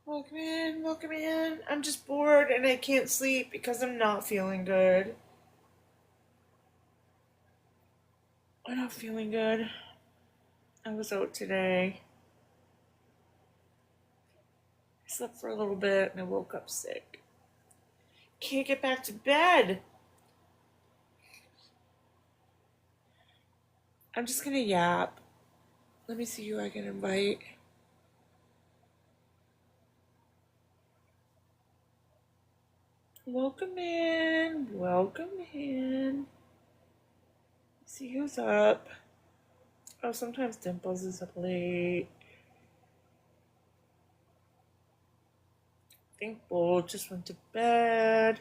Welcome in, welcome in. I'm just bored and I can't sleep because I'm not feeling good. I'm not feeling good. I was out today. I slept for a little bit and I woke up sick. Can't get back to bed. I'm just gonna yap. Let me see who I can invite. Welcome in, welcome in. See who's up. Oh, sometimes Dimples is up late. I think Bull just went to bed.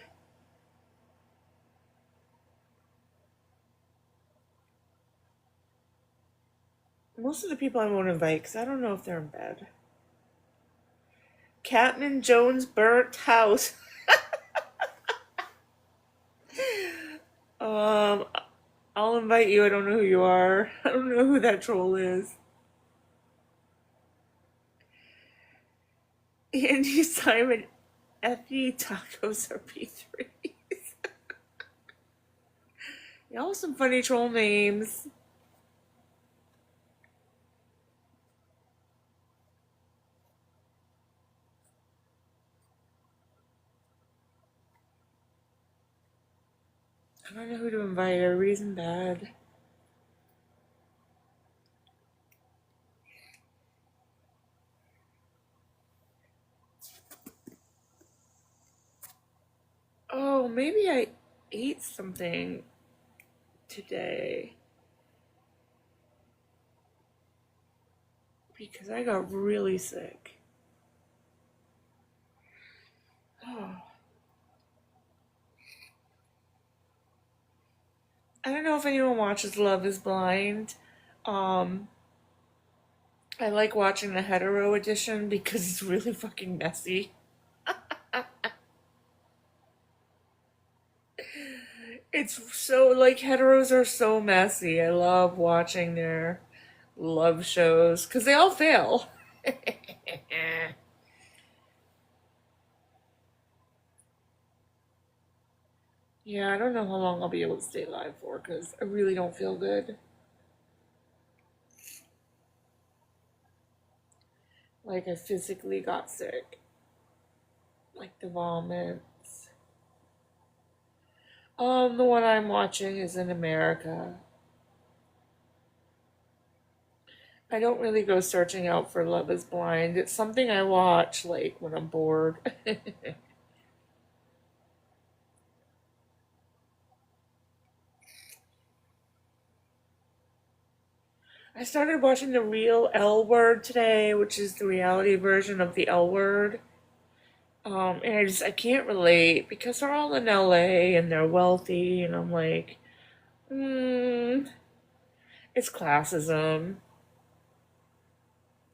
Most of the people I won't invite because I don't know if they're in bed. Catman Jones' burnt house. um, I'll invite you. I don't know who you are. I don't know who that troll is. Andy Simon, Effie Tacos are P3s. Y'all some funny troll names. I don't know who to invite. Everybody's in bed. Oh, maybe I ate something today because I got really sick. Oh. I don't know if anyone watches Love is Blind. Um, I like watching the hetero edition because it's really fucking messy. It's so, like, heteros are so messy. I love watching their love shows because they all fail. Yeah, I don't know how long I'll be able to stay alive for because I really don't feel good. Like, I physically got sick. Like, the vomits. The one I'm watching is in America. I don't really go searching out for Love is Blind. It's something I watch, like, when I'm bored. I started watching the Real L Word today, which is the reality version of the L Word. And I can't relate because they're all in LA and they're wealthy, and I'm like, hmm, it's classism.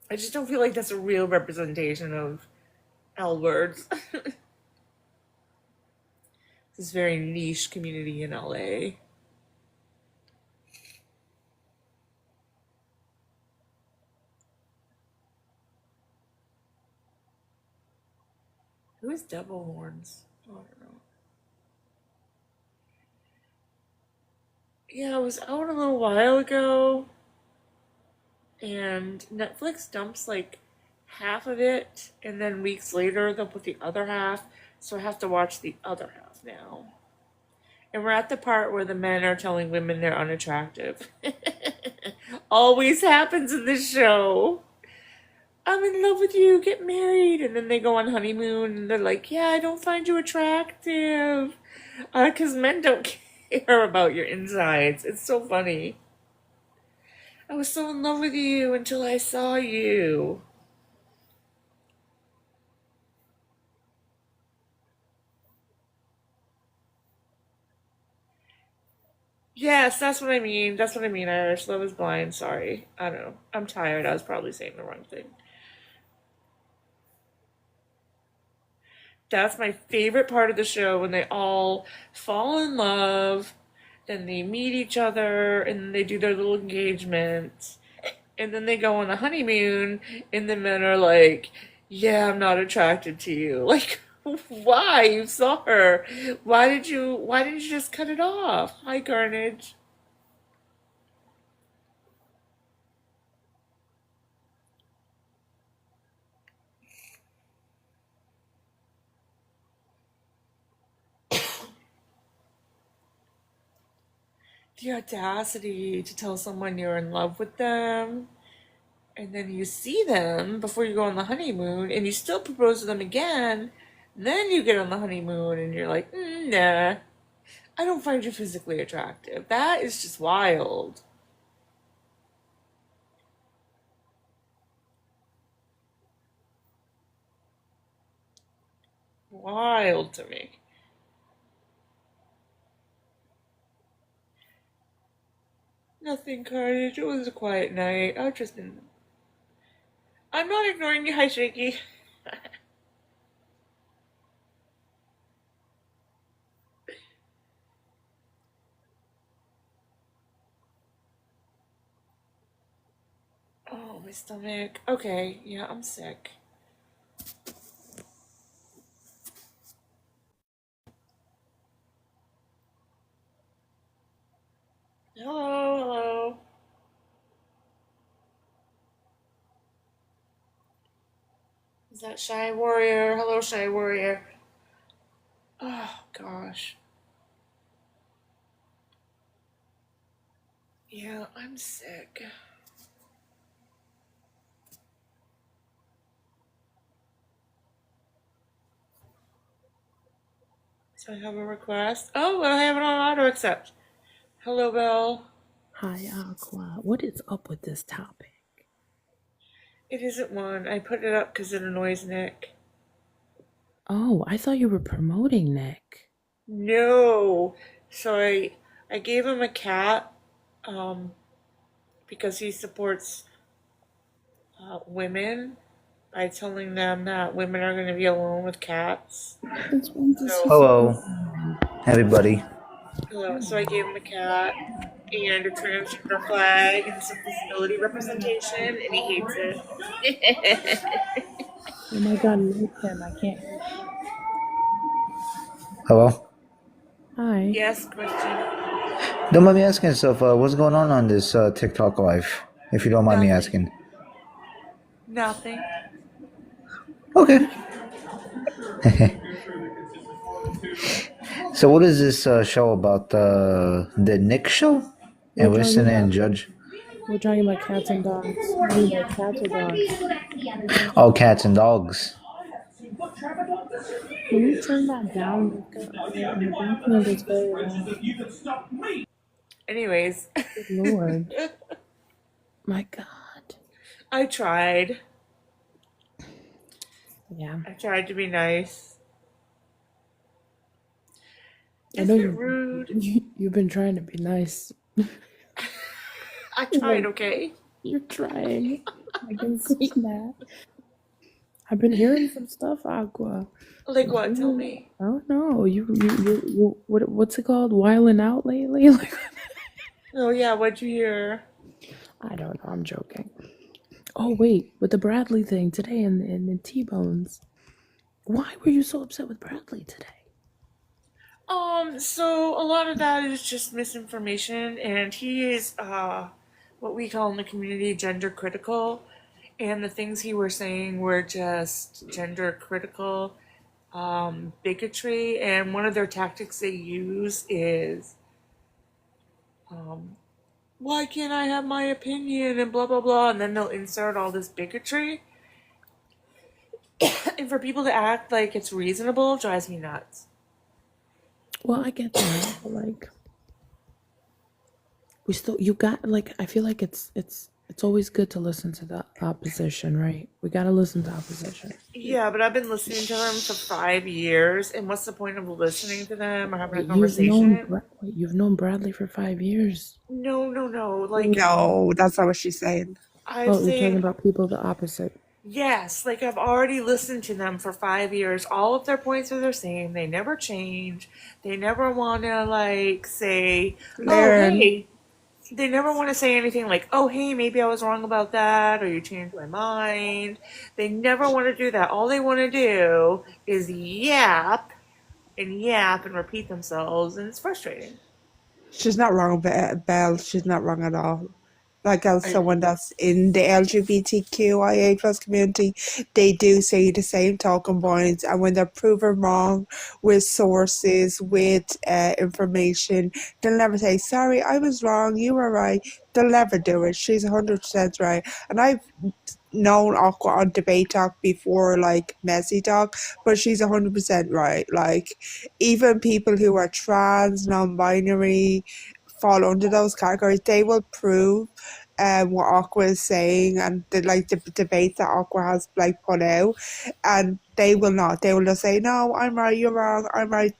I just don't feel like that's a real representation of L Words. This very niche community in LA. Who is Devil Horns? Oh, I don't know. Yeah, it was out a little while ago, and Netflix dumps like half of it, and then weeks later they'll put the other half, so I have to watch the other half now. And we're at the part where the men are telling women they're unattractive. Always happens in this show. I'm in love with you, get married. And then they go on honeymoon and they're like, yeah, I don't find you attractive. Because men don't care about your insides. It's so funny. I was so in love with you until I saw you. Yes, that's what I mean. That's what I mean, Irish. Love is blind. Sorry. I don't know. I'm tired. I was probably saying the wrong thing. That's my favorite part of the show when they all fall in love, then they meet each other, and they do their little engagement, and then they go on a honeymoon, and the men are like, Yeah, I'm not attracted to you. Like, why? You saw her. Why didn't you just cut it off? Hi, Carnage. The audacity to tell someone you're in love with them, and then you see them before you go on the honeymoon, and you still propose to them again, then you get on the honeymoon, and you're like, nah, I don't find you physically attractive. That is just wild. Wild to me. Nothing, Carnage. It was a quiet night. I've just been. I'm not ignoring you. Hi, Shaky. Oh, my stomach. Okay, yeah, I'm sick. Hello, hello. Is that Shy Warrior? Hello, Shy Warrior. Oh, gosh. Yeah, I'm sick. So I have a request. Oh, I have it on auto accept. Hello, Belle. Hi, Aqua. What is up with this topic? It isn't one. I put it up because it annoys Nick. Oh, I thought you were promoting Nick. No. So I gave him a cat um, because he supports women by telling them that women are going to be alone with cats. Since when does he So, support Hello, women? everybody. so I gave him a cat and a transgender flag and some disability representation, and he hates it. Oh my god, mute him. I can't hear shit. Hello. Hi. Yes, Christian. Don't mind me asking stuff. What's going on this TikTok live? If you don't mind me Nothing. asking. Nothing. Okay. So, what is this show about? The Nick show? We're And talking listen and about judge. we're talking about cats and dogs. What do you like, cats or dogs? Oh, cats and dogs. Can you turn that down? In the background is very loud. Anyways, Good lord. My god. I tried. Yeah. I tried to be nice. I know Isn't it rude? you've been trying to be nice. I tried, Like, okay? you're trying. I can see that. I've been hearing some stuff, Aqua. Like what? Tell me. I don't know. What's it called? Wiling out lately? Like, Oh, yeah, what'd you hear? I don't know. I'm joking. Oh wait, with the Bradley thing today and T-Bones. Why were you so upset with Bradley today? So a lot of that is just misinformation, and he is, what we call in the community gender critical, and the things he was saying were just gender critical, bigotry, and one of their tactics they use is, um, why can't I have my opinion and blah blah blah, and then they'll insert all this bigotry, and for people to act like it's reasonable drives me nuts. Well, I get that, but like, we still you got like I feel like it's always good to listen to the opposition, right? We gotta listen to opposition. Yeah, but I've been listening to them for 5 years, and what's the point of listening to them or having a Wait, conversation? You've known Bradley for 5 years. No, no, no. Like, No, that's not what she's saying. I'm Oh, you're talking saying, about people the opposite. yes, like I've already listened to them for 5 years. All of their points are the same. They never change. They never want to, like, say, oh, Laren, hey. they never want to say anything like, oh, hey, maybe I was wrong about that, or you changed my mind. They never want to do that. All they want to do is yap and repeat themselves, and it's frustrating. She's not wrong, Belle. She's not wrong at all. Like, as I, someone that's in the LGBTQIA plus community, they do say the same talking points, and when they're proven wrong with sources, with information, they'll never say, sorry, I was wrong, you were right. They'll never do it. She's 100% right. And I've known Aqua on debate talk before, like messy talk, but she's 100% right. Like, even people who are trans, non-binary, fall under those categories, they will prove what Aqua is saying, and the debate that Aqua has like put out, and they will not. They will just say, "No, I'm right. You're wrong. I'm right."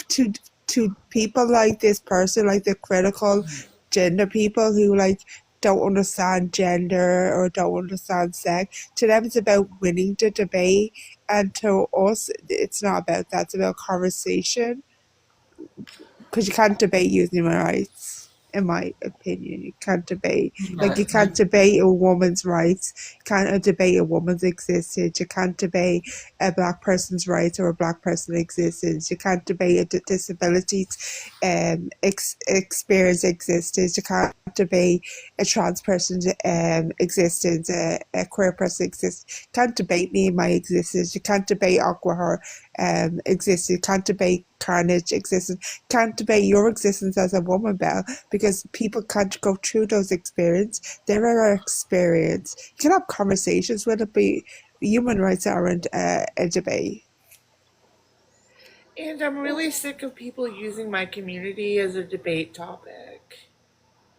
To people like this person, like the critical gender people who like don't understand gender or don't understand sex. To them, it's about winning the debate, and to us, it's not about that. It's about conversation, because you can't debate human rights, in my opinion. You can't debate, like, you can't debate a woman's rights, you can't debate a woman's existence, you can't debate a black person's rights or a black person's existence, you can't debate a disability experience existence, you can't debate a trans person's existence, a queer person existence. You can't debate me and my existence, you can't debate Aqua her existence, you can't debate Carnage existence, can't debate your existence as a woman, Belle, because people can't go through those experiences. They're our experience. You can have conversations with it, but human rights aren't a debate. and I'm really sick of people using my community as a debate topic.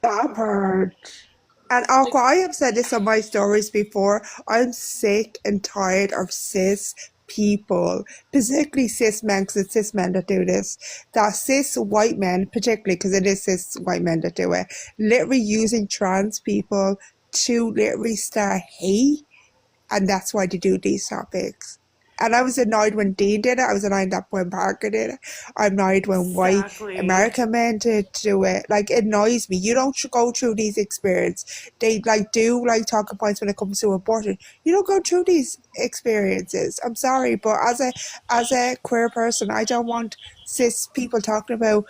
That hurt. And Like, Aqua, I have said this on my stories before. I'm sick and tired of cis people, particularly cis men, because it's cis men that do this. That cis white men, particularly because it is cis white men that do it, literally using trans people to literally start hate, and that's why they do these topics. And I was annoyed when Dean did it. I was annoyed that when Parker did it. I'm annoyed when white exactly. American men did do it. Like, it annoys me. You don't go through these experiences. They like do like talking points when it comes to abortion. You don't go through these experiences. I'm sorry, but as a queer person, I don't want cis people talking about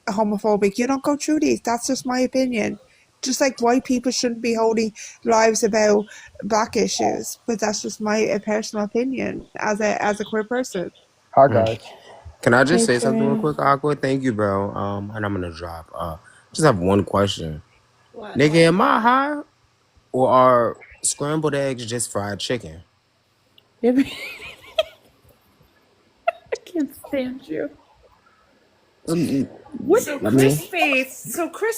homophobic. You don't go through these. That's just my opinion. Just like white people shouldn't be holding lives about black issues, but that's just my personal opinion as a queer person. Hi Mm. guys. Can I just Hey say something real Trey. quick, Aqua? Thank you, bro. And I'm gonna drop. Just have one question. What? Nigga, am I high or are scrambled eggs just fried chicken? I can't stand you. What? So I mean, Chris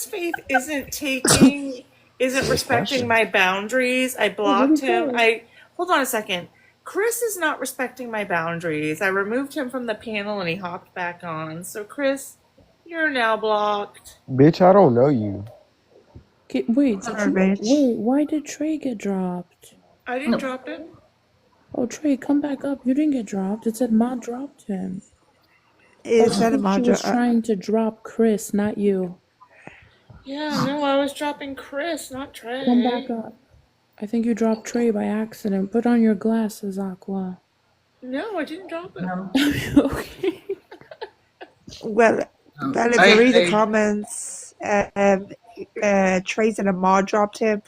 Faith isn't good respecting question. my boundaries. I Wait, what do blocked you him. say? I hold on a second. Chris is not respecting my boundaries. I removed him from the panel and he hopped back on. So Chris, you're now blocked. Bitch, I don't know you. Okay, wait, Whatever, bitch. wait, why did Trey get dropped? I didn't drop him. Oh, Trey, come back up. You didn't get dropped. It said Ma dropped him. Oh, Is I that a think she was module? trying to drop Chris, not you. Yeah, no, I was dropping Chris, not Come back Trey. up. I think you dropped Trey by accident. Put on your glasses, Aqua. No, I didn't drop him. Okay. Well, if you read the comments, Trace and Ahmad dropped him.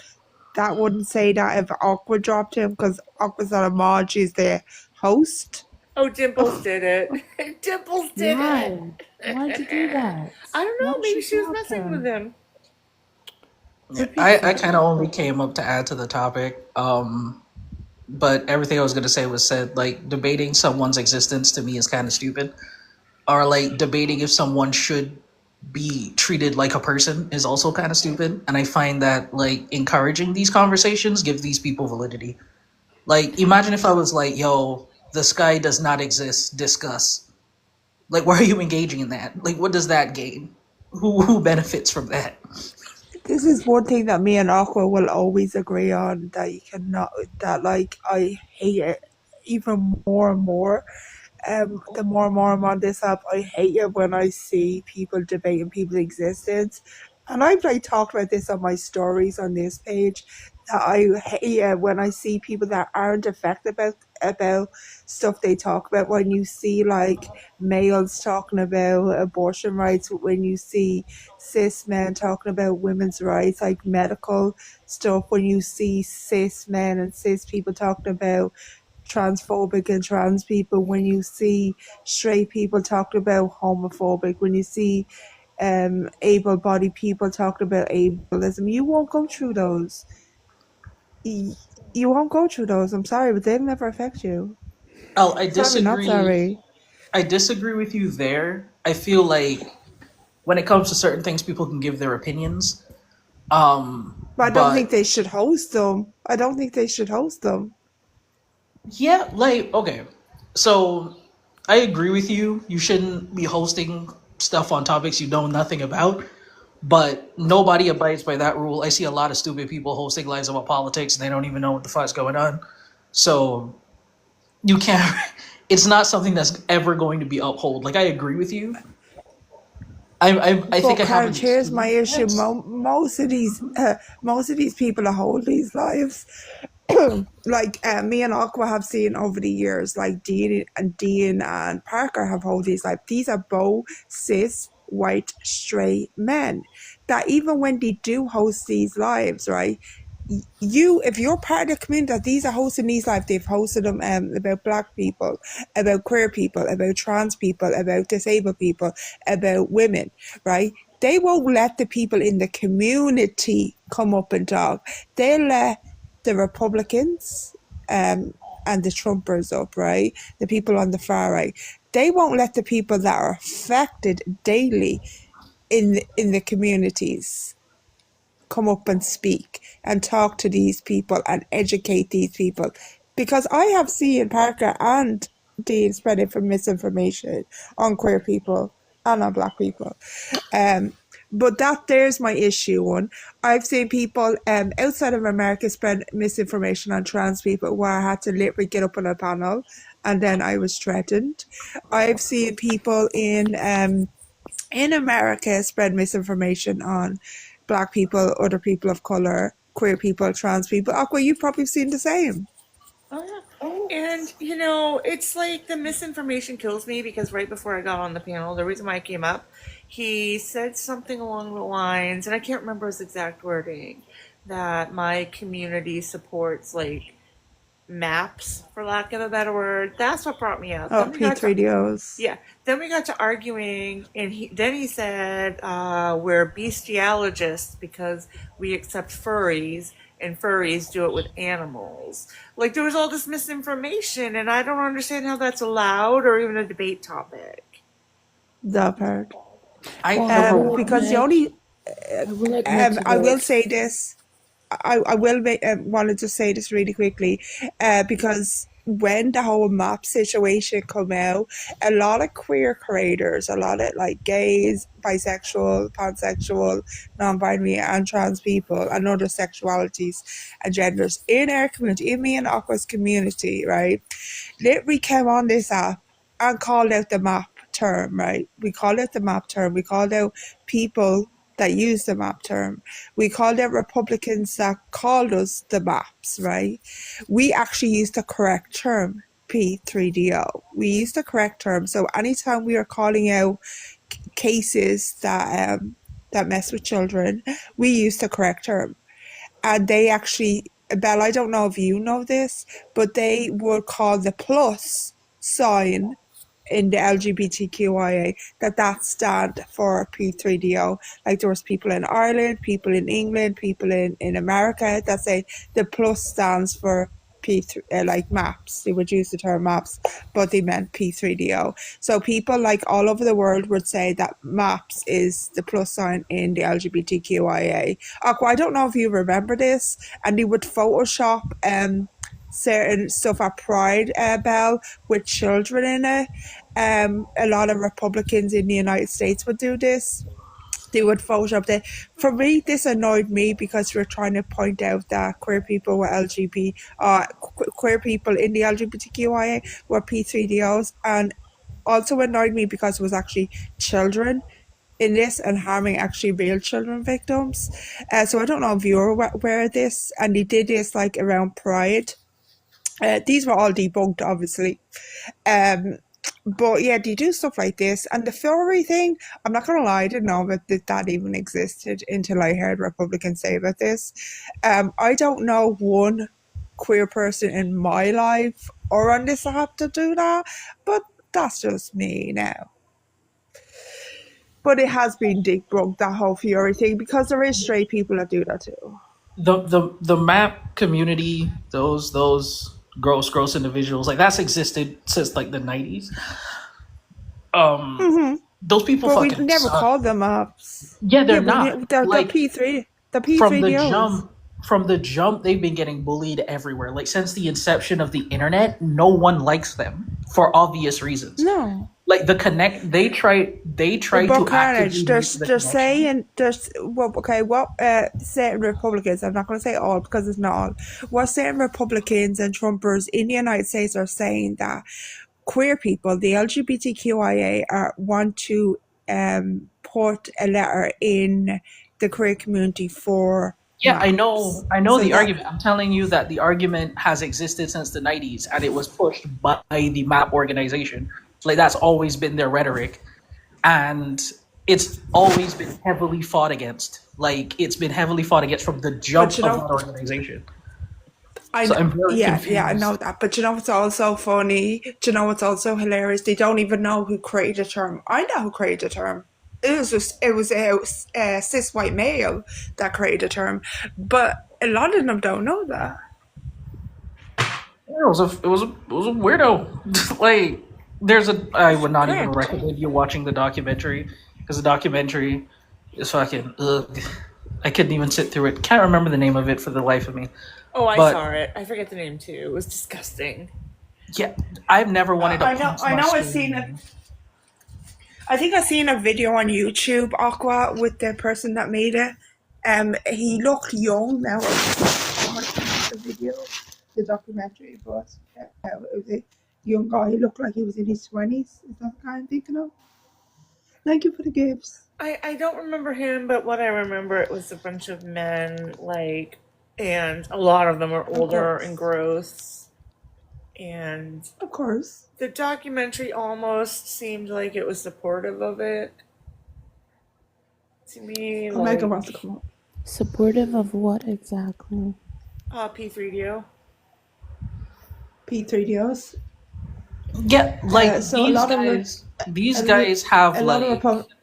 That wouldn't say that if Aqua dropped him, because Aqua's not a mod, she's the host. Oh, Dimples did it. Dimples did it. Why? Why'd you do that? I don't Why know. did Maybe she she was drop messing with him? him. Repeat I that. kind of only came up to add to the topic. But everything I was gonna say was said. Like, debating someone's existence to me is kind of stupid. Or like debating if someone should be treated like a person is also kind of stupid. And I find that like encouraging these conversations give these people validity. Like, imagine if I was like, "Yo, the sky does not exist. Discuss." Like, why are you engaging in that? Like, what does that gain? Who benefits from that? This is one thing that me and Aqua will always agree on, that you cannot, that like, I hate it even more and more. The more and more I'm on this app, I hate it when I see people debating people's existence. And I've like talked about this on my stories on this page that I hate when I see people that aren't affected about stuff they talk about. When you see like males talking about abortion rights, when you see cis men talking about women's rights, like medical stuff, when you see cis men and cis people talking about transphobic and trans people, when you see straight people talking about homophobic, when you see able-bodied people talking about ableism, you won't go through those. Y- You won't go through those. I'm sorry, but they'll never affect you. Oh, I Sorry, not disagree. sorry. I disagree with you there. I feel like when it comes to certain things, people can give their opinions. But I don't think But they should host them. I don't think they should host them. yeah, like okay. So I agree with you. You shouldn't be hosting stuff on topics you know nothing about. But nobody abides by that rule. I see a lot of stupid people hosting lives about politics and they don't even know what the fuck's going on. So you can't. It's not something that's ever going to be upheld. Like I agree with you. I think But I have an Carriage, here's my issue. experience. Most of these people that hold these lives, like me and Aqua have seen over the years, like Dean and Parker have held these lives. These are both cis white straight men that even when they do host these lives, right? You, if you're part of the community that these are hosting these lives, they've hosted them about black people, about queer people, about trans people, about disabled people, about women, right? They won't let the people in the community come up and talk. They'll let the Republicans and the Trumpers up, right? The people on the far right. They won't let the people that are affected daily in the communities come up and speak and talk to these people and educate these people. Because I have seen Parker and Dean spreading for misinformation on queer people and on black people. Um, but that there's my issue one. I've seen people outside of America spread misinformation on trans people where I had to literally get up on a panel and then I was threatened. I've seen people in America spread misinformation on black people, other people of color, queer people, trans people. Aqua, you've probably seen the same. Oh, yeah. And, it's like the misinformation kills me because right before I got on the panel, the reason why I came up, he said something along the lines, and I can't remember his exact wording, that my community supports, like, maps, for lack of a better word. That's what brought me up. Oh, Then we got to P3DOs. Yeah. Then we got to arguing, and he said we're bestiologists because we accept furries, and furries do it with animals. Like there was all this misinformation, and I don't understand how that's allowed or even a debate topic. That part. I Well, I will Because the admit, only I will admit to I will this. say this. I will wanted to say this really quickly, because when the whole map situation come out, a lot of queer creators, a lot of like gays, bisexual, pansexual, non-binary, and trans people, and other sexualities and genders in our community, in me and Aqua's community, right? Literally came on this app and called out the map term, right? We called out the map term. We called out people that use the map term. We called out Republicans that called us the maps, right? We actually used the correct term, P3DO. We used the correct term. So anytime we are calling out cases that mess with children, we use the correct term. And they actually, Belle, I don't know if you know this, but they would call the plus sign in the LGBTQIA that stand for P3DO. Like there was people in Ireland, people in England, people in America that say the plus stands for P3, like maps. They would use the term maps, but they meant P3DO. So people like all over the world would say that maps is the plus sign in the LGBTQIA. Aqua, I don't know if you remember this, and they would Photoshop certain stuff at Pride, Bell, with children in it. A lot of Republicans in the United States would do this. They would Photoshop that. For me, this annoyed me because we're trying to point out that queer people were queer people in the LGBTQIA were P3DOs, and also annoyed me because it was actually children in this and harming actually real children victims. So I don't know if you're aware of this, and they did this like around Pride. These were all debunked, obviously. Um, but yeah, they do stuff like this. And the furry thing, I'm not gonna lie, I didn't know that even existed until I heard Republicans say about this. I don't know one queer person in my life or on this app to do that, but that's just me now. But it has been debunked, that whole furry thing, because there is straight people that do that too. The map community, those gross individuals, like that's existed since like the 90s. Those people But we fucking never suck. called them ups. Yeah, they're Yeah, but not. they're Like P3, the from the P3DOs. jump from the jump they've been getting bullied everywhere. Like since the inception of the internet, no one likes them for obvious reasons. No. Like the connect they try But to Carnage, actively make the they're connection. saying there's well, okay, what certain Republicans, I'm not going to say all because it's not all, what certain Republicans and Trumpers in the United States are saying that queer people, the LGBTQIA, want to put a letter in the queer community for Yeah, maps. I know So the that, argument. I'm telling you that the argument has existed since the 90s and it was pushed by the MAP organization. Like that's always been their rhetoric. And it's always been heavily fought against. Like it's been heavily fought against from the but jump you of know, that organization. I So know, I'm very yeah, I know confused. that. But you know what's also funny? Do you know what's also hilarious? They don't even know who created the term. I know who created the term. It was a cis white male that created the term, but a lot of them don't know that. It was a weirdo. Like there's a I would not even Correct. recommend you watching the documentary because the documentary is fucking ugh. I couldn't even sit through it. Can't remember the name of it for the life of me. Oh, I But saw it. I forget the name too. It was disgusting. yeah, I've never wanted to I know. punch I my know. I've seen it. screen. I think I've seen a video on YouTube, Aqua, with the person that made it. He looked young now. I watched the video, the documentary, but it was a young guy. He looked like he was in his 20s. Is that the guy I'm thinking of? Thank you for the gifts. I don't remember him, but what I remember it was a bunch of men, like, and a lot of them are Of older and course. gross. And Of course. the documentary almost seemed like it was supportive of it. To me, Omega wants to like, come up. Supportive of what exactly? P3DO. P3DOs. Yeah, like So a lot of these a, guys have a lot of like Republicans.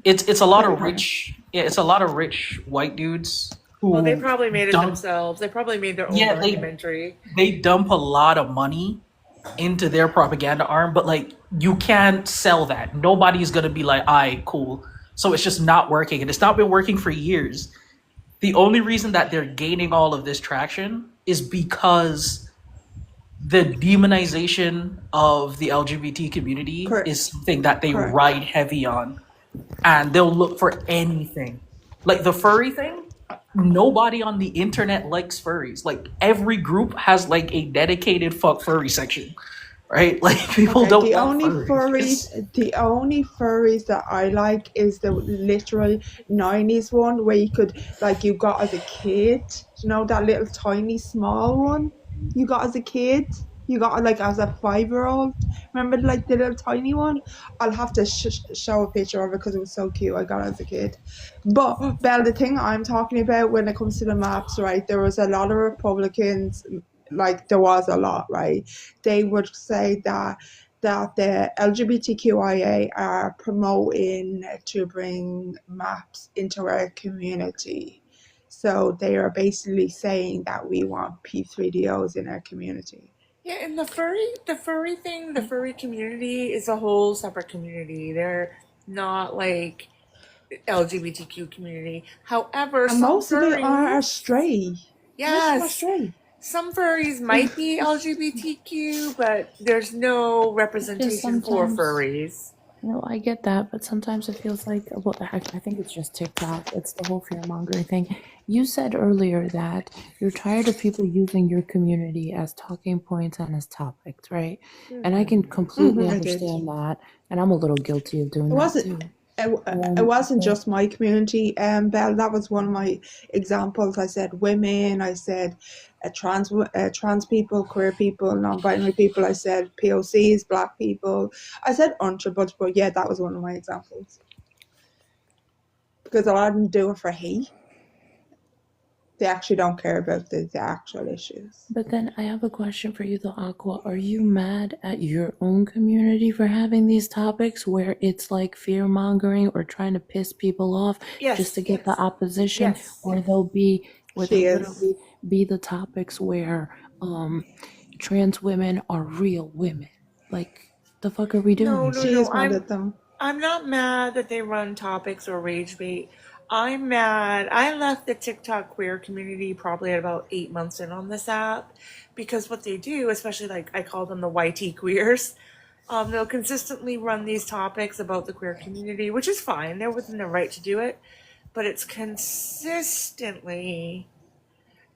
it's a lot Sorry, of Carter. rich yeah, it's a lot of rich white dudes Well, they who probably made it dump themselves. They probably made their own yeah, documentary. they dump a lot of money into their propaganda arm, but like you can't sell that. Nobody's gonna be like, "Aye, cool." So it's just not working, and it's not been working for years. The only reason that they're gaining all of this traction is because the demonization of the LGBT community is Correct. something that they Correct. ride heavy on, and they'll look for anything. Like the furry thing, nobody on the internet likes furries. Like every group has like a dedicated fuck furry section, right? Like people Okay, don't like furries. the only furries that I like is the literal 90s one where you could, like, you got as a kid, you know, that little tiny small one you got as a kid? You got, like, as a 5-year-old? Remember, like, the little tiny one? I'll have to show a picture of it because it was so cute. I got it as a kid. But, Belle, the thing I'm talking about when it comes to the maps, right, there was a lot of Republicans, like, there was a lot, right? They would say that the LGBTQIA are promoting to bring maps into our community. So they are basically saying that we want P3DOs in our community. Yeah, and the furry community is a whole separate community. They're not like LGBTQ community. However, And some most of it are furries, stray. Most of them are yes, stray. some furries might be LGBTQ, but there's no Just representation for sometimes, furries. I get that, but sometimes it feels like, well, I think it's just TikTok. It's the whole fear mongering thing. You said earlier that you're tired of people using your community as talking points and as topics, right? And I can completely I did. understand that, and I'm a little guilty of doing It that wasn't. too. it wasn't So, just my community, Belle. That was one of my examples. I said women. I said trans people, queer people, non-binary people. I said POCs, black people. I said untouchables, but yeah, that was one of my examples because a lot of them do it for hate. They actually don't care about the actual issues. but then I have a question for you, though, Aqua. Are you mad at your own community for having these topics where it's like fear mongering or trying to piss people off just to Yes, get the opposition, yes. or She they'll is. literally be the topics where trans women are real women? Like, the fuck are we No, doing no, here? She no. is one of them. I'm not mad that they run topics or rage bait. I'm mad. I left the TikTok queer community probably at about 8 months in on this app because what they do, especially like I call them the YT queers, they'll consistently run these topics about the queer community, which is fine. They're within their right to do it, but it's consistently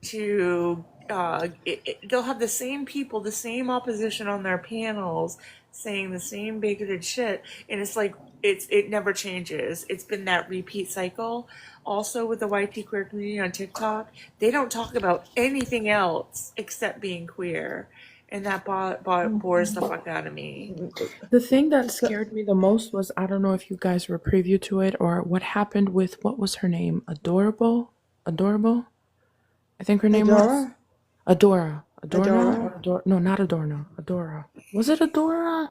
to they'll have the same people, the same opposition on their panels saying the same bigoted shit, and it's like it never changes. It's been that repeat cycle. Also with the YT queer community on TikTok, they don't talk about anything else except being queer, and that bores the fuck out of me. The thing that So, scared me the most was, I don't know if you guys were privy to it or what happened with, what was her name? Adorable? I think her name was Adora, Adorna Adora. or No, not Adorna. Adora. Was it Adora?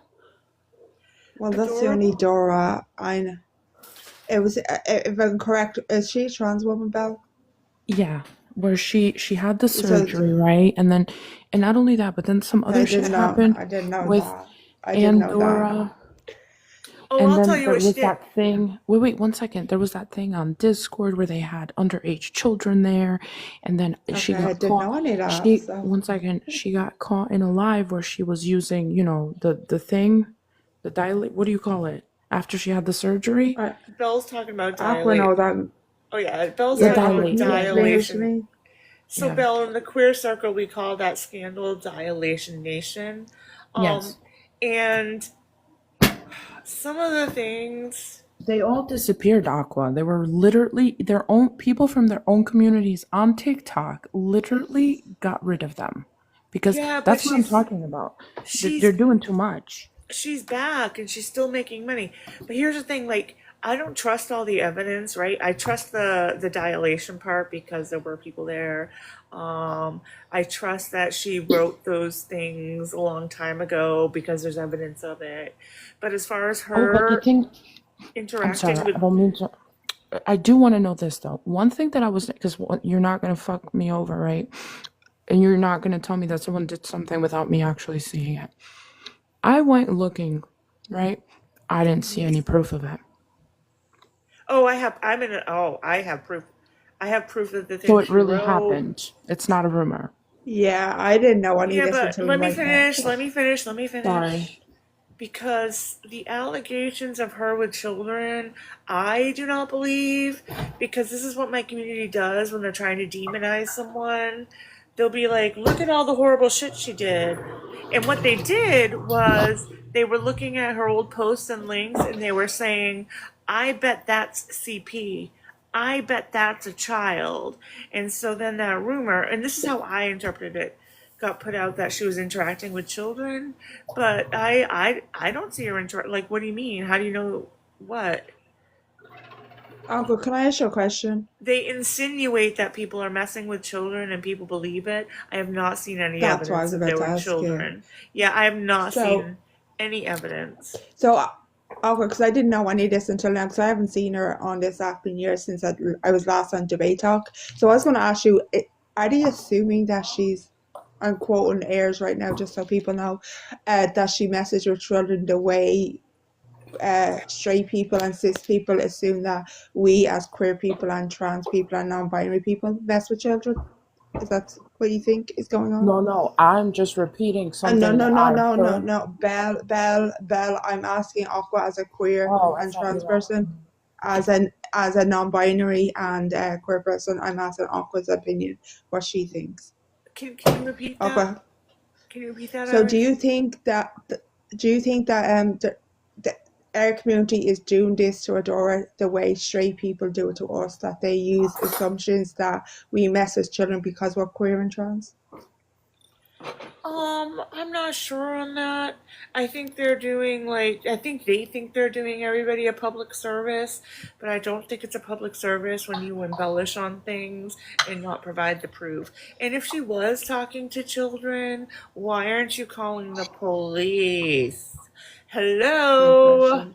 Well, that's the only Adorable. Dora I know. It was, if I'm correct, is she a trans woman, Belle? Yeah, where she had the So surgery, right? And not only that, but then some other I shit didn't know. happened I didn't know with that. I didn't know that. Andorra. Oh, And I'll tell then you there what she was did. that thing. Wait, 1 second. There was that thing on Discord where they had underage children there, and then she Okay, I got didn't caught. know any of that. So 1 second. She got caught in a live where she was using, the thing, the dilate. What do you call it? After she had the surgery, I, Belle's talking about Aqua dilate. knows that. Oh yeah, Belle's the Yeah, talking Aqua, about can you dilate. explain Yeah, it to dilation. me? So, yeah, Belle, in the queer circle, we call that scandal Dilation Nation. Um, yes. and some of the things, They all disappeared, Aqua. They were literally their own people from their own communities on TikTok. Literally got rid of them because yeah, but that's what I'm talking about. They're she's doing too much. she's back and she's still making money. But here's the thing, like I don't trust all the evidence, right? I trust the dilation part because there were people there. I trust that she wrote those things a long time ago because there's evidence of it. But as far as Oh, but the her thing, I'm sorry, interacting I with don't mean to. I do want to know this though. One thing that I was, because you're not gonna fuck me over, right? And you're not gonna tell me that someone did something without me actually seeing it. I went looking, right? I didn't see any proof of it. oh, I have proof. I have proof of the So things it she really wrote. happened. It's not a rumor. Yeah, I didn't know any of Yeah, this but until let me right now. finish. Let me finish. Let me Sorry. finish. Because the allegations of her with children, I do not believe, because this is what my community does when they're trying to demonize someone. They'll be like, look at all the horrible shit she did. And what they did was they were looking at her old posts and links and they were saying, I bet that's CP. I bet that's a child. And so then that rumor, and this is how I interpreted it, got put out that she was interacting with children, but I don't see her like. What do you mean? How do you know what? Uncle, can I ask you a question? They insinuate that people are messing with children and people believe it. I have not seen any That's what I evidence was that about there to were ask you. children. Yeah, I have not So, seen any evidence. so, Uncle, because I didn't know any of this until now, because I haven't seen her on this app in years since I was last on Debate Talk. So I was going to ask you, are they assuming that she's, I'm quoting airs right now, just so people know, that she messaged with children the way straight people and cis people assume that we as queer people and trans people and non-binary people mess with children? Is that what you think is going on? No, no, I'm just repeating No, something no, that no, I no, no, heard. no. Belle, I'm asking Aqua as a queer Oh, I and thought you trans were. person, as a non-binary and queer person, I'm asking Aqua's opinion, what she thinks. Can you repeat that? Aqua. Can you repeat that, So, do Iris? you think that? Do you think that our community is doing this to Adora the way straight people do it to us, that they use assumptions that we mess with children because we're queer and trans? I'm not sure on that. I think they're doing I think they think they're doing everybody a public service, but I don't think it's a public service when you embellish on things and not provide the proof. And if she was talking to children, why aren't you calling the police? Good Hello? question.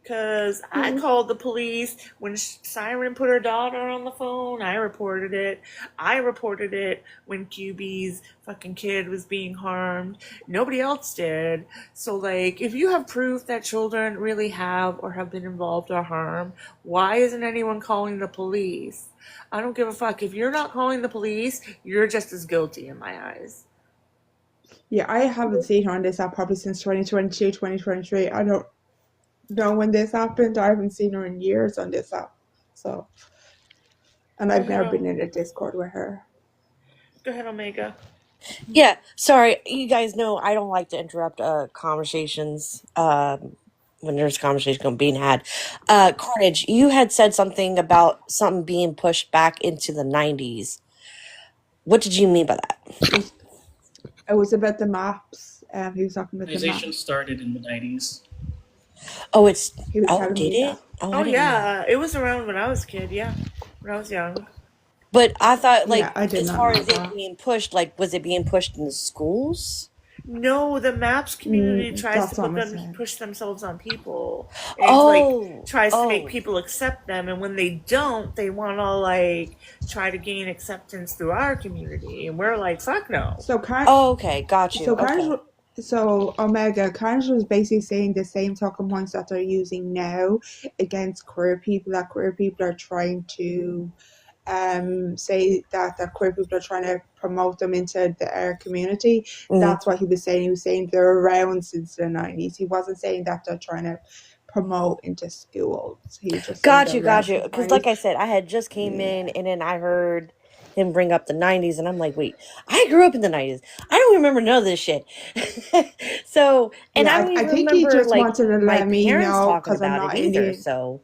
Because I Mm-hmm. called the police when Siren put her daughter on the phone. I reported it. I reported it when QB's fucking kid was being harmed. Nobody else did. So, if you have proof that children really have or have been involved or harmed, why isn't anyone calling the police? I don't give a fuck. If you're not calling the police, you're just as guilty in my eyes. Yeah, I haven't seen her on this app probably since 2022, 2023. I don't know when this happened. I haven't seen her in years on this app. So, and Go I've ahead, never been in a Discord with her. go ahead, Omega. Yeah, sorry. You guys know I don't like to interrupt conversations when there's a conversation being had. Carnage, you had said something about something being pushed back into the 90s. What did you mean by that? It was about the maps. He was talking about the Organization maps. started in the 90s. Oh, He was telling did me it? that. Oh, I Oh, didn't know. yeah. It was around when I was a kid, yeah. When I was young. But I thought, Yeah, I did as not far know as it that. being pushed, was it being pushed in the schools? No, the maps community tries to That's what I'm saying. push themselves on people, and Oh, tries to make oh. people accept them. And when they don't, they want to try to gain acceptance through our community, and we're like, fuck no. So kind, Oh, okay, got you. so Okay. kind so Omega kind was basically saying the same talking points that they're using now against queer people. That queer people are trying to say that queer people are trying to promote them into our community. That's what he was saying. He was saying they're around since the 90s. He wasn't saying that they're trying to promote into schools. He was just saying Got they're you, around got you. since the Because, 90s. like I said, I had just came Yeah. in and then I heard him bring up the 90s, and I'm like, wait, I grew up in the 90s. I don't remember none of this shit. So, and I Yeah, don't I even think he remember, just wanted to my let me parents know talking because I'm about it not either. Indian. So,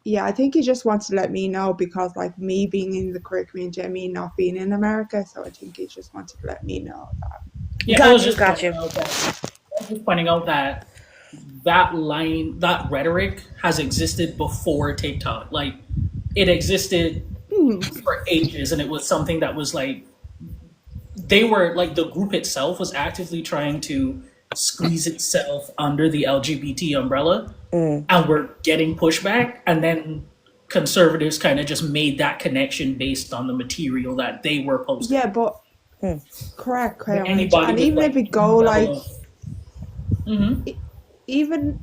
Yeah, I think he just wants to let me know because, like, me being in the queer community and me not being in America, so I think he just wanted to let me know that. Yeah, got you, got you. I was just pointing out that that line, that rhetoric has existed before TikTok. Like, it existed for ages, and it was something that was they were the group itself was actively trying to squeeze itself under the LGBT umbrella, and we're getting pushback, and then conservatives kind of just made that connection based on the material that they were posting. Yeah, but correct, Cambridge. Anybody And with even if it any go level like of Mhm. even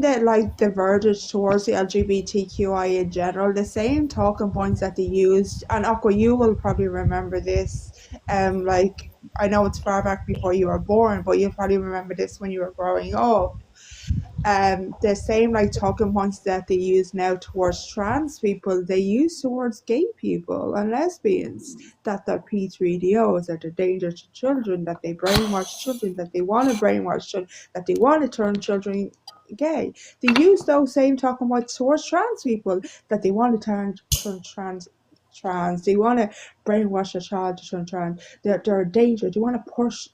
the like the verge towards the LGBTQI in general, the same talking points that they used, and Aqua, you will probably remember this. Like I know it's far back before you were born, but you'll probably remember this when you were growing up. The same like talking points that they use now towards trans people, they use towards gay people and lesbians, that they're P3DOs, that they're danger to children, that they brainwash children, that they want to brainwash children, that they want to turn children gay. They use those same talking points towards trans people, that they want to turn trans. They want to brainwash a child to turn trans. They're a danger. They want to push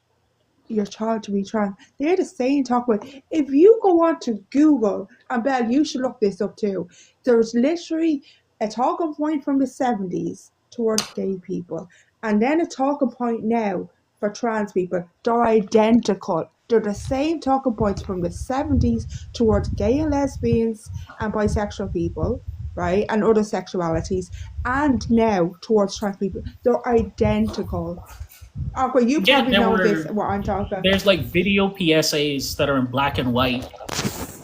your child to be trans. They're the same talk about. If you go on to Google, and Belle, you should look this up too. There's literally a talking point from the 70s towards gay people, and then a talking point now for trans people. They're identical. They're the same talking points from the 70s towards gay and lesbians and bisexual people, right, and other sexualities, and now towards trans people. They're identical. Aqua, you Yeah, probably know this, what I'm talking about. there's video PSAs that are in black and white,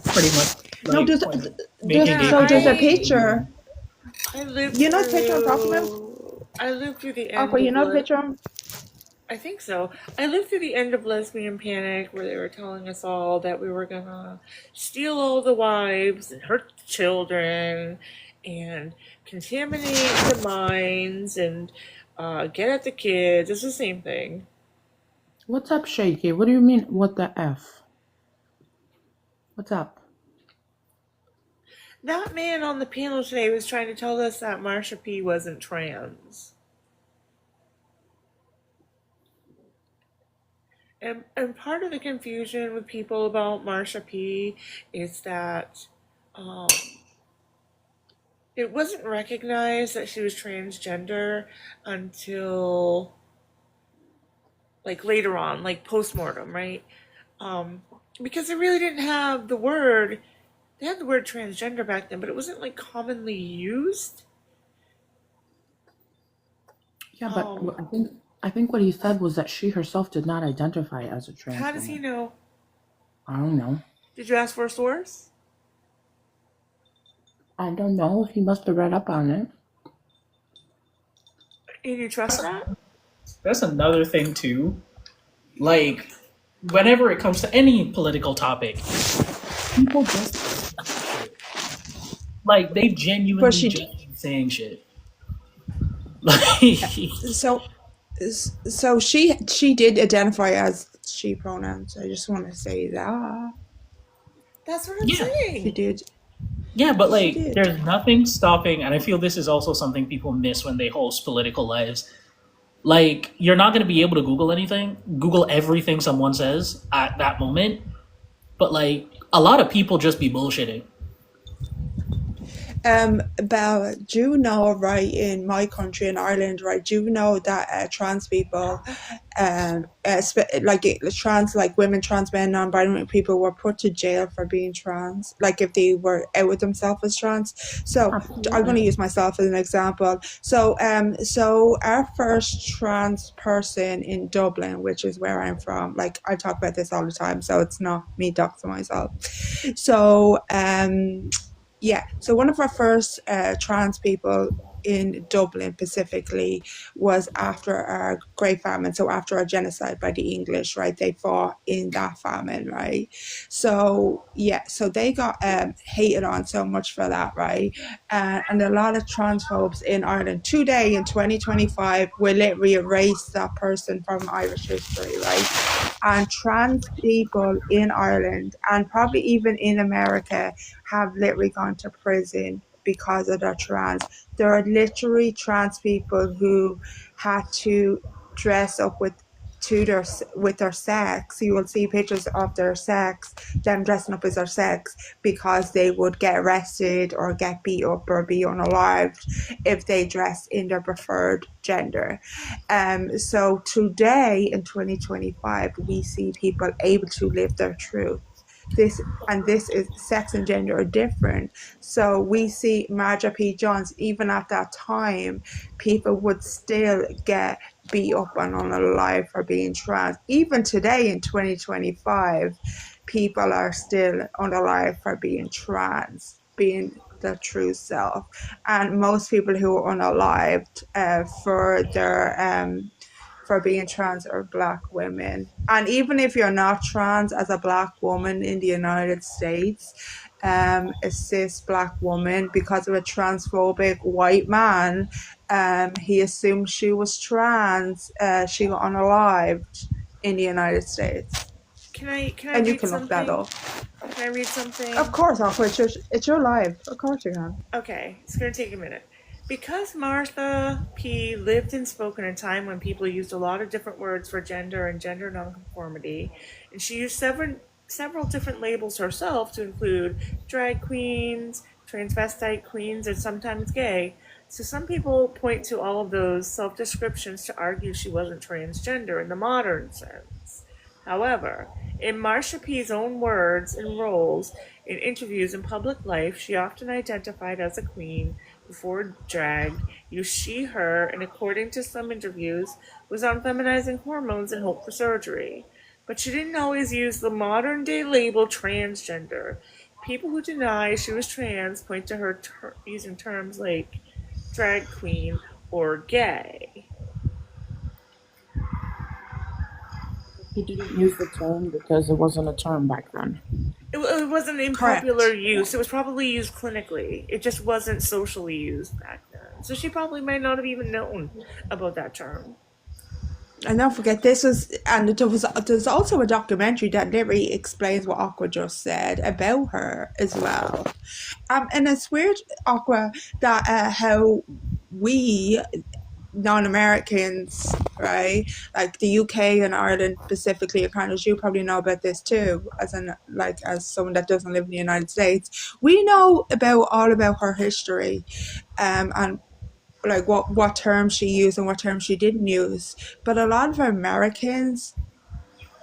pretty much No, making gay Yeah, there's people a illegal. picture. I lived You know the picture I'm talking about? through. I lived through the end Aqua, you of know the picture? I think so. I lived through the end of Lesbian Panic, where they were telling us all that we were gonna steal all the wives and hurt the children and contaminate the mines and get at the kids. It's the same thing. What's up, Shaky? What do you mean, what the F? What's up? That man on the panel today was trying to tell us that Marsha P wasn't trans. And part of the confusion with people about Marsha P is that it wasn't recognized that she was transgender until like later on, like post-mortem, right? Because they really didn't have the word. They had the word transgender back then, but it wasn't like commonly used. Yeah, but I think what he said was that she herself did not identify as a trans How does he woman. know? I don't know. Did you ask for a source? I don't know. He must have read up on it. And you trust that? That's another thing too. Like, whenever it comes to any political topic, people just like they But genuinely she just keep saying shit. Like, so so she did identify as she pronouns. I just want to say that That's what I'm yeah, she saying. did. yeah, but She like, did. there's nothing stopping, and I feel this is also something people miss when they host political lives. Like, you're not going to be able to Google everything someone says at that moment, but like, a lot of people just be bullshitting. But do you know, right, in my country, in Ireland, right, do you know that trans people, trans, like women, trans men, non-binary people were put to jail for being trans, like if they were out with themselves as trans. So I'm going to Absolutely. use myself as an example. So our first trans person in Dublin, which is where I'm from, like I talk about this all the time, so it's not me doxing myself. So yeah, so one of our first trans people in Dublin specifically was after our Great Famine, so after a genocide by the English, right? They fought in that famine, right? So yeah, so they got hated on so much for that, right? And a lot of transphobes in Ireland today in 2025 will literally erase that person from Irish history, right? And trans people in Ireland and probably even in America have literally gone to prison because of their trans. There are literally trans people who had to dress up with their sex. You will see pictures of their sex, them dressing up as their sex, because they would get arrested or get beat up or be unalived if they dress in their preferred gender. So today in 2025, we see people able to live their truth. This is sex and gender are different. So we see Marja P. Jones, even at that time, people would still get beat up and unalive for being trans. Even today in 2025, people are still unalive for being trans, being the true self. And most people who are unalived for being trans are black women. And even if you're not trans as a black woman in the United States, a cis black woman, because of a transphobic white man, he assumed she was trans. She got unalived in the United States. Can I And you read can look that something? up. Can I read something? Of course, Aqua, it's your live. Of course you can. Okay, it's going to take a minute. Because Martha P. lived and spoke in a time when people used a lot of different words for gender and gender nonconformity, and she used several different labels herself to include drag queens, transvestite queens, and sometimes gay. So some people point to all of those self-descriptions to argue she wasn't transgender in the modern sense. However, in Marsha P.'s own words and roles in interviews in public life, she often identified as a queen before drag, used she, her, and according to some interviews, was on feminizing hormones and hope for surgery. But she didn't always use the modern day label transgender. People who deny she was trans point to her using terms like drag queen or gay. He didn't use the term because it wasn't a term back then. It wasn't in popular Correct. use. It was probably used clinically. It just wasn't socially used back then. So she probably might not have even known about that term. And don't forget, there's also a documentary that literally explains what Aqua just said about her as well. And it's weird, Aqua, that how we non-Americans, right, like the UK and Ireland specifically, kind of, you probably know about this too, as someone that doesn't live in the United States, we know about all about her history, and like what terms she used and what terms she didn't use. But a lot of Americans,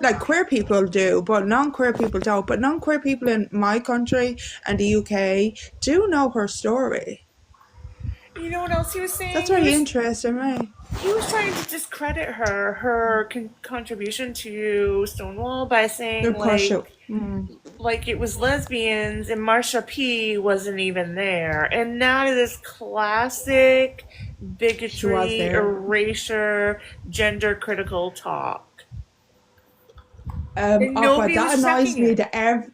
like queer people do, but non-queer people don't. But non-queer people in my country and the UK do know her story. You know what else he was That's saying? very interesting, right? He was trying to discredit her contribution to Stonewall by saying Of course, like it was lesbians and Marsha P wasn't even there, and that is classic she was bigotry, there. erasure, gender critical talk. And Aqua, nobody that was annoys checking me. it.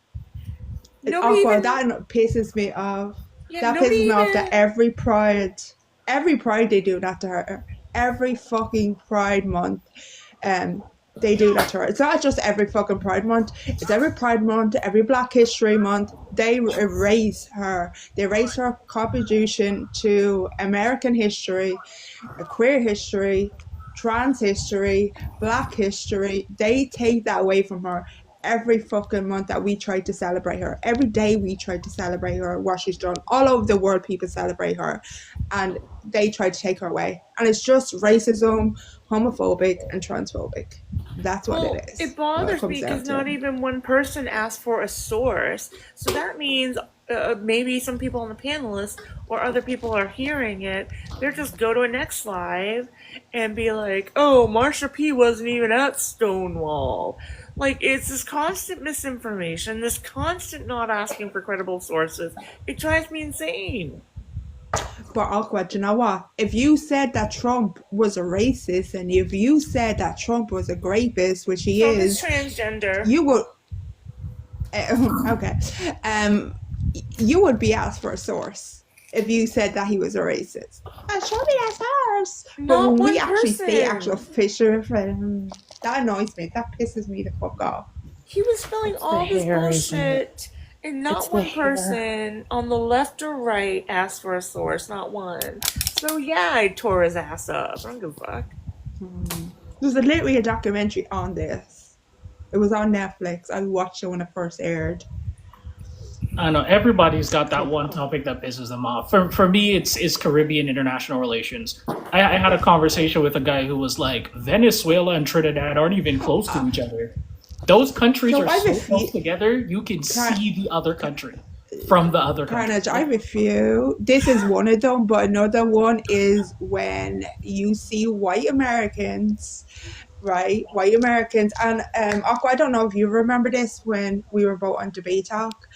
Nobody Aqua, even. that pisses me off. Yeah, That nobody pisses me off that even. every pride they do that to her. Every fucking Pride Month, they do that to her. It's not just every fucking Pride Month. It's every Pride Month, every Black History Month. They erase her. They erase her contribution to American history, queer history, trans history, Black history. They take that away from her every fucking month that we try to celebrate her. Every day we try to celebrate her, what she's done. All over the world, people celebrate her, and they try to take her away. And it's just racism, homophobic, and transphobic. That's what Well, it is. it What it bothers comes me down because to. not even one person asked for a source. So that means maybe some people on the panelists or other people are hearing it. They're just go to a next live and be like, "Oh, Marsha P wasn't even at Stonewall." Like it's this constant misinformation, this constant not asking for credible sources. It drives me insane. But Aqua, you know what? If you said that Trump was a racist, and if you said that Trump was a rapist, which he Trump is is, transgender. you would okay. Um, you would be asked for a source if you said that he was a racist. Show me that source. But Not when we one actually see person. actual Fisher, that annoys me. That pisses me the fuck off. He was spelling It's the all this hair, isn't it? bullshit, and It's not the one hair. person on the left or right asked for a source. Not one. So yeah, I tore his ass up. I don't give a fuck. There's literally a documentary on this. It was on Netflix. I watched it when it first aired. I know everybody's got that one topic that pisses them off. For me, it's Caribbean international relations. I had a conversation with a guy who was like, Venezuela and Trinidad aren't even close to each other. Those countries So are I have so a close few. together, you can Car- see the other country from the other country. Carnage, I have a few. This is one of them, but another one is when you see white Americans, right? White Americans, and Aqua, I don't know if you remember this when we were both on Debate Talk.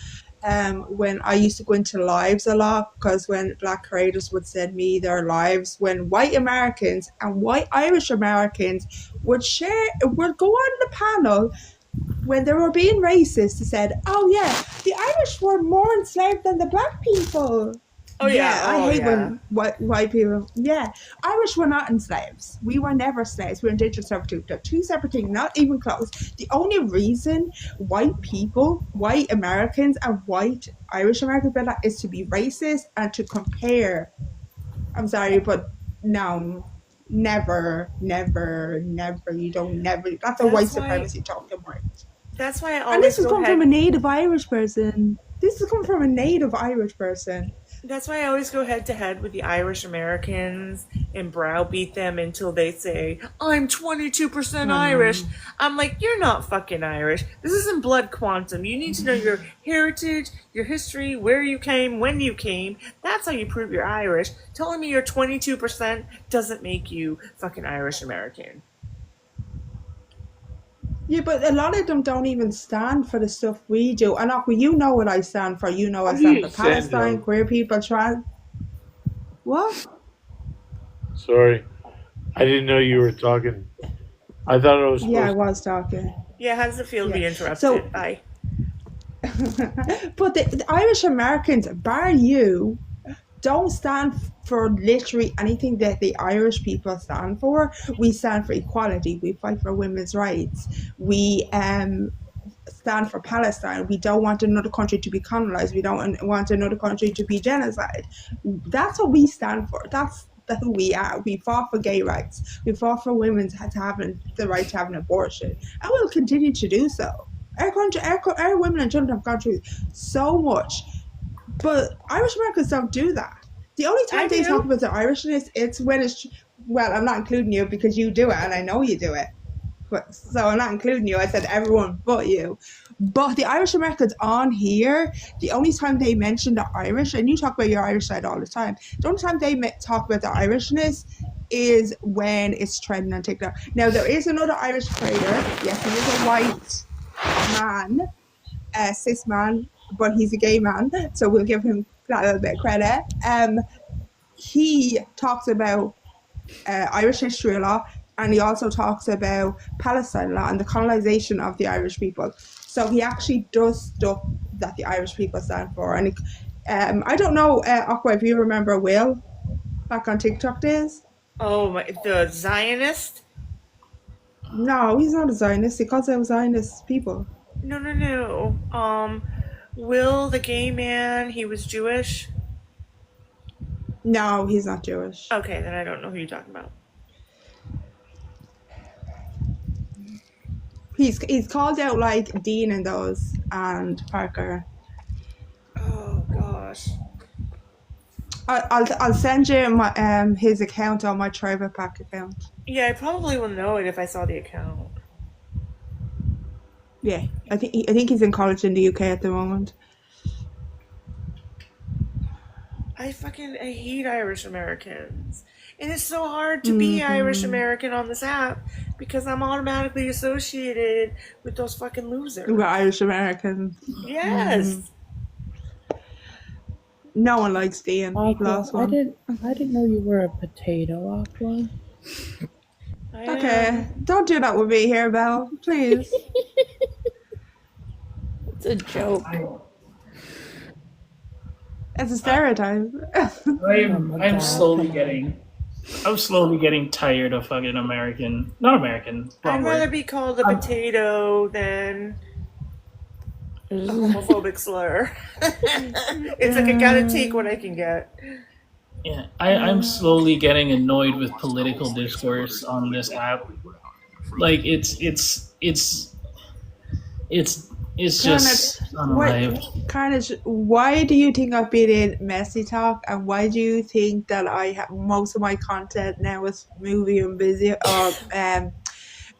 When I used to go into lives a lot, because when Black creators would send me their lives, when white Americans and white Irish Americans would go on the panel when they were being racist, they said, "Oh yeah, the Irish were more enslaved than the Black people." Oh yeah. Yeah, I Oh hate yeah. when white people. Yeah, Irish were not enslaved. We were never slaves. We were indentured servitude. They're two separate things, not even close. The only reason white people, white Americans, and white Irish Americans better is to be racist and to compare. I'm sorry, but no, never, never, never. You don't never. That's a white That's why. supremacy talking about. That's why I And this always is go coming from a ahead. native Irish person. This is coming from a native Irish person. That's why I always go head to head with the Irish Americans and browbeat them until they say, "I'm 22% Irish." I'm like, "You're not fucking Irish. This isn't blood quantum. You need to know your heritage, your history, where you came, when you came. That's how you prove you're Irish. Telling me you're 22% doesn't make you fucking Irish American." Yeah, but a lot of them don't even stand for the stuff we do. And Aqua, you know what I stand for. You know I What are stand you for saying, Palestine, Joe? queer people, trans. What? Sorry, I didn't know you were talking. I thought I was Yeah, I supposed. was talking. Yeah, how does it feel to be Yeah. interrupted? So, Bye. but the Irish Americans, bar you, don't stand for literally anything that the Irish people stand for. We stand for equality. We fight for women's rights. We stand for Palestine. We don't want another country to be colonized. We don't want another country to be genocide. That's what we stand for. That's who we are. We fought for gay rights. We fought for women to have the right to have an abortion. And we'll continue to do so. Our country, our women and children have gone through so much. But Irish Americans don't do that. The only time they talk about the Irishness, it's when it's, well, I'm not including you because you do it and I know you do it. But, so I'm not including you. I said everyone but you. But the Irish Americans on here, the only time they mention the Irish, and you talk about your Irish side all the time, the only time they talk about the Irishness is when it's trending on TikTok. Now, there is another Irish creator. Yes, he is a white man, a cis man, but he's a gay man, so we'll give him that little bit of credit. He talks about Irish history a lot, and he also talks about Palestine a lot and the colonization of the Irish people. So he actually does stuff that the Irish people stand for. And I don't know, Aqua, if you remember Will back on TikTok days. Oh, the Zionist? No, he's not a Zionist. He calls them Zionist people. No. Will, the gay man, he was Jewish? No, he's not Jewish. Okay, then I don't know who you're talking about. He's called out like Dean and those and Parker. Oh gosh. I'll send you my his account on my Trevor Pack account. Yeah, I probably will know it if I saw the account. Yeah, I think he's in college in the UK at the moment. I hate Irish Americans. And it's so hard to be Irish American on this app because I'm automatically associated with those fucking losers. We're Irish Americans. Yes. No one likes Dean. Last one. I didn't know you were a potato, Aqua. Okay, don't do that with me here, Belle. Please. It's a joke. It's a stereotype. I'm slowly getting tired of fucking not American. I'd rather be called a potato than a homophobic slur. It's like I gotta take what I can get. Yeah, I'm slowly getting annoyed with political discourse on this app. Like it's just unalived. Why do you think I've been in Messy Talk, and why do you think that I have most of my content now is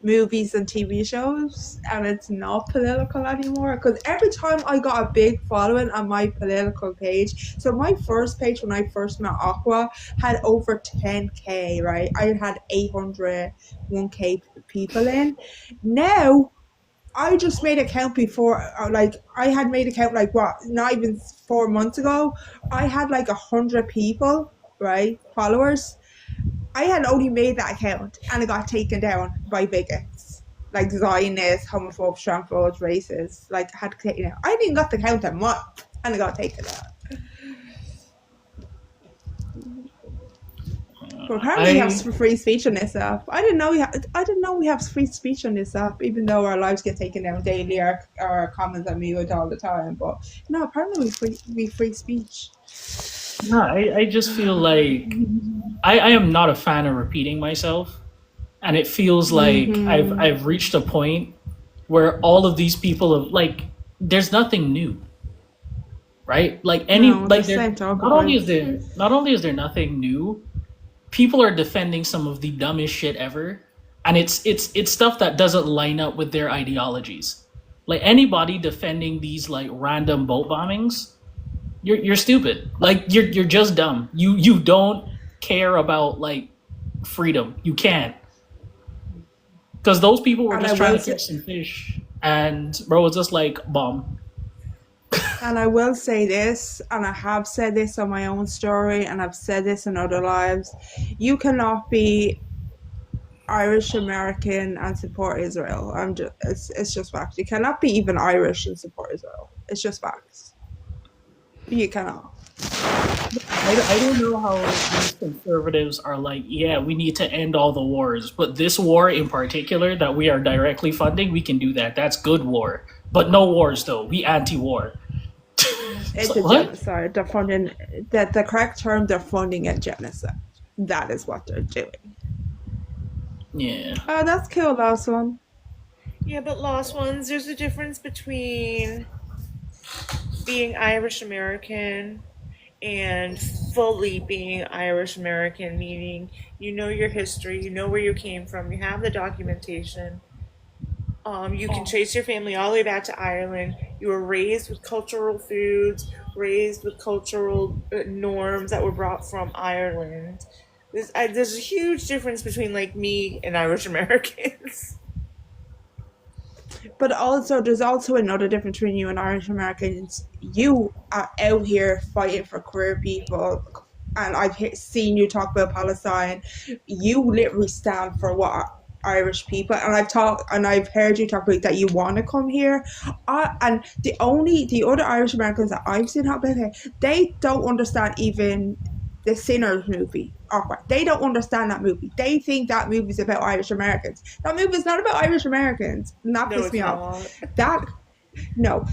movies and TV shows, and it's not political anymore? Because every time I got a big following on my political page, so my first page when I first met Aqua had over 10k, right? I had 801k people in. Now I just made an account before, I had made an account not even 4 months ago. I had 100 people, right, followers. I had only made that account and it got taken down by bigots, like Zionists, homophobes, transphobes, racists. Had to take it down. I didn't got the account a month and it got taken down. But apparently we have free speech on this app. I didn't know we have free speech on this app, even though our lives get taken down daily. Our comments are muted all the time. But no, apparently we free speech. No, I just feel like I am not a fan of repeating myself, and it feels like I've reached a point where all of these people have there's nothing new, right? Not only is there nothing new, people are defending some of the dumbest shit ever, and it's stuff that doesn't line up with their ideologies. Like anybody defending these random boat bombings, you're stupid. You're just dumb. You don't care about freedom. You can't, because those people were just trying to catch some fish, and bro was just bomb. And I will say this, and I have said this on my own story, and I've said this in other lives. You cannot be Irish American and support Israel. It's just facts. You cannot be even Irish and support Israel. It's just facts. You cannot. I don't know how these conservatives are like, yeah, we need to end all the wars, but this war in particular that we are directly funding, we can do that. That's good war. But no wars though. We anti-war. It's It's like a what? genocide. They're funding that the correct term. They're funding a genocide. That is what they're doing. Yeah. Oh, that's cool. Last one. Yeah, but Lost Ones, there's a difference between being Irish American and fully being Irish American, meaning you know your history, you know where you came from, you have the documentation. You can trace your family all the way back to Ireland. You were raised with cultural foods, raised with cultural norms that were brought from Ireland. There's a huge difference between like me and Irish Americans. But also, there's also another difference between you and Irish Americans. You are out here fighting for queer people, and I've seen you talk about Palestine. You literally stand for what Irish people, and I've heard you talk about that you want to come here. And the other Irish Americans that I've seen talk about here, they don't understand even the Sinners movie. Aqua. They don't understand that movie. They think that movie is about Irish Americans. That movie is not about Irish Americans. And that No, pissed it's me off. not. That no,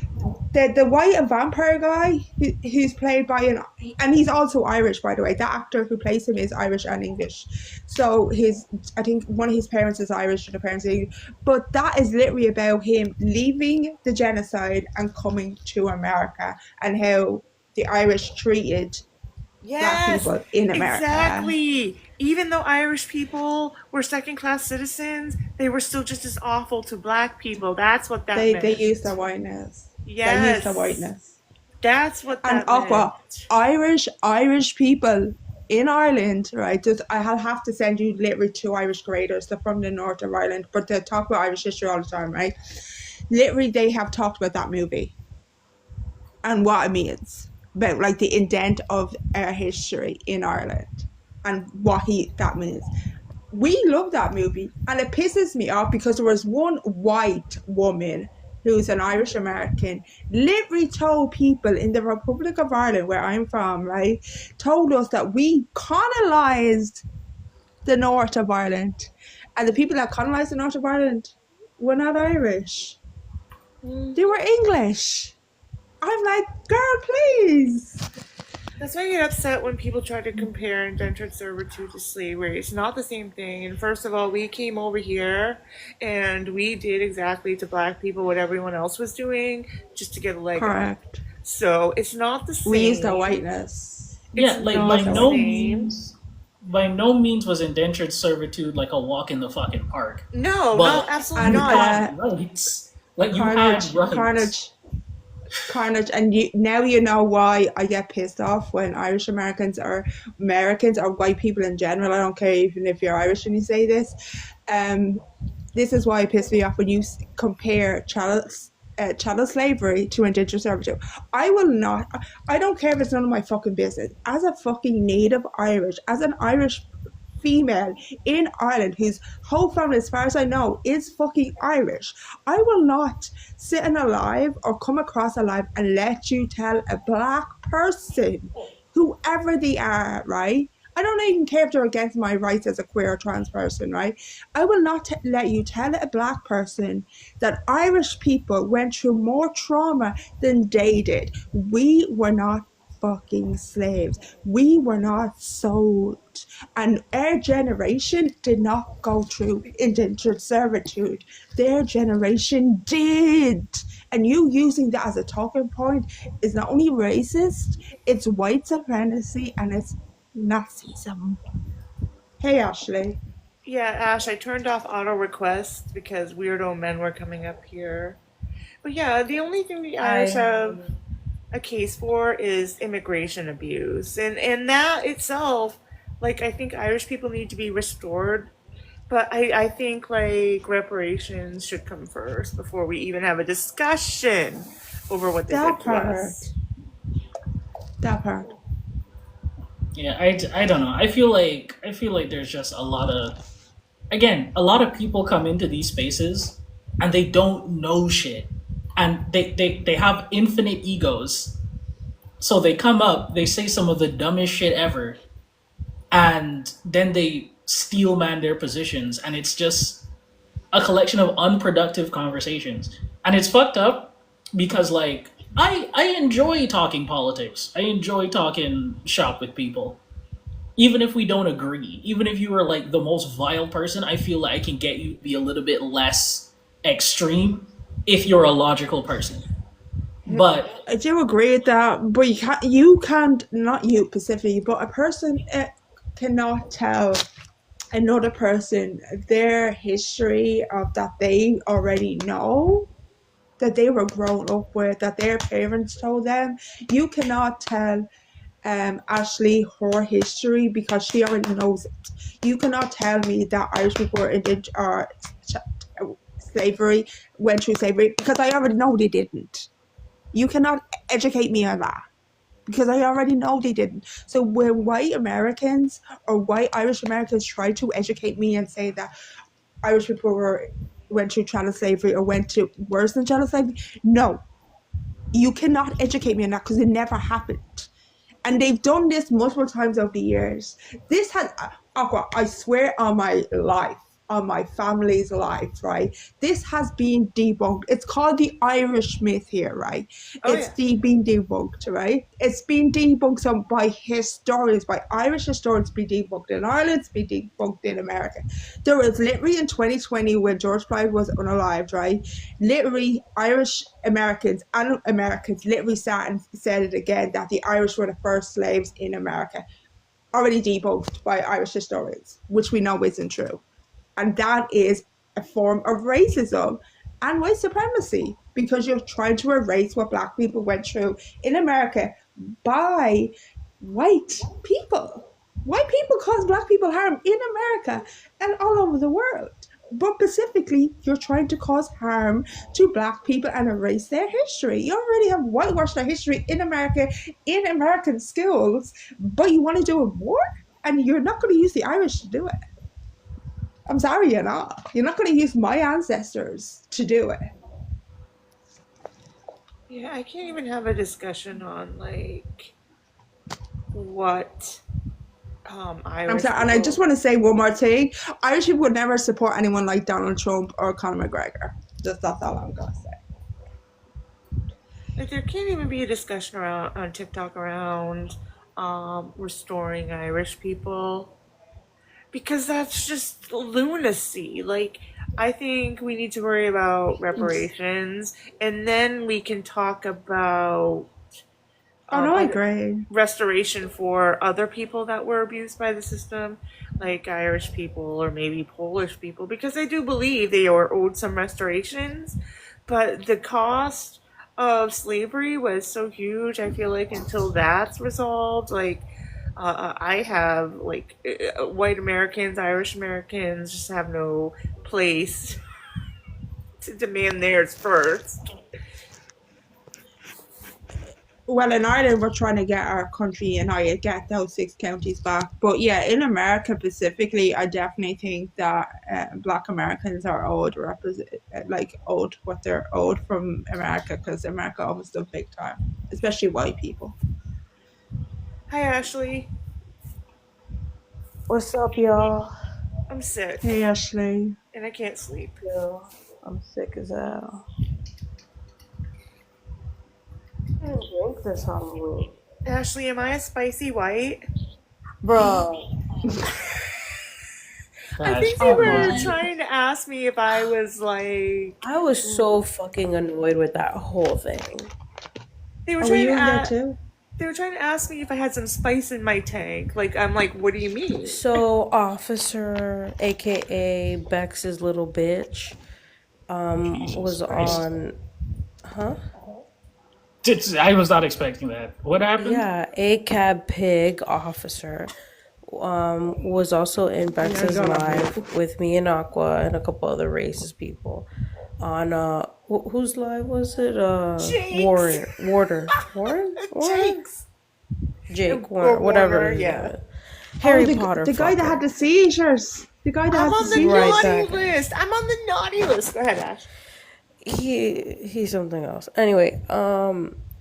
the white and vampire guy who's played by and he's also Irish, by the way. That actor who plays him is Irish and English. So I think one of his parents is Irish and the parents are English. But that is literally about him leaving the genocide and coming to America and how the Irish treated black Yes, people in America. exactly. Even though Irish people were second class citizens, they were still just as awful to black people. That's what that They use their meant. whiteness. They use their Yes, whiteness. that's what And that Aqua, meant. Irish people in Ireland, right? I'll have to send you literally two Irish graders. They're from the north of Ireland, but they talk about Irish history all the time, right? Literally, they have talked about that movie and what it means about like the indent of our history in Ireland and what that means. We love that movie, and it pisses me off because there was one white woman who's an Irish American literally told people in the Republic of Ireland, where I'm from, right, told us that we colonized the north of Ireland, and the people that colonized the north of Ireland were not Irish; they were English. I'm like, girl, please. That's why I get upset when people try to compare indentured servitude to slavery. It's not the same thing. And first of all, we came over here and we did exactly to black people what everyone else was doing just to get a leg up. Correct. So it's not the We used our same. whiteness. It's Yeah, like not the same. by no means was indentured servitude like a walk in the fucking park. No, no, But absolutely And you not. had rights. Like you had rights. Carnage, and now you know why I get pissed off when Irish Americans or white people in general. I don't care even if you're Irish and you say this. This is why it pisses me off when you compare chattel slavery to indentured servitude. I will not. I don't care if it's none of my fucking business. As a fucking native Irish, as an Irish female in Ireland whose whole family, as far as I know, is fucking Irish, I will not sit in alive or come across alive and let you tell a black person, whoever they are, right? I don't even care if they're against my rights as a queer or trans person, right? I will not let you tell a black person that Irish people went through more trauma than they did. We were not fucking slaves. We were not sold. And our generation did not go through indentured servitude. Their generation did. And you using that as a talking point is not only racist, it's white supremacy and it's Nazism. Hey, Ashley. Yeah, Ash, I turned off auto requests because weirdo men were coming up here. But yeah, the only thing the Irish have a case for is immigration abuse. And that itself, like, I think Irish people need to be restored. But I think, like, reparations should come first before we even have a discussion over what they That did to part. us. That part. Yeah, I don't know. I feel like there's just a lot of people come into these spaces and they don't know shit. And they have infinite egos So they come up, they say some of the dumbest shit ever, and then they steel man their positions, and it's just a collection of unproductive conversations. And it's fucked up because like I enjoy talking politics. I enjoy talking shop with people. Even if we don't agree, even if you are like the most vile person, I feel like I can get you to be a little bit less extreme if you're a logical person. But I do agree with that, but you can't, not you specifically, but a person cannot tell another person their history of that they already know, that they were grown up with, that their parents told them. You cannot tell Ashley her history because she already knows it. You cannot tell me that Irish people were slavery, went through slavery, because I already know they didn't. You cannot educate me on that because I already know they didn't. So when white Americans or white Irish Americans try to educate me and say that Irish people went through chattel slavery or went to worse than chattel slavery, no, you cannot educate me on that because it never happened. And they've done this multiple times over the years. This has, Aqua, I swear on my life, on my family's life, right? This has been debunked. It's called the Irish myth here, right? Oh It's yeah. been debunked, right? It's been debunked by historians, by Irish historians, been debunked in Ireland, it's been debunked in America. There was literally in 2020 when George Floyd was unalived, right? Literally Irish Americans and Americans literally sat and said it again, that the Irish were the first slaves in America. Already debunked by Irish historians, which we know isn't true. And that is a form of racism and white supremacy, because you're trying to erase what Black people went through in America by white people. White people cause Black people harm in America and all over the world. But specifically, you're trying to cause harm to Black people and erase their history. You already have whitewashed their history in America, in American schools, but you want to do it more? And you're not going to use the Irish to do it. I'm sorry, you're not. You're not going to use my ancestors to do it. Yeah, I can't even have a discussion on like what I'm Irish sorry, and I just people. want to say one more thing. Irish people would never support anyone like Donald Trump or Conor McGregor. That's all I'm going to say. Like there can't even be a discussion around on TikTok around restoring Irish people because that's just lunacy. Like I think we need to worry about reparations and then we can talk about Oh, no, I other agree. restoration for other people that were abused by the system, like Irish people or maybe Polish people, because I do believe they are owed some restorations, but the cost of slavery was so huge. I feel like until that's resolved, like I have like white Americans, Irish Americans just have no place to demand theirs first. Well, in Ireland, we're trying to get our country united, get those 6 counties back. But yeah, in America specifically, I definitely think that Black Americans are owed owed what they're owed from America, because America owes them big time, especially white people. Hi Ashley, What's up, y'all? I'm sick Hey, Ashley. and I can't sleep. Yo, I'm sick as hell. I didn't drink this Halloween. Ashley, am I a spicy white? Bro. I that's think they come were on. trying to ask me if I was like. I was so fucking annoyed with that whole thing. They were Oh, were trying you to in there ask. too? They were trying to ask me if I had some spice in my tank. Like I'm like, what do you mean? So, Officer, aka Bex's little bitch, was on. Huh? I was not expecting that. What happened? Yeah, a cab pig officer was also in Bex's live with me and Aqua and a couple other racist people on whose live was it? Warren, Jinx. Jake Or Warren, whatever Warner, his yeah. name is. Harry the, Potter the guy that fucker. had the seizures. The guy that I'm had the on the seizures. Right naughty back. list. I'm on the naughty list. Go ahead, Ash. He's something else. Anyway,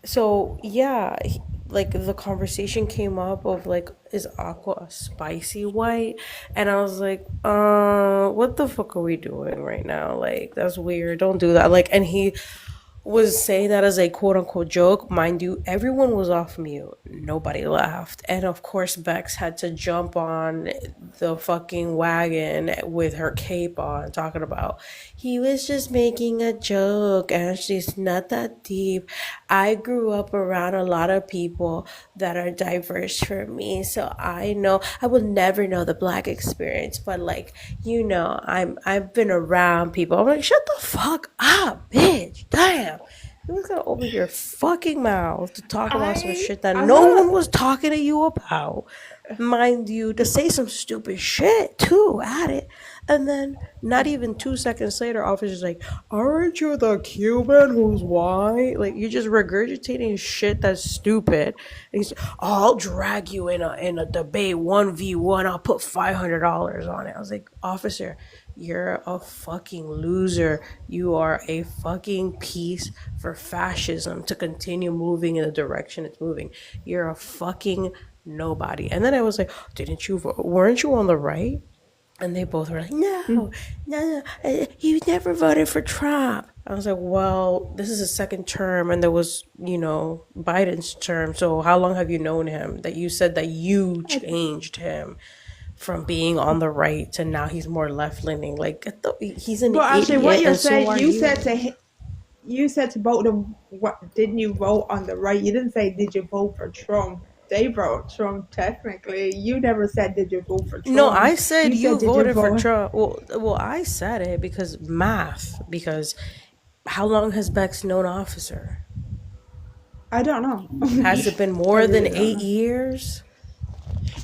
so yeah, like the conversation came up of like, is Aqua a spicy white? And I was like, what the fuck are we doing right now? Like, that's weird. Don't do that. Like, and he was saying that as a quote unquote joke. Mind you, everyone was off mute. Nobody laughed. And of course, Bex had to jump on the fucking wagon with her cape on, talking about he was just making a joke and she's not that deep. I grew up around a lot of people that are diverse for me, so I know I will never know the black experience, but like, I've been around people. I'm like, shut the fuck up, bitch. Damn. You was gonna open your fucking mouth to talk about some I shit that I no want one was talking to you about. Mind you, to say some stupid shit too at it. And then not even 2 seconds later, officer's like, aren't you the Cuban who's white? Like, you're just regurgitating shit that's stupid. And he's, I'll drag you in a debate 1v1. I'll put $500 on it. I was like, officer, you're a fucking loser. You are a fucking piece for fascism to continue moving in the direction it's moving. You're a fucking nobody. And then I was like, didn't you vote? Weren't you on the right? And they both were like, no, no, you never voted for Trump. I was like, well, this is his second term, and there was, Biden's term. So how long have you known him? That you said that you changed him from being on the right to now he's more left leaning. Like, he's an but actually, what idiot, you're and so saying, are you. you said to vote them. What didn't you vote on the right? You didn't say did you vote for Trump. They vote Trump technically. You never said did you vote for No, Trump. I said You you said did you voted for vote? Trump. Well, I said it because math. Because how long has Bex known Officer? I don't know. Has it been I more than really don't eight know. years?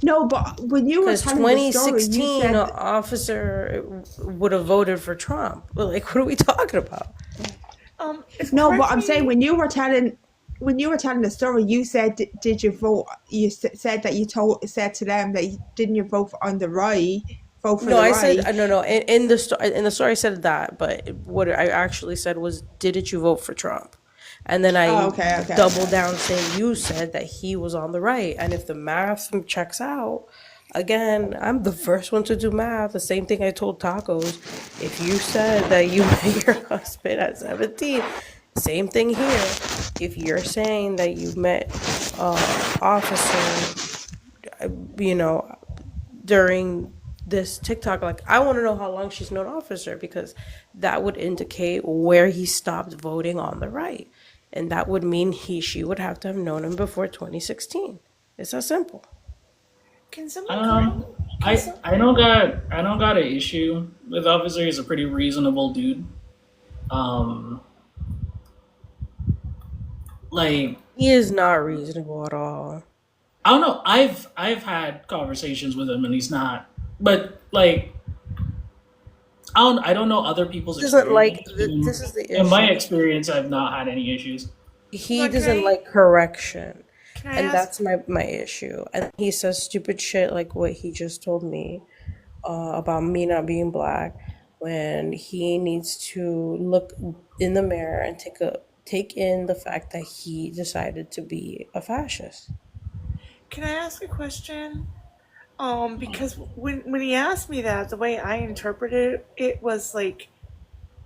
No, but when you were Because telling the story, you 2016, said Officer would have voted for Trump. Well, like, what are we talking about? no. But Correct I'm saying me. when you were telling the story, you said did you vote? You said that you said to them that didn't you vote on the right? Vote for No, the I said right. no. In the story I said that, but what I actually said was, didn't you vote for Trump? And then Oh, I okay, okay, doubled okay. down saying you said that he was on the right, and if the math checks out, again, I'm the first one to do math. The same thing I told Tacos. If you said that you met your husband at 17, same thing here. If you're saying that you met officer, you know, during this TikTok, like, I want to know how long she's known Officer, because that would indicate where he stopped voting on the right. And that would mean she would have to have known him before 2016. It's that simple. Can someone correct? Um, Can some? I don't got an issue with Officer. He's a pretty reasonable dude. Um, like He is not reasonable at all. I don't know. I've had conversations with him, and he's not. But like I don't know other people's Doesn't like experience. In, this is the in my issue. experience, I've not had any issues. He But doesn't like correction. can I And ask? that's my issue. And he says stupid shit like what he just told me about me not being black, when he needs to look in the mirror and take in the fact that he decided to be a fascist. Can I ask a question? Because when he asked me that, the way I interpreted it, it was like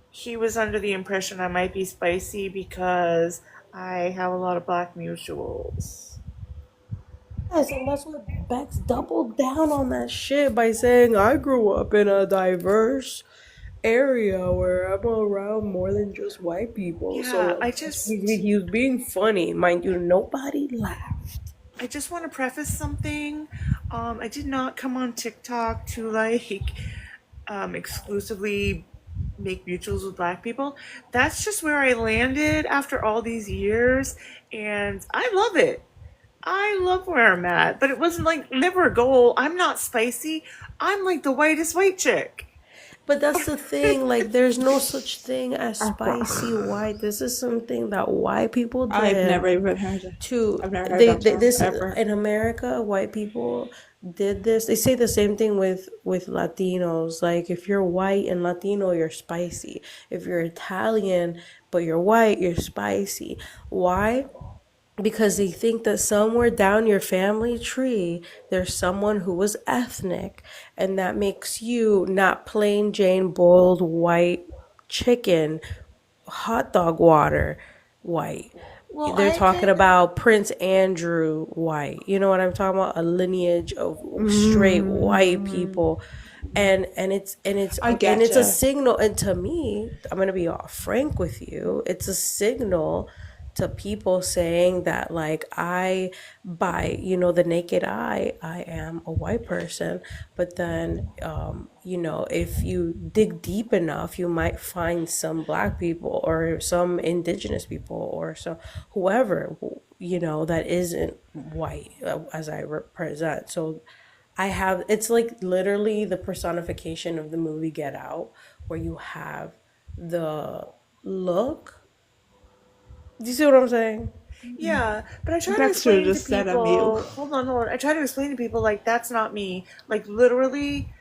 he was under the impression I might be spicy because I have a lot of black mutuals. Yes, and that's what Bex doubled down on that shit by saying I grew up in a diverse area where I'm around more than just white people. So Yeah, like, he was being funny, mind you. Nobody laughed. I just want to preface something. I did not come on TikTok to like exclusively make mutuals with black people. That's just where I landed after all these years, and I love it. I love where I'm at, but it wasn't like never a goal. I'm not spicy. I'm like the whitest white chick. But that's the thing, like, there's no such thing as Aqua. spicy white. This is something that white people I've did never even heard it. to I've never heard that term this ever. in America. White people did this. They say the same thing with Latinos. Like, if you're white and Latino, you're spicy. If you're Italian but you're white, you're spicy. Why? because they think that somewhere down your family tree there's someone who was ethnic, and that makes you not plain Jane boiled white chicken hot dog water white. Well, They're I talking can. about Prince Andrew white. You know what I'm talking about? A lineage of straight white Mm, people. And I it's a getcha. signal, and to me, I'm gonna be all frank with you, it's a signal to people saying that, like, I, by, the naked eye, I am a white person. But then, if you dig deep enough, you might find some black people or some indigenous people or some whoever, that isn't white, as I represent. So it's like literally the personification of the movie Get Out, where you have the look. Do you see what I'm saying? Yeah, but I try to Dexter explain to just said I'm you. people, hold on. I try to explain to people, like, that's not me. Like, literally,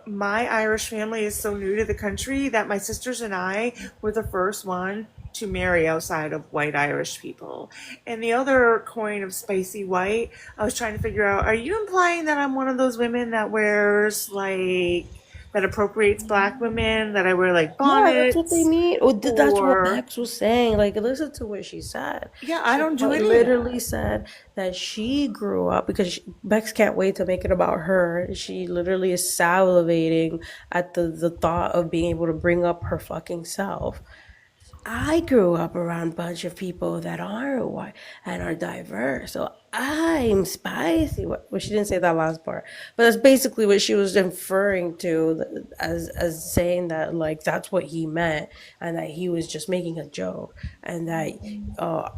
my Irish family is so new to the country that my sisters and I were the first one to marry outside of white Irish people. And the other coin of spicy white, I was trying to figure out, are you implying that I'm one of those women that wears, like, that appropriates black women, that I wear, like, Yeah, that's what they bonnets? mean. Oh, that's what Or, Bex was saying. Like, listen to what she said. yeah, I She don't do quite any of literally that. said that she grew up because Bex can't wait to make it about her. She literally is salivating at the thought of being able to bring up her fucking self. I grew up around a bunch of people that are white and are diverse. So I'm spicy. Well, she didn't say that last part, but that's basically what she was inferring to, as saying that, like, that's what he meant, and that he was just making a joke, and that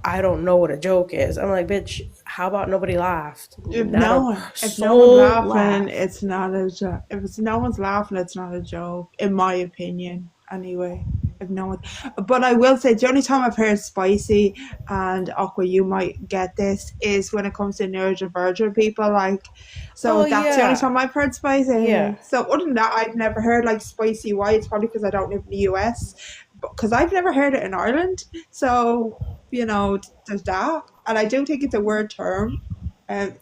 I don't know what a joke is. I'm like, bitch, how about nobody laughed? Not a If no one's soul laughing, laughed. it's not a joke. If it's no one's laughing, it's not a joke, in my opinion. Anyway, if no one, but I will say the only time I've heard spicy, and Aqua, you might get this, is when it comes to neurodivergent people. Like, so Oh that's the only yeah, time I've heard spicy. yeah. So other than that, I've never heard like spicy white. It's probably because I don't live in the US, because I've never heard it in Ireland. So there's that, and I do think it's a word term.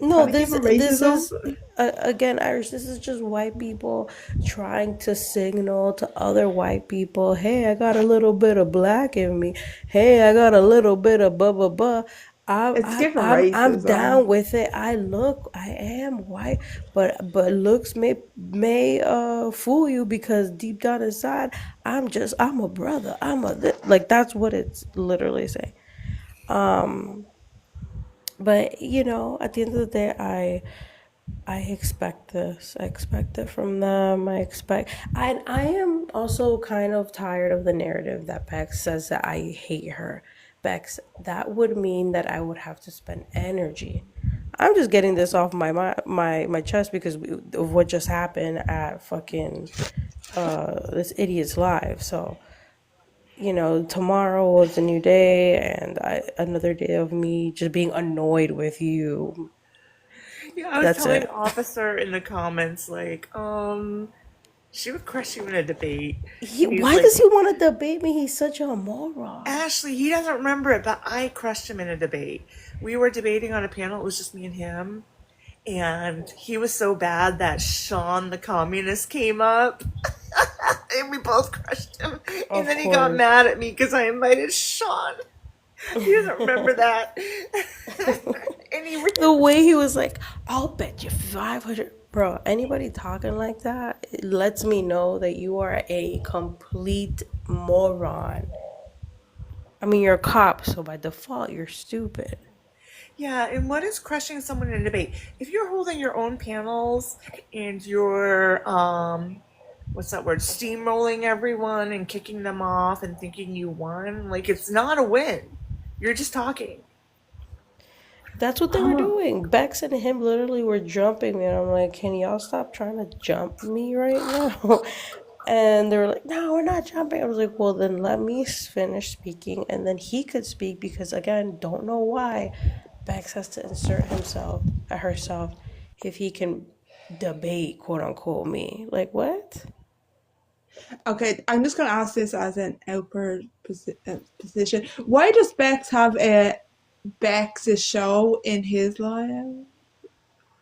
No, Kind of this even this racism. is again, Irish. This is just white people trying to signal to other white people, "Hey, I got a little bit of black in me. Hey, I got a little bit of blah blah blah." It's given I'm racism. down with it. I am white, but looks may fool you, because deep down inside, I'm a brother. Like, that's what it's literally saying. But at the end of the day, I expect this. I expect it from them. I am also kind of tired of the narrative that Bex says that I hate her. Bex, that would mean that I would have to spend energy. I'm just getting this off my chest because of what just happened at fucking this idiot's live. So, tomorrow was a new day, and another day of me just being annoyed with you. Yeah, I was That's telling it. Officer in the comments, like, she would crush you in a debate. He's Why like, does he want to debate me? He's such a moron. Ashley, he doesn't remember it, but I crushed him in a debate. We were debating on a panel, it was just me and him. And he was so bad that Sean the communist came up and we both crushed him. And Of then he got course. mad at me because I invited Sean. He doesn't remember that. And he The way he was like, I'll bet you 500. Bro, anybody talking like that, it lets me know that you are a complete moron. I mean, you're a cop, so by default, you're stupid. Yeah, and what is crushing someone in a debate? If you're holding your own panels and you're what's that word? Steamrolling everyone and kicking them off and thinking you won, like it's not a win. You're just talking. That's what they were doing. Bex and him literally were jumping me, and I'm like, can y'all stop trying to jump me right now? And they were like, no, we're not jumping. I was like, well, then let me finish speaking, and then he could speak, because, again, don't know why Bex has to insert herself, if he can debate, quote unquote, me. Like, what? Okay, I'm just gonna ask this as an outward position. Why does Bex have a Bex's show in his life?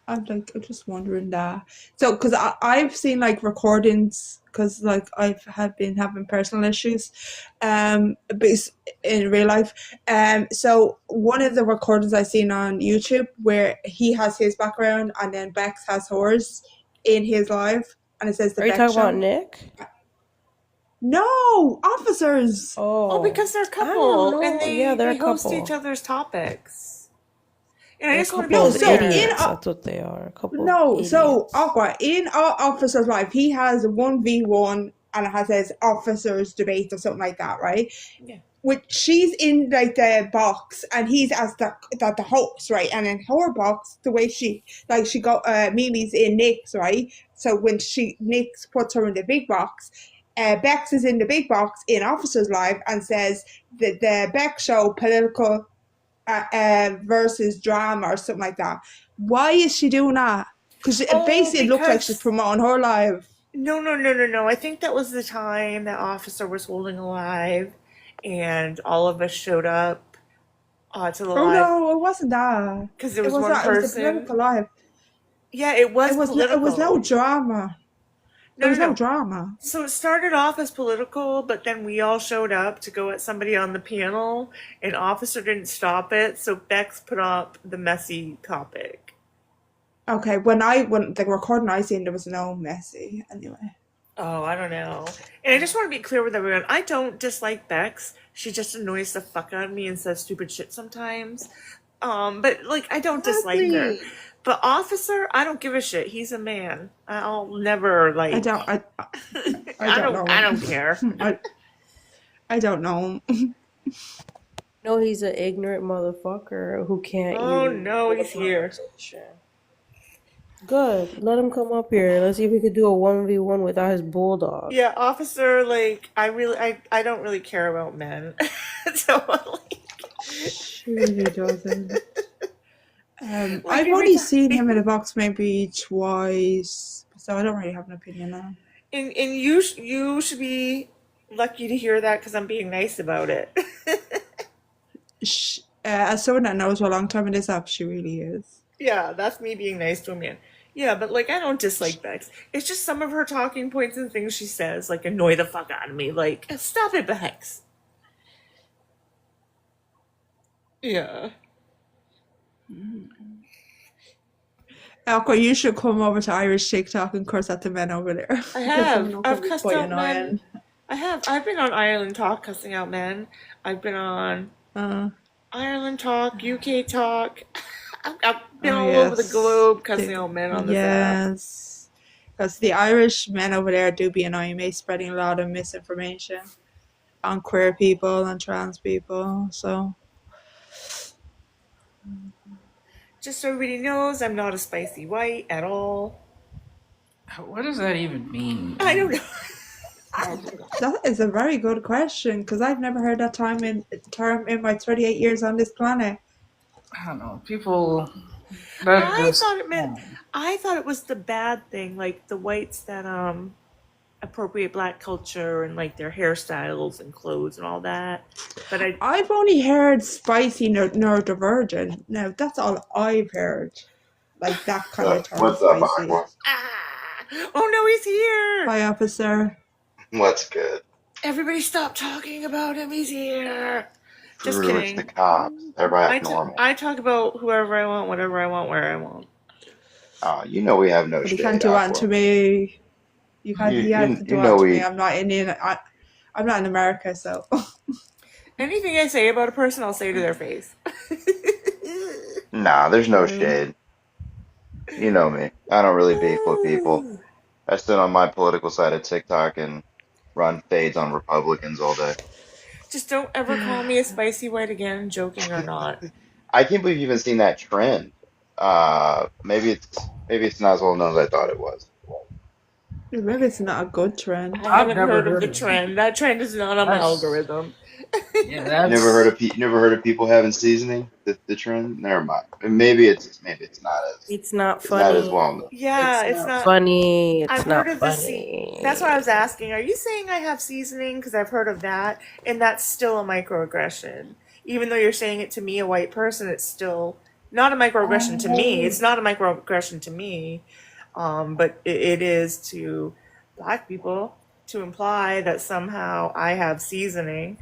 I'm just wondering that. So, because I've seen like recordings, because like I've had been having personal issues, bas in real life. So one of the recordings I seen on YouTube where he has his background and then Bex has hers in his live, and it says the Are you Bex talking about show. Nick? No, officers. Oh, because they're a I don't couple and know. Yeah, they're they a host each couple. other's topics. And I They're a just want to be couple No, of so in clear. idiots. That's what they are. A couple of no, so idiots. Aqua in officers live, he has 1v1 and it has says officers debate or something like that, right? Yeah. Which she's in like the box and he's as the host, right? And in her box, the way she got Mimi's in Nick's, right? So when Nick's puts her in the big box, Bex is in the big box in Officers Live and says that the Bex show political versus drama or something like that. Why is she doing that? Because it Oh, basically looks like she's because promoting her live. no. I think that was the time that officer was holding a live, and all of us showed up to the Oh live no, it wasn't that. because there It was was one that. It was the person. political live. Yeah, it was It was no political. drama. There No, was no, no no. drama. So it started off as political, but then we all showed up to go at somebody on the panel, and officer didn't stop it, so Bex put up the messy topic. Okay, when the recording I seen, there was no messy anyway. Oh, I don't know. And I just want to be clear with everyone. I don't dislike Bex. She just annoys the fuck out of me and says stupid shit sometimes. But like I don't dislike her. Exactly. But Officer, I don't give a shit. He's a man. I'll never like I don't. I don't know I him. don't care. I don't know him. No, he's an ignorant motherfucker who can't Oh use no, the he's here. conversation. Good. Let him come up here. Let's see if we could do a 1v1 without his bulldog. Yeah, Officer, like I don't really care about men. So like She really doesn't. like I've every only time seen him in a box maybe twice, so I don't really have an opinion on him. and you should be lucky to hear that because I'm being nice about it. As someone that knows a long time in this app, she really is. Yeah, that's me being nice to a man. Yeah, but like I don't dislike Bex. It's just some of her talking points and things she says like annoy the fuck out of me. Like, stop it, Bex. Yeah. Aqua, you should come over to Irish TikTok and curse at the men over there. I Because some of have. them I've can be cussed quite out men. annoying. I have. I've been on Ireland Talk cussing out men. I've been on Uh, Ireland Talk, UK Talk. I've been oh all over the yes. globe cussing out men on this app. Yes. Because the Irish men over there do be annoying me, spreading a lot of misinformation on queer people and trans people. So Just so everybody knows, I'm not a spicy white at all. What does that even mean? I don't know. that is a very good question because I've never heard that term in my 38 years on this planet. I don't know. People that I just thought it meant. I thought it was the bad thing, like the whites that appropriate black culture and like their hairstyles and clothes and all that. But I've only heard spicy neurodivergent. Now that's all I've heard. Like that kind of term, What's up, spicy. Aquas? oh no, he's here! Hi, officer. What's good? Everybody, stop talking about him. He's here. Just Screw it's kidding. the cops. Everybody act normal. I talk about whoever I want, whatever I want, where I want. You know we have no But you shade, can't do that Aqua. to me. You can't. You, You have to you, do you that know to me. we. I'm not Indian. I'm not in America, so. Anything I say about a person, I'll say to their face. Nah, there's no shade. You know me. I don't really beef with people. I sit on my political side of TikTok and run fades on Republicans all day. Just don't ever call me a spicy white again, joking or not. I can't believe you've even seen that trend. Maybe it's not as well known as I thought it was. Maybe it's not a good trend. I haven't never heard of heard the of it. trend. That trend is not on my That's- algorithm. Yeah, that's Never heard of people having seasoning? The trend? Never mind. Maybe it's not It's not it's not funny. as well known. Yeah, it's not. funny. It's I've not heard of the funny. That's why I was asking. Are you saying I have seasoning? Because I've heard of that, and that's still a microaggression. even though you're saying it to me, a white person, it's still not a microaggression to me. It's not a microaggression to me, but it is to black people to imply that somehow I have seasoning.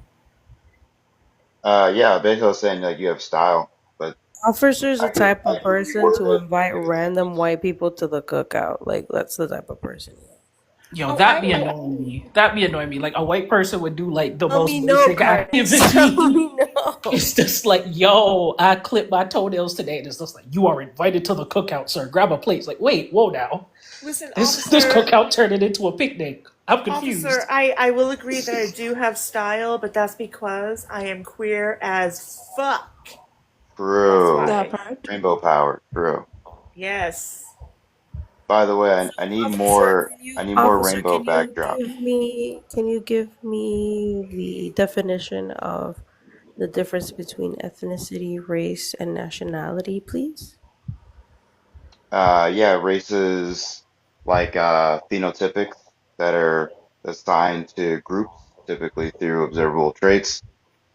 Yeah, basically I was saying like you have style, but Officer's the type I of hear you person to worded it invite differently. random white people to the cookout. Like that's the type of person. Yo, Oh, that be annoying me. That be annoying me. Like a white person would do like the Tell most me no, basic Curtis. Tell activity. me no. It's just like, yo, I clipped my toenails today, and it's just like, you are invited to the cookout, sir. Grab a plate. It's like, wait, whoa now. listen, This officer. cookout turned it into a picnic. I'm Officer, confused. I will agree that I do have style, but that's because I am queer as fuck. That's True. That why. part. Rainbow power. True. Yes. By the way, So, I need more officer, rainbow backdrop. can you give me the definition of the difference between ethnicity, race, and nationality, please? Yeah, races like phenotypics that are assigned to groups, typically through observable traits.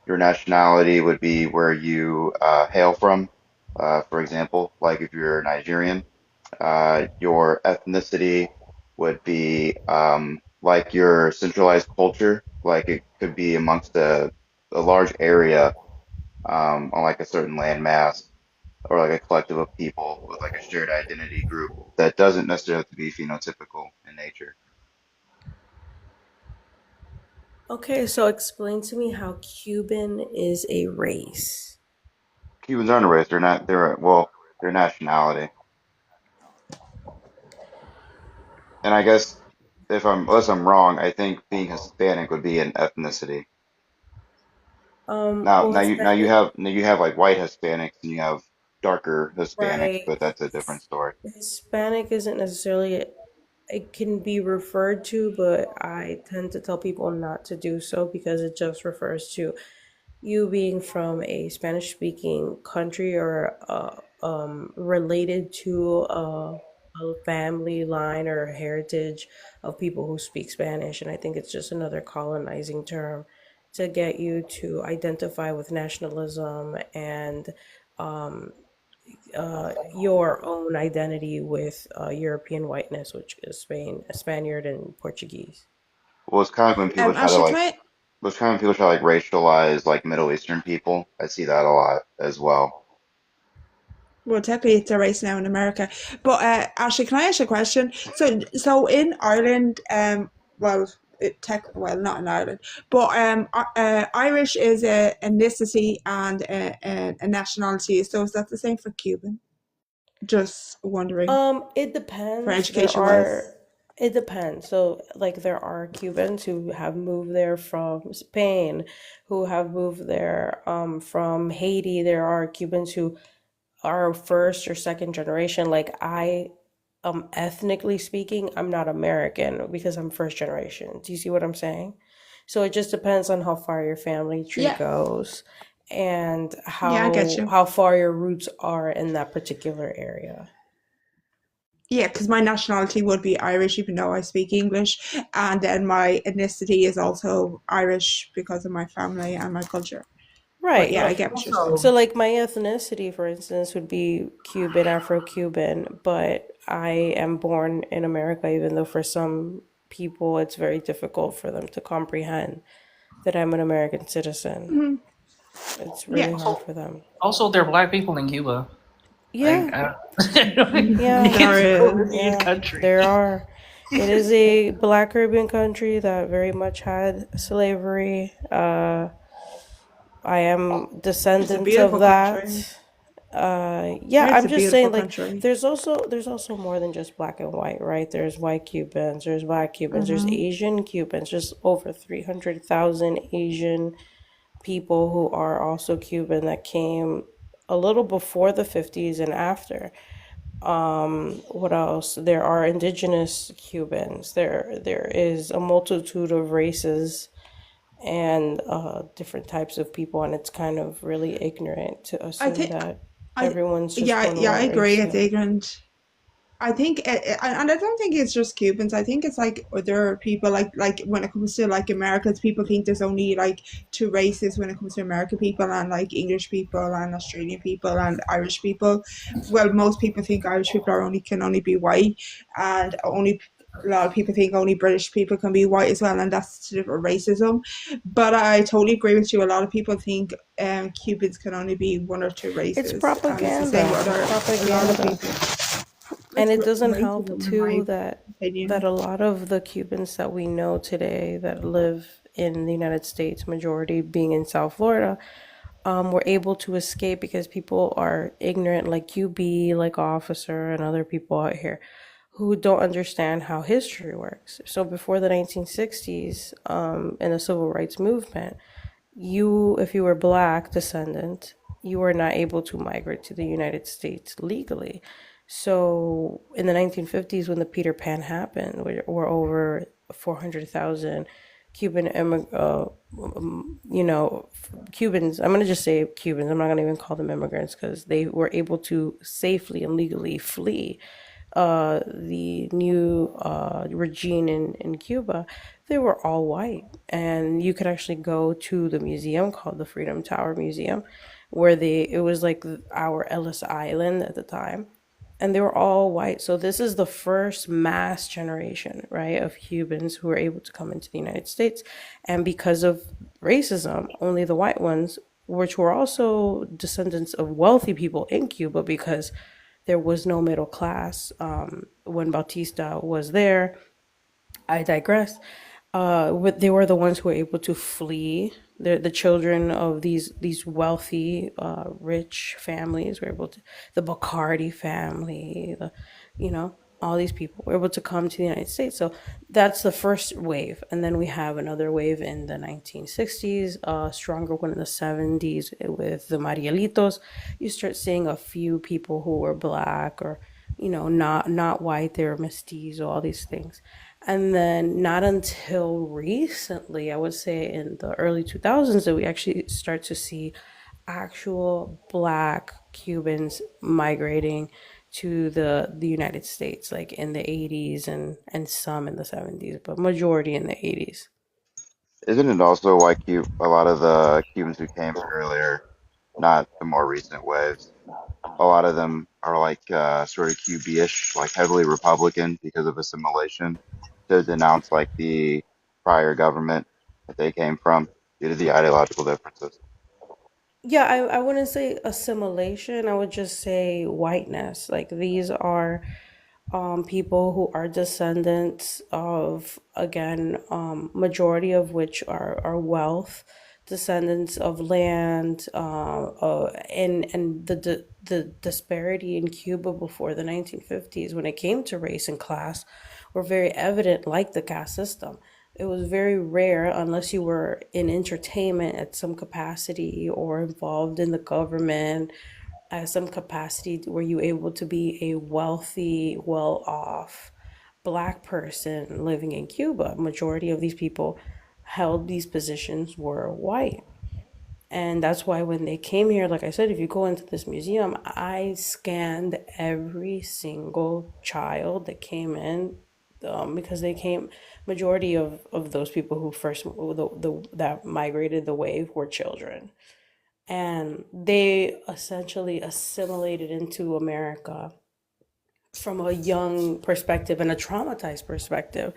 Your nationality would be where you hail from. For example, like if you're Nigerian, your ethnicity would be like your centralized culture, like it could be amongst a large area on like a certain landmass or like a collective of people with like a shared identity group that doesn't necessarily have to be phenotypical in nature. Okay, so explain to me how Cuban is a race. Cubans aren't a race, they're not, they're, well, they're nationality. And I guess unless I'm wrong, I think being Hispanic would be an ethnicity. Well, Hispanic, Now you have like white Hispanics and you have darker Hispanics, right? but that's a different story. Hispanic isn't necessarily, it can be referred to, but I tend to tell people not to do so because it just refers to you being from a Spanish speaking country or related to a family line or heritage of people who speak Spanish. And I think it's just another colonizing term to get you to identify with nationalism and um, your own identity with European whiteness, which is Spain, Spaniard, and Portuguese. Well, it's kind of when people try to Ashley, like, can I? it's kind of when people try to like racialize like Middle Eastern people. I see that a lot as well. Well, technically it's a race now in America. But Ashley, can I ask you a question? So in Ireland, well, well, not in Ireland, but Irish is a ethnicity and a nationality. So is that the same for Cuban? Just wondering, It for depends. education wise. It depends. So, like, there are Cubans who have moved there from Spain, who have moved there from Haiti. There are Cubans who are first or second generation. Like, ethnically speaking, I'm not American because I'm first generation. Do you see what I'm saying? So it just depends on how far your family tree Yeah, goes and yeah, I get you. how far your roots are in that particular area. Yeah, because my nationality would be Irish, even though I speak English, and then my ethnicity is also Irish because of my family and my culture. But Right. yeah, I But get what you're saying. So, also, like, my ethnicity, for instance, would be Cuban, Afro-Cuban, but I am born in America, even though for some people it's very difficult for them to comprehend that I'm an American citizen. Hmm. It's Yeah, really hard for them. also, there are black people in Cuba. Like, Yeah, yeah, it's a there is. Caribbean yeah, country. there are. It is a Black Caribbean country that very much had slavery. I am It's a descendant of beautiful country. that. Yeah, It's I'm a just beautiful saying, like, country. there's also more than just black and white, right? There's white Cubans, there's black Cubans, there's Hmm. Asian Cubans, there's over 300,000 Asian people who are also Cuban that came a little before the 50s and after. What else? There are indigenous Cubans. There is a multitude of races and different types of people, and it's kind of really ignorant to I assume think that I everyone's just yeah, one yeah, I one agree. race. It's Yeah. ignorant. I think, and I don't think it's just Cubans. I think it's like other people, like when it comes to like Americans, people think there's only like two races when it comes to American people and like English people and Australian people and Irish people. Well, most people think Irish people are only can only be white, and only a lot of people think only British people can be white as well, and that's sort of a racism. But I totally agree with you. A lot of people think Cubans can only be one or two It's races, and it's the same propaganda. with It's a lot of propaganda. people. And It's it doesn't help racism, in my too that opinion. a lot of the Cubans that we know today that live in the United States, majority being in South Florida, were able to escape because people are ignorant, like QB, like Officer, and other people out here who don't understand how history works. So before the 1960s, and the civil rights movement, if you were black descendant, you were not able to migrate to the United States legally. So in the 1950s, when the Peter Pan happened, where over 400,000 Cuban Cubans. I'm gonna just say Cubans. I'm not gonna even call them immigrants because they were able to safely and legally flee the new regime in Cuba. They were all white. And you could actually go to the museum called the Freedom Tower Museum, where it was like our Ellis Island at the time. And they were all white. So this is the first mass generation, right, of Cubans who were able to come into the United States. And because of racism, only the white ones, which were also descendants of wealthy people in Cuba, because there was no middle class when Bautista was there. I digress. They were the ones who were able to flee. The children of these wealthy, rich families were able to. The Bacardi family, all these people were able to come to the United States. So that's the first wave, and then we have another wave in the 1960s, a stronger one in the 70s with the Marielitos. You start seeing a few people who were black or not white. They were mestizo, all these things. And then not until recently, I would say in the early 2000s, that we actually start to see actual black Cubans migrating to the United States, like in the 80s and some in the 70s, but majority in the 80s. Isn't it also why a lot of the Cubans who came earlier, not the more recent waves, a lot of them are like sort of QB-ish, like heavily Republican because of assimilation, to denounce like the prior government that they came from due to the ideological differences. Yeah, I wouldn't say assimilation. I would just say whiteness. Like these are people who are descendants of, again, majority of which are wealth, descendants of land, and the disparity in Cuba before the 1950s when it came to race and class were very evident, like the caste system. It was very rare, unless you were in entertainment at some capacity or involved in the government at some capacity, were you able to be a wealthy, well off black person living in Cuba. Majority of these people held these positions were white. And that's why when they came here, like I said, if you go into this museum, I scanned every single child that came in, because they came, majority of those people who first, that migrated the wave were children. And they essentially assimilated into America from a young perspective and a traumatized perspective.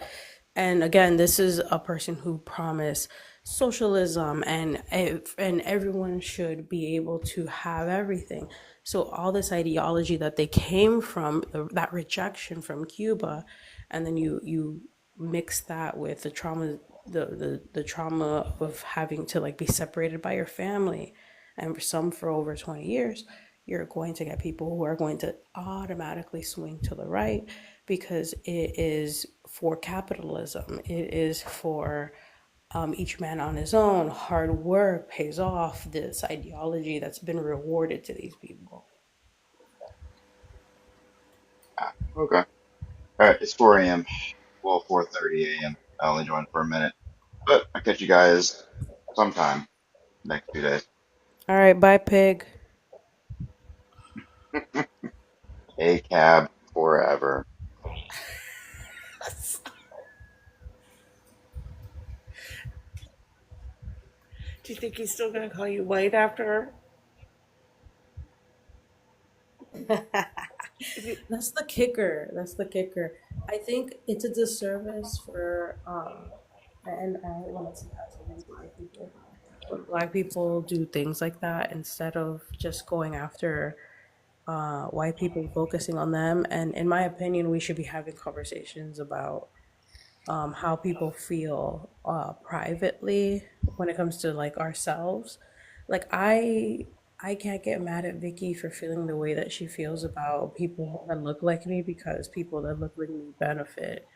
And again, this is a person who promised socialism, and everyone should be able to have everything. So all this ideology that they came from, that rejection from Cuba, and then you mix that with the trauma, the trauma of having to like be separated by your family, and for some for over 20 years, you're going to get people who are going to automatically swing to the right because it is for capitalism. It is for each man on his own. Hard work pays off. This ideology that's been rewarded to these people. Ah, okay. All right, it's 4 a.m. Well, 4:30 a.m. I only joined for a minute, but I'll catch you guys sometime next 2 days. All right, bye, pig. A cab forever. Do you think he's still gonna call you white after? That's the kicker. That's the kicker. I think it's a disservice for and I want to say that against black people. When black people do things like that instead of just going after white people, focusing on them. And in my opinion, we should be having conversations about how people feel privately when it comes to like ourselves. Like I can't get mad at Vicky for feeling the way that she feels about people that look like me because people that look like me benefit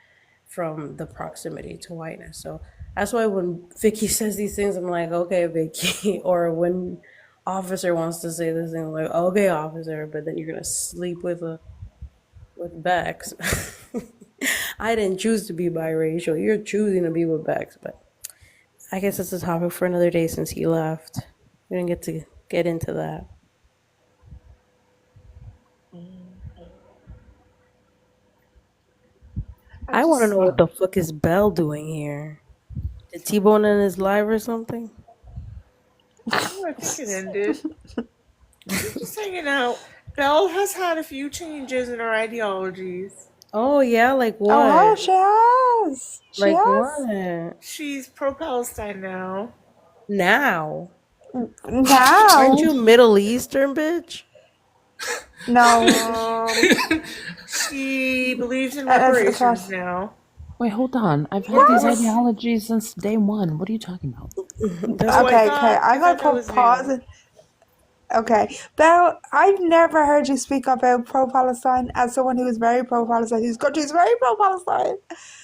from the proximity to whiteness. So that's why when Vicky says these things, I'm like, okay, Vicky. Or when Officer wants to say this thing, I'm like, okay, Officer. But then you're gonna sleep with Bex. I didn't choose to be biracial. You're choosing to be with Bex, but I guess it's a topic for another day since he left. We didn't get to get into that. I want to know what the fuck is Bell doing here. Did T-Bone in his live or something? Oh, I think it ended. She's just hanging out. Belle has had a few changes in her ideologies. Oh yeah, like what? Oh, she has. She Like has. what? She's pro-Palestine now. Now? Now. Aren't you Middle Eastern, bitch? No. She believes in That's reparations now. Wait, hold on. I've had these ideologies since day one. What are you talking about? That's Oh, okay, I I'm gonna thought that put was pause. new. Okay, Belle, I've never heard you speak about pro-Palestine as someone who is very pro-Palestine, whose country is very pro-Palestine.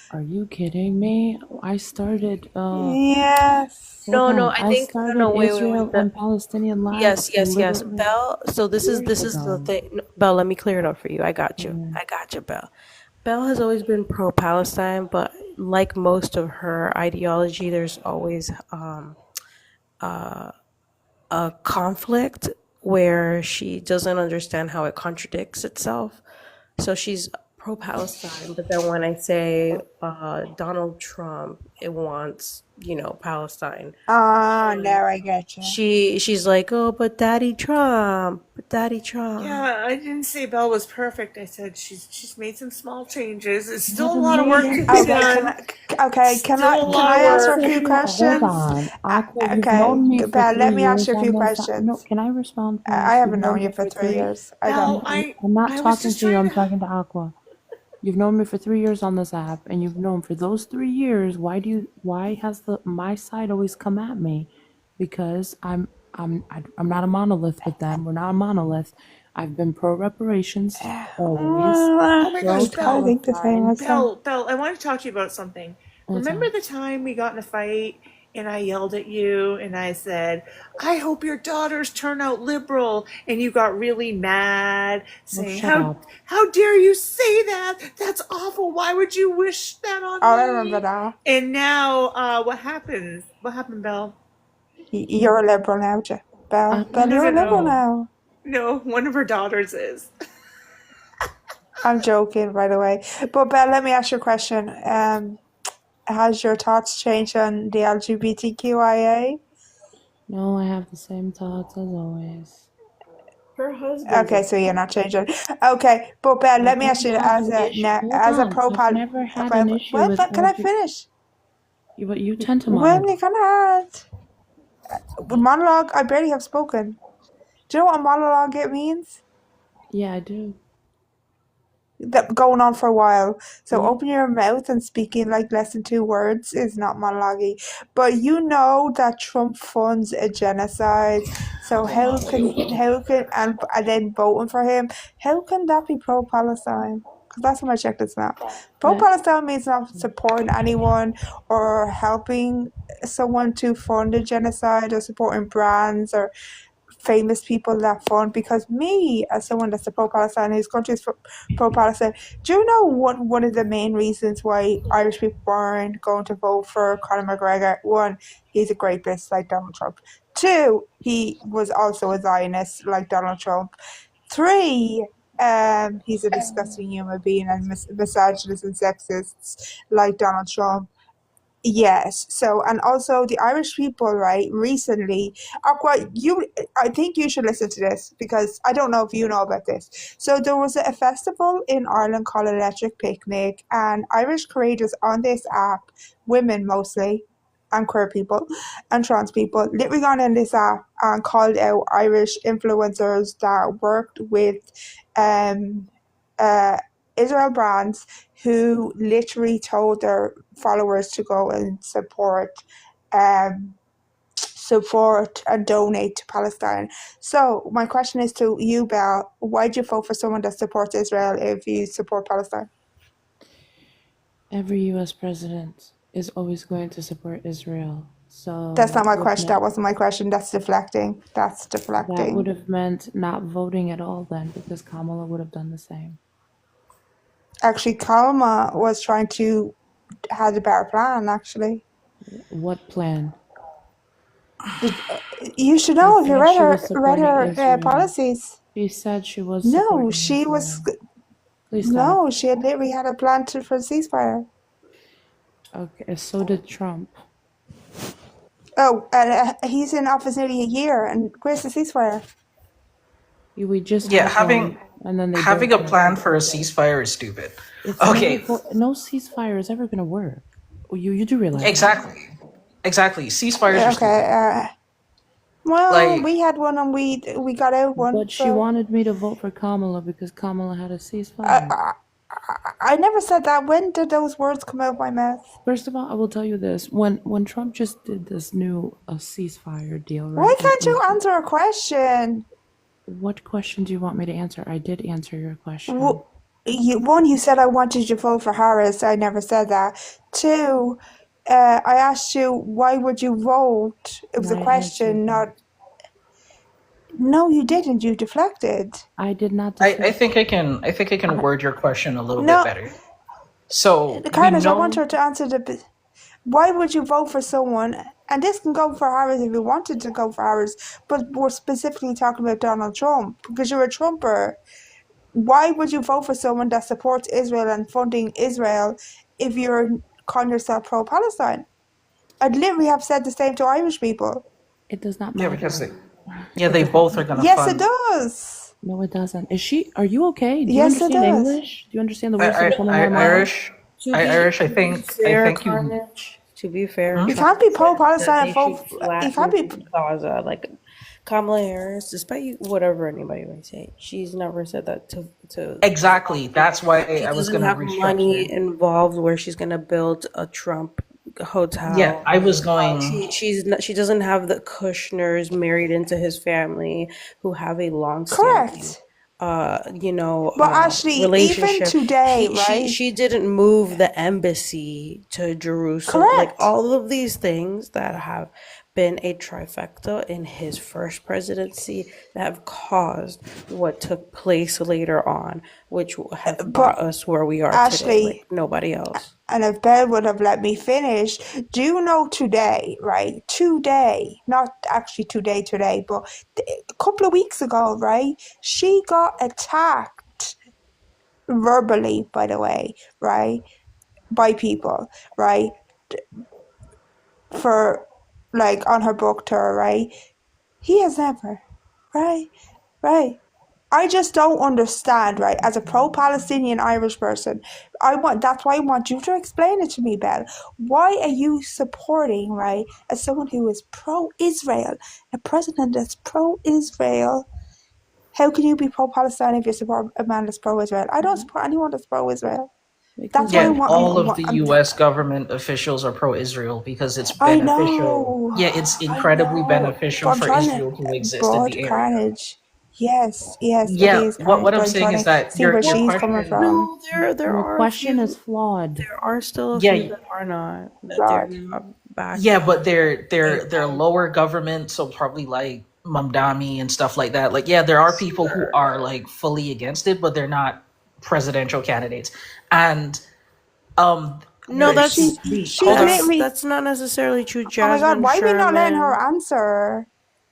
Are you kidding me? I started Yes. No, I I think started wait. Israel and Palestinian lives Yes. literally Belle, so this is years the ago. thing. No, Belle, let me clear it up for you. I got you. Yeah. I got you, Belle. Belle has always been pro-Palestine, but like most of her ideology, there's always a conflict where she doesn't understand how it contradicts itself. So she's pro-Palestine, but then when I say Donald Trump, it wants Palestine. Now I get you. She's like, oh, but Daddy Trump, Yeah, I didn't say Belle was perfect. I said she's made some small changes. It's still a haven't lot of made work any to be done. Can Still a lot I of ask her a work. few Hold questions? on. Aqua, you've Okay, known me for Belle, 3 let me ask years you a on few this. No, questions. can I respond I first? You've haven't known known you me for for three three. years. I Belle, don't. I'm not I was talking just to you. trying I'm to. talking to Aqua. You've known me for 3 years on this app, and you've known for those 3 years. Why has my side always come at me? Because I'm not a monolith with them. We're not a monolith. I've been pro reparations always. Oh my Pro gosh, I Belle. think the same Palestine. as her. Belle, I want to talk to you about something. What's Remember up? the time we got in a fight and I yelled at you and I said, I hope your daughters turn out liberal, and you got really mad Oh, saying, shut up. how dare you say that? That's awful. Why would you wish that on Oh, me? I remember that. And now what happens? What happened, Belle? You're a liberal now, Belle. Belle, No, you're no, a liberal no. now. No, one of her daughters is. I'm joking, by the way. But Belle, let me ask you a question. Has your thoughts changed on the LGBTQIA? No, I have the same thoughts as always. her husband's Okay, a so you're not changing. Okay, but Belle, I let me ask don't you have as an a issue. Hold as a on. pro I've pal. never had an issue with But can I LGBT. finish? But you tend to When monologue. can I? Monologue. I barely have spoken. Do you know what a monologue it means? Yeah, I do. That going on for a while. So Yeah. open your mouth and speaking like less than 2 words is not monologue. But you know that Trump funds a genocide. So and then voting for him, how can that be pro-Palestine? Because last time I checked, it's not. Pro-Palestine means not supporting anyone or helping someone to fund a genocide or supporting brands or famous people that fund. Because me, as someone that's a pro-Palestine, whose country is pro-Palestine, do you know one of the main reasons why Irish people weren't going to vote for Conor McGregor? One, he's a rapist like Donald Trump. Two, he was also a Zionist like Donald Trump. Three, He's a disgusting human being and misogynist and sexist like Donald Trump. Yes. So, and also the Irish people, right? Recently, Aqua, I think you should listen to this because I don't know if you know about this. So there was a festival in Ireland called Electric Picnic, and Irish creators on this app, women mostly, and queer people, and trans people, literally gone in this app and called out Irish influencers that worked with, um, uh, Israel brands who literally told their followers to go and support and donate to Palestine. So my question is to you, Belle, why'd you vote for someone that supports Israel if you support Palestine? Every U.S. president is always going to support Israel. That's So not my would question. That wasn't my question. That's deflecting. That's that would deflecting. have meant not voting at all then, because Kamala would have done the same. Actually, Kalma was trying to have a better plan, actually. What plan? You should I know if you thought she was read supporting her Israel. policies. She said she was No, supporting she was. Israel. Please stop. No, she had literally had a plan for ceasefire. Okay, so did Trump. Oh, and he's in office nearly a year, and where's the ceasefire? We just Yeah, had one, and then they having a broke it. plan for a ceasefire is stupid. It's Okay, no ceasefire is ever gonna work. You do realize that. exactly. Ceasefires are stupid. Okay. Well, Like, we had one, and we got out one. But she So wanted me to vote for Kamala because Kamala had a ceasefire. I never said that. When did those words come out of my mouth? First of all, I will tell you this: when Trump just did this new ceasefire deal, right? Why can't you answer a question? What question do you want me to answer? I did answer your question. You said I wanted you to vote for Harris. I never said that. Two, I asked you why would you vote. It was a question, not. No, you didn't. You deflected. I did not I deflect. think I can word your question a little No. bit better. So Carnage, I want her to answer the. Why would you vote for someone? And this can go for Harris if you wanted to go for Harris, but we're specifically talking about Donald Trump because you're a Trumper. Why would you vote for someone that supports Israel and funding Israel if you're calling yourself pro-Palestine? I'd literally have said the same to Irish people. It does not yeah, matter. because they both are gonna Yes, fund. it does. No, it doesn't. Are you okay? Do you Yes, it understand does. English? Do you understand the words that are coming out of my mouth? Irish. I think you. To be fair, You Trump can't be said pro-Palestine that and they vote. should You can't be. move Gaza. Like Kamala Harris, despite whatever anybody might say, she's never said that to. Exactly. That's why She I was doesn't gonna have restructure. money involved where she's gonna build a Trump hotel. Yeah, I was going. She doesn't have the Kushners married into his family who have a long-standing Correct. But actually, relationship. even today, right? She didn't move the embassy to Jerusalem. Correct. Like all of these things that have been a trifecta in his first presidency that have caused what took place later on, which have brought us where we are today. Like nobody else. And if Ben would have let me finish, do you know today, right? Today, not actually today, but a couple of weeks ago, right? She got attacked verbally, by the way, right? By people, right? For like on her book tour, right? He has never, right? I just don't understand, right? As a pro-Palestinian Irish person, that's why I want you to explain it to me, Belle. Why are you supporting, right, as someone who is pro-Israel, a president that's pro-Israel? How can you be pro-Palestine if you support a man that's pro-Israel? I don't support anyone that's pro-Israel. That's why I want. All of the U.S. government officials are pro-Israel because it's beneficial. I know. Yeah, it's incredibly beneficial for Israel to exist in the area. Carnage. Yes, Yeah, it is. what I'm saying is that see where she's coming from. No, there Your are question a few, is flawed. There are still a Yeah. few that are not. That they're not back. Yeah, but they're lower government, so probably like Mamdani and stuff like that. Like, yeah, there are people who are like fully against it, but they're not presidential candidates. And No, that's she's literally. that's not necessarily true, Oh my Jasmine. God! Why are we not letting Sherman. her answer?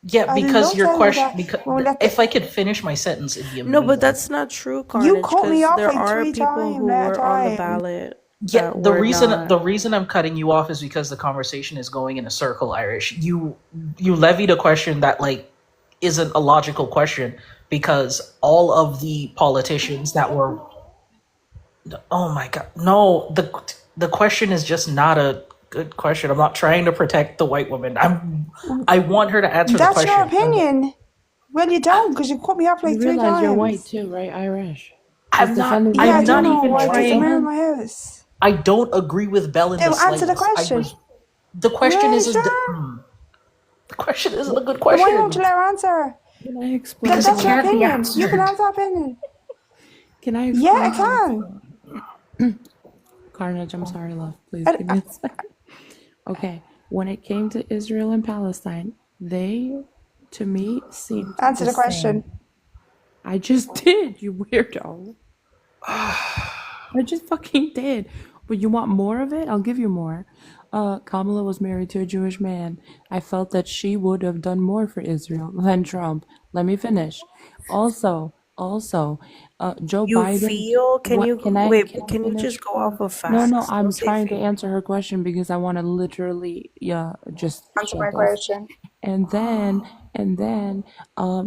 Yeah, I because love your telling you question. that. Because When we let if I could finish my sentence, it'd be No, but amazing. that's not true, you Carnage, cut me because off there like are 3 people times who that were on the time. ballot Yeah, that were not. the reason I'm cutting you off is because the conversation is going in a circle, Irish. You levied a question that like isn't a logical question because all of the politicians that were oh my god. No, the question is just not a good question. I'm not trying to protect the white woman. I want her to answer the That's your question. opinion. Well, you don't, because you cut me off You like 3 realize you're white times. too, right? Irish. Just I'm not defending the Yeah, I I'm do not argument know for even the why white there's a trying. man in woman. my house. I don't agree with Bell in the Then answer the slightest. I question. was the question Yeah, is sure. the question isn't a good Then why won't question you let her answer? Can I explain because it That's your how I can't be opinion. feel? You can answered. have that opinion. Can I Yeah, I explain how I can. feel? Carnage, I'm sorry, love. Please I, give me a second. Okay, when it came to Israel and Palestine, they, to me, seemed answer the the question. same. I just did, you weirdo. I just fucking did. But you want more of it? I'll give you more. Kamala was married to a Jewish man. I felt that she would have done more for Israel than Trump. Let me finish. Also, Joe You Biden. feel? Can What you can I wait? can I Can you finish? just go off of No, facts? Don't I'm say trying to feel. answer her question because I want to literally, yeah, just Answer shut my this. question. And then,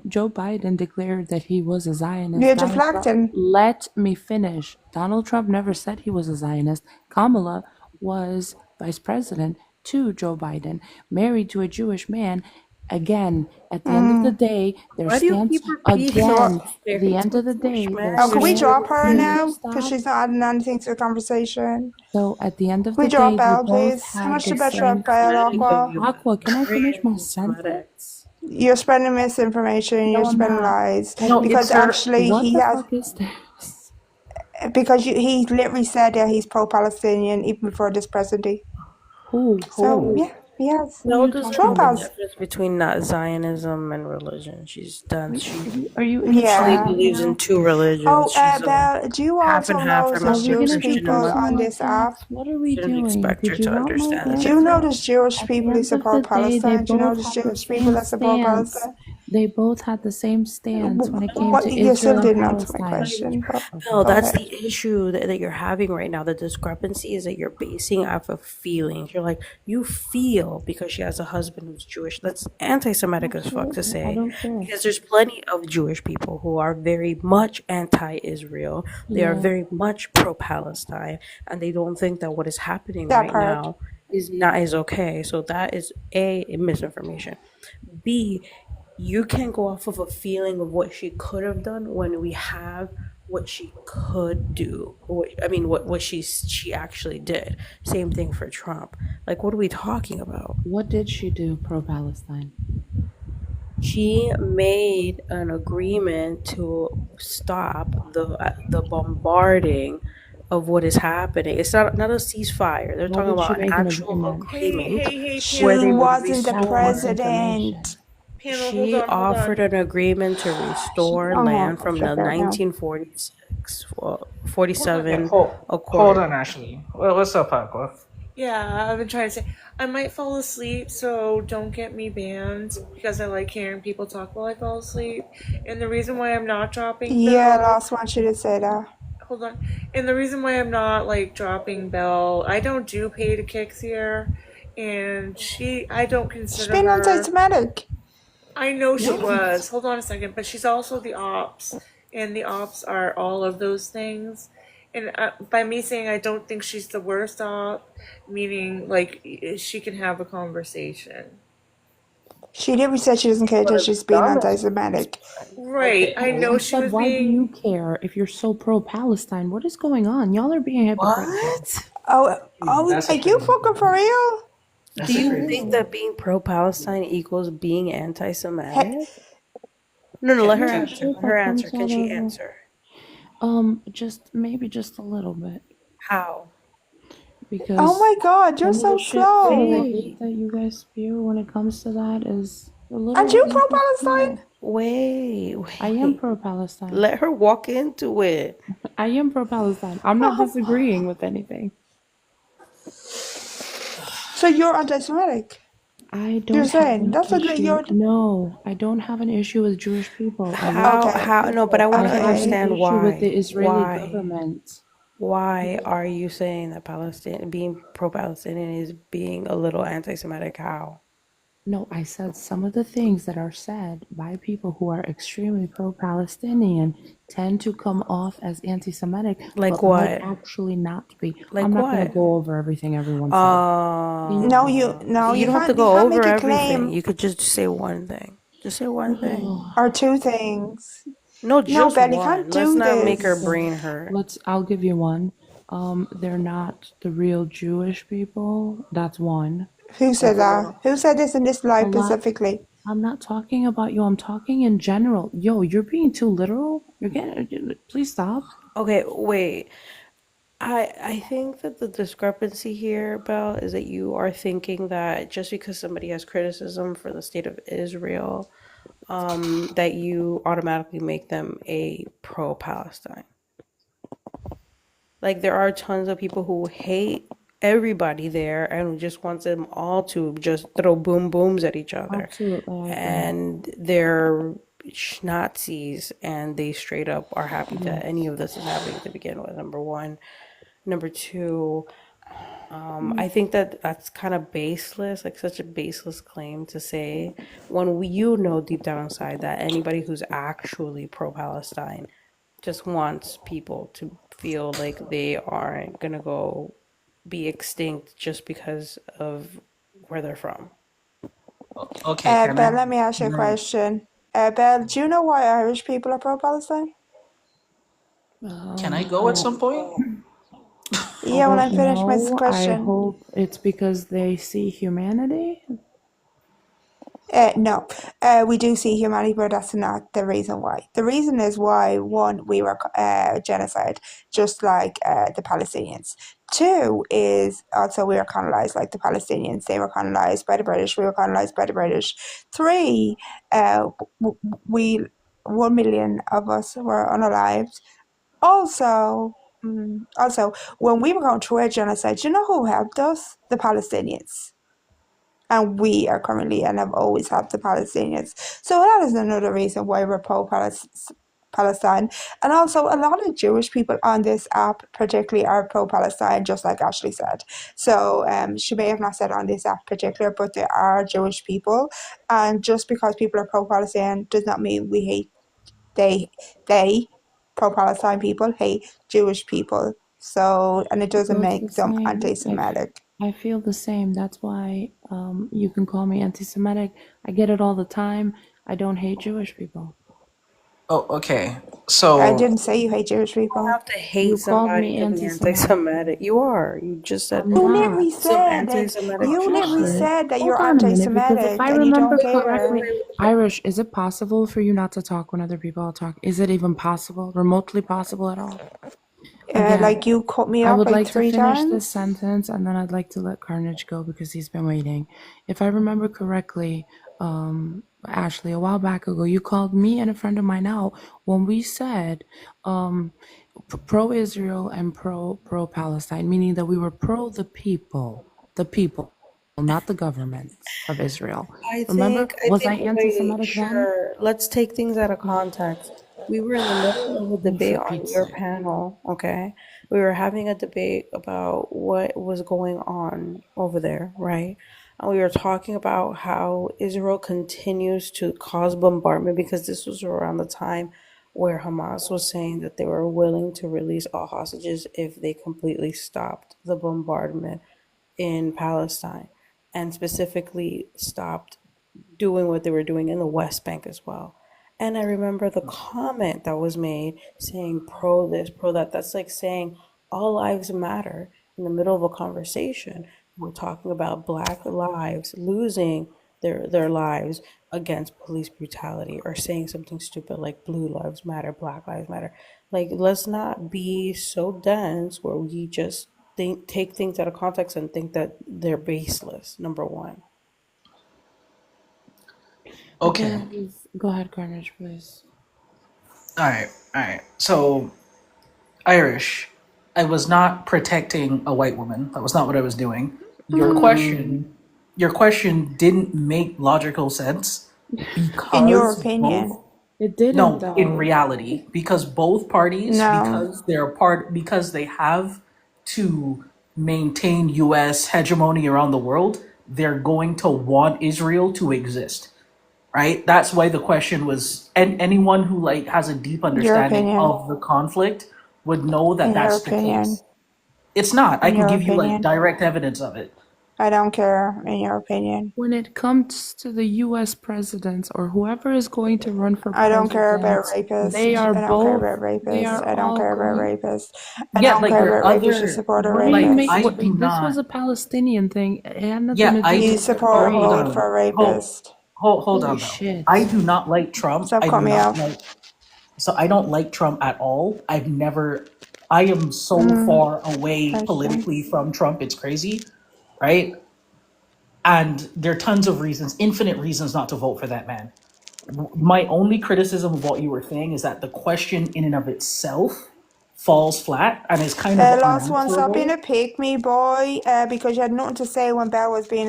Joe Biden declared that he was a Zionist. You're Donald Trump, deflecting. let me finish. Donald Trump never said he was a Zionist. Kamala was vice president to Joe Biden, married to a Jewish man. Again, at the end of the day, their Why do you stance, keep repeating So, again, at the married end to a of the Jewish day, their man? can You're we stance, drop her stupid. can you now? Because stop? she's not adding anything to the conversation. So at the end of Can we the drop day, they Belle, both please? How had much the did Belle same. drop Belle, Anti-Semitic of Aqua? you. Aqua, can I Very finish my anti-Semitic. sentence? You're spreading misinformation. You're No, I'm spreading not. lies. At No, the, Because it's her. actually, what he the has. fuck is this? Because he literally said that he's pro-Palestinian even before this presidency. Who? So Who? yeah, he has. Who are Belle you doesn't talking know Trump the about? has. difference between not Zionism and religion. She's done. She Are you she insulting Yeah. me believes in now? two religions. Oh, She's a Belle, do you half and also half. know Her Are there's mom's we a gonna Jewish be Christian and people finishing on Muslim. my this app? sentence? What are we Shouldn't doing? expect Did her you to want my understand the Do you know answer? there's difference. Jewish At the people who end of the support day, they Palestine? Do you know both there's had the Jewish people same that support stance. Palestine? They both had the same stance when it came What to you Israel still and didn't answer my Palestine. question, but Okay. No, go that's ahead. the issue that you're having right now. The discrepancy is that you're basing off of feelings. You're like, you feel because she has a husband who's Jewish. That's anti Semitic as fuck to Absolutely. I say. don't care. Because there's plenty of Jewish people who are very much anti Israel. They are Yeah. very much pro Palestine. And they don't think that what is happening That right part. now is okay. So that is a misinformation. B, you can go off of a feeling of what she could have done when we have what she could do. What she actually did. Same thing for Trump. Like, what are we talking about? What did she do pro Palestine? She made an agreement to stop the bombarding of what is happening. It's not a ceasefire. They're What talking did she about an make an actual agreement? agreement Hey, where She they panel. would wasn't the That's more restore. president. information. Panel, She hold offered on. an agreement to restore Oh, land from shut the that now. 1946, Yeah, 47 hold Accord. on, Ashley. Well, what's up, Aqua? Yeah, I've been trying to say I might fall asleep, so don't get me banned because I like hearing people talk while I fall asleep. And the reason why I'm not dropping Yeah, Bell, last one she did say that. hold on. And the reason why I'm not like dropping Bell, I don't do pay to kicks here, and I don't She's consider being her. anti-Semitic. I know she What? was. Hold on a second, but she's also the ops, and the ops are all of those things. And by me saying I don't think she's the worst op, meaning like she can have a conversation. She literally said she doesn't care that she's being anti-Semitic. Right. Okay. I know I she said, was why do you being. care if you're so pro Palestine? What is going on? Y'all are being hypocritical. What? Oh, That's are a you crazy fucking thing. for real? Do That's a you crazy think thing. that being pro-Palestine equals being anti-Semitic? Hey, No, let her Yeah, answer. sure, Let her that answer. comes Can out she of answer? just maybe just a little bit How? oh because my God, you're some of the so shit, some of the slow. hate Wait, that you guys spew when it comes to that is a little And you bit pro-Palestine? inconsiderate. wait, I am wait. pro Palestine. Let her walk into it. I am pro Palestine. I'm not disagreeing with anything. So you're anti-Semitic? I You're don't have saying an that's like issue. you're No, I don't have an issue with Jewish people. I really How okay. how no, but I want I to have an understand Okay. issue with why. the Israeli government. Why are you saying that Palestine being pro-Palestinian is being a little anti-Semitic? How? No, I said some of the things that are said by people who are extremely pro-Palestinian tend to come off as anti-Semitic, Like but might what? actually not be. I'm Like not going to what? go over everything everyone said. Thank you. No, You don't have to you go can't over make a everything. claim You could just say one thing. Just say one thing. or two things. No, No, just Belle, you can't one. Let's do not make her this. Okay, brain hurt. I'll give you one. They're not the real Jewish people. That's one. Who said That's a that? little, Who said this in this a live lot. specifically? I'm not talking about you. I'm talking in general. Yo, you're being too literal. You're getting. Please stop. Okay, wait. I think that the discrepancy here, Belle, is that you are thinking that just because somebody has criticism for the state of Israel, that you automatically make them a pro-Palestine. Like there are tons of people who hate everybody there and just wants them all to just throw boom booms at each other. Absolutely, I agree. And they're Nazis and they straight up are happy that any Yes. of this is happening to begin with, number one. Number two, I think that that's kind of baseless, like such a baseless claim to say when you know deep down inside that anybody who's actually pro-Palestine just wants people to feel like they aren't gonna go be extinct just because of where they're from. Okay, can I? Belle, let me ask you a question. Belle, do you know why Irish people are pro-Palestine? Can I go at I some point? Yeah, when I don't finish my know. I question. hope it's because they see humanity. No, we do see humanity, but that's not the reason why. The reason is why, one, we were genocide, just like the Palestinians. Two is also we were colonized like the Palestinians. They were colonized by the British. We were colonized by the British. Three, we 1 million of us were unalived. Also, when we were going through a genocide, you know who helped us? The Palestinians, and we are currently and have always helped the Palestinians. So that is another reason why we're pro-Palestine. And also, a lot of Jewish people on this app, particularly, are pro-Palestine, just like Ashley said. So she may have not said on this app particular, but there are Jewish people, and just because people are pro-Palestine does not mean we hate they pro-Palestine people hate Jewish people. So, and it doesn't So it's the make them same. anti-Semitic. I feel the same. That's why you can call me anti-Semitic. I get it all the time. I don't hate Jewish people. Oh, okay. I So, didn't say you hate Jewish You don't people. have to hate You called somebody me to be anti-Semitic. anti-Semitic. You are. You just said I'm You not. literally some said that anti-Semitic you literally shit. Ashley, said that hold you're on a minute, because if I anti-Semitic and you remember don't correctly, care. Irish, is it possible for you not to talk when other people talk? Is it even possible? Remotely possible at all? Again, Like you cut me I off would like like to three finish this times. sentence and then I'd like to let Carnage go because he's been waiting. If I remember correctly, Ashley, a while back ago, you called me and a friend of mine out when we said pro-Israel and pro-Palestine, meaning that we were pro the people, not the government of Israel. Remember, I was I think, wait, anti-Semitic then? sure. Let's take things out of context. We were in the middle of a Oh, debate for on Pete's your sake. panel, okay? We were having a debate about what was going on over there, right? And we were talking about how Israel continues to cause bombardment because this was around the time where Hamas was saying that they were willing to release all hostages if they completely stopped the bombardment in Palestine and specifically stopped doing what they were doing in the West Bank as well. And I remember the comment that was made saying pro this, pro that. That's like saying all lives matter in the middle of a conversation. We're talking about black lives losing their lives against police brutality or saying something stupid like blue lives matter, black lives matter. Like let's not be so dense where we just take things out of context and think that they're baseless, number one. okay. Again, please go ahead, Carnage, please. All right. So, Irish, I was not protecting a white woman. That was not what I was doing. Your question your question didn't make logical sense In your because both opinion. It didn't no, in though. reality, because both parties, No. because they have to maintain US hegemony around the world, they're going to want Israel to exist. Right? That's why the question was, and anyone who like has a deep Your understanding opinion. of the conflict would know that In your that's the opinion. case. It's not. I In can your give you like opinion. direct evidence of it. I don't care. In your opinion. When it comes to the US presidents or whoever is going to run for I don't care about president, rapists. I don't care about they rapists. are I don't all care about going. rapists. I Yeah, don't like care there about are rapists. You other, support a What are you like make? rapist. I What, do this was not. a Palestinian thing. It had nothing Yeah, to do I You with the support hold Israeli. vote on, for a hold, rapist. hold Holy on though. I shit. do not like Trump. Stop I do cutting me not off. like. So I don't like Trump at all. I've never. I am so Mm, far away question. politically from Trump. It's crazy, right? And there are tons of reasons, infinite reasons not to vote for that man. My only criticism of what you were saying is that the question in and of itself falls flat and is kind of Last one, stop being a unanswerable. pick me boy, because you had nothing to say when Bell was being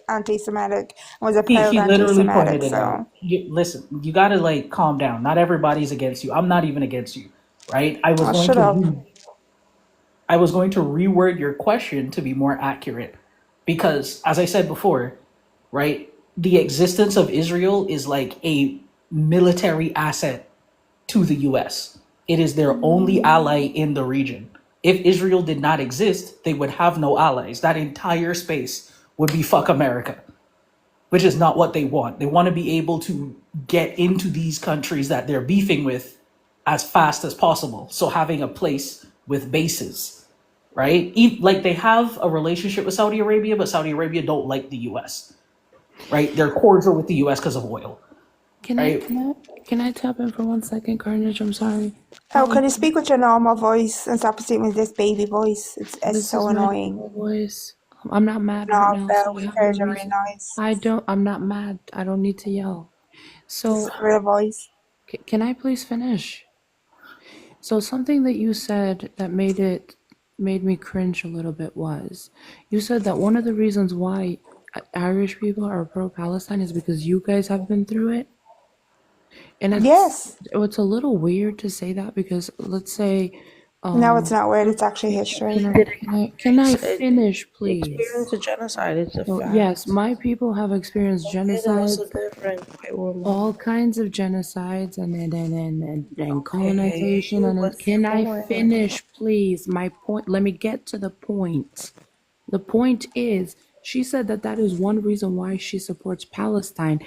anti-Semitic and was a proud He literally anti-Semitic. pointed it out. So Listen, you got to like calm down. Not everybody's against you. I'm not even against you, right? I'll shut up. I was going to reword your question to be more accurate because, as I said before, right, the existence of Israel is like a military asset to the US. It is their only ally in the region. If Israel did not exist, they would have no allies. That entire space would be fuck America, which is not what they want. They want to be able to get into these countries that they're beefing with as fast as possible. So having a place with bases, right? Like they have a relationship with Saudi Arabia, but Saudi Arabia don't like the US, right? They're cordial with the US because of oil, Can I right? can I can I tap in for 1 second, Carnage? I'm sorry. Oh, can you speak with your normal voice and stop speaking with this baby voice? It's This so is my annoying. normal voice. I'm not mad right No, now, so Bell, I we have no heard your real reason. noise. I'm not mad. I don't need to yell. This is So, a real voice. can I please finish? So something that you said that made me cringe a little bit was you said that one of the reasons why Irish people are pro-Palestine is because you guys have been through it. And Yes. it's a little weird to say that because let's say No, it's not weird. Mm, It's actually history. can I The finish, please? experience of genocide is a So yes, fact. my people have experienced And what's the genocides, difference, white woman? all kinds of genocides and Okay, colonization what's can your I point? finish, please? My point, let me get to the point. The point is, she said that that is one reason why she supports Palestine.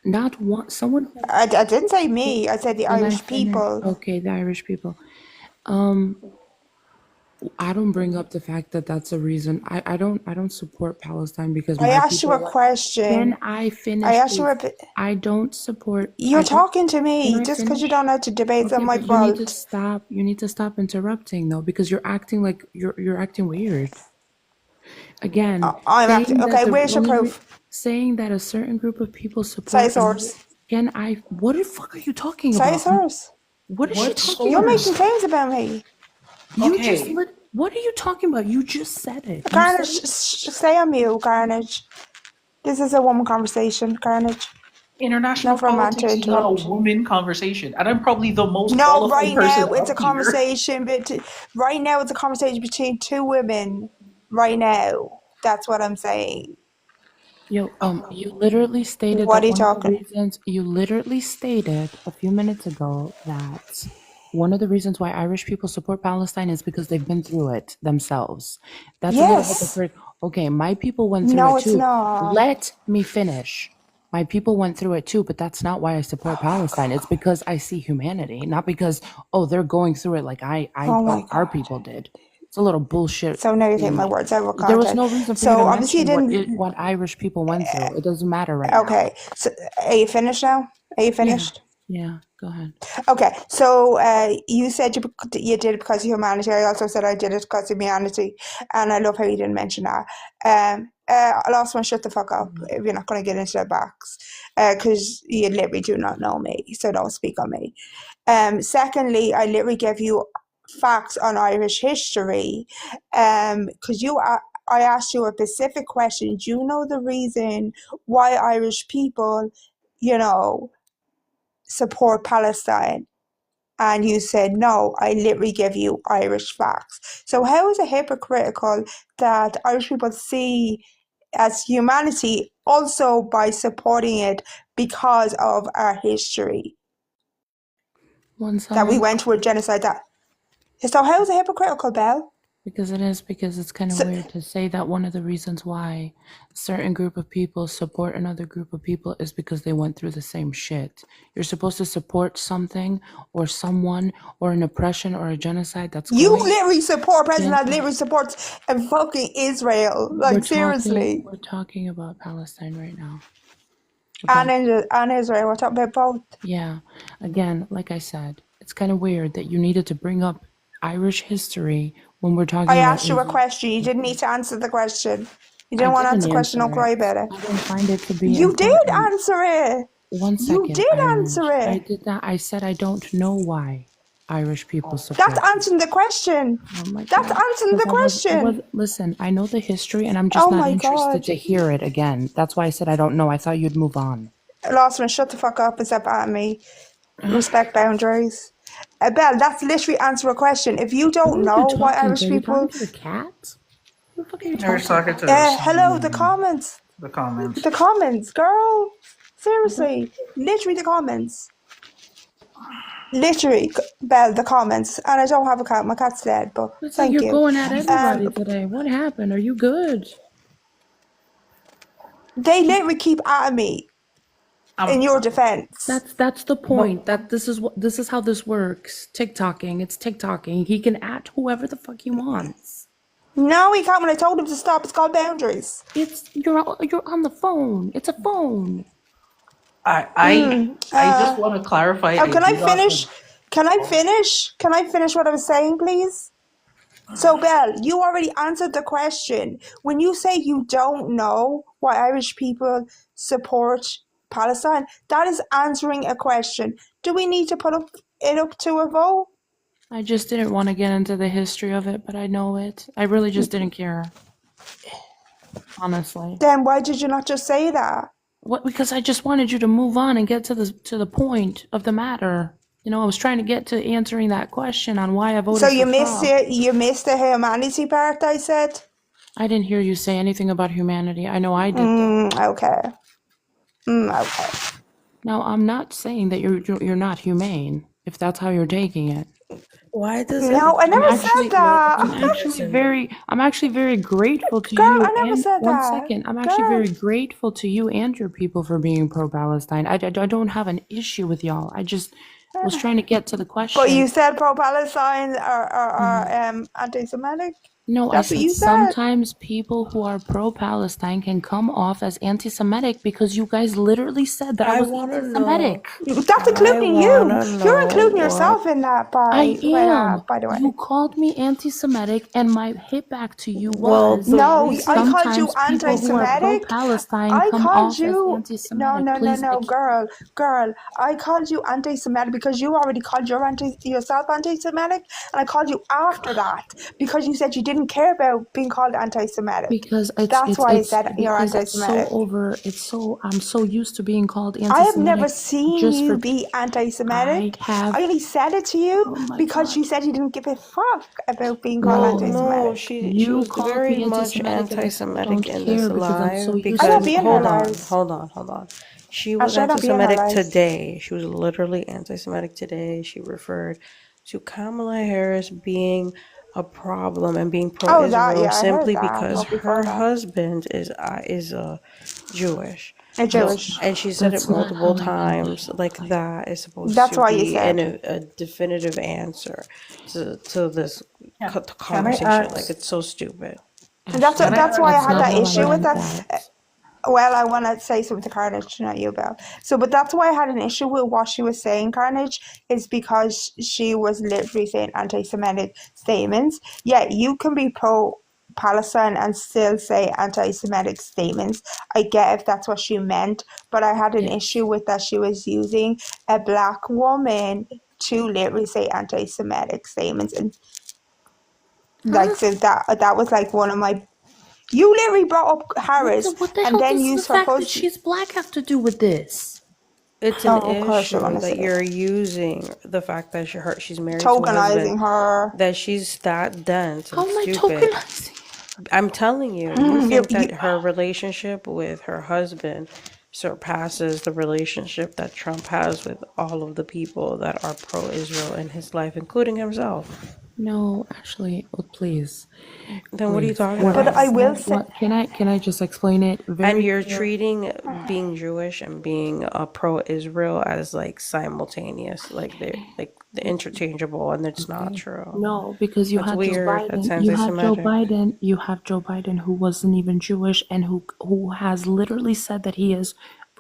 Not one, someone who, I didn't say me. I said the can I Irish finish? people. Okay, the Irish people. Um, I don't bring up the fact that that's a reason. I don't support Palestine because I my asked you people a want. Can question. I I finish, asked you please? a bit. I don't support. You're I don't. talking to Can me. I Just because you finish? don't know how to debate, it's not Okay, my but you need to fault. stop. You need to stop interrupting though, because you're acting like you're acting weird. Again, I'm acting. saying that Okay, the where's your proof? saying that a certain group of people Say support another. source. Can I? What the fuck are you talking Say about? source. What is she What talking You're about? making source? claims about me. You just Okay, lit. What are you talking about? You just said it. You said Carnage, it. stay on mute, Carnage. This is a woman conversation, Carnage. No international for a man to politics is not a interrupt. woman conversation, and I'm probably the most No, qualified right person now it's a up here. conversation. But right now it's a conversation between two women. Right now, that's what I'm saying. Yo, you literally stated What that are you one of the talking? reasons you literally stated a few minutes ago that one of the reasons why Irish people support Palestine is because they've been through it themselves. That's a little Yes. hypocrite. Okay, my people went through No, it it's too. not. Let me finish. My people went through it too, but that's not why I support Palestine. It's because I see humanity, not because oh they're going through it like Oh my our god. people did. It's a little bullshit. So now you take my words out of There was context. no reason for you to So obviously you mention didn't. what Irish people went through. It doesn't matter right now. Okay. So are you finished now? Are you Yeah, finished? yeah. Go ahead. Okay, so you said you did it because of humanity. I also said I did it because of humanity, and I love how you didn't mention that. Last one, shut the fuck up if you're not going to get into that box, because you literally do not know me, so don't speak on me. Secondly, I literally gave you facts on Irish history, because I asked you a specific question. Do you know the reason why Irish people, you know, support Palestine? And you said, no, I literally give you Irish facts. So how is it hypocritical that Irish people see as humanity also by supporting it because of our history, When that we someone went through a genocide? So how is it hypocritical, Belle? Because it's kind of So, weird to say that one of the reasons why a certain group of people support another group of people is because they went through the same shit. You're supposed to support something or someone or an oppression or a genocide that's you going. literally support a president Then that literally supports fucking Israel. Like, seriously. we're talking about Palestine right now. And Israel. We're talking about both. Yeah, again, like I said, it's kind of weird that you needed to bring up Irish history when we're I talking about asked you a Israel. question. You didn't need to answer the question. You I didn't want to didn't answer the question. Don't answer cry it. about it. I didn't find it to be You did important. answer it. One You second, did Irish. answer I it. did not. I said I don't know why Irish people That's support it. answering the question. Oh my That's god. answering the Because I was question. listen, I know the history and I'm just Oh not my interested God. to hear it again. That's why I said I don't know. I thought you'd move on. Lawson, shut the fuck up and stop at me. Respect boundaries. Belle, that's literally answer a question. If you Who don't are you know why talking to? Irish Are you people, talking to the cat? Who the fuck are you They're talking talking to? to hello, the comments. the comments. The comments, girl. Seriously. Literally the comments. Literally, Belle, the comments. And I don't have a cat. My cat's dead, but It's like thank you're you. going at everybody today. What happened? Are you good? They literally keep at me in your defense. That's the point. That this is how this works. TikToking. It's TikToking. He can at whoever the fuck he wants. No, he can't. When I told him to stop, it's called boundaries. You're on the phone. It's a phone. I just want to clarify. Oh, I can I do not. finish? Can I finish? Can I finish what I was saying, please? So, Belle, you already answered the question. When you say you don't know why Irish people support Palestine, that is answering a question. Do we need to put it up to a vote? I just didn't want to get into the history of it, but I know it. I really just didn't care. Honestly. Then why did you not just say that? What? Because I just wanted you to move on and get to the point of the matter. You know, I was trying to get to answering that question on why I voted So for you missed Trump. it. You missed the humanity part, I said. I didn't hear you say anything about humanity. I know I did. Okay. Okay. Now, I'm not saying that you're not humane, if that's how you're taking it. Why does No, I never said that. I'm actually very grateful to Girl, you. I never And said one that. second, I'm actually Girl. very grateful to you and your people for being pro-Palestine. I don't have an issue with y'all. I just was trying to get to the question. But you said pro-Palestine are anti-Semitic? No, That's I what said you said. sometimes people who are pro-Palestine can come off as anti-Semitic because you guys literally said that I was anti-Semitic. That's including you. You're including yourself in that, I am. by the way. You called me anti-Semitic, and my hit back to you Well, was No, I sometimes called you people who are anti-Semitic. pro-Palestine I come called off as you anti-Semitic. no, girl. I called you anti-Semitic because you already called yourself anti-Semitic, and I called you after that because you said you didn't care about being called anti-Semitic. Because That's why I said you're because it's so anti-Semitic. over. I'm so used to being called I have anti-Semitic. never seen just you for be anti-Semitic. I only said it to you Oh my because God. you said you didn't give a fuck about being called No, anti-Semitic. she you was called very me much anti-Semitic, and I said I don't anti-Semitic in this care because I'm so live used I to don't because be being in her called lives. hold on. She I was sure don't be in her anti-Semitic lives. today. She was literally anti-Semitic today. She referred to Kamala Harris being a problem and being Oh, that, pro-Israel yeah, I heard simply that. because But before her that, husband is Jewish. they're Jewish. And she said That's it not multiple how I ended times. it. Like that is supposed That's to why you be said. a definitive answer to this Can I conversation. Like ask? it's so stupid. And that's Can I that's why I ask? That's had not that how issue I with meant that. that. Well, I want to say something to Carnage, not you, Belle. So, but that's why I had an issue with what she was saying, Carnage, is because she was literally saying anti-Semitic statements. Yeah, you can be pro-Palestine and still say anti-Semitic statements. I get if that's what she meant, but I had an Yes. issue with that she was using a black woman to literally say anti-Semitic statements, and like so that was like one of my You literally brought up Harris What the and hell then does the used her fact that husband. she's black have to do with this? It's an Oh, of course you're issue gonna that say you're using the fact that she's married to a husband, tokenizing her. that she's that dense How and am I stupid. tokenizing? I'm telling you, you You, think you, that her relationship with her husband surpasses the relationship that Trump has with all of the people that are pro-Israel in his life, including himself. No, actually, please, Then what are you please. talking What I but I about? will said, say, what can I just explain it And very you're clear? treating being Jewish and being a pro-Israel as like simultaneous, like they're interchangeable, and it's not Okay. true. No, because you That's had Joe weird. That's Biden. anti-Semitic. You have Joe Biden who wasn't even Jewish and who has literally said that he is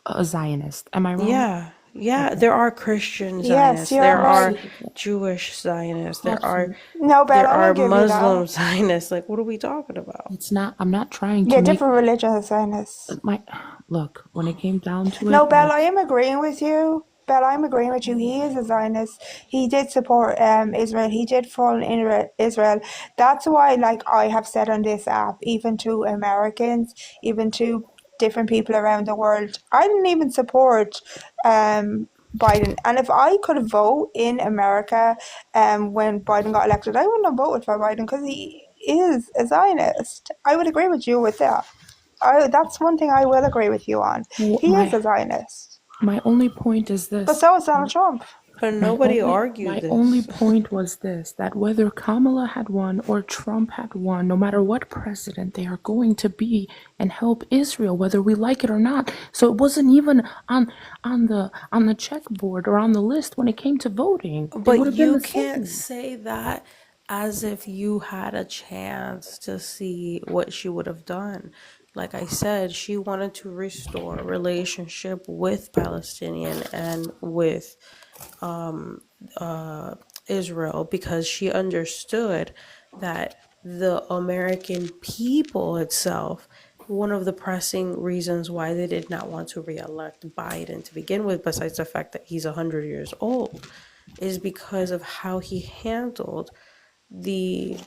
a Zionist. Am I wrong? Yeah. Okay. There are Christian yes, Zionists. you're There are right. Absolutely. Jewish Zionists. Absolutely. No, Belle, There I will are give you that. Muslim Zionists. Like, what are we talking about? It's not. I'm not trying to Yeah, make different religions, Zionist. my look. When it came down to No, it, Belle, like I am agreeing with you. Belle, I'm agreeing with you. He is a Zionist. He did support Israel. He did fall in Israel. That's why, like I have said on this app, even to Americans, even to different people around the world, I didn't even support Biden. And if I could vote in America when Biden got elected, I wouldn't have voted for Biden because he is a Zionist. I would agree with you with that. That's one thing I will agree with you on. He is my a Zionist. my only point is But this. so is Donald Trump. But nobody argued My only this. point was this, that whether Kamala had won or Trump had won, no matter what president, they are going to be and help Israel, whether we like it or not. So it wasn't even on the checkboard or on the list when it came to voting. It But would have been you the can't same. say that as if you had a chance to see what she would have done. Like I said, she wanted to restore a relationship with Palestinian and with Israel because she understood that the American people itself, one of the pressing reasons why they did not want to re-elect Biden to begin with, besides the fact that he's 100 years old, is because of how he handled the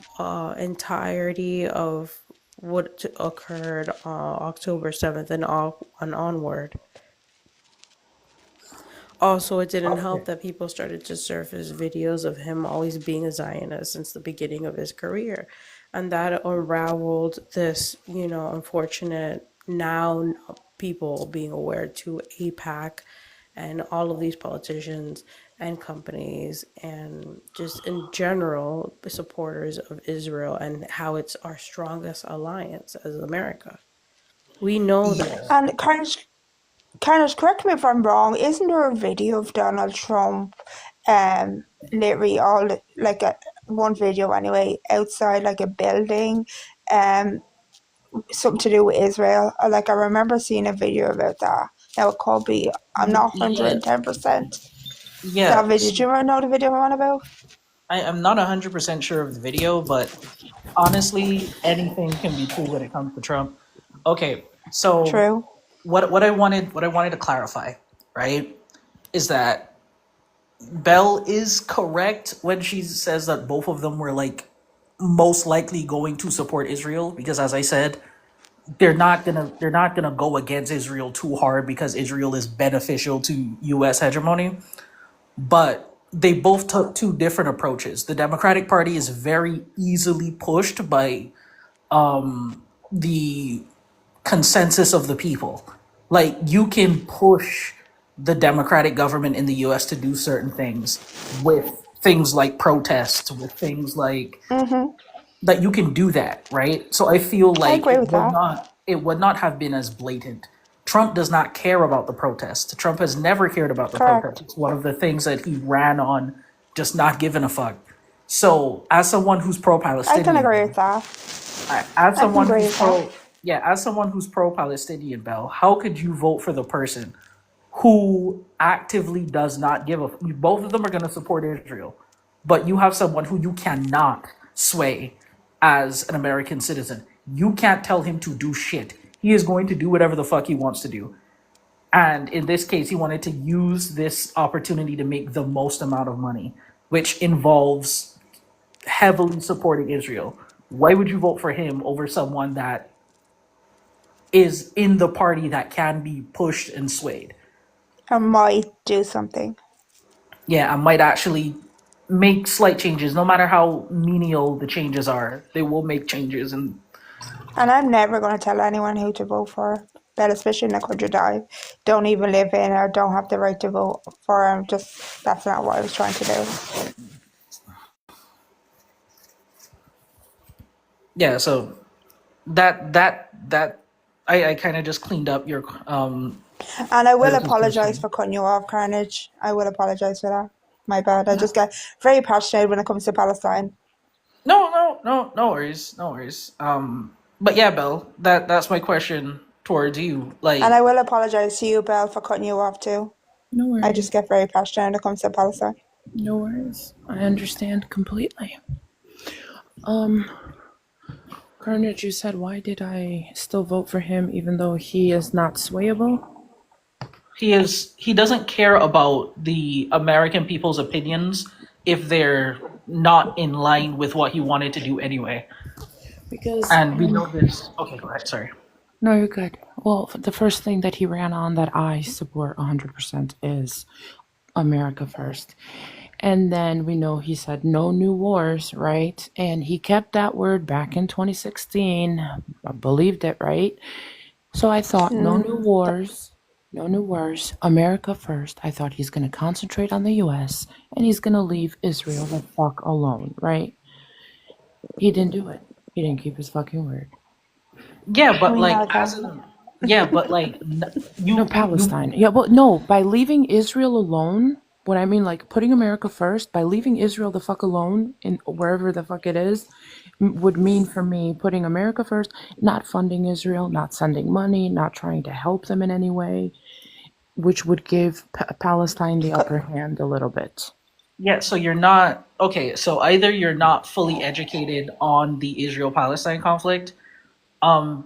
entirety of what occurred October 7th and onward. Also, it didn't help that people started to surface videos of him always being a Zionist since the beginning of his career. And that unraveled this, unfortunate now people being aware to APAC and all of these politicians and companies and just in general supporters of Israel and how it's our strongest alliance as America. We know this. And Carnage, correct me if I'm wrong, isn't there a video of Donald Trump literally like one video anyway, outside like a building, um something to do with Israel? Like I remember seeing a video about that. Now it could be, I'm not Yeah, 110%. yeah. That video, do you know the video I'm on about? I am not 100% sure of the video, but honestly, anything can be true when it comes to Trump. Okay, so True. what I wanted to clarify, right, is that Belle is correct when she says that both of them were like most likely going to support Israel because as I said, they're not gonna go against Israel too hard because Israel is beneficial to US hegemony. But they both took two different approaches. The Democratic Party is very easily pushed by the consensus of the people. Like you can push the Democratic government in the US to do certain things with things like protests, with things like Mm-hmm. that you can do that, right? So I feel I like agree with that. it would not have been as blatant. Trump does not care about the protests. Trump has never cared about the protests. Correct. It's one of the things that he ran on just not giving a fuck. So as someone who's pro I can agree Palestinian, with that. as I can someone agree who's with that. pro yeah, as someone who's pro Palestinian, Bell, how could you vote for the person who actively does not give a both of them are going to support Israel, but you have someone who you cannot sway as an American citizen. You can't tell him to do shit. He is going to do whatever the fuck he wants to do. And in this case, he wanted to use this opportunity to make the most amount of money, which involves heavily supporting Israel. Why would you vote for him over someone that is in the party that can be pushed and swayed. I might do something. Yeah, I might actually make slight changes, no matter how menial the changes are. They will make changes, and And I'm never going to tell anyone who to vote for. That especially in a country that I don't even live in or don't have the right to vote for. That's not what I was trying to do. yeah. So that I kind of just cleaned up your And I will Alex's apologize question. for cutting you off, Carnage. I will apologize for that. My bad. I just get very passionate when it comes to Palestine. No worries, no worries. But yeah, Belle, that's my question towards you. And Like, I will apologize to you, Belle, for cutting you off too. No I worries. just get very passionate when it comes to Palestine. No worries. I understand completely. Um, Carnage, you said, why did I still vote for him even though he is not swayable? he doesn't care about the American people's opinions if they're not in line with what he wanted to do anyway. Because, And we know this. Okay, go ahead. Sorry. no, you're good. Well, the first thing that he ran on that I support 100% is America first. And then we know he said no new wars, right? And he kept that word back in 2016. I believed it, right? So I thought no new wars, no new wars, America first. I thought he's going to concentrate on the US and he's going to leave Israel the fuck alone, right? He didn't do it. He didn't keep his fucking word. Yeah, but We like know as that. in, yeah, but like No, you Palestine. Yeah, well, no, by leaving Israel alone, what I mean, like putting America first, by leaving Israel the fuck alone in wherever the fuck it is, would mean for me putting America first, not funding Israel, not sending money, not trying to help them in any way, which would give Palestine the upper hand a little bit. yeah. So you're not okay. So either you're not fully educated on the Israel-Palestine conflict,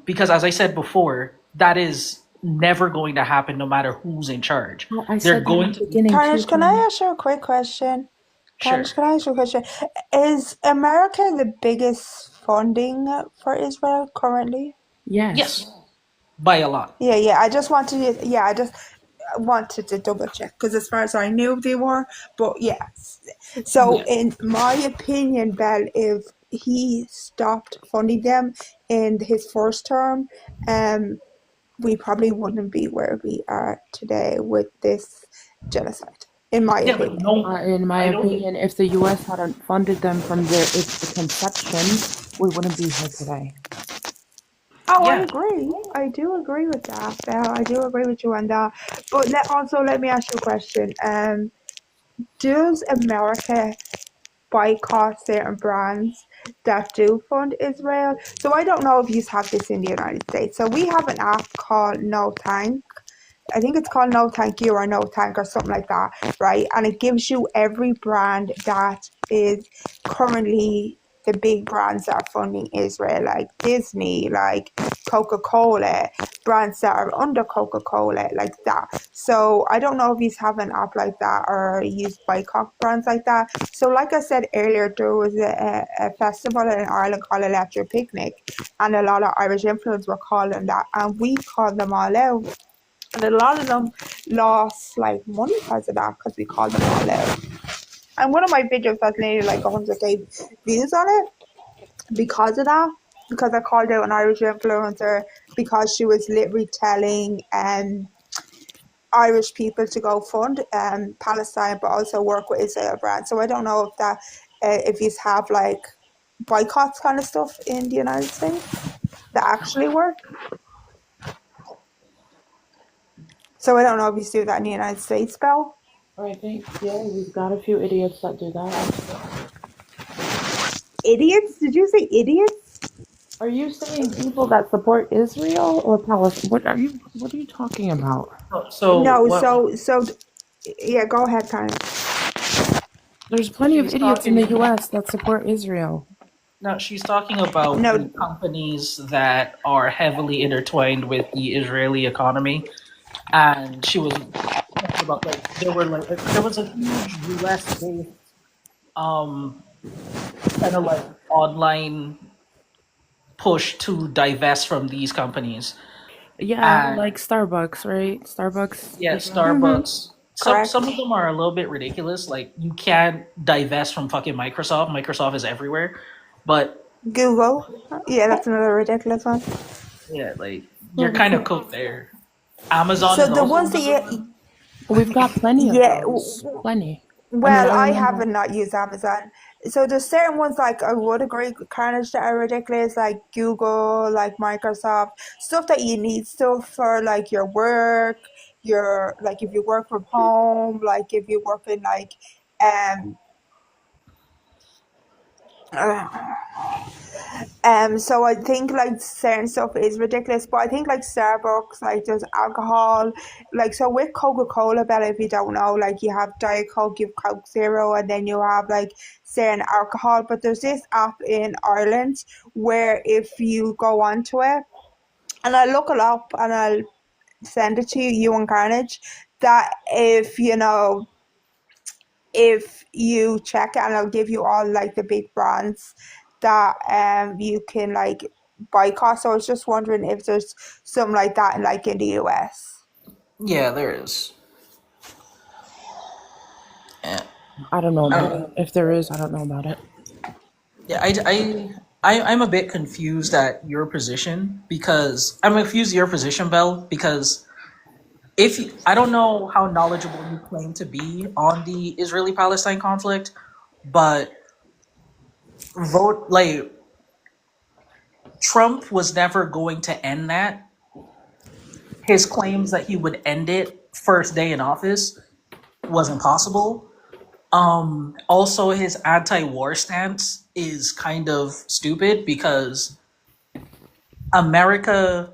because as I said before, that is never going to happen no matter who's in charge. Well, I They're said that going at the to be beginning too, Carnage, can I Carnage. ask you a quick question? sure. Carnage, can I ask you a question? Is America the biggest funding for Israel currently? Yes. Yes, by a lot. Yeah. I just wanted to double check because as far as I knew they were, but yes. So Yeah. in my opinion, Bell, if he stopped funding them in his first term, we probably wouldn't be where we are today with this genocide. In my Yeah, but opinion. no, In my I don't think. opinion, if the U.S. hadn't funded them from the conception, we wouldn't be here today. Oh, I Yeah, agree. I do agree with that, Belle. I do agree with you on that. But let me ask you a question. Does America boycott certain brands that do fund Israel? So I don't know if you have this in the United States. So we have an app called No Thank. I think it's called No Thank You or No Thank or something like that, right? And it gives you every brand that is currently the big brands that are funding Israel, like Disney, like Coca-Cola, brands that are under Coca-Cola, like that. So I don't know if you have an app like that or use boycott brands like that. So like I said earlier, there was a festival in Ireland called Electric Picnic, and a lot of Irish influencers were calling that, and we called them all out. And a lot of them lost like money because of that, because we called them all out. And one of my videos has nearly like 100K views on it because of that. Because I called out an Irish influencer because she was literally telling Irish people to go fund Palestine, but also work with Israel brands. So I don't know if that if you have like boycotts kind of stuff in the United States that actually work. So I don't know if you do that in the United States, Belle. I think, yeah, we've got a few idiots that do that. Idiots? Did you say idiots? Are you saying people that support Israel or Palestine? What are you talking about? so No, what yeah, go ahead, Karen. There's plenty of she's idiots in the talking. U.S. that support Israel. No, she's talking about No, the companies that are heavily intertwined with the Israeli economy, and she was talking about like there was a huge U.S. based um kind of like online push to divest from these companies. Yeah, And like Starbucks, right? Starbucks yeah, is that. Mm-hmm. Starbucks. Some Correct. of them are a little bit ridiculous. Like you can't divest from fucking Microsoft. Microsoft is everywhere. But Google. Yeah, that's another ridiculous one. yeah, like you're kind of cooked there. Amazon So is the also ones that another one. We've got plenty of yeah, those. Plenty. I mean, well, I I remember. haven't not used Amazon. So there's certain ones like I would agree with Carnage that are ridiculous, like Google, like Microsoft, stuff that you need stuff for like your work, your like if you work from home, like if you work in like um so I think like certain stuff is ridiculous, but I think like Starbucks, like there's alcohol, like so with Coca-Cola, Bella, if you don't know, like you have Diet Coke, you have Coke Zero, and then you have like certain alcohol. But there's this app in Ireland where if you go onto it, and I'll look it up and I'll send it to you, you and Carnage, that if you check it and I'll give you all like the big brands that you can like boycott. So I was just wondering if there's something like that like in the US. Yeah, there is. Yeah, I don't know I about don't it. know. If there is, I don't know about it. Yeah, I'm a bit confused at your position because I'm confused at your position, Bell, because I don't know how knowledgeable you claim to be on the Israeli-Palestine conflict, but vote like Trump was never going to end that. His claims that he would end it first day in office wasn't possible. Also, his anti-war stance is kind of stupid because America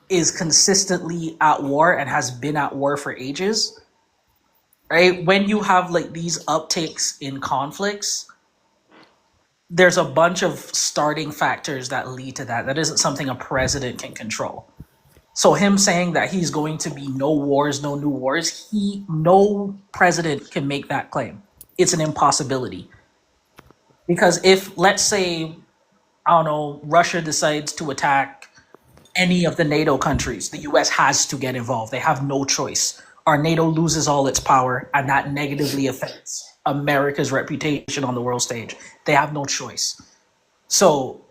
is consistently at war and has been at war for ages. Right? When you have like these uptakes in conflicts, there's a bunch of starting factors that lead to that. That isn't something a president can control. So him saying that he's going to be no wars, no new wars, no president can make that claim. It's an impossibility. Because if let's say, I don't know, Russia decides to attack any of the NATO countries, the US has to get involved. They have no choice. Our NATO loses all its power and that negatively affects America's reputation on the world stage. They have no choice. So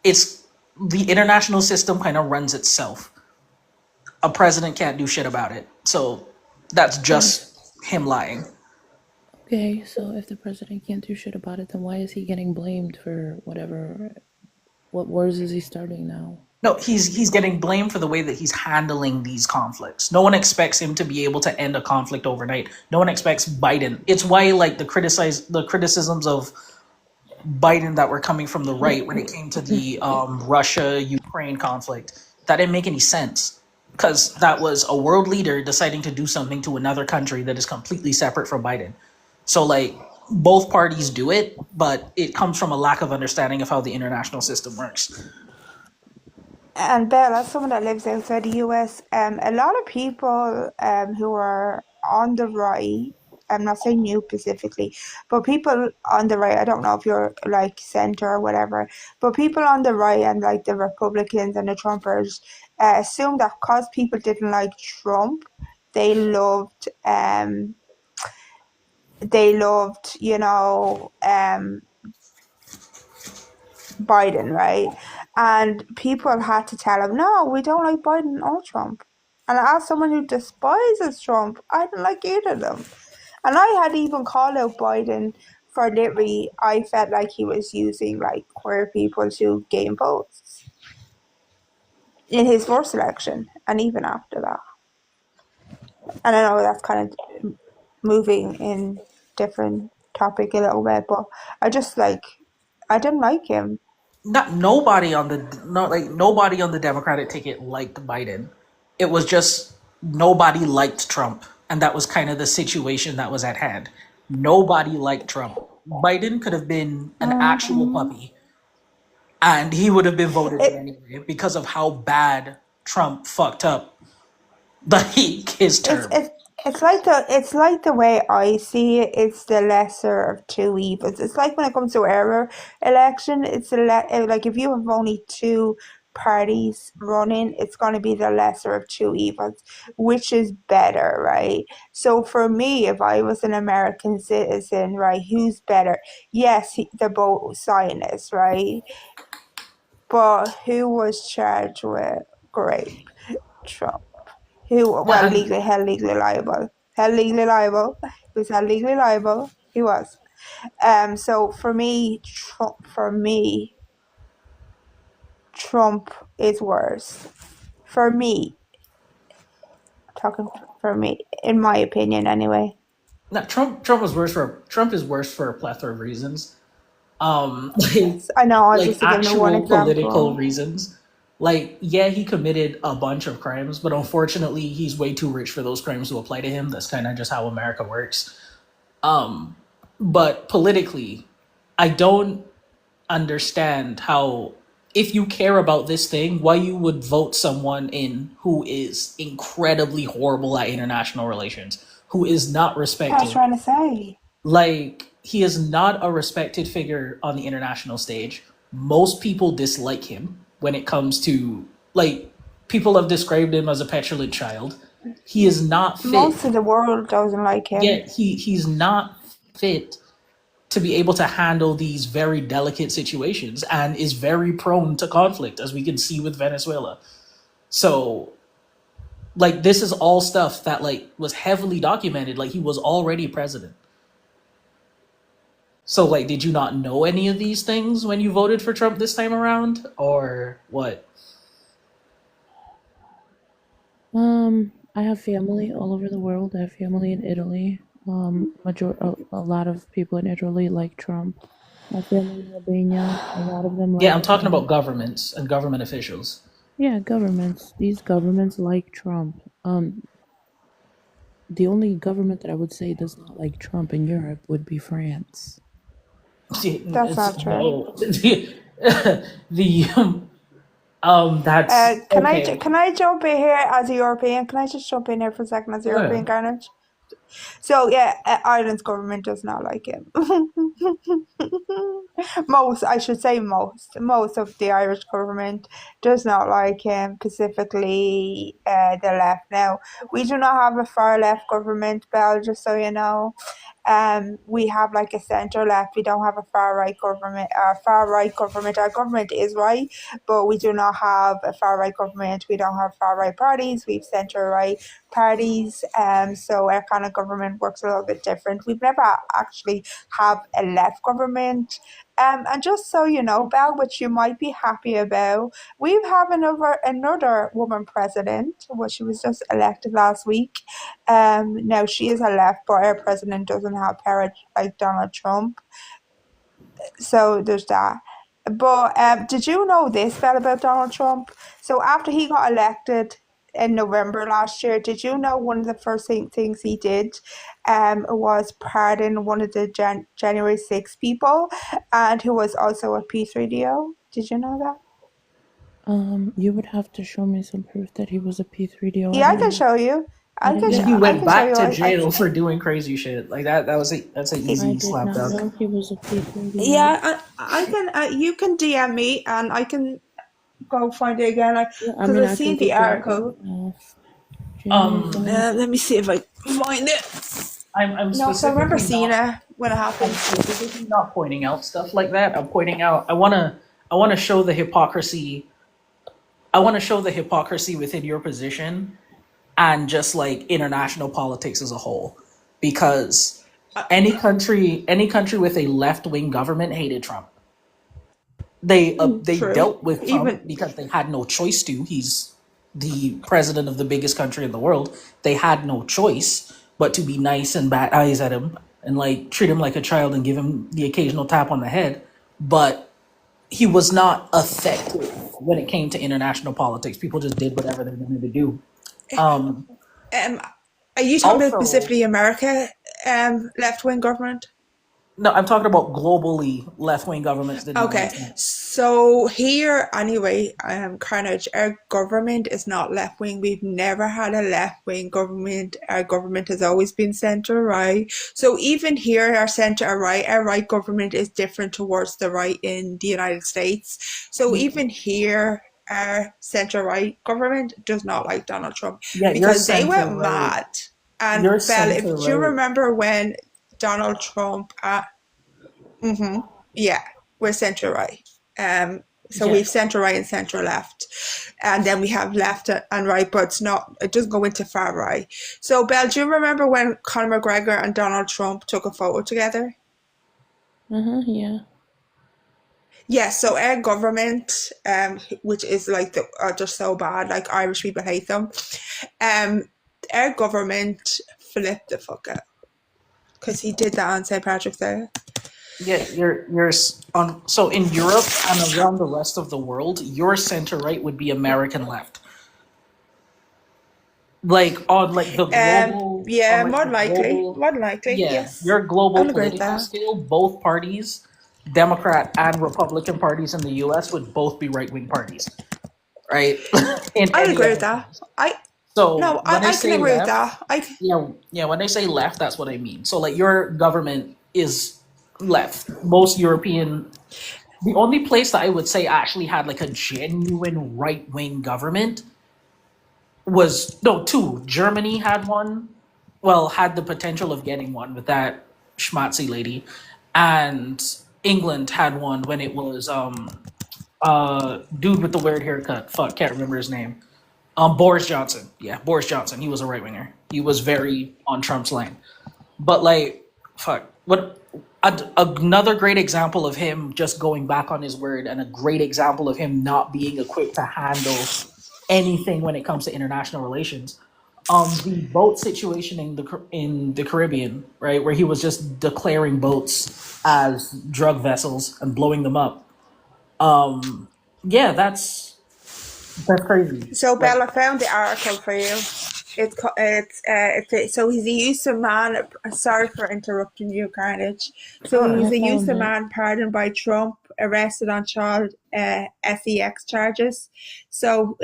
it's the international system kind of runs itself. A president can't do shit about it. So that's Okay. just him lying. Okay, so if the president can't do shit about it, then why is he getting blamed for whatever? What wars is he starting now? No, he's getting blamed for the way that he's handling these conflicts. No one expects him to be able to end a conflict overnight. No one expects Biden. It's why like the criticisms of Biden that were coming from the right when it came to the Russia Ukraine conflict, that didn't make any sense because that was a world leader deciding to do something to another country that is completely separate from Biden. So like both parties do it, but it comes from a lack of understanding of how the international system works. And Belle, as someone that lives outside the US, a lot of people who are on the right, I'm not saying you specifically, but people on the right, I don't know if you're like center or whatever, but people on the right and like the Republicans and the Trumpers assume that because people didn't like Trump, they loved Biden, right? And people had to tell him, no, we don't like Biden or Trump. And as someone who despises Trump, I don't like either of them. And I had even called out Biden for literally, I felt like he was using like queer people to gain votes in his first election and even after that. And I know that's kind of moving in different topic a little bit, but I didn't like him. Not nobody on the not like nobody on the Democratic ticket liked Biden. It was just nobody liked Trump, and that was kind of the situation that was at hand. Nobody liked Trump. Biden could have been an actual Mhm. puppy, and he would have been voted in It, anyway because of how bad Trump fucked up his It's term. it's it's like the way I see it. It's the lesser of two evils. It's like when it comes to our election. Like if you have only two parties running, it's going to be the lesser of two evils, which is better, right? So for me, if I was an American citizen, right, who's better? Yes, they're both Zionists, right? But who was charged with rape? Trump. Who, well, And legally, held legally liable. Held legally liable. He was held legally liable. He was. So for me, Trump is worse. For me, talking for me, in my opinion, anyway. now, Trump is worse for a plethora of reasons. Like, Yes, I know. I was like just giving you one actual political example. reasons. Like, yeah, he committed a bunch of crimes, but unfortunately, he's way too rich for those crimes to apply to him. That's kind of just how America works. Um, but politically, I don't understand how, if you care about this thing, why you would vote someone in who is incredibly horrible at international relations, who is not That's what I was respected. trying to say. Like, he is not a respected figure on the international stage. Most people dislike him when it comes to, like, people have described him as a petulant child. He is not fit. Most of the world doesn't like him. Yet he's not fit to be able to handle these very delicate situations and is very prone to conflict, as we can see with Venezuela. So, like, this is all stuff that, like, was heavily documented. Like, he was already president. So, like, did you not know any of these things when you voted for Trump this time around, or what? I have family all over the world. I have family in Italy. A lot of people in Italy like Trump. My family in Albania, a lot of them Yeah, like I'm talking Trump. about governments and government officials. Yeah, governments. These governments like Trump. The only government that I would say does not like Trump in Europe would be France. That's It's not true. no that's okay. Can I jump in here as a European? Can I just jump in here for a second as a European, Yeah. Carnage? So yeah, Ireland's government does not like him. I should say most of the Irish government does not like him, specifically the left. Now, we do not have a far left government, Belle, just so you know. We have like a centre left. We don't have a far right government. Our far right government, our government is right, but we do not have a far right government. We don't have far right parties. We've centre right parties. So our kind of government works a little bit different. We've never actually have a left government. And just so you know, Belle, which you might be happy about, we have another woman president. Well, she was just elected last week. Now she is a left, but our president doesn't have power like Donald Trump. So there's that. But did you know this, Belle, about Donald Trump? So after he got elected in November last year, did you know one of the first things he did was pardon one of the January 6 people and who was also a peace radio? Did you know that? You would have to show me some proof that he was a P3DO. Yeah, I can show you. I didn't Yeah, know he he I went was. can show back you. to jail for doing crazy shit. Like that's an I easy did slam not dunk. know he was a P3DO. Yeah, I can. You can DM me, and I can go find it again. Yeah, I Because mean, I I can seen go the grab it article. right now. January Um, 7th. Let me see if I find it. I'm No, because I remember specifically seeing not it when it I'm happened. specifically not pointing out stuff like that. I'm pointing out I wanna show the hypocrisy. I want to show the hypocrisy within your position and just like international politics as a whole, because any country with a left wing government hated Trump. They True. dealt with Trump Even because they had no choice to. He's the president of the biggest country in the world. They had no choice but to be nice and bat eyes at him and like treat him like a child and give him the occasional tap on the head. But he was not effective when it came to international politics. People just did whatever they wanted to do. Um, um, are you talking about Also, specifically America? Left wing government. no, I'm talking about globally left wing governments did not like Okay, Trump. so here anyway, Carnage, our government is not left wing. We've never had a left wing government. Our government has always been centre right. So even here, our centre right, our right government is different towards the right in the United States. So even here, our centre right government does not like Donald Trump Yeah, you're because they center went right. mad. And You're Belle, center if you right. remember when Donald Trump, yeah, we're centre right. So Yeah. we've centre right and centre left, and then we have left and right, but it's not. It doesn't go into far right. So Belle, do you remember when Conor McGregor and Donald Trump took a photo together? Yeah. Yeah, so our government, which is like are just so bad, like Irish people hate them. Our government flipped the fuck out because he did that on St. Patrick's Day. Yeah, on. So in Europe and around the rest of the world, your center right would be American left. Like on like the global on Yeah, like the global more than likely, yeah, yes, your global I'll agree with political that. scale, both parties, Democrat and Republican parties in the US would both be right wing parties, right? In I'll any agree with other that. case. I So no, when I I can say agree with left, that. yeah, when I say left, that's what I mean. So like your government is left. Most European the only place that I would say actually had like a genuine right wing government was no two. Germany had one. Well, had the potential of getting one with that schmatzy lady, and England had one when it was dude with the weird haircut. Fuck, can't remember his name. Boris Johnson. Yeah, Boris Johnson. He was a right winger. He was very on Trump's line. But like, fuck, what? Another great example of him just going back on his word, and a great example of him not being equipped to handle anything when it comes to international relations. The boat situation in the Caribbean, right, where he was just declaring boats as drug vessels and blowing them up. Yeah, that's crazy. So Like, Bella found the article for you. So he's a Houston man. Sorry for interrupting you, Carnage. So sure. he's I a found Houston it. man pardoned by Trump, arrested on child sex charges. So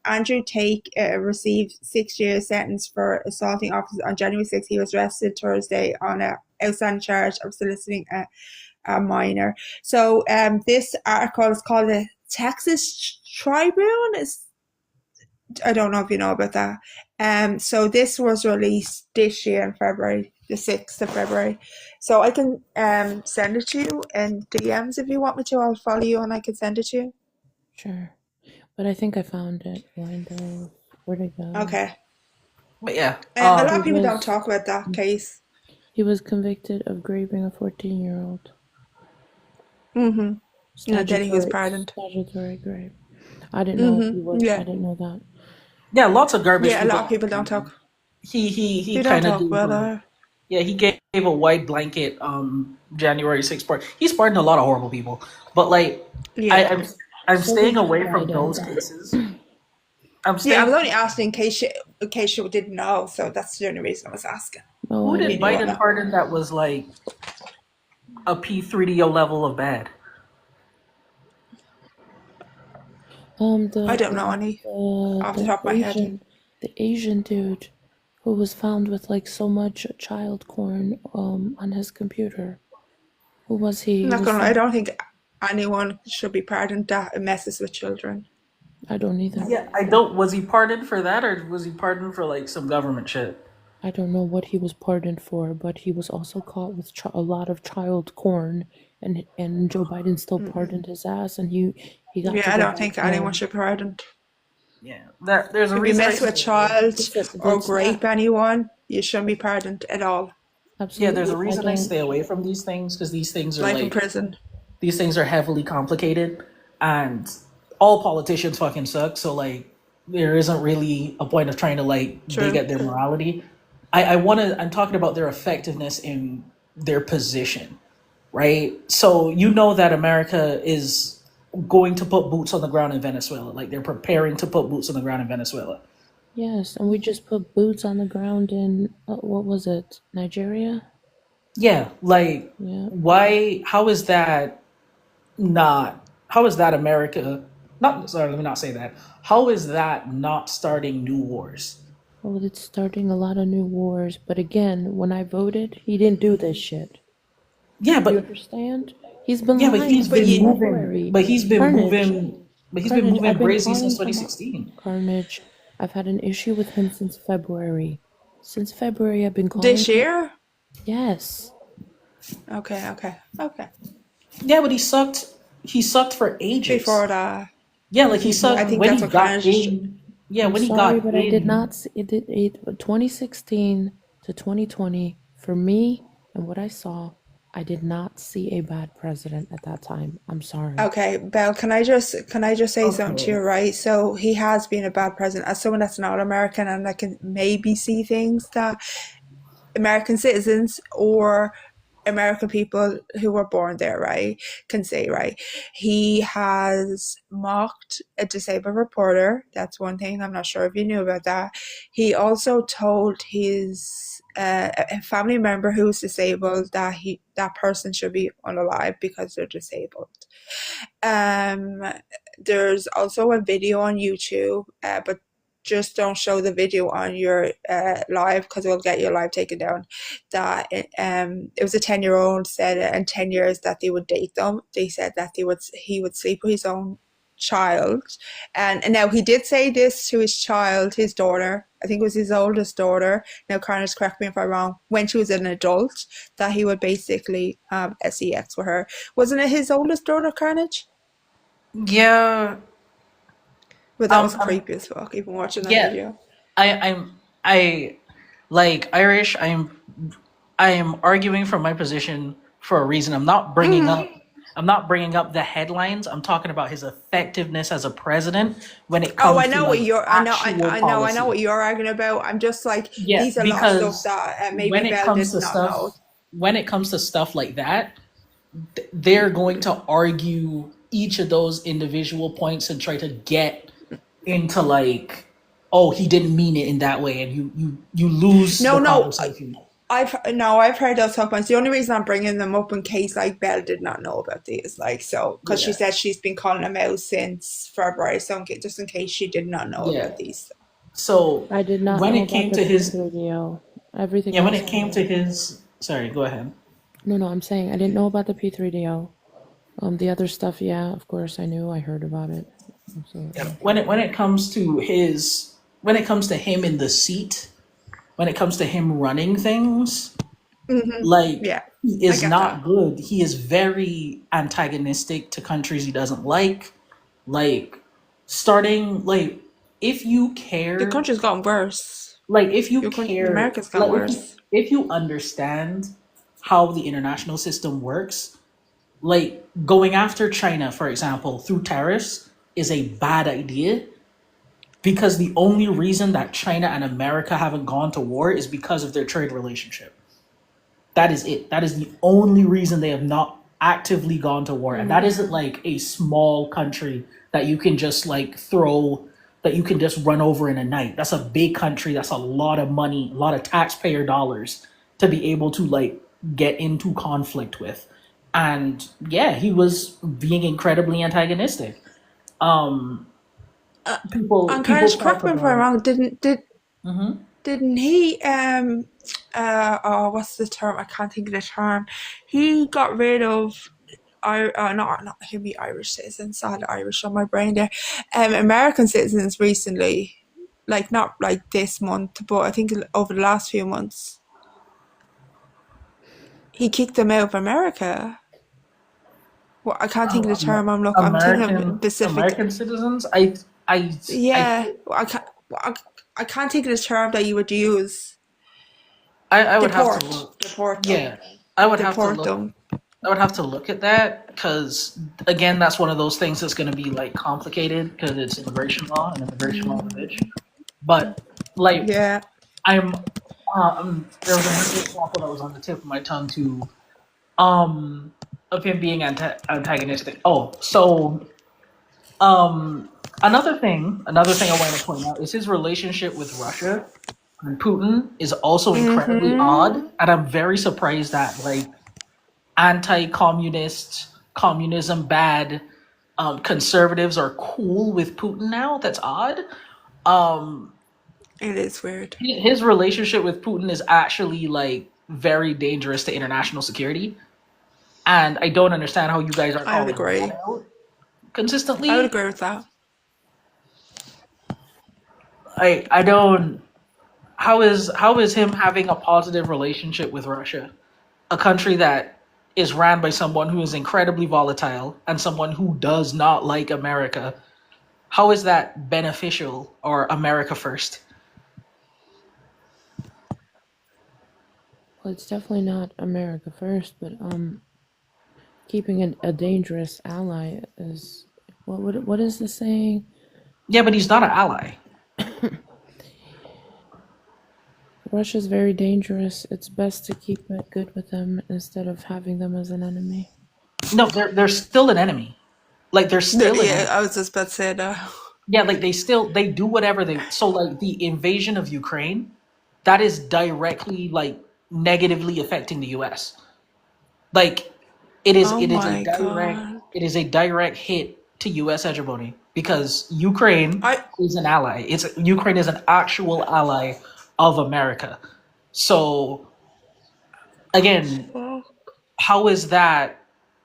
Andrew Tate received 6 years sentence for assaulting officers on January 6th. He was arrested Thursday on a outstanding charge of soliciting a minor. So this article is called the Texas Tribune. I don't know if you know about that. So this was released this year in February, the 6th of February. So I can send it to you in DMs if you want me to. I'll follow you and I can send it to you. Sure. But I think I found it. Where'd it go? Okay. But yeah, A lot He of people don't was talk about that case. he was convicted of raping a 14-year-old. And then he was pardoned. Statutory rape. I didn't know he was. I Yeah. didn't know that. yeah, lots of garbage Yeah, a people. lot of people don't talk. He They don't kind of talk gave about a, that. yeah, he gave a white blanket January 6th part. He's pardoned a lot of horrible people, but like Yeah. I'm So staying did away Joe from Biden. those cases. I'm Yeah, I staying. was only asking in case you didn't know, so that's the only reason I was asking. No, Who I did didn't. You know Biden that. pardon that was like a P3DO level of bad? I don't know any off the top of my head. The Asian dude who was found with like so much child porn on his computer. Who was he? I'm He not was gonna lie, I found. don't think anyone should be pardoned that it messes with children. I don't either. Yeah, I don't. Was he pardoned for that, or was he pardoned for like some government shit? I don't know what he was pardoned for, but he was also caught with a lot of child porn, and Joe Biden still pardoned his ass, and he got to Yeah, I go don't back think anyone home. should be pardoned. Yeah, there's a If you reason I mess with a stay away. child or That's grape anyone, you shouldn't be pardoned at all. Yeah, there's absolutely. a I reason I don't. stay away from these things because these things are Life in like prison. these things are heavily complicated, and all politicians fucking suck. So like, there isn't really a point of trying to like dig True. at their morality. I want to. I'm talking about their effectiveness in their position, right? So you know that America is going to put boots on the ground in Venezuela. Like they're preparing to put boots on the ground in Venezuela. Yes, and we just put boots on the ground in what was it? Nigeria? Yeah, like Yeah. why? How is that not? How is that America? Not sorry. Let me not say that. How is that not starting new wars? Well, it's starting a lot of new wars, but again, when I voted, he didn't do this shit. Yeah, You but understand? He's been yeah, but lying he's since been moving. February. But he's been Carnage. moving. But he's been Carnage, moving I've been crazy since calling him 2016. Carnage. I've had an issue with him since February. Since February, I've been calling This him. year? Yes. Okay. Yeah, but he sucked. He sucked for ages. Before that, Yeah, like he I sucked think when that's he what kind got of just. in. Yeah, I'm when he sorry, got but I did in. not see it. 2016 to 2020 for me and what I saw. I did not see a bad president at that time. I'm sorry. Okay, Belle, can I just say something to you, Okay. right? So he has been a bad president. As someone that's not American and I can maybe see things that American citizens or American people who were born there, right, can say, right? He has mocked a disabled reporter. That's one thing. I'm not sure if you knew about that. He also told his a family member who's disabled that that person should be unalive because they're disabled. Um, there's also a video on YouTube, but just don't show the video on your live because it will get your live taken down. That it was a 10-year-old said in 10 years that they would date them. They said that he would sleep with his own child, and now he did say this to his child, his daughter. I think it was his oldest daughter. Now, Carnage, correct me if I'm wrong. When she was an adult, that he would basically have sex with her. Wasn't it his oldest daughter, Carnage? Yeah. But that was I'm creepy as fuck, even watching that yeah. video. I like Irish. I am arguing from my position for a reason. I'm not bringing up the headlines. I'm talking about his effectiveness as a president when it Oh, I comes to know what like you're. actual I know policy. what you're arguing about. I'm just like Yeah, these are a lot of stuff because that maybe when it Belle comes did to not know. stuff like that, they're going to argue each of those individual points and try to get into like, oh, he didn't mean it in that way, and you lose No, the no, conversation. I've heard those talk points. The only reason I'm bringing them up in case like Belle did not know about these, like so, because she Yeah, said she's been calling them out since February, so just in case she did not know yeah. about these. So I did not when know it about came the to his, P3DO. Everything yeah, when else it I came to knew. his, sorry, go ahead. No, I'm saying I didn't know about the P3DO. The other stuff, yeah, of course I knew. I heard about it. Yeah, Absolutely. when it comes to his, when it comes to him in the seat, when it comes to him running things, like Yeah, he I is get that. not good. He is very antagonistic to countries he doesn't like. Like starting like if you The care, country's gotten worse. like if you Your country, care, America's gotten like worse. if you understand how the international system works, like going after China, for example, through tariffs is a bad idea because the only reason that China and America haven't gone to war is because of their trade relationship. That is it. That is the only reason they have not actively gone to war. And that isn't like a small country that you can just like throw, that you can just run over in a night. That's a big country. That's a lot of money, a lot of taxpayer dollars to be able to like get into conflict with. And yeah, he was being incredibly antagonistic. Um, And people Carnage, talk correct me if I'm about. wrong. Mhm. Didn't he oh, what's the term? I can't think of the term. He got rid of not he'd be Irish citizens. I had Irish on my brain there. American citizens recently, like not like this month, but I think over the last few months, he kicked them out of America. Well, I can't think of the term. I'm thinking of specific. American citizens. I Yeah, I can't think of the term that you would use. I would have to Deport, look. deport them, Yeah, I would have to deport look. them. I would have to look at that because again, that's one of those things that's going to be like complicated because it's immigration law and immigration law is a bitch. But like, Yeah. I'm there was another example that was on the tip of my tongue too. Of him being antagonistic. Oh, so um, another thing I want to point out is his relationship with Russia and Putin is also incredibly odd, Mm-hmm. and I'm very surprised that like anti-communist, communism bad, conservatives are cool with Putin now. That's odd. Um, It is weird. his relationship with Putin is actually like very dangerous to international security, and I don't understand how you guys are I would calling that agree. out consistently. I would agree with that. I don't. How is him having a positive relationship with Russia, a country that is ran by someone who is incredibly volatile and someone who does not like America? How is that beneficial or America first? Well, it's definitely not America first, but keeping a dangerous ally is what is the saying? Yeah, but he's not an ally. Russia's very dangerous. It's best to keep it good with them instead of having them as an enemy. No, they're still an enemy. Like they're still an Yeah, enemy. I was just about to say that. Yeah, like they do whatever they so like the invasion of Ukraine, that is directly like negatively affecting the US. Like Oh my god. it is a direct hit to US hegemony because Ukraine I is an ally. It's Ukraine is an actual ally of America. So again, well, how is that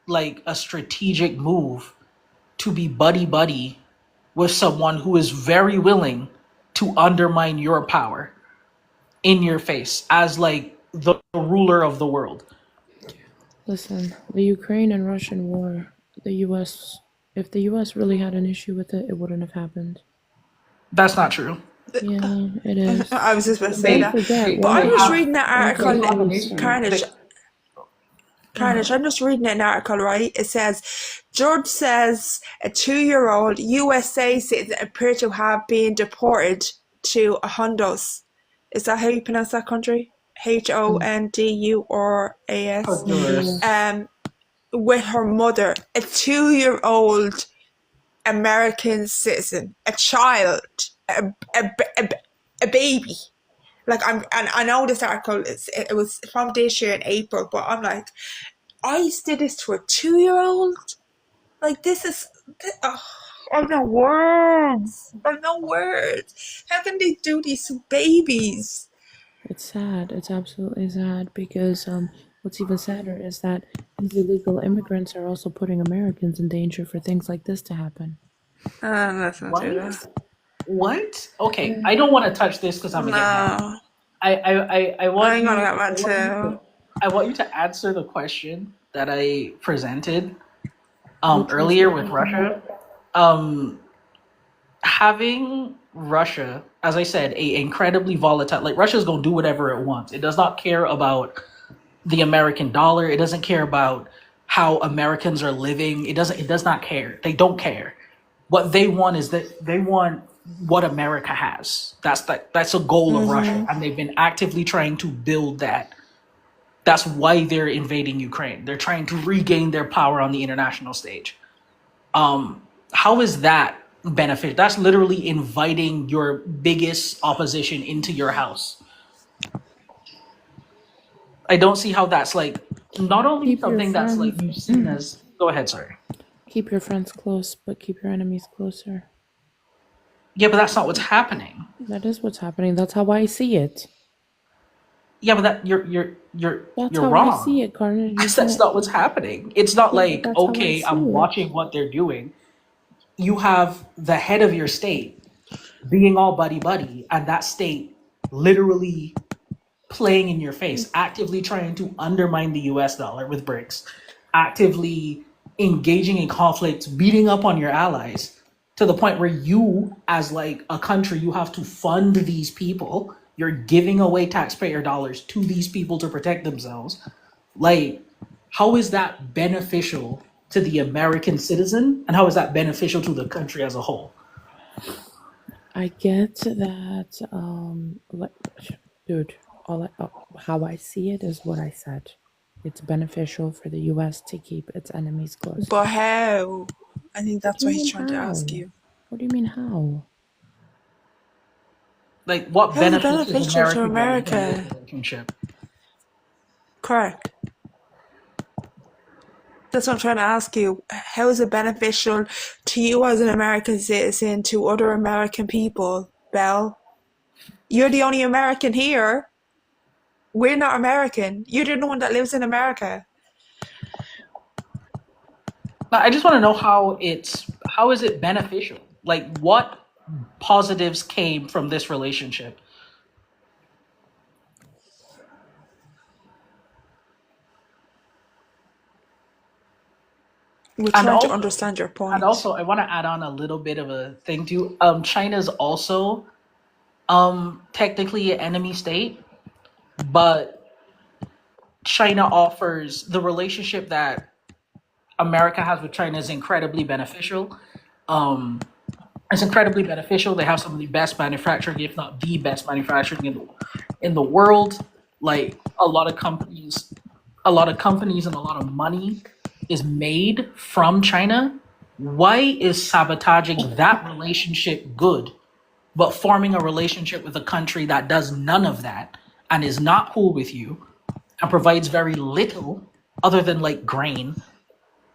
like a strategic move to be buddy buddy with someone who is very willing to undermine your power in your face as like the ruler of the world? Listen, the Ukraine and Russian war, the US, if the US really had an issue with it, it wouldn't have happened. That's not true. Yeah, it is. I was just about to say They that. Forget But when I'm it, just have reading that when they article, have an really issue. Carnage. started. Carnage, I'm just reading an article, right? It says, Judge says a 2-year-old USA citizen appeared to have been deported to Honduras. Is that how you pronounce that country? Honduras. Honduras. With her mother, a 2-year-old American citizen, a child, a baby. Like and I know this article it was from this year in April, but I'm like, ICE did this to a 2-year-old. Like this is, I've no words. I've no words. How can they do these to babies? It's sad. It's absolutely sad because what's even sadder is that these illegal immigrants are also putting Americans in danger for things like this to happen. Let's not do What? that. What? Okay, I don't want to touch this because I'm gonna get mad. No, I want I'm you gonna get mad too. I want you to answer the question that I presented Which was earlier the with question? Russia. Having Russia, as I said, a incredibly volatile, like Russia's gonna do whatever it wants. It does not care about the American dollar. It doesn't care about how Americans are living. It does not care. They don't care. What they want is that they want what America has. That's a goal of Russia. And they've been actively trying to build that. That's why they're invading Ukraine. They're trying to regain their power on the international stage. How is that benefit? That's literally inviting your biggest opposition into your house. I don't see how that's like not only Keep your something that's like friends. you've seen as go ahead, sorry. Keep your friends close, but keep your enemies closer. Yeah, but that's not what's happening. That is what's happening. That's how I see it. Yeah, but that That's you're how I see wrong. it, Carnage. You That's can't. not what's happening. It's not Yeah, but like that's how I okay, see I'm it. watching what they're doing. You have the head of your state being all buddy buddy, and that state literally playing in your face, actively trying to undermine the US dollar with BRICS, actively engaging in conflicts, beating up on your allies to the point where you, as like a country, you have to fund these people. You're giving away taxpayer dollars to these people to protect themselves. Like, how is that beneficial to the American citizen? And how is that beneficial to the country as a whole? I get that, dude, how I see it is what I said. It's beneficial for the US to keep its enemies close. But how? I think What that's do what you he's mean trying to ask how? you. What do you mean how? Like, what How's it benefits is beneficial to America getting from this America? relationship? Correct. That's what I'm trying to ask you. How is it beneficial to you as an American citizen to other American people, Belle? You're the only American here. We're not American. You're the only one that lives in America. I just want to know how is it beneficial? Like, what positives came from this relationship? We're And trying to also, understand your point. I want to add on a little bit of a thing too. China's also technically an enemy state, but China offers the relationship that America has with China is incredibly beneficial. Um, it's incredibly beneficial. They have some of the best manufacturing, if not the best manufacturing in the world. Like a lot of companies and a lot of money is made from China. Why is sabotaging that relationship good, but forming a relationship with a country that does none of that and is not cool with you and provides very little other than like grain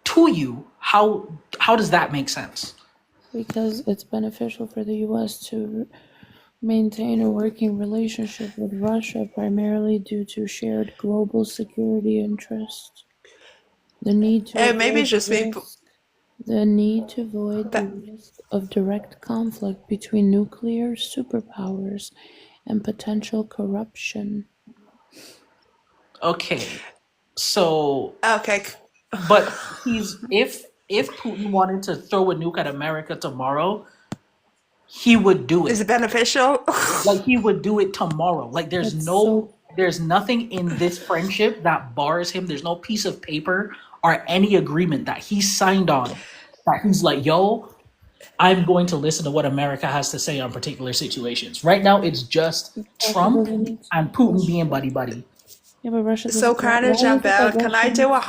to you? How does that make sense? Because it's beneficial for the U.S. to maintain a working relationship with Russia primarily due to shared global security interests. The need to Maybe avoid it's just me. risk, the need to avoid the That, risk of direct conflict between nuclear superpowers and potential corruption. Okay, so okay. but he's if Putin wanted to throw a nuke at America tomorrow, he would do Is it. it beneficial? Like he would do it tomorrow. Like That's so there's nothing in this friendship that bars him. There's no piece of paper or any agreement that he signed on that he's like, yo, I'm going to listen to what America has to say on particular situations. Right now, it's just Russia Trump doesn't need and Putin Russia. being buddy buddy. Yeah, but Russia So, doesn't. Carnage Why and is it that Bell, can Russia I do a needs?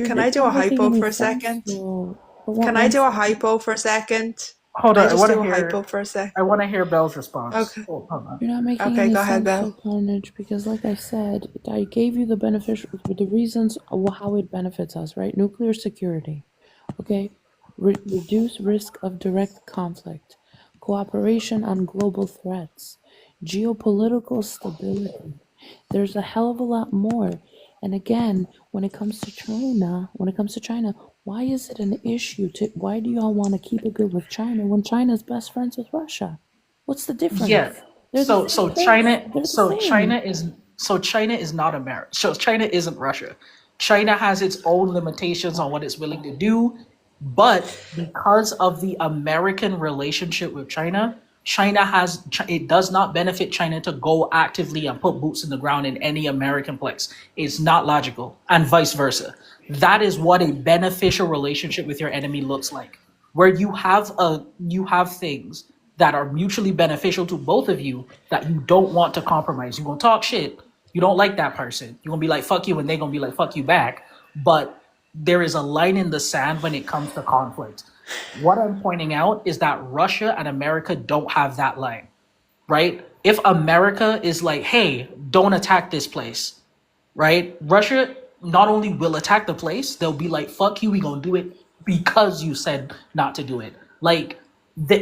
can I It's do a not making hypo any for a sense second? though. But Can I one do a second. hypo for a second? Hold Can I on, just do a hypo for a sec? I want to hear Bell's response. Okay. Hold on. You're not making Okay, any go ahead, sense Bell. though, Carnage, because like I said, I gave you the beneficial, the reasons how it benefits us, right? Nuclear security, okay? Reduce risk of direct conflict, cooperation on global threats, geopolitical stability. There's a hell of a lot more. And again, when it comes to China, why is it an issue why do y'all want to keep it good with China when China's best friends with Russia? What's the difference? Yeah. They're the same place. They're the same. China is not America. So China isn't Russia. China has its own limitations on what it's willing to do, but because of the American relationship with China, it does not benefit China to go actively and put boots in the ground in any American place. It's not logical, and vice versa. That is what a beneficial relationship with your enemy looks like, where you have things that are mutually beneficial to both of you that you don't want to compromise. You're gonna talk shit. You don't like that person. You're gonna be like fuck you, and they're gonna be like fuck you back. But there is a line in the sand when it comes to conflict. What I'm pointing out is that Russia and America don't have that line, right? If America is like, hey, don't attack this place, right? Russia not only will attack the place, they'll be like, fuck you, we gonna do it because you said not to do it. Like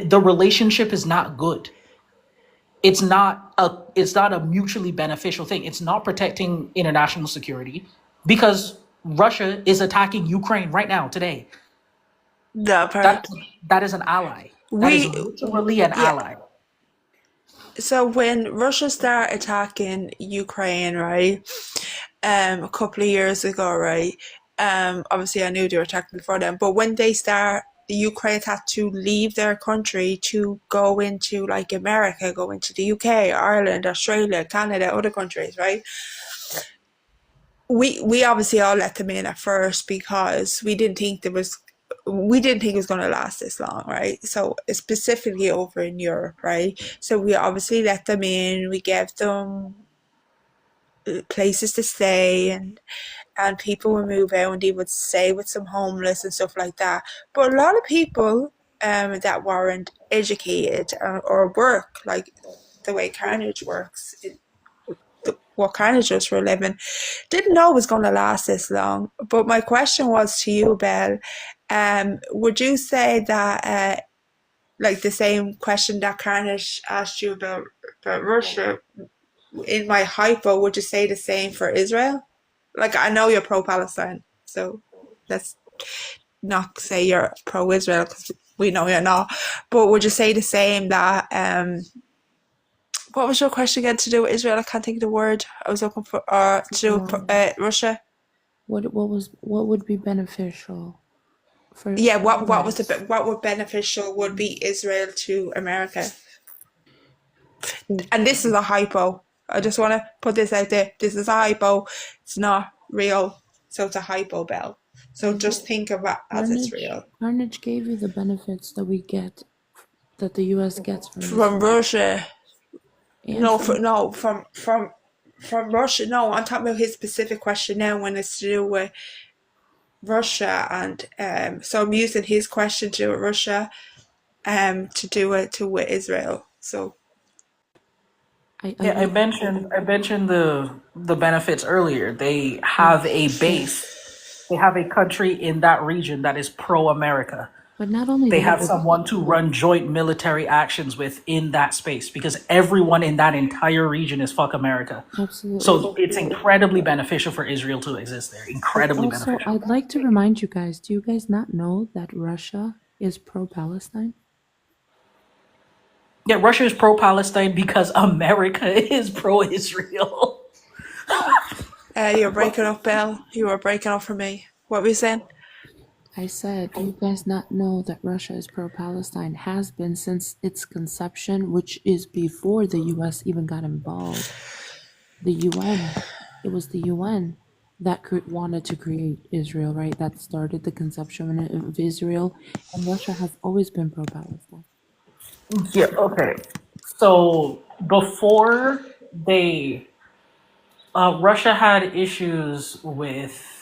the relationship is not good. It's not a mutually beneficial thing. It's not protecting international security because Russia is attacking Ukraine right now today. No, That that is an ally. That is we, literally an yeah. ally. So when Russia started attacking Ukraine, right, a couple of years ago, right, obviously I knew they were attacking before then, but when the Ukraine had to leave their country to go into like America, go into the UK, Ireland, Australia, Canada, other countries, right? We obviously all let them in at first because we didn't think it was going to last this long, right? So specifically over in Europe, right? So we obviously let them in. We gave them places to stay, and people would move out and they would stay with some homeless and stuff like that. But a lot of people that weren't educated or work like the way Carnage works, what Carnage does for a living, didn't know it was going to last this long. But my question was to you, Belle. Would you say that, like the same question that Carnage asked you about Russia, in my hypo, would you say the same for Israel? Like, I know you're pro-Palestine, so that's not say you're pro-Israel because we know you're not, but would you say the same that what was your question again to do with Israel? I can't think of the word I was looking for. To do with Russia. What would be beneficial for Yeah, the what was US? what would beneficial would be Israel to America? Is- And this is a hypo. I just want to put this out there. This is a hypo. It's not real, so it's a hypo, Bell. So just think of it as it's real. Carnage gave you the benefits that we get, that the US gets from From Israel. Russia. And No, from, from Russia. No, I'm talking about his specific question now when it's to do with Russia, and so I'm using his question to do with Russia, to do it to with Israel. So Yeah, I mentioned the benefits earlier. They have a base. They have a country in that region that is pro-America. but not only They that, have but someone to run joint military actions with in that space because everyone in that entire region is fuck America. absolutely. So it's incredibly beneficial for Israel to exist there. But Incredibly also, beneficial. I'd like to remind you guys, do you guys not know that Russia is pro-Palestine? Yeah, Russia is pro-Palestine because America is pro-Israel. you're breaking up, Bell. You were breaking up for me. What were you saying? I said, do you guys not know that Russia is pro-Palestine, has been since its conception, which is before the US even got involved. The UN, it was the UN that wanted to create Israel, right? That started the conception of Israel, and Russia has always been pro-Palestine. Yeah, okay. So before they, Russia had issues with.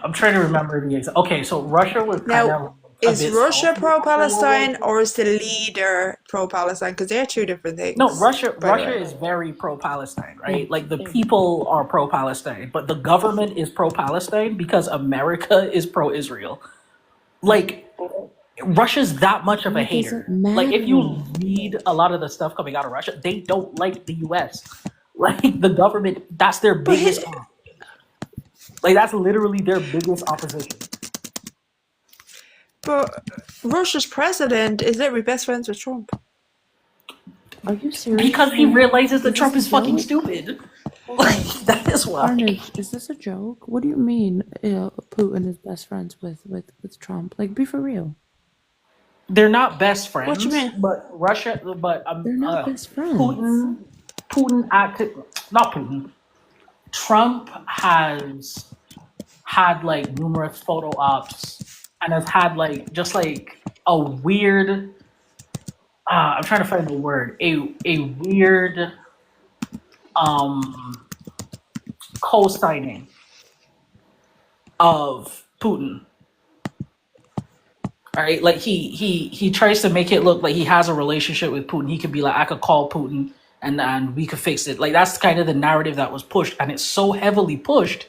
I'm trying to remember the exact. Okay, so Russia was kind Now, of a is bit Russia salty after World War pro-Palestine II. or is the leader pro-Palestine? Because they're two different No, things, Russia by the Russia way. is very pro-Palestine, Yeah. right? Like the people are pro-Palestine, but the government is pro-Palestine because America is pro-Israel. Like Russia's that much of a That doesn't hater. Like if matter. you read a lot of the stuff coming out of Russia, they don't like the US. Like the government, that's their But biggest like that's literally their biggest opposition. but Russia's president is literally best friends with Trump. Are you serious? Because he realizes that Is Trump this is a fucking joke? stupid. Like that is why. Carnage, is this a joke? What do you mean Putin is best friends with Trump? Like, be for real. They're not best What you friends, mean? but Russia, but They're not best friends. Putin acted, not Putin. Trump has had like numerous photo ops and has had like just like a weird. I'm trying to find the word. A weird um co-signing of Putin. All right, like he tries to make it look like he has a relationship with Putin. He could be like, I could call Putin and we could fix it. Like that's kind of the narrative that was pushed, and it's so heavily pushed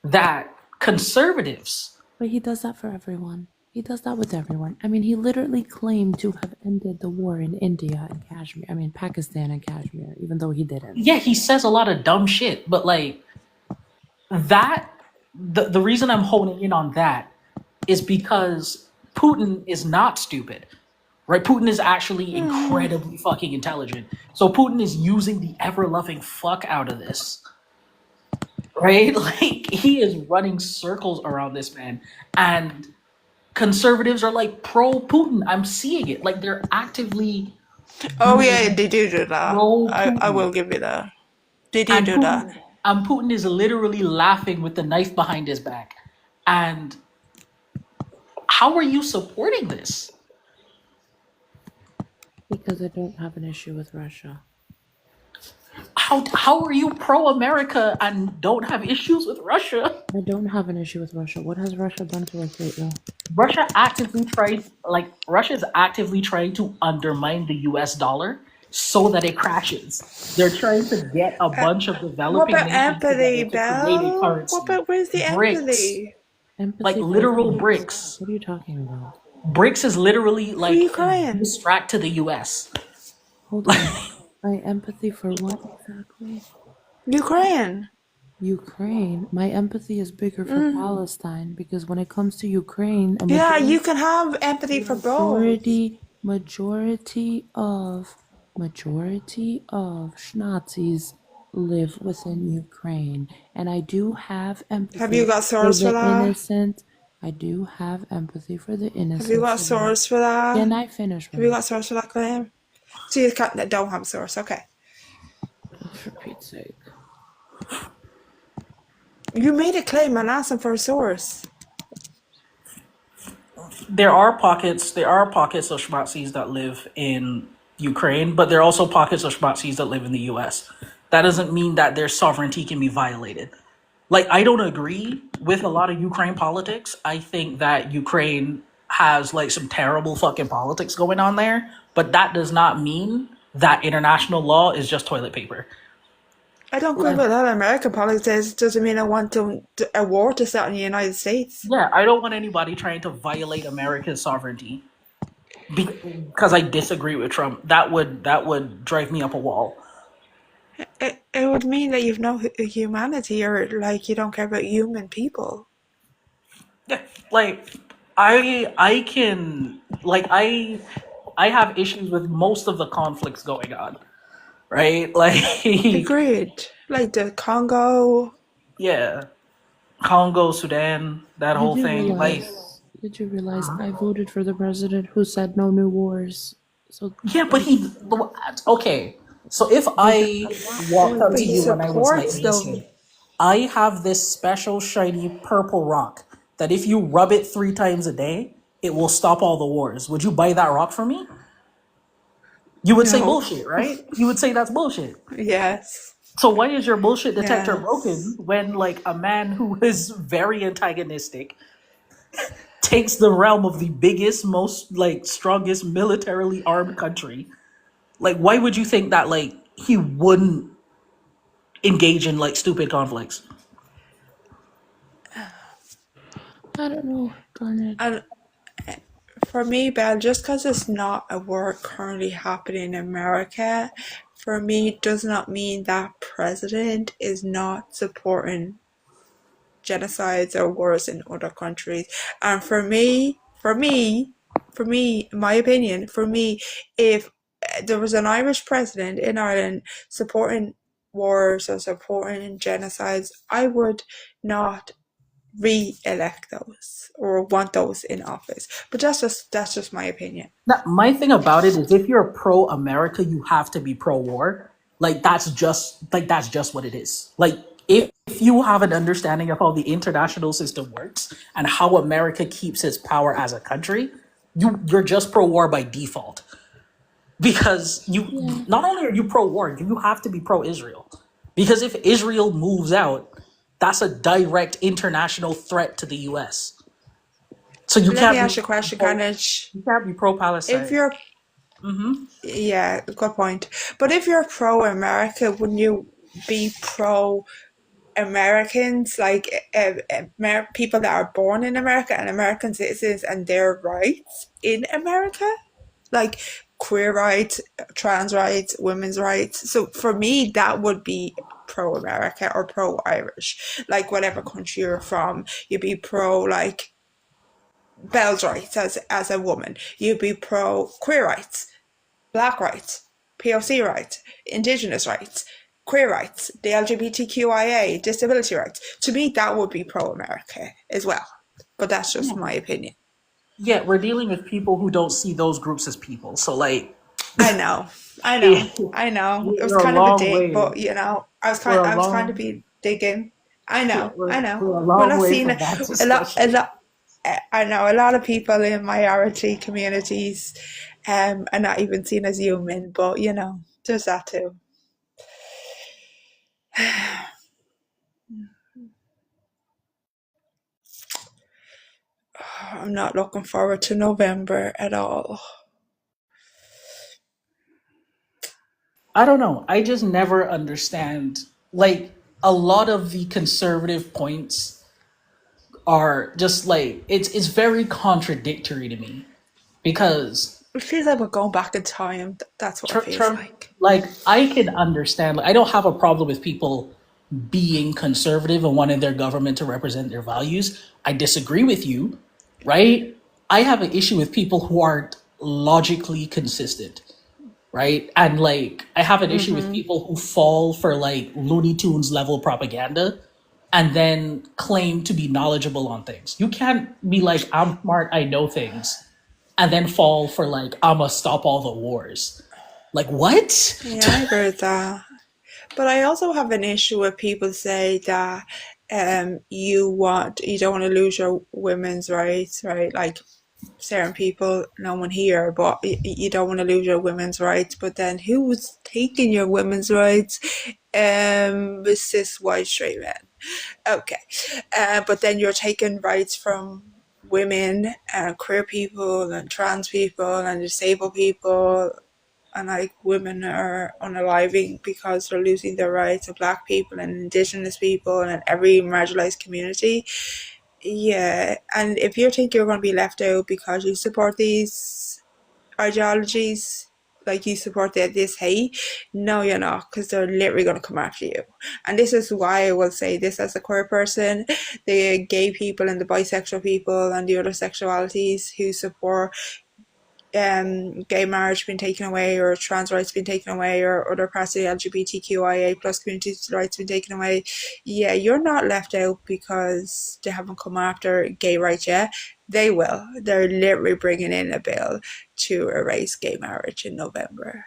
that conservatives. But he does that for everyone. He does that with everyone. I mean, he literally claimed to have ended the war in India and Kashmir. I mean, Pakistan and Kashmir, even though he didn't. Yeah, he says a lot of dumb shit, but like that, the reason I'm honing in on that is because Putin is not stupid. Right? Putin is actually incredibly fucking intelligent. So Putin is using the ever loving fuck out of this. Right? Like he is running circles around this man. And conservatives are like pro Putin. I'm seeing it. Like they're actively Oh yeah, they do that. pro I will Putin. give you that. They do And do that. Putin is literally laughing with the knife behind his back. And how are you supporting this? Because I don't have an issue with Russia. How are you pro America and don't have issues with Russia? I don't have an issue with Russia. What has Russia done to us lately? Russia is actively trying to undermine the US dollar so that it crashes. They're trying to get a bunch of What developing about nations empathy, together to create a Belle? currency. What about where's the Bricks. empathy? Empathy Like for literal what? bricks. What are you talking about? BRICS is literally like you crying? distract to the US. Hold on. My empathy for what exactly? Ukraine. Ukraine, my empathy is bigger for Palestine because when it comes to Ukraine, a Yeah, you majority, can have empathy for both. majority of Nazis live within Ukraine, and I do have Have you empathy got for source for the that? innocent. I do have empathy for the Have you innocent got civilians. source for that? Can I finish, Have you Rose? got source for that claim? So you can't, don't have a source. Okay. For Pete's sake. You made a claim and asked them for a source. There are pockets of Schmatzis that live in Ukraine, but there are also pockets of Schmatzis that live in the US. That doesn't mean that their sovereignty can be violated. Like, I don't agree with a lot of Ukraine politics. I think that Ukraine has like some terrible fucking politics going on there, but that does not mean that international law is just toilet paper. I don't agree Like, with that. American politics doesn't mean I want a war to start in the United States. yeah, I don't want anybody trying to violate America's sovereignty because I disagree with Trump. That would drive me up a wall. It would mean that you've no humanity, or like you don't care about human people. Yeah, like I can like I have issues with most of the conflicts going on, right? Like Agreed. Like the Congo. yeah, Congo, Sudan, that Did whole you thing. Like realize? Did you realize I voted for the president who said no new wars? So yeah, but he okay. So if I I'm not walked for up But to he you war. and I was like, supports listen, them. I have this special shiny purple rock that if you rub it 3 times a day, it will stop all the wars. Would you buy that rock from me? You would say No. bullshit, right? You would say that's bullshit. Yes. So why is your bullshit detector broken Yes. when like a man who is very antagonistic takes the realm of the biggest, most like strongest militarily armed country? Like why would you think that like he wouldn't engage in like stupid conflicts? I don't know, Carnage. And for me, Belle, just because it's not a war currently happening in America, for me, does not mean that president is not supporting genocides or wars in other countries. And for me, in my opinion, for me, if there was an Irish president in Ireland supporting wars or supporting genocides, I would not re-elect those or want those in office. But that's just my opinion. Now, my thing about it is if you're pro America, you have to be pro war. That's just what it is. Like if you have an understanding of how the international system works and how America keeps its power as a country, you're just pro war by default. Because you Yeah. not only are you pro war, you have to be pro Israel. Because if Israel moves out, that's a direct international threat to the US. So Let me ask you a question, You can't be pro if Palestine. you're yeah, good point. But if you're pro America, wouldn't you be pro Americans, like people that are born in America and American citizens and their rights in America, like queer rights, trans rights, women's rights? So for me, that would be pro America or pro Irish, like whatever country you're from. You'd be pro like Belle's rights as a woman. You'd be pro queer rights, black rights, POC rights, indigenous rights, queer rights, the LGBTQIA, disability rights. To me, that would be pro America as well. But that's just my opinion. Yeah, we're dealing with people who don't see those groups as people. So like I know, I know, I know. It was we're a kind of a long dig, way. but I was We're kind, a I was kind of long be digging. I yeah, know, I know. we're a We're long not way seeing from that a lot, a discussion. lot. I know a lot of people in minority communities, are not even seen as human. But there's that too. I'm not looking forward to November at all. I don't know. I just never understand like a lot of the conservative points are just like it's very contradictory to me because It feels like we're going back in time. That's what it feels Trump like. like I can understand like I don't have a problem with people being conservative and wanting their government to represent their values. I disagree with you, right? I have an issue with people who aren't logically consistent, right? And like, I have an issue with Mm-hmm. people who fall for like Looney Tunes level propaganda and then claim to be knowledgeable on things. You can't be like, I'm smart, I know things, and then fall for like, I'm gonna stop all the wars. Like, what? Yeah, I agree with that. But I also have an issue with people say that you don't want to lose your women's rights, right? Like certain people, no one here, but you don't want to lose your women's rights. But then who's taking your women's rights? Cis white straight men. Okay, but then you're taking rights from women and queer people and trans people and disabled people, and like women are unaliving because they're losing their rights of black people and indigenous people and every marginalized community. Yeah, and if you think you're going to be left out because you support these ideologies, like you support this hate, no, you're not, because they're literally going to come after you. And this is why I will say this as a queer person: the gay people and the bisexual people and the other sexualities who support gay marriage being taken away, or trans rights being taken away, or other parts of the LGBTQIA plus community rights being taken away. Yeah, you're not left out because they haven't come after gay rights yet. They will. They're literally bringing in a bill to erase gay marriage in November.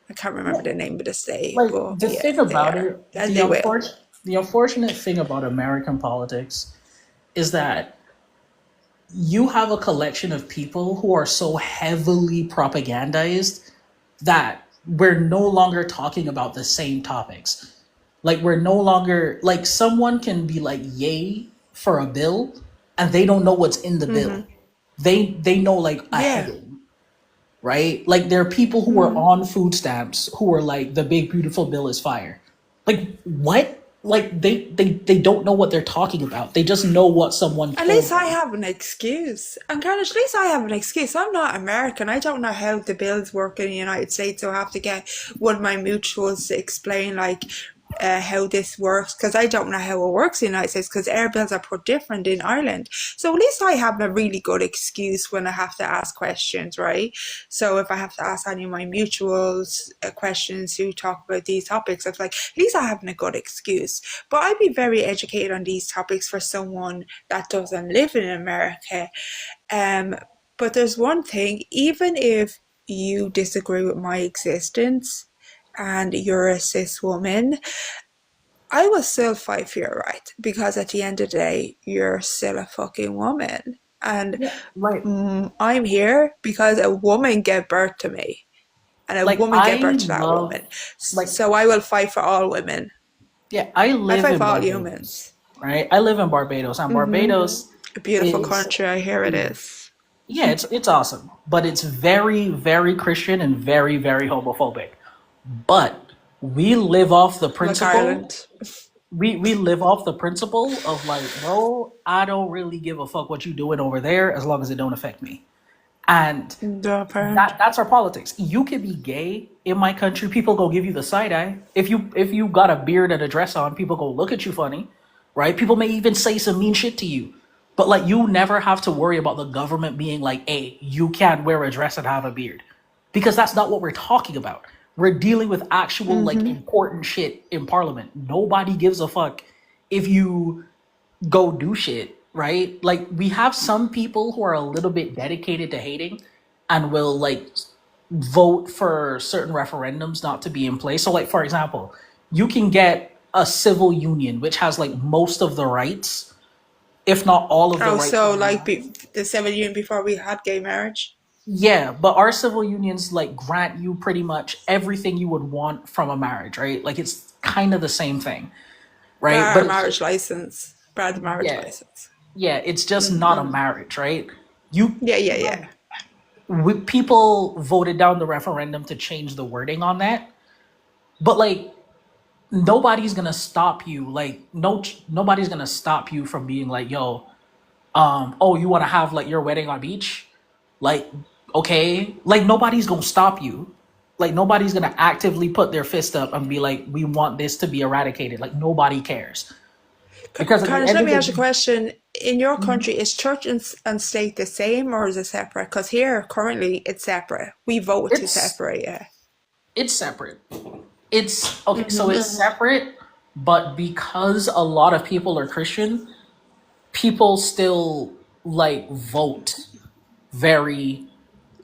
I can't remember the name of the state, Like, but the yeah, thing they about are. it, And they will. the unfortunate thing about American politics is that you have a collection of people who are so heavily propagandized that we're no longer talking about the same topics. Like, we're no longer like, someone can be like yay for a bill and they don't know what's in the bill. They know like a Yeah. heading, right? Like, there are people who are on food stamps who are like, the big beautiful bill is fire. Like, what? Like, they don't know what they're talking about. They just know what someone At told least I them. have an excuse. And Carlos, at least I have an excuse. I'm not American. I don't know how the bills work in the United States, so I have to get one of my mutuals to explain like how this works, because I don't know how it works in the United States, because air bills are put different in Ireland. So at least I have a really good excuse when I have to ask questions, right? So if I have to ask any of my mutuals questions who talk about these topics, it's like, at least I have a good excuse. But I'd be very educated on these topics for someone that doesn't live in America. Um, but there's one thing: even if you disagree with my existence and you're a cis woman, I will still fight for your right, because at the end of the day, you're still a fucking woman. And Yeah, like I'm here because a woman gave birth to me, and a like woman gave I birth to that love woman. like So I will fight for all women. yeah, I I live fight in for all Barbados, humans. right? I live in Barbados, and Barbados A beautiful is country, I hear it is is. yeah, it's awesome, but it's very very Christian and very very homophobic. But we live off the Like principle. Ireland. We live off the principle of like, bro, I don't really give a fuck what you doing over there as long as it don't affect me. And The parent. that's our politics. You can be gay in my country, people go give you the side eye. If you got a beard and a dress on, people go look at you funny, right? People may even say some mean shit to you. But like, you never have to worry about the government being like, hey, you can't wear a dress and have a beard. Because that's not what we're talking about. We're dealing with actual like important shit in parliament. Nobody gives a fuck if you go do shit, right? Like, we have some people who are a little bit dedicated to hating and will like vote for certain referendums not to be in place. So like, for example, you can get a civil union which has like most of the rights, if not all of the Oh, rights so of a like man. the 7 years before we had gay marriage? Yeah, but our civil unions like grant you pretty much everything you would want from a marriage, right? Like, it's kind of the same thing, right? Bar But it's marriage license. Bar the marriage yeah, license. yeah, it's just not a marriage, right? You Yeah, yeah, yeah. people voted down the referendum to change the wording on that, but like, nobody's gonna stop you. Like, nobody's gonna stop you from being like, yo, oh, you want to have like your wedding on beach? Like, okay, like, nobody's gonna stop you. Like nobody's gonna actively put their fist up and be like, "We want this to be eradicated." Like nobody cares because at the Carnage, end let of me the ask you a day, question. In your country, is church and state the same or is it separate? Because here, currently, it's separate. We voted to it's separate it. it's separate. It's okay, so Mm-hmm. it's separate, but because a lot of people are Christian, people still like vote very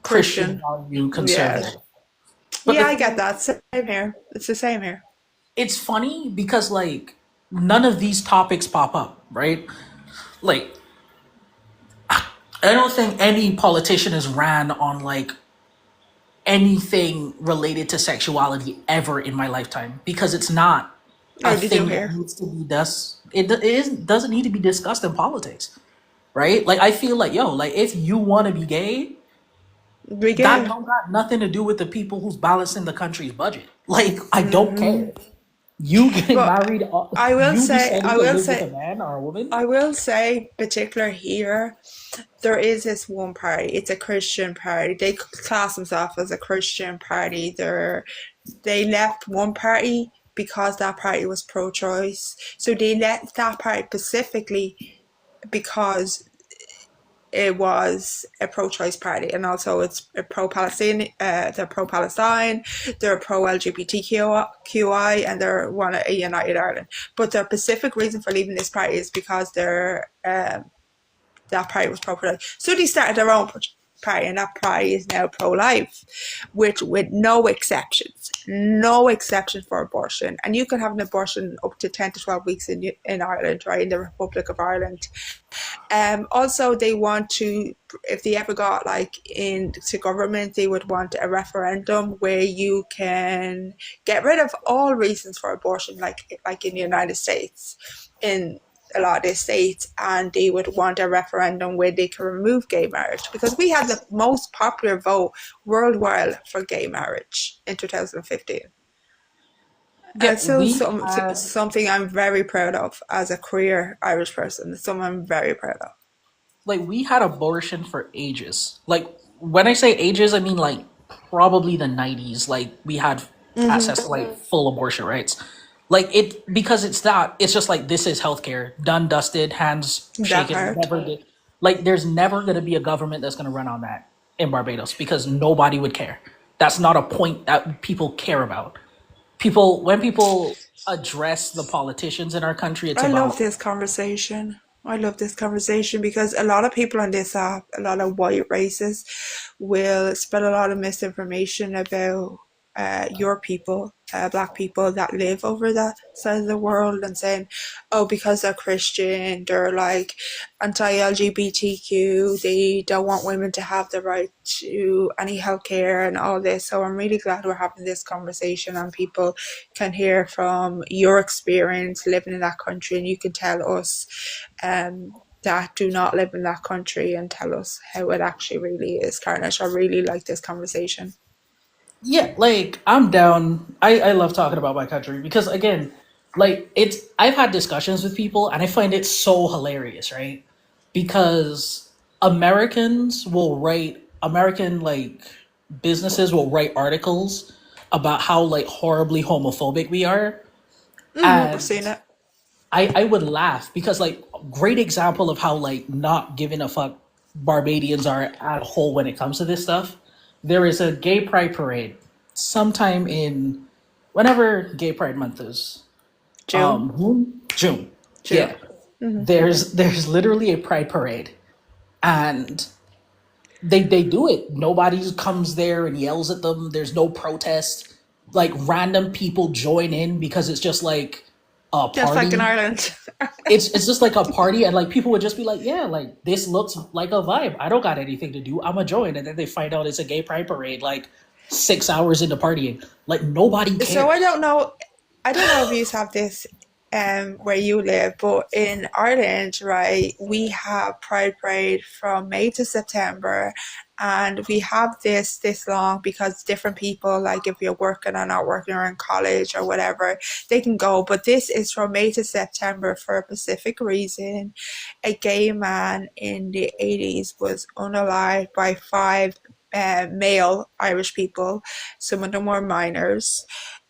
Christian Christian. value Yeah. conservative. But the Yeah, I thing get is, that. Same here. It's the same here. it's funny because like none of these topics pop up, right? Like I don't think any politician has ran on like anything related to sexuality ever in my lifetime because it's not Oh, a they do thing that here. needs to be doesn't need to be discussed in politics, right? Like I feel like yo, like if you want to be gay, We that get. don't got nothing to do with the people who's balancing the country's budget. Like I don't Mm-hmm. care. You getting But married, I will you say, deciding I to will live with a say, man or a woman. I will say, particular here, there is this one party. It's a Christian party. They class themselves as a Christian party. They left one party because that party was pro-choice. So they left that party specifically because it was a pro-choice party, and also it's a pro-Palestine. They're pro-Palestine, they're pro-LGBTQI, and they're one a united Ireland. But their specific reason for leaving this party is because that party was pro-life. So they started their own party, and that party is now pro-life, which with no exceptions, no exception for abortion. And you can have an abortion up to 10 to 12 weeks in Ireland, right, in the Republic of Ireland. Also, they want to, if they ever got like into government, they would want a referendum where you can get rid of all reasons for abortion, like in the United States, in a lot of the states, and they would want a referendum where they can remove gay marriage because we had the most popular vote worldwide for gay marriage in 2015. And Yeah, it's still we had something I'm very proud of as a queer Irish person. It's something I'm very proud of. we had abortion for ages. Like when I say ages, I mean like probably the 90s. Like we had access to like full abortion rights. Like it because it's just like this is healthcare, done, dusted, hands That shaken, part. never did. Like there's never gonna be a government that's gonna run on that in Barbados because nobody would care. That's not a point that people care about. When people address the politicians in our country, it's I love about this conversation. I love this conversation because a lot of people on this app, a lot of white races, will spread a lot of misinformation about your people, black people that live over that side of the world, and saying, oh, because they're Christian, they're like anti-LGBTQ, they don't want women to have the right to any healthcare and all this. So I'm really glad we're having this conversation and people can hear from your experience living in that country, and you can tell us that do not live in that country and tell us how it actually really is. Carnage, I really like this conversation. yeah, like I'm down. I love talking about my country because again, like I've had discussions with people and I find it so hilarious, right? Because American like businesses will write articles about how like horribly homophobic we are. I've And seen it. I would laugh because like great example of how like not giving a fuck Barbadians are at whole when it comes to this stuff. There is a gay pride parade sometime in whenever Gay Pride Month is. June. June. June. Yeah. There's literally a pride parade and they do it. Nobody comes there and yells at them. There's no protest. Like random people join in because it's just like a Just like in party. Ireland. It's just like a party and like people would just be like, yeah, like this looks like a vibe. I don't got anything to do. I'ma join. And then they find out it's a gay pride parade like 6 hours into partying. Like nobody So I cares. don't know. I don't know if you have this where you live, but in Ireland, right, we have Pride Parade from May to September, and we have this long because different people, like if you're working or not working or in college or whatever, they can go. But this is from May to September for a specific reason. A gay man in the 80s was unalived by five male Irish people. Some of them were minors,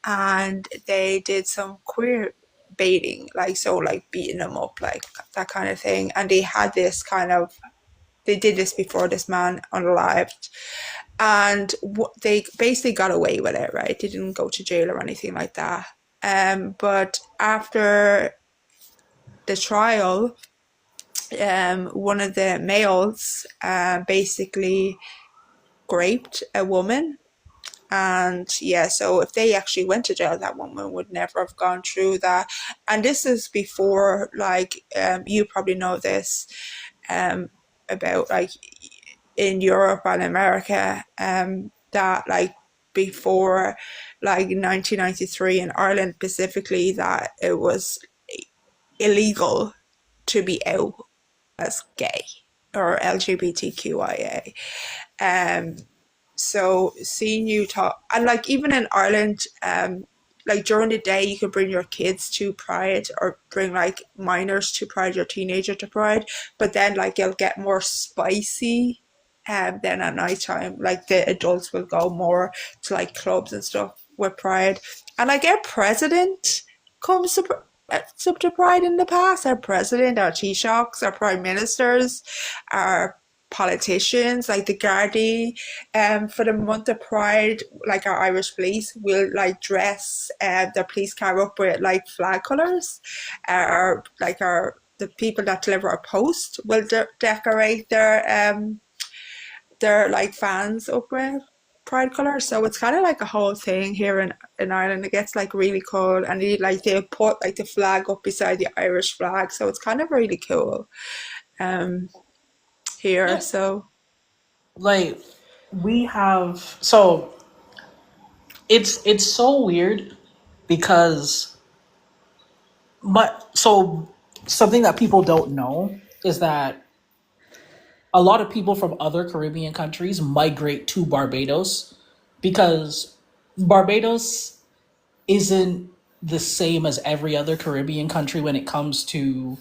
and they did some queer baiting, like so, like beating them up, like that kind of thing. And they had this kind of, they did this before this man unalived, and they basically got away with it, right? They didn't go to jail or anything like that. But after the trial, one of the males basically raped a woman. And yeah, so if they actually went to jail, that woman would never have gone through that. And this is before, like, you probably know this, about like in Europe and America, that like before like 1993 in Ireland specifically, that it was illegal to be out as gay or LGBTQIA. Um, so seeing you talk, and like even in Ireland, like during the day you could bring your kids to Pride or bring like minors to Pride, your teenager to Pride, but then like it'll get more spicy. Then at night time, like the adults will go more to like clubs and stuff with Pride. And like our president comes to Pride in the past. Our president, our Taoiseachs, our prime ministers, our politicians, like the Gardaí, for the month of Pride, like our Irish police will like dress their police car up with like flag colours, or like the people that deliver our post will decorate their like fans up with pride colours. So it's kind of like a whole thing here in Ireland. It gets like really cold, and they put like the flag up beside the Irish flag, so it's kind of really cool here. Yeah, So like we have, so it's so weird because, but so something that people don't know is that a lot of people from other Caribbean countries migrate to Barbados because Barbados isn't the same as every other Caribbean country when it comes to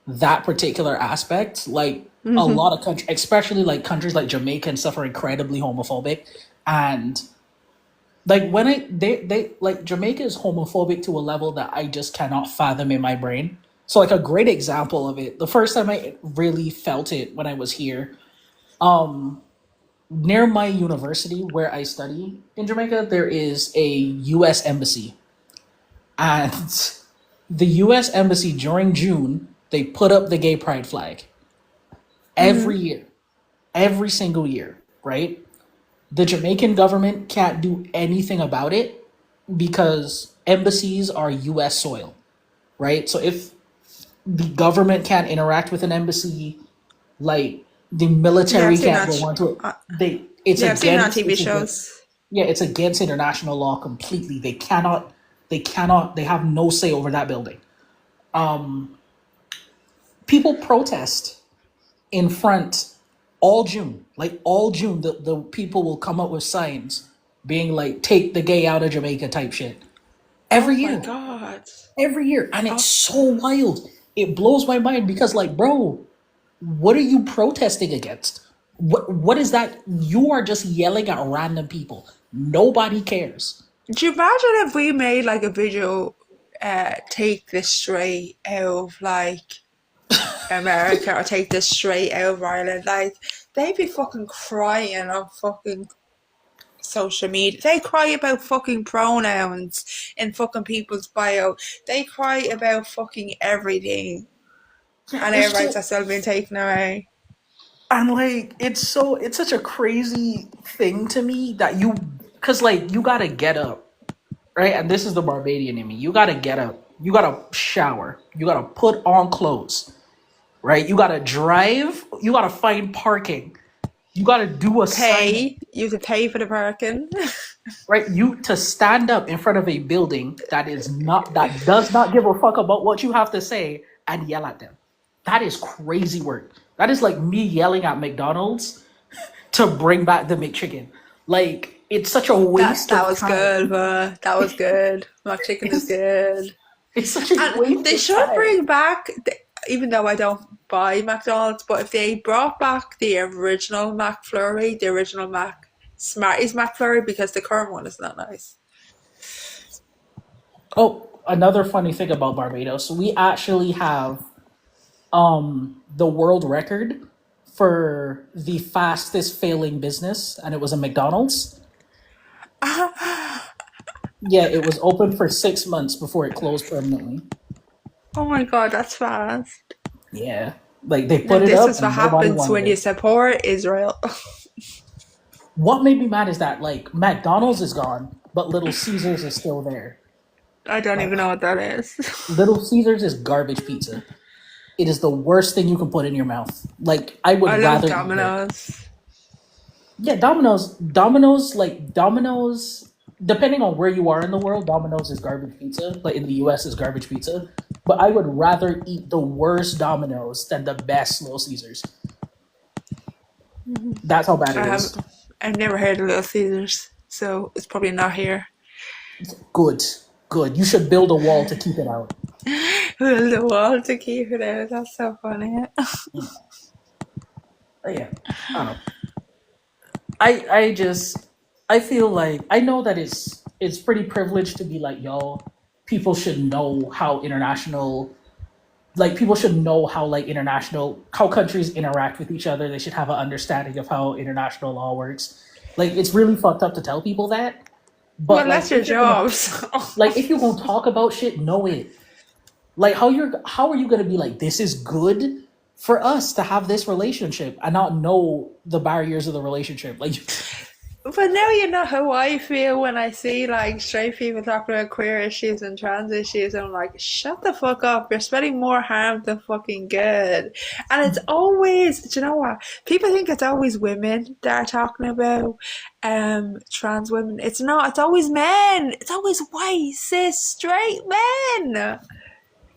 that particular aspect. Like a lot of countries, especially like countries like Jamaica and stuff, are incredibly homophobic. And like when they like Jamaica is homophobic to a level that I just cannot fathom in my brain. So like a great example of it, the first time I really felt it when I was here, near my university where I study in Jamaica, there is a US embassy. And the US embassy during June, they put up the gay pride flag every year, every single year, right? The Jamaican government can't do anything about it because embassies are US soil, right? So if the government can't interact with an embassy, like the yeah, military can't go onto it. It's yeah, I've seen it on against TV shows. yeah, it's against international law completely. They have no say over that building. People protest in front all June. Like all June, the people will come up with signs being like, take the gay out of Jamaica type shit. Oh Every my year. God. Every year. And it's Oh, so wild. It blows my mind because like, bro, what are you protesting against? What is that? You are just yelling at random people. Nobody cares. do you imagine if we made like a video, take this straight out of like America or take this straight out of Ireland? Like they'd be fucking crying on fucking social media. They cry about fucking pronouns in fucking people's bio. They cry about fucking everything, Yeah, and it's their rights just are still being taken away. and like it's such a crazy thing to me that cause like you gotta get up, right? And this is the Barbadian in me. You gotta get up. You gotta shower. You gotta put on clothes, right? You gotta drive. You gotta find parking. You gotta do assignment, Pay. You could pay for the parking. right? You to stand up in front of a building that does not give a fuck about what you have to say and yell at them. That is crazy work. That is like me yelling at McDonald's to bring back the McChicken. Like it's such a That waste that of was time. good, but that was good. My chicken is It's good. it's such a And waste they of should time. bring back. even though I don't buy McDonald's, but if they brought back the original McFlurry, the original Smarties McFlurry, because the current one is not nice. Oh, another funny thing about Barbados, we actually have the world record for the fastest failing business, and it was a McDonald's. Yeah, it was open for 6 months before it closed permanently. Oh my god, that's fast. Yeah, like they Now put it this up is what and nobody happens wanted when you it. support Israel. What made me mad is that like McDonald's is gone, but Little Caesars is still there. I don't Like even know what that is. Little Caesars is garbage pizza. It is the worst thing you can put in your mouth. Like I would I love rather eat it. Domino's. Yeah, Domino's. Depending on where you are in the world, Domino's is garbage pizza. Like in the U.S., is garbage pizza. But I would rather eat the worst Domino's than the best Little Caesars. That's how bad I it have is. I've never heard of Little Caesars, so it's probably not here. Good, good. You should build a wall to keep it out. Build a wall to keep it out. That's so funny. But yeah, I don't know. I just I feel like I know that it's pretty privileged to be like, yo, people should know how international like people should know how like international how countries interact with each other. They should have an understanding of how international law works. Like it's really fucked up to tell people that. But Well, like that's your if you're gonna job. So. like if you're gonna talk about shit, know it. Like how are you gonna be like, this is good for us to have this relationship and not know the barriers of the relationship? Like But now you know how I feel when I see like straight people talking about queer issues and trans issues. And I'm like, shut the fuck up. You're spreading more harm than fucking good. And it's always, do you know what? People think it's always women that are talking about trans women. It's not. It's always men. It's always white, cis, straight men.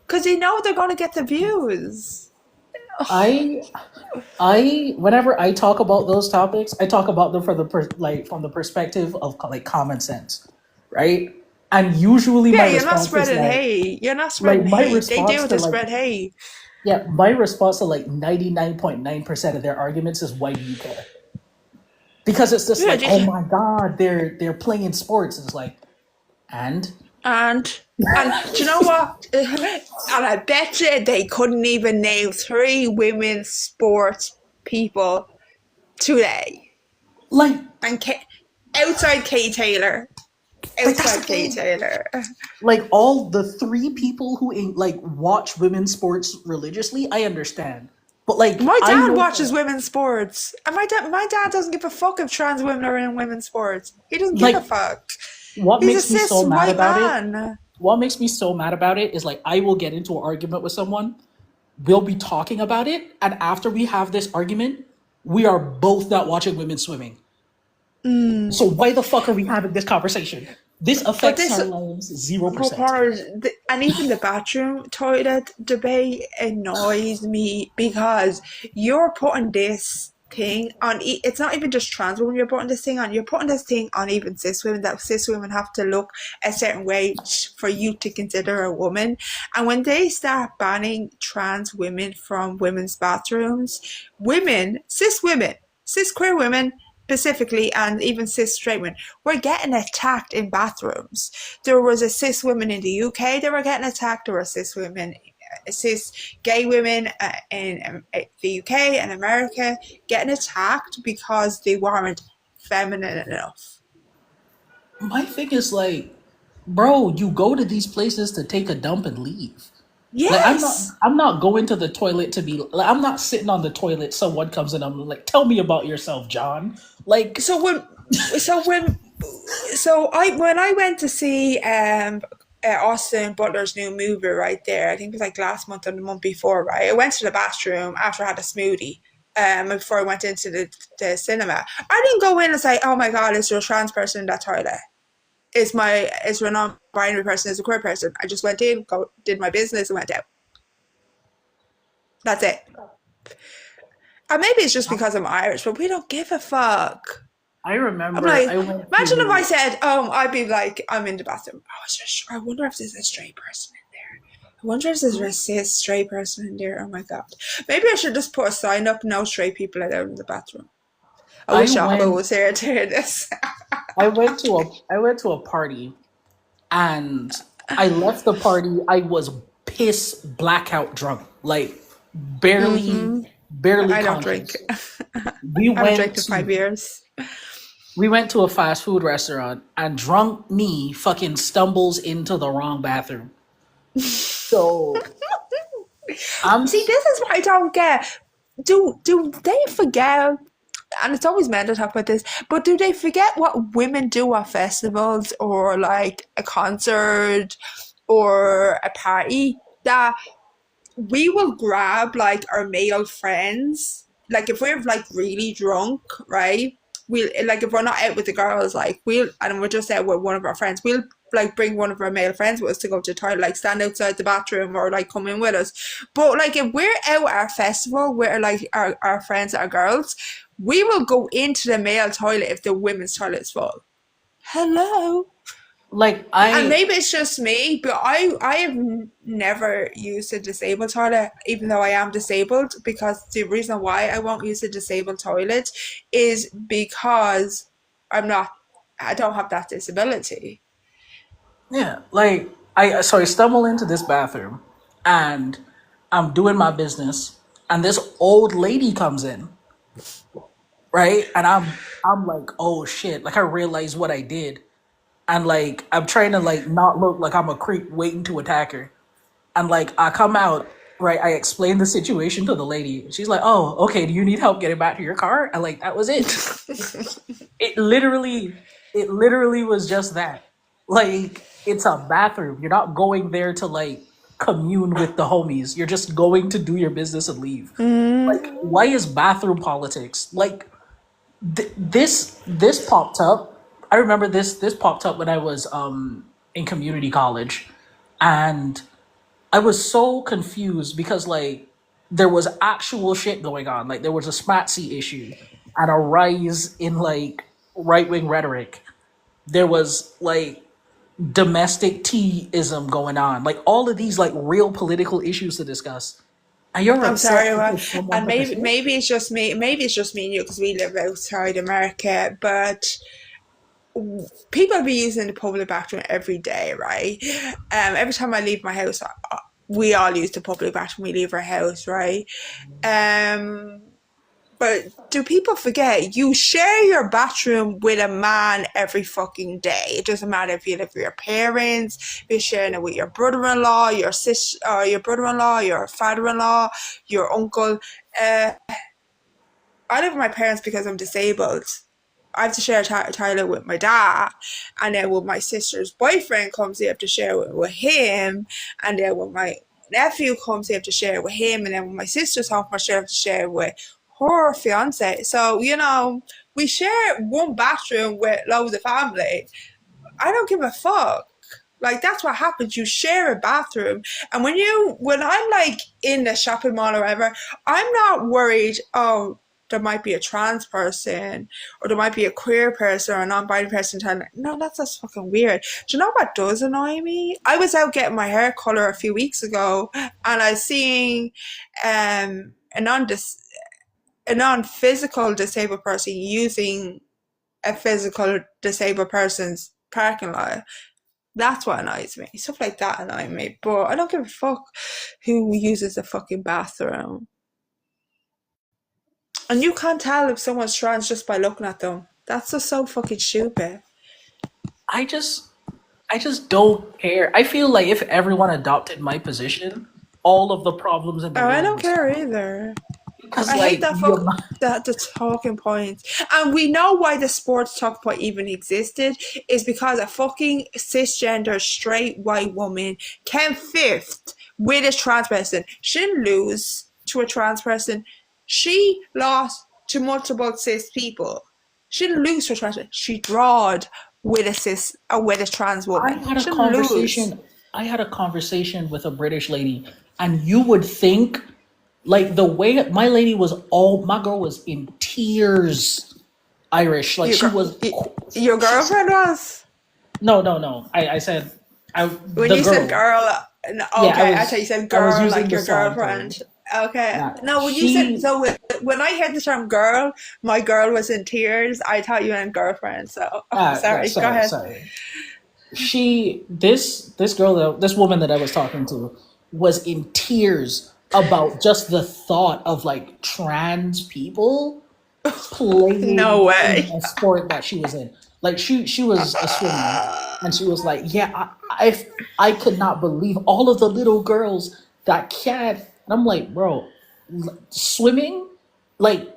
Because you know they're going to get the views. I whenever I talk about those topics, I talk about them from the perspective of like common sense, right? And usually Yeah, my you're not response is spreading hate. You're not like spreading my hate. They do response it to to like spread hate. yeah, my response to like 99.9% of their arguments is why do you care? Because it's just Yeah, like, oh my god, they're playing sports. And it's like, and and do you know what? And I bet you they couldn't even name 3 women's sports people today. like And outside Kate Taylor. that's the Outside Kate thing. Taylor. Like all the 3 people who like watch women's sports religiously, I understand. But like My I dad know watches women's sports. And my dad doesn't give a fuck if trans women are in women's sports. He doesn't give a like fuck. what He's a makes me cis so mad white about it man. what makes me so mad about it is like I will get into an argument with someone, we'll be talking about it, and after we have this argument, we are both not watching women swimming. So why the fuck are we having this conversation? This But affects this our lives 0%. And even the bathroom toilet debate annoys me because you're putting this thing on. It's not even just trans women you're putting this thing on. You're putting this thing on even cis women. That cis women have to look a certain way for you to consider a woman. And when they start banning trans women from women's bathrooms, cis women, cis queer women specifically, and even cis straight women, were getting attacked in bathrooms. There was a cis woman in the UK that were getting attacked. There were cis gay women in the UK and America getting attacked because they weren't feminine enough. My thing is like, bro, you go to these places to take a dump and leave. Like Yes. I'm not going to the toilet to be like I'm not sitting on the toilet, someone comes in, I'm like, tell me about yourself, John. Like So when I went to see Austin Butler's new movie right there, I think it was like last month or the month before, right? I went to the bathroom after I had a smoothie. Before I went into the cinema, I didn't go in and say, "Oh my God, is there a trans person in that toilet? Is there a non-binary person? Is a queer person?" I just went in, did my business, and went out. That's it. And maybe it's just because I'm Irish, but we don't give a fuck. I I'm remember like, I went imagine if I to said, I'd be like, I'm in the bathroom. I was just sure. I wonder if there's a straight person in there. I wonder if there's a racist straight person in there. Oh my god. Maybe I should just put a sign up, no straight people allowed in the bathroom. I I wish Abba went was here to hear this. I went to a party and I left the party. I was piss blackout drunk, like barely I don't drink. conscious. We I haven't went drank in to 5 years. we went to a fast food restaurant and drunk me fucking stumbles into the wrong bathroom. So I'm See, this is what I don't get. Do they forget? And it's always men to talk about this, but do they forget what women do at festivals or like a concert or a party? That we will grab like our male friends, like if we're like really drunk, right? We'll like if we're not out with the girls, like we'll and we're just out with one of our friends, we'll like bring one of our male friends with us to go to the toilet, like stand outside the bathroom or like come in with us. But like if we're out at a festival where like our friends are girls, we will go into the male toilet if the women's toilet is full. Hello. like And I maybe it's just me, but I have never used a disabled toilet, even though I am disabled, because the reason why I won't use a disabled toilet is because I don't have that disability. yeah, like I stumble into this bathroom and I'm doing my business and this old lady comes in, right? And I'm like, "Oh shit." Like I realize what I did. And like I'm trying to like not look like I'm a creep waiting to attack her. And like I come out, right? I explain the situation to the lady. She's like, "Oh, okay. Do you need help getting back to your car?" And like that was it. It literally was just that. Like it's a bathroom. You're not going there to like commune with the homies. You're just going to do your business and leave. Like why is bathroom politics? Like this popped up. I remember this popped up when I was in community college, and I was so confused because like there was actual shit going on. Like there was a SMATC issue and a rise in like right wing rhetoric. There was like domestic tea-ism going on. Like all of these like real political issues to discuss. And you're I'm upset sorry, because someone and took a maybe shit? maybe it's just me. Maybe it's just me and you because we live outside America. But people be using the public bathroom every day, right? Every time I leave my house, we all use the public bathroom. We leave our house, right? Um, but do people forget you share your bathroom with a man every fucking day? It doesn't matter if you live with your parents, you're sharing it with your brother-in-law, your sis, your brother-in-law, your father-in-law, your uncle. Uh, I live with my parents because I'm disabled. I have to share a toilet with my dad, and then when my sister's boyfriend comes, they have to share it with him, and then when my nephew comes, they have to share it with him, and then when my sister's home, I have to share it with her fiance. So we share one bathroom with loads of family. I don't give a fuck. Like that's what happens. You share a bathroom, and when I'm like in the shopping mall or whatever, I'm not worried. Oh, there might be a trans person, or there might be a queer person, or a non-binary person. No, that's just fucking weird. Do you know what does annoy me? I was out getting my hair color a few weeks ago, and I was seeing a non-physical disabled person using a physical disabled person's parking lot. That's what annoys me. Stuff like that annoy me. But I don't give a fuck who uses the fucking bathroom. And you can't tell if someone's trans just by looking at them. That's just so fucking stupid. I just I just don't care. I feel like if everyone adopted my position, all of the problems in the Oh, I world don't would care stop. either. Because I hate like that the talking points. And we know why the sports talk point even existed is because a fucking cisgender straight white woman came fifth with a trans person. She didn't lose to a trans person. She lost to multiple cis people. She didn't lose to a trans person. She drawed with a trans I woman. had a She didn't lose. conversation I had a conversation with a British lady, and you would think like the way my lady was all my girl was in tears Irish. Like Your she girl, was your she girlfriend was? no, no, no. I said I When the you said girl. girl, No, Yeah, okay, I thought you said I was girl, like using the your slang girlfriend. term. Okay. Nah, No, when you said she so when I heard the term girl, my girl was in tears. I thought you meant girlfriend. So no, sorry. Go sorry, ahead. sorry. This girl this woman that I was talking to was in tears about just the thought of like trans people No playing in way. a sport that she was in. Like she was a swimmer, and she was like, "Yeah, I could not believe all of the little girls that can't." And I'm like, "Bro, swimming, like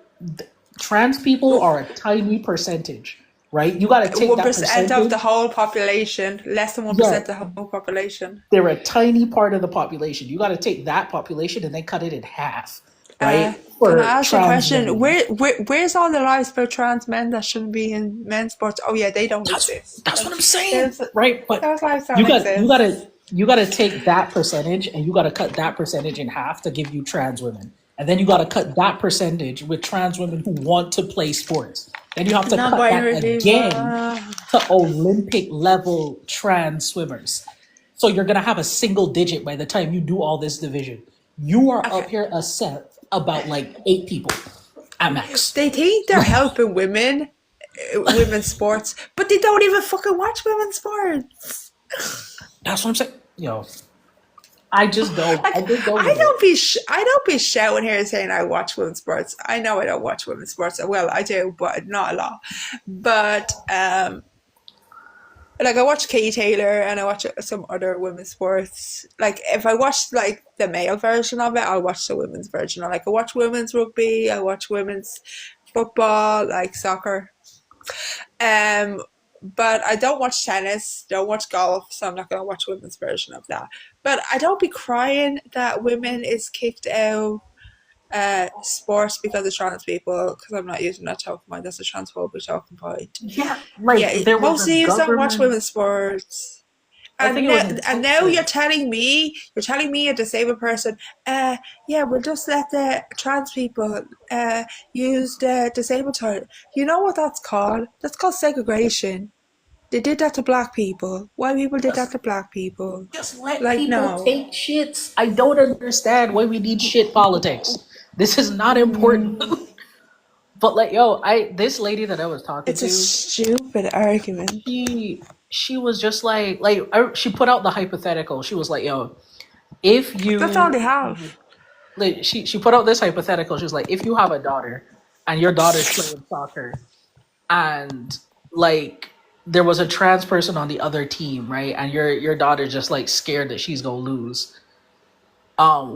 trans people are a tiny percentage, right? You got to take that 1% of the percentage. whole population, less than 1% Yeah, of the whole population. they're a tiny part of the population. You got to take that population and then cut it in half, Uh, right? can For I ask you a trans question? women." Where's all the lies about trans men that shouldn't be in men's sports? Oh yeah, they don't exist. That's what Like I'm saying, there's right? But those lies don't you got you exist. gotta you gotta take that percentage and you gotta cut that percentage in half to give you trans women, and then you gotta cut that percentage with trans women who want to play sports. Then you have to cut that Non-binary again people. to Olympic level trans swimmers. So you're gonna have a single digit by the time you do all this division. You are up Okay. here a set about like 8 people at max. They think they're helping women, women's sports, but they don't even fucking watch women's sports. That's what I'm saying. Yo, I just don't. Like I just don't I get it. don't be I don't be shouting here saying I watch women's sports. I know I don't watch women's sports. Well, I do, but not a lot. But like I watch Katie Taylor and I watch some other women's sports. Like if I watch like the male version of it, I'll watch the women's version. Like I watch women's rugby, I watch women's football, like soccer. Um, but I don't watch tennis, don't watch golf, so I'm not gonna watch women's version of that. But I don't be crying that women is kicked out sports because of trans people, because I'm not using that talking point. That's a transphobic talking point. Yeah, Yeah, like there was most a of you don't watch government. women's sports. I think And it was in now Texas. you're telling me a disabled person, yeah, we'll just let the trans people use the disabled toilet. You know what that's called? That's called segregation. They did that to black people. White people did that Just, to black people. just let Like people no. take shits. I don't understand why we need shit politics. This is not important. Mm, But like, yo, I this lady that I was talking it's a to, stupid argument. she was just she put out the hypothetical. She was like, yo, if That's all you they have. like she put out this hypothetical. She was like, if you have a daughter and your daughter's playing soccer and like there was a trans person on the other team, right? And your daughter just like scared that she's gonna lose.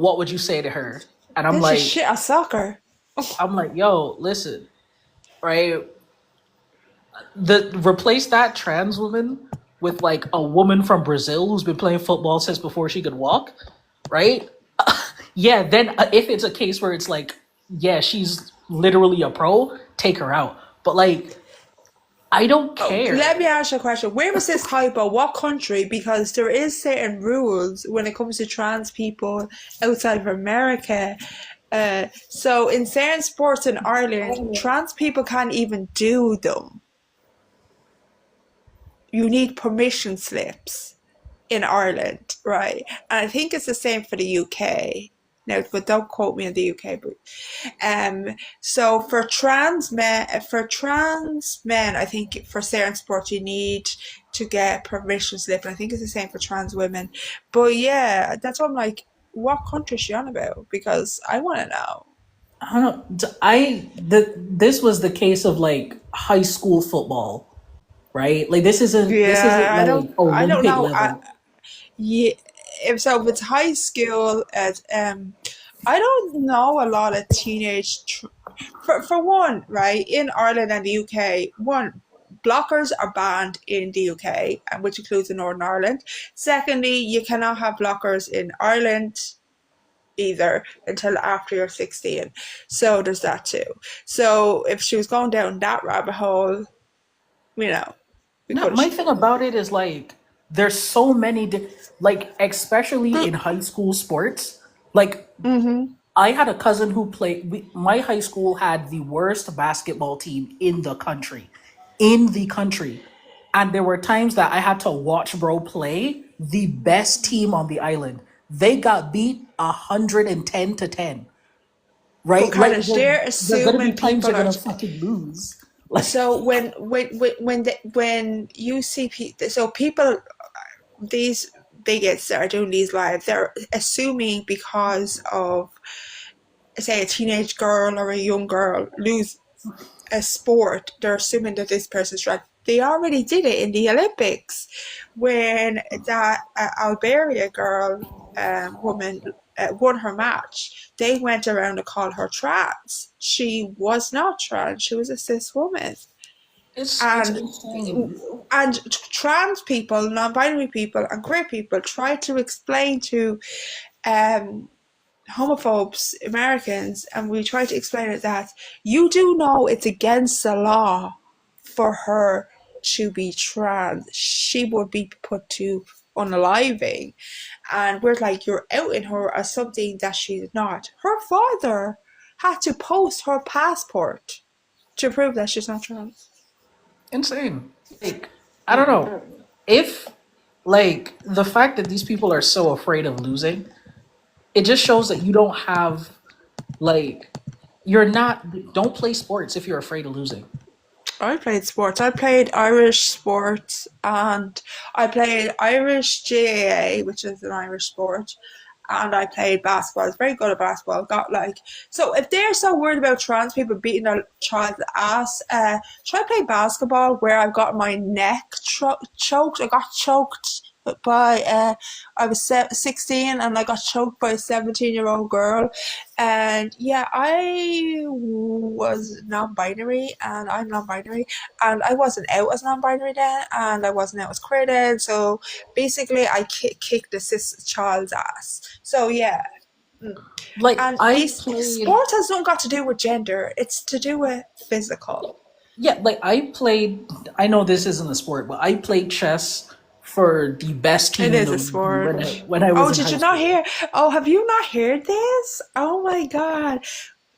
What would you say to her? And This is shit at soccer. I'm like, yo, listen, right? The replace that trans woman with like a woman from Brazil who's been playing football since before she could walk, right? Yeah, then if it's a case where it's like, yeah, she's literally a pro, take her out. But like, I don't Oh, let care. me ask you a question. Where was this typo? What country? Because there is certain rules when it comes to trans people outside of America. So in certain sports in Ireland, trans people can't even do them. You need permission slips in Ireland, right? And I think it's the same for the UK. Now, but don't quote me on the UK. But so for trans men, I think for certain sports you need to get permission slip, and I think it's the same for trans women. But yeah, that's what I'm like. What country is she on about? Because I want to know. I don't. This was the case of like high school football, right? Like this isn't Yeah, like I don't Olympic know. level. Yeah, if it's high school at I don't know a lot of for one, right, in Ireland and the UK, one, blockers are banned in the UK, and which includes in Northern Ireland. Secondly, you cannot have blockers in Ireland either until after you're 16. So there's that too. So if she was going down that rabbit hole, you know, we No, could my have. thing about it is like there's so many like especially in high school sports. Like Mm-hmm. I had a cousin who played. My high school had the worst basketball team in the country, And there were times that I had to watch bro play the best team on the island. They got beat 110-10. But Right? Like Carnage, they're there's gonna be assuming times people you're are. gonna fucking lose. Like So when you see people, so people, these bigots that are doing these lives, they're assuming because of, say, a teenage girl or a young girl lose a sport, they're assuming that this person's right. They already did it in the Olympics when that Alberia girl, woman, won her match. They went around and called her trans. She was not trans. She was a cis woman. it's And insane. trans people, non-binary people, and queer people try to explain to um, homophobes, Americans, and we try to explain it that you do know it's against the law for her to be trans. She would be put to unaliving. And we're like, you're outing her as something that she's not. Her father had to post her passport to prove that she's not trans. Insane. Like, I don't know. If like the fact that these people are so afraid of losing, it just shows that you don't have like you're not don't play sports if you're afraid of losing. I played sports. I played Irish sports and I played Irish GAA, which is an Irish sport, and I played basketball. I was very good at basketball. Got like so if they're so worried about trans people beating their child's ass, try play basketball where I got my neck choked. I got choked by I was 16 and I got choked by a 17-year-old girl, and yeah, I was non-binary and I'm non-binary, and I wasn't out as non-binary then and I wasn't out as queer then, so basically I kicked the cis child's ass. So yeah. Like And I these played sports has not got to do with gender, it's to do with physical. yeah, like I played I know this isn't a sport, but I played chess for the best It team in is the a region sport. when I was Oh, in did high you not school. hear? Oh, have you not heard this? Oh my God.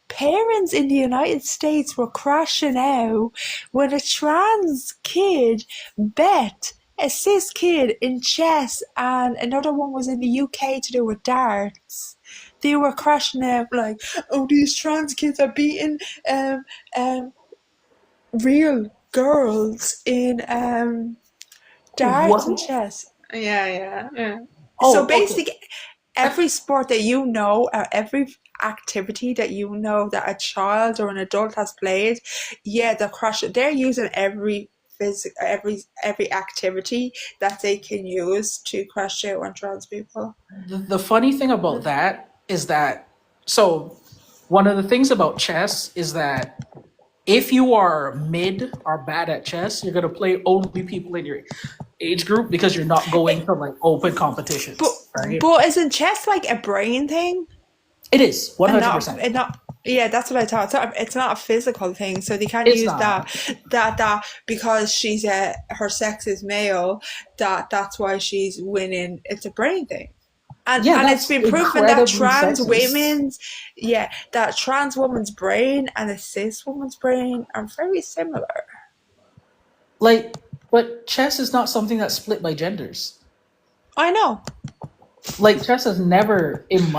Parents in the United States were crashing out when a trans kid bet a cis kid in chess and another one was in the UK to do with darts. They were crashing out like, oh, these trans kids are beating um um real girls in darts and What? chess. Yeah. So Oh, okay. basically, every sport that you know, or every activity that you know that a child or an adult has played, yeah, they're using every activity that they can use to crush out on trans people. The funny thing about that is that so one of the things about chess is that if you are mid or bad at chess, you're gonna play only people in your age group because you're not going It, to like open but competitions, right? but isn't chess like a brain thing? It is one And hundred not percent. and not yeah, that's what I thought. It's not a physical thing, so they can't It's use not. that because she's her sex is male, that's why she's winning. It's a brain thing. Yeah, And it's that's been proven that incredibly sexist. trans woman's brain and a cis woman's brain are very similar. Like, but chess is not something that's split by genders. I know. Like chess has never in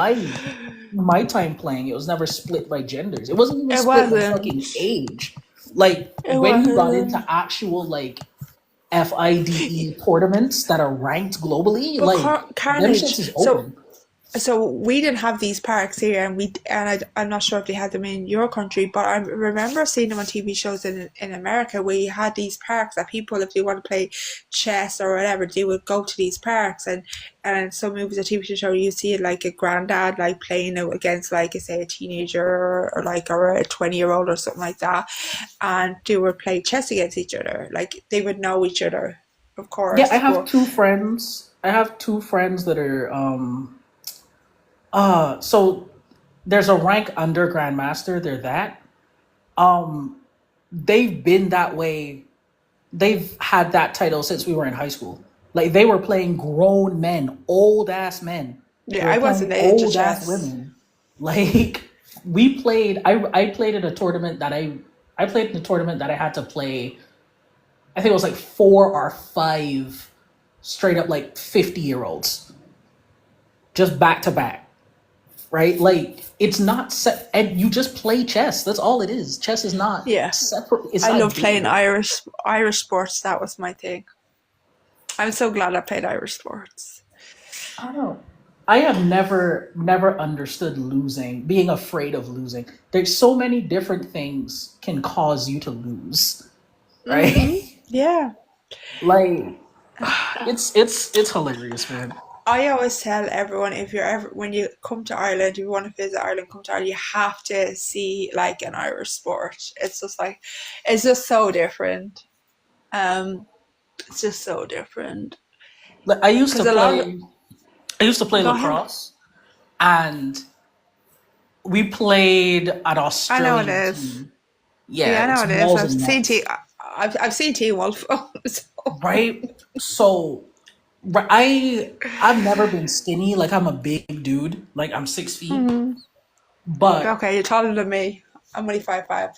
my time playing, it was never split by genders. It wasn't even It split by wasn't. fucking age. Like It when you got into wasn't. actual like FIDE tournaments that are ranked globally, But like them Carnage. shits is So open. we didn't have these parks here, I'm not sure if they had them in your country, but I remember seeing them on TV shows in America where you had these parks that people, if they want to play chess or whatever, they would go to these parks, and some movies or TV show you see it like a granddad like playing out against like say a teenager or a 20-year-old or something like that, and they would play chess against each other, like they would know each other, of Yeah, I course, have but two friends. I have two friends that are so there's a rank under grandmaster, they're that. They've been that way. They've had that title since we were in high school. Like they were playing grown men, old ass men. They yeah, were I wasn't playing into old ass chess. women. Like we played I played in a tournament that I played in a tournament that I had to play I think it was like 4 or 5 straight up like 50-year-olds just back to back, right? Like it's not set, and you just play chess. That's all it is. Chess is not Yeah. separate. It's I not love playing gaming. Irish sports. That was my thing. I'm so glad I played Irish sports. I don't know. I have never understood losing, being afraid of losing. There's so many different things can cause you to lose, right? Yeah. Like it's hilarious, man. I always tell everyone if you're ever when you come to Ireland, if you want to visit Ireland, come to Ireland, you have to see like an Irish sport. It's just so different. Um, it's just so different. Like Because a lot of I used to play go ahead. lacrosse, and we played an I know it Australian is. team. Yeah, Yeah, I know it's it is. walls I've and seen nets, T. I've seen Teen Wolf. So. right? So I've never been skinny. Like I'm a big dude. Like I'm 6 feet, Mhm. but Okay, you're taller than me. I'm only 5'5".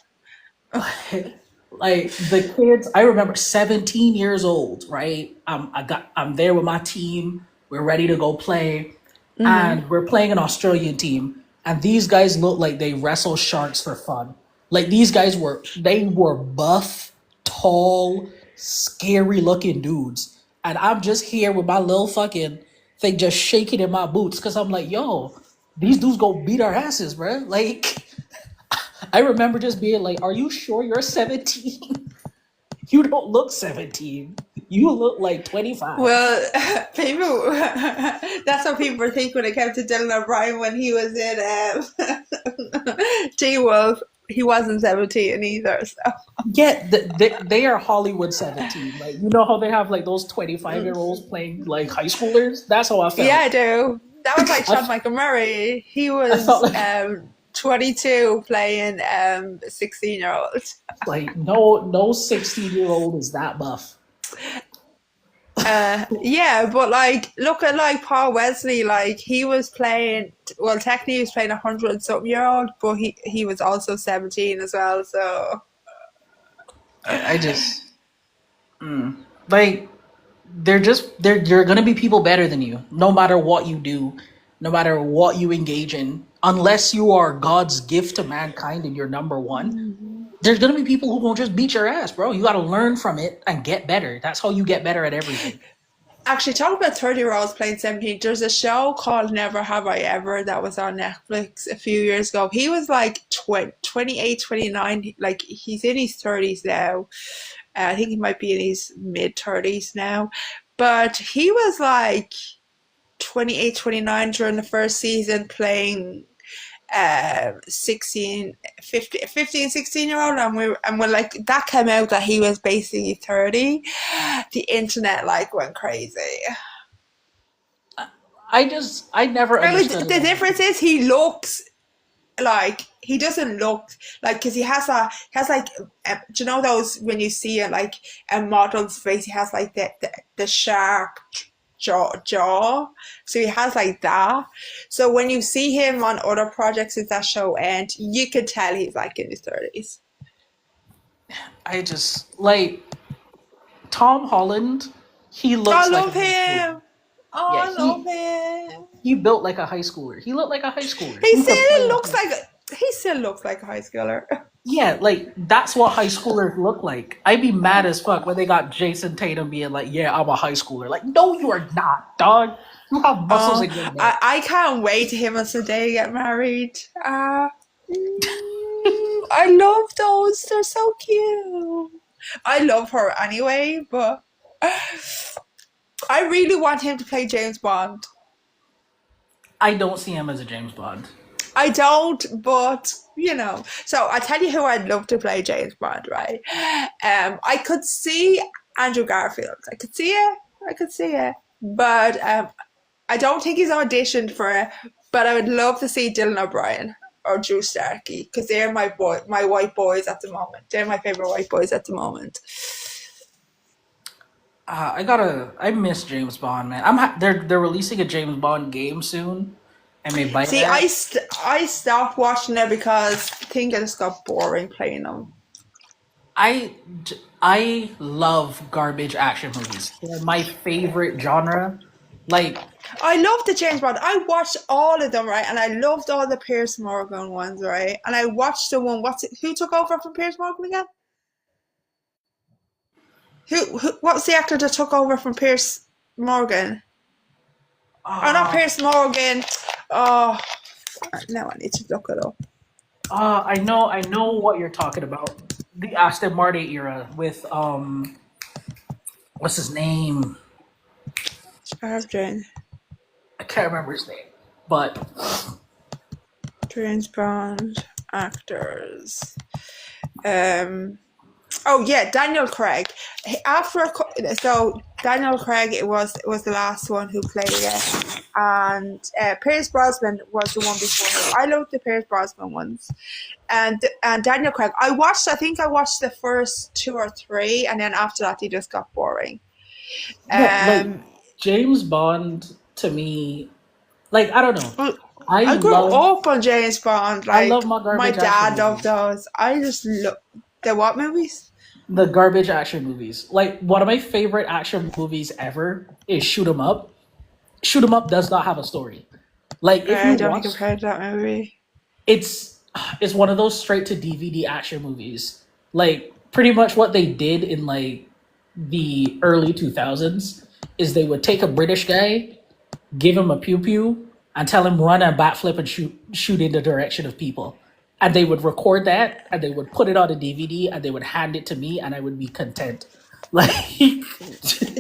like the kids, I remember 17 years old, right? I'm there with my team. We're ready to go play, and we're playing an Australian team. And these guys look like they wrestle sharks for fun. Like they were buff, tall, scary looking dudes, and I'm just here with my little fucking thing just shaking in my boots because I'm like, yo, these dudes go beat our asses, bro. Like I remember just being like, "Are you sure you're 17? You don't look 17. You look like 25." Well, people. That's what people were thinking when it came to Dylan O'Brien when he was in Teen Wolf. He wasn't 17 either. So. Yeah, they are Hollywood 17. Like you know how they have like those 25-year-olds playing like high schoolers. That's how I Yeah, felt. I do. That was like I, Sean Michael Murray. He I felt was like 22 playing 16-year-old. like no 16-year-old is that buff. Yeah, but like look at like Paul Wesley. Like he was playing. Well, technically he was playing 100-something-year-old, but he was also 17 as well. So I just like they're gonna be people better than you, no matter what you do, no matter what you engage in, unless you are God's gift to mankind and you're number one. There's gonna be people who gonna just beat your ass, bro. You gotta learn from it and get better. That's how you get better at everything. actually, talking about 30-year-olds playing 17, there's a show called Never Have I Ever that was on Netflix a few years ago. He was like 28, 29. Like he's in his 30s now. I think he might be in his mid 30s now. But he was like 28, 29 during the first season playing 16, 15, 16-year-old. And when like that came out that he was basically 30, the internet like went crazy. I never And like, understood it the as a difference kid. is he doesn't look like because he has like do you know those when you see it like a model's face he has like the sharp jaw, so he has like that. So when you see him on other projects since that show end, you could tell he's like in his 30s. I just like Tom Holland. He I looks like a love high schooler. him. Oh, Yeah, I love him. he built like a high schooler. He looked like a high schooler. He He could play still a looks high. like he still looks like a high schooler. Yeah, like that's what high schoolers look like. I'd be mad as fuck when they got Jason Tatum being like, "Yeah, I'm a high schooler." Like, no, you are not, dog. You have muscles Oh, in your neck. I can't wait to him and Zendaya get married. I love those. They're so cute. I love her anyway, but I really want him to play James Bond. I don't see him as a James Bond. I don't, but you know. So I tell you who I'd love to play James Bond, right? I could see Andrew Garfield. I could see it. I could see it. But I don't think he's auditioned for it. But I would love to see Dylan O'Brien or Drew Starkey because they're my white boys at the moment. They're my favorite white boys at the moment. I miss James Bond, man. They're releasing a James Bond game soon. I may buy See, I that. I stopped watching it because I think it just got boring playing them. I I love garbage action movies. They're my favorite genre. Like, I love the James Bond. I watched all of them, right? And I loved all the Pierce Morgan ones, right? And I watched the one. Who took over from Pierce Morgan again? Who? What was the actor that took over from Pierce Morgan? Oh, not uh, Pierce Morgan. Oh, now I need to look it up. I know what you're talking about. The Aston Martin era with what's his name? James I can't remember his name, but Bond actors. Oh yeah, Daniel Craig. So Daniel Craig, it was the last one who played it, and Pierce Brosnan was the one before him. I loved the Pierce Brosnan ones, and Daniel Craig. I think I watched the first two or three, and then after that, he just got boring. no, like Um, James Bond to me, like I don't know. well, I I grew love up on James Bond. I love Like my my garbage action dad loved movies. those. I just look the what movies? The garbage action movies. Like one of my favorite action movies ever is Shoot 'Em Up. Shoot 'Em Up does not have a story. Like if I you don't think watch, I've heard that movie. it's it's one of those straight to DVD action movies. Like pretty much what they did in like the early 2000s is they would take a British guy, give him a pew pew, and tell him run a backflip and shoot in the direction of people. And they would record that and they would put it on a DVD and they would hand it to me and I would be content. Like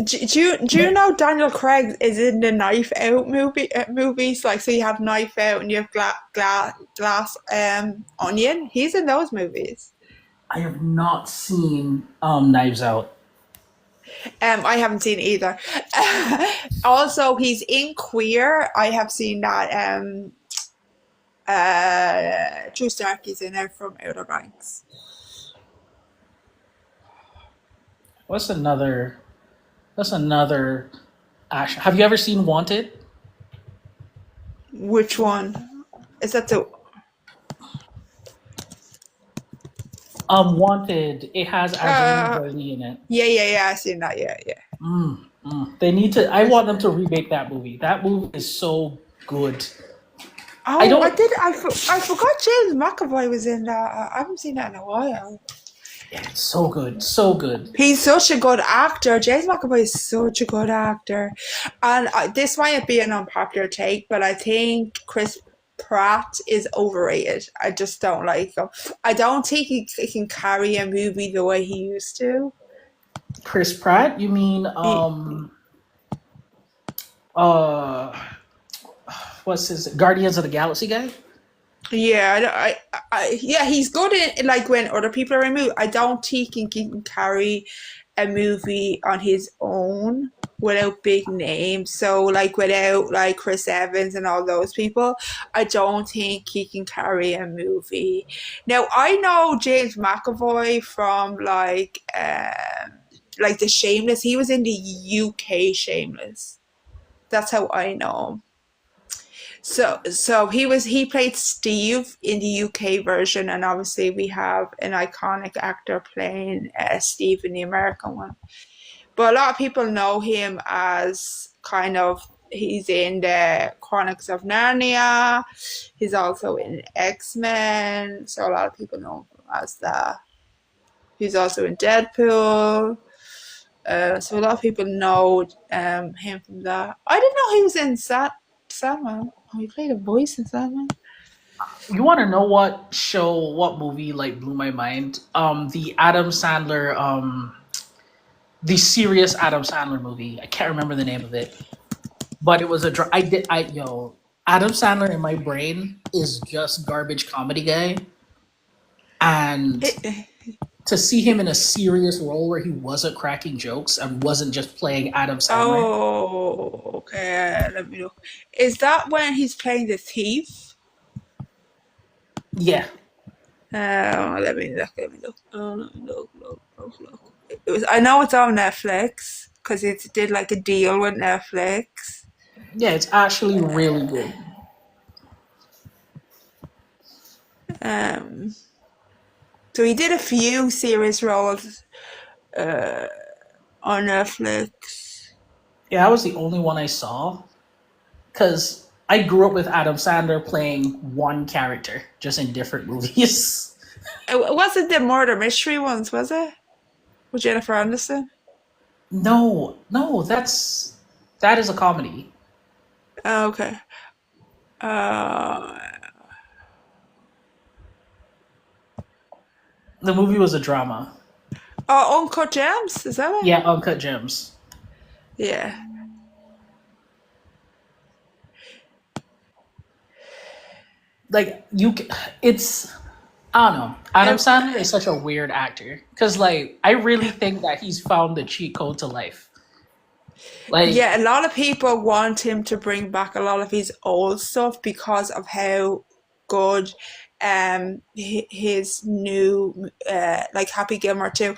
Do you know Daniel Craig is in the Knife Out movies? Like, so you have Knife Out and you have Glass Onion. He's in those movies. I have not seen Knives Out. I haven't seen either. Also, he's in Queer. I have seen that. Drew Stark is in there from Outer Banks. What's another That's another action. Have you ever seen Wanted? Which one? Is that the? Wanted. It has Angelina Uh, Jolie in it. yeah. I seen that. Yeah. They need to. I I want seen them to that. remake that movie. That movie is so good. I Oh, I don't. did. I forgot James McAvoy was in that. I haven't seen that in a while. Yeah, it's so good. So good. He's such a good actor. James McAvoy is such a good actor. And this might be an unpopular take, but I think Chris Pratt is overrated. I just don't like him. I don't think he can carry a movie the way he used to. Chris Pratt. You mean He, uh what's his Guardians of the Galaxy guy? yeah, yeah, he's good in like when other people are in movie. I don't think he can carry a movie on his own without big names. So like without like Chris Evans and all those people, I don't think he can carry a movie. Now I know James McAvoy from like the Shameless. He was in the UK Shameless. That's how I know him. So he played Steve in the UK version, and obviously we have an iconic actor playing Steve in the American one. But a lot of people know him as kind of he's in the Chronicles of Narnia. He's also in X-Men, so a lot of people know him as that. He's also in Deadpool. So a lot of people know him from that. I didn't know he was in Sandman. Oh, he played a voice in Sandman. You want to know what movie like blew my mind? The Adam Sandler, the serious Adam Sandler movie. I can't remember the name of it, but it was a. Adam Sandler in my brain is just garbage comedy guy, and It, to see him in a serious role where he wasn't cracking jokes and wasn't just playing Adam Sandler. oh, okay. Let me look. Is that when he's playing the thief? Yeah, Let me look. Let me look. Look. It was. I know it's on Netflix because it did like a deal with Netflix. yeah, it's actually really good. Um, So he did a few series roles on Netflix. Yeah, that was the only one I saw because I grew up with Adam Sandler playing one character, just in different movies. It wasn't the murder mystery ones, was it? With Jennifer Aniston? No, no, that is a comedy. Oh, okay. Uh, The movie was a drama. oh, Uncut Gems, is that it? Yeah, Uncut Gems. Yeah. Like it's I don't know. Adam Um, Sandler is such a weird actor because like I really think that he's found the cheat code to life. Like yeah, a lot of people want him to bring back a lot of his old stuff because of how good his new like Happy Gilmore 2.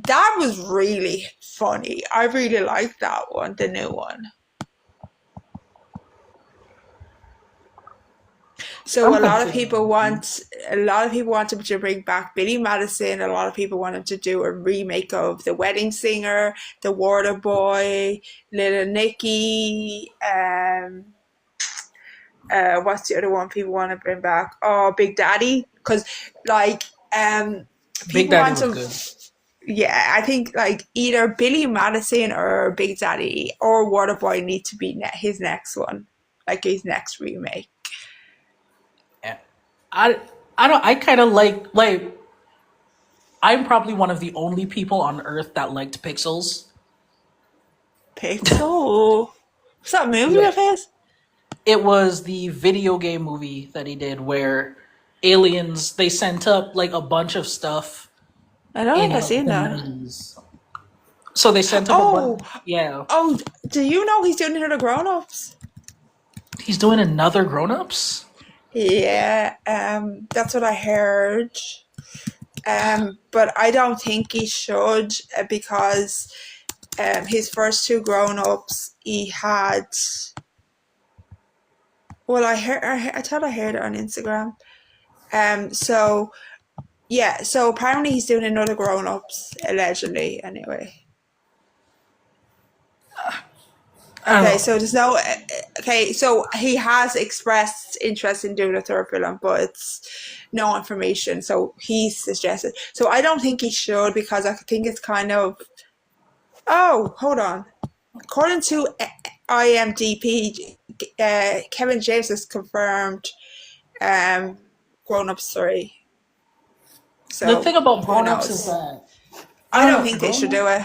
That was really funny. I really liked that one, the new one. So I'm considering. a lot of people want him to bring back Billy Madison. A lot of people want him to do a remake of The Wedding Singer, The Water Boy, Little Nicky. What's the other one people want to bring back? Oh, Big Daddy, because like Big people Daddy want was to. good. Yeah, I think like either Billy Madison or Big Daddy or Waterboy need to be his next one, like his next remake. Yeah. I I don't I kind of like I'm probably one of the only people on earth that liked Pixels. Pixel. What's that movie Yeah. of his? It was the video game movie that he did where aliens they sent up like a bunch of stuff I don't in think I've like seen the that. 90s. So they sent up a Oh, bunch. Yeah. oh, do you know he's doing it to the grown-ups? He's doing another Grown Ups? Yeah, that's what I heard. But I don't think he should because his first two grown-ups he had. Well, I thought I heard it on Instagram. So yeah, so apparently he's doing another grown-ups allegedly. Anyway. I Okay, don't so know. there's no. Okay, so he has expressed interest in doing a third film, but it's no information. So he suggested. So I don't think he should because I think it's kind of. Oh, hold on. According to IMDb, Kevin James has confirmed um, Grown Ups 3. The So thing about who Grown Ups is knows? that, I I don't don't know, think they should Grown do Ups? it.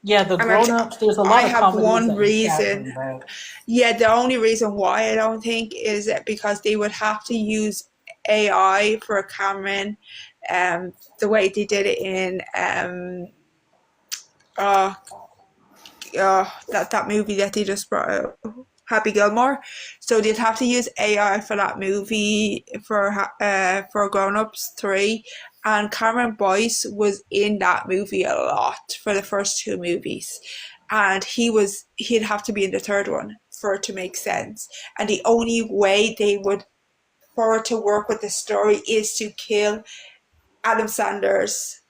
Yeah, the I'm gonna. Grown Ups, there's a I lot of have comedies one that you can't reason. bring back. Yeah, the only reason why I don't think is that because they would have to use AI for Cameron, the way they did it in uh, that movie that they just brought out, Happy Gilmore. So they'd have to use AI for that movie for Grown Ups 3, and Cameron Boyce was in that movie a lot for the first two movies, and he'd have to be in the third one for it to make sense. And the only way they would for it to work with the story is to kill Adam Sandler's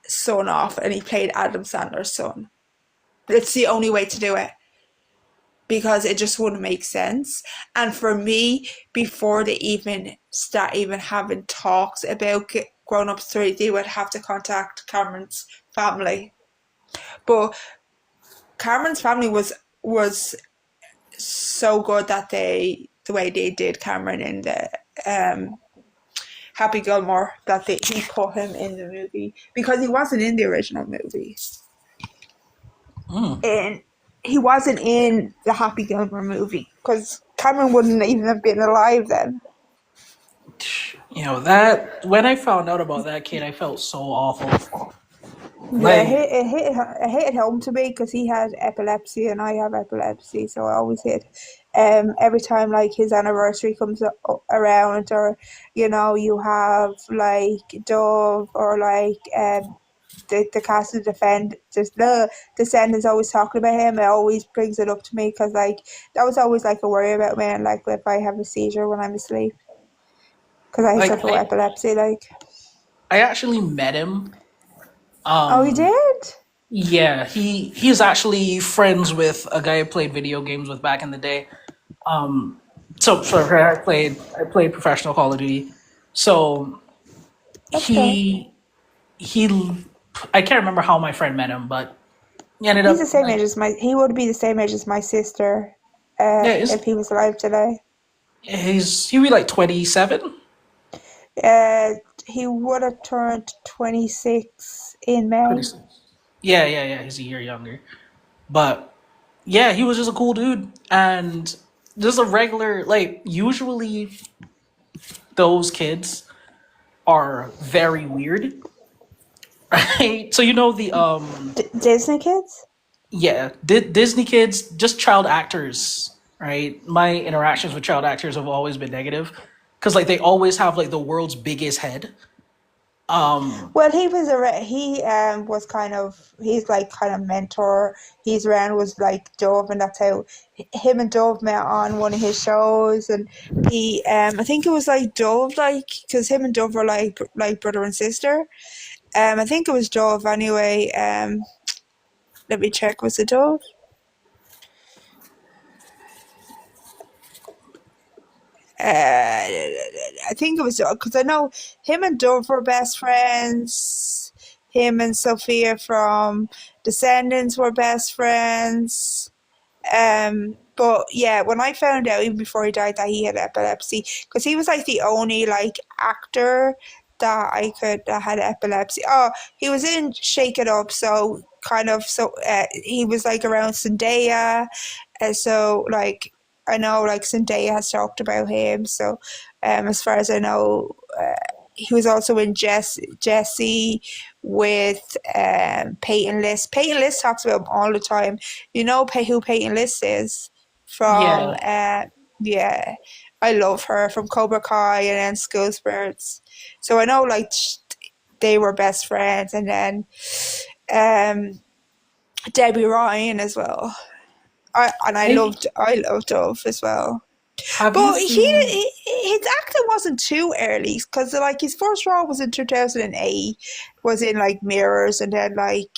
son off, and he played Adam Sandler's son. It's the only way to do it because it just wouldn't make sense. And for me, before they even start even having talks about Grown Ups 3, they would have to contact Cameron's family. But Cameron's family was so good that the way they did Cameron in the Happy Gilmore that he put him in the movie because he wasn't in the original movie. Mm. And he wasn't in the Happy Gilmore movie because Cameron wouldn't even have been alive then. You know, that, when I found out about that kid, I felt so awful. Yeah, Like, it hit home to me because he had epilepsy and I have epilepsy, so I always hit. Every time like his anniversary comes around, or you have like Dove or like the cast of defend just the Descendants always talking about him. It always brings it up to me because like that was always like a worry about me, and like if I have a seizure when I'm asleep because I like suffer with epilepsy, like. I actually met him. Oh, you Um, did? yeah, he's actually friends with a guy I played video games with back in the day. So for her, I played professional Call of Duty. So Okay. he I can't remember how my friend met him, but he ended He's the up same like age as my. He would be the same age as my sister, yeah, if he was alive today. he was like 27, Uh, he would have turned 26 in May. 26. Yeah. He's a year younger, but yeah, he was just a cool dude and just a regular like usually those kids are very weird, right? So you know the Disney kids? yeah, Disney kids, just child actors, right? My interactions with child actors have always been negative because like they always have like the world's biggest head. Um, Well, he was he was kind of he's like kind of mentor. He's around was like Dove, and that's how him and Dove met on one of his shows. And he I think it was like Dove, like because him and Dove were like brother and sister. I think it was Dove anyway. Let me check. Was it Dove? I think it was because I know him and Dove were best friends. Him and Sophia from Descendants were best friends. But yeah, when I found out even before he died that he had epilepsy, because he was like the only like actor that had epilepsy. Oh, he was in Shake It Up, so kind of he was like around Zendaya, and so like I know like Zendaya has talked about him. So, as far as I know, he was also in Jesse with Peyton List. Peyton List talks about him all the time. You know who Peyton List is from? yeah, Yeah, I love her from Cobra Kai and then School Spirits. So I know like they were best friends, and then um, Debbie Ryan as well. I I loved Dove as well. have you But seen? his acting wasn't too early because like his first role was in 2008, was in like Mirrors, and then like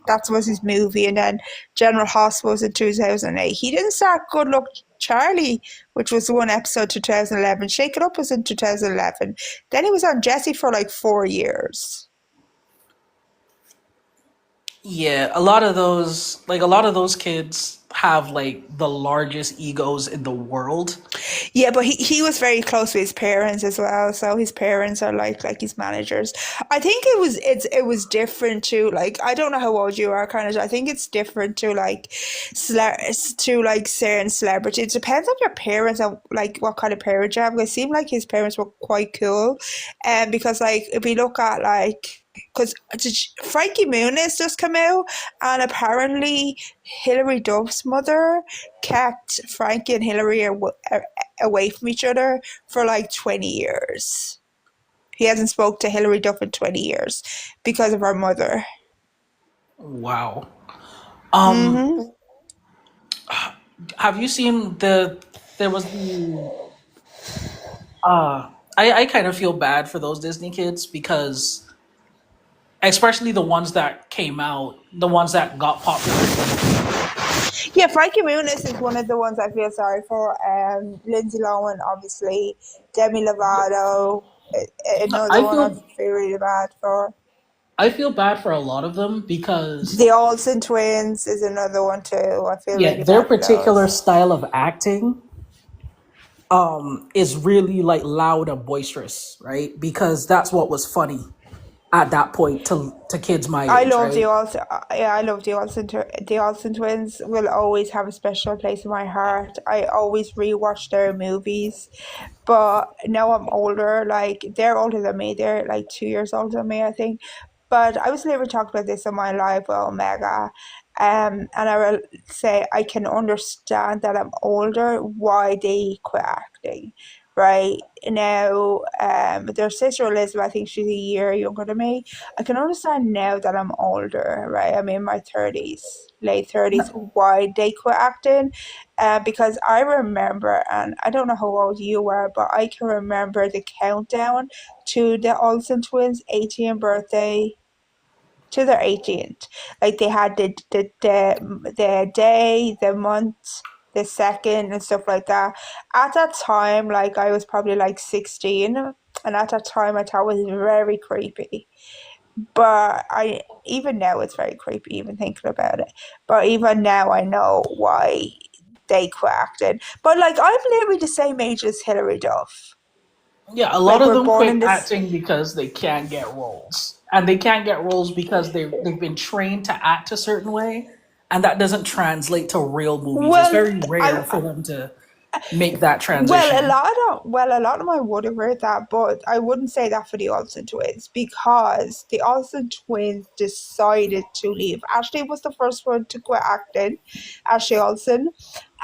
that was his movie, and then General Hospital was in 2008. He didn't start Good Luck Charlie, which was the one episode 2011. Shake It Up was in 2011. Then he was on Jesse for like 4 years. Yeah, a lot of those kids have like the largest egos in the world. Yeah, but he was very close with his parents as well. So his parents are like his managers. I think it was different too. Like I don't know how old you are, kind of. I think it's different to like to like certain celebrities. It depends on your parents and like what kind of parents you have. It seemed like his parents were quite cool, and because like if we look at like because Frankie Muniz just come out, and apparently Hilary Duff's mother kept Frankie and Hillary away from each other for like 20 years. He hasn't spoke to Hillary Duff in 20 years because of her mother. Wow. Um, Hmm. have you seen there was the I kind of feel bad for those Disney kids because especially the ones that came out, the ones that got popular. Yeah, Frankie Muniz is one of the ones I feel sorry for. Lindsay Lohan, obviously. Demi Lovato, another I one I feel feel really bad for. I feel bad for a lot of them because The Olsen twins is another one too. I feel yeah, really their bad for particular those. style of acting is really like loud and boisterous, right? Because that's what was funny at that point to kids my I age, love the right? Olsen. Yeah, I love the Olsen twins. Will always have a special place in my heart. I always rewatch their movies, but now I'm older. Like they're older than me. They're like 2 years older than me, I think. But I was never talked about this in my life with Omega. And I will say I can understand that I'm older why they quit acting. right? Now, their sister Elizabeth, I think she's a year younger than me. I can understand now that I'm older, right? I'm in my 30s, late 30s, why they quit acting. Because I remember, and I don't know how old you were, but I can remember the countdown to the Olsen twins' 18th birthday, to their 18th. Like they had the day, the month, the second, and stuff like that. At that time, like I was probably like 16, and at that time I thought it was very creepy. But I even now it's very creepy even thinking about it. But even now I know why they quit acting. But like I'm literally the same age as Hilary Duff. Yeah, a lot Like of we're them born in quit this. acting because they can't get roles, and they can't get roles because they've been trained to act a certain way, and that doesn't translate to real movies. It's Well, very rare I for them to make that Well, transition. a lot of them I would agree with that, but I wouldn't say that for the Olsen twins because the Olsen twins decided to leave. Ashley was the first one to quit acting, Ashley Olsen,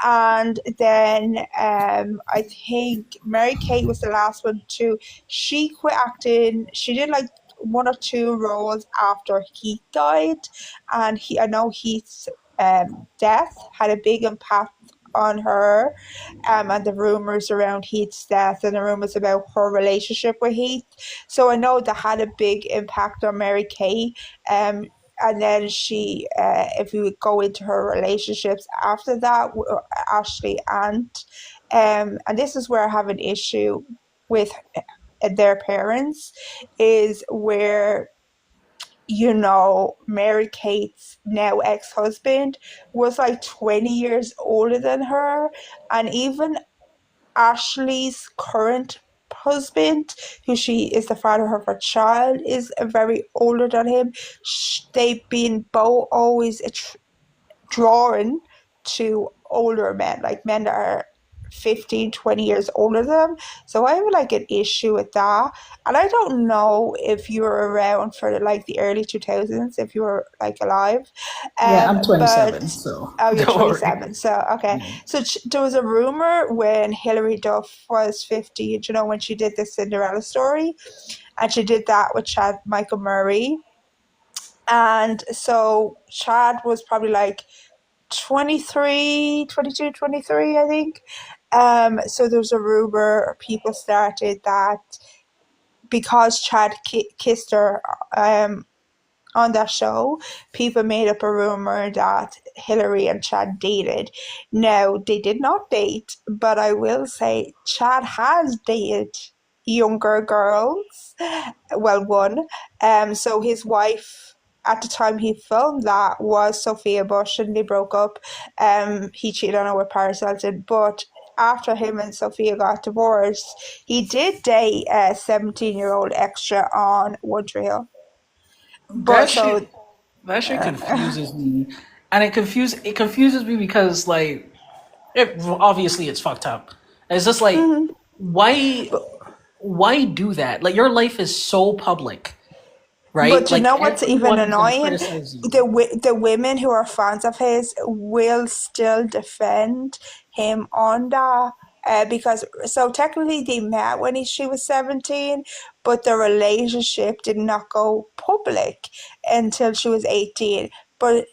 and then I think Mary Kate was the last one to. She quit acting. She did like one or two roles after Heath died, and I know Heath's death had a big impact on her, and the rumors around Heath's death and the rumors about her relationship with Heath. So I know that had a big impact on Mary Kay. And then if we would go into her relationships after that, Ashley and this is where I have an issue with their parents, is where Mary Kate's now ex-husband was like 20 years older than her, and even Ashley's current husband, who she is the father of her child, is very older than him. They've been both always drawn to older men, like men that are 15, 20 years older than them. So I have like an issue with that. And I don't know if you were around for like the early 2000s, if you were like alive. Yeah, I'm But 27, so oh, you're don't worry. 27. So okay. So there was a rumor when Hilary Duff was 50, when she did the Cinderella story, and she did that with Chad Michael Murray. And so Chad was probably like 23, 22, 23, I think. So there's a rumor, people started that because Chad kissed her on that show, people made up a rumor that Hillary and Chad dated. Now, they did not date, but I will say Chad has dated younger girls. Well, one. So his wife at the time he filmed that was Sophia Bush, and they broke up. He cheated on her with Paris Hilton, but after him and Sophia got divorced, he did date a 17-year-old extra on One Tree Hill. That But shit so, that shit confuses me, and it confuses me because like obviously it's fucked up. It's just like mhm. why why do that? Like your life is so public, right? But you Like know what's even everyone can annoying? criticize you. The women who are fans of his will still defend him on that. Because so technically they met when she was 17, but the relationship did not go public until she was 18. But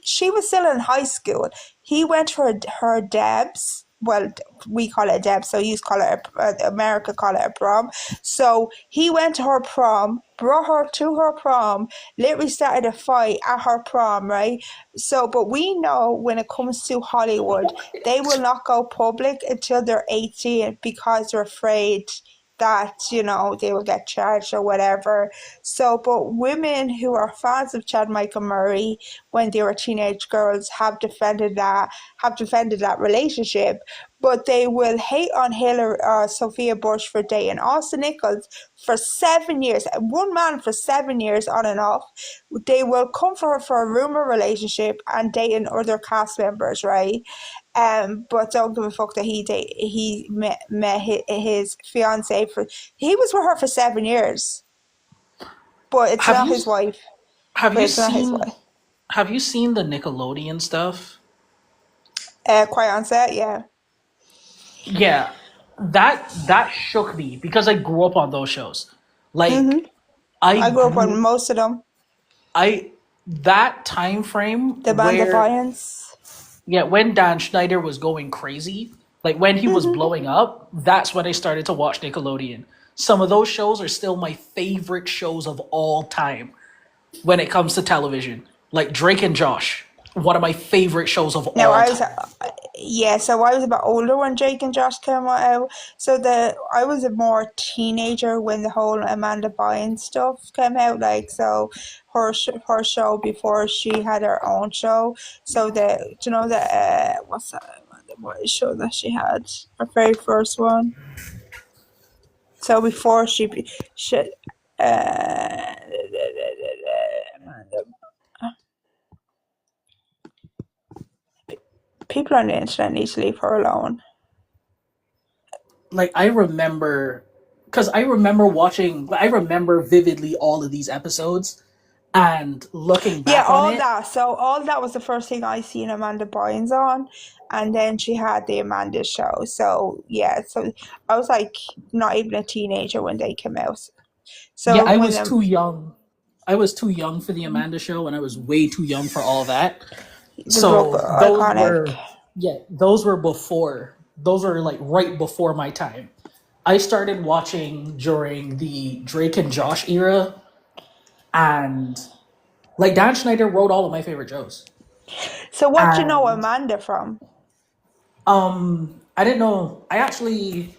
she was still in high school. He went to her Debs. Well, we call it Debs, so you call it America call it a prom. So he went to her prom, brought her to her prom, literally started a fight at her prom, right? So, but we know when it comes to Hollywood, they will not go public until they're 18 because they're afraid that, they will get charged or whatever. So, but women who are fans of Chad Michael Murray when they were teenage girls have defended that relationship, but they will hate on Hillary Sophia Bush for dating Austin Nichols for 7 years, one man for 7 years on and off. They will come for her for a rumor relationship and dating other cast members, right? But don't give a fuck that he met his fiance he was with her for 7 years, but it's Have not you his wife. have But you it's not his seen wife. have you seen the Nickelodeon stuff? Quiet on set, yeah. Yeah. that shook me because I grew up on those shows. Like Mm-hmm. I I grew up on grew most of them. I that time frame The Band of where Violence. yeah, when Dan Schneider was going crazy, like when he was Mm-hmm. blowing up, that's when I started to watch Nickelodeon. Some of those shows are still my favorite shows of all time when it comes to television. Like Drake and Josh, one of my favorite shows of Now all I was, time. yeah, so I was a bit older when Jake and Josh came out. So I was a more teenager when the whole Amanda Bynes stuff came out. Like, so her show before she had her own show. So do you know the what's that Amanda Bynes show that she had? Her very first one. So before she Amanda, people on the internet need to leave her alone. Like I remember, because I remember vividly all of these episodes and looking Yeah, back on all it. that. So all that was the first thing I seen Amanda Bynes on, and then she had the Amanda show. So yeah, so I was like not even a teenager when they came out. Yeah, So when them I was too young for the Amanda show, and I was way too young for all that. the book So iconic. those were before. Those were like right before my time. I started watching during the Drake and Josh era, and like Dan Schneider wrote all of my favorite shows. So what do you know And Amanda from? I didn't know. I actually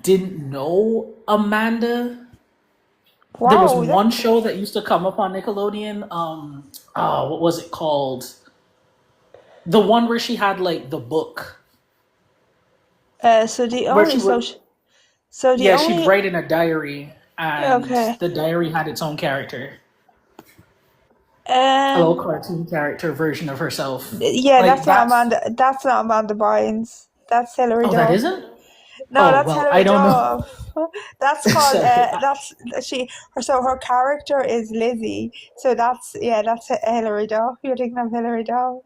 didn't know Amanda. There was Wow, one that show that used to come up on Nickelodeon. What was it called? The one where she had like the book, so the where only she would, so the yeah, she'd only write in a diary, and okay. the diary had its own character, a little Um cartoon character version of herself. yeah, Like that's That's not Amanda Bynes. That's Hilary oh, that Duff. isn't. No, Oh that's well, I Hilary don't know. Duff. That's called Sorry. so her character is Lizzie. So that's Hilary Duff. You're thinking of Hilary Duff.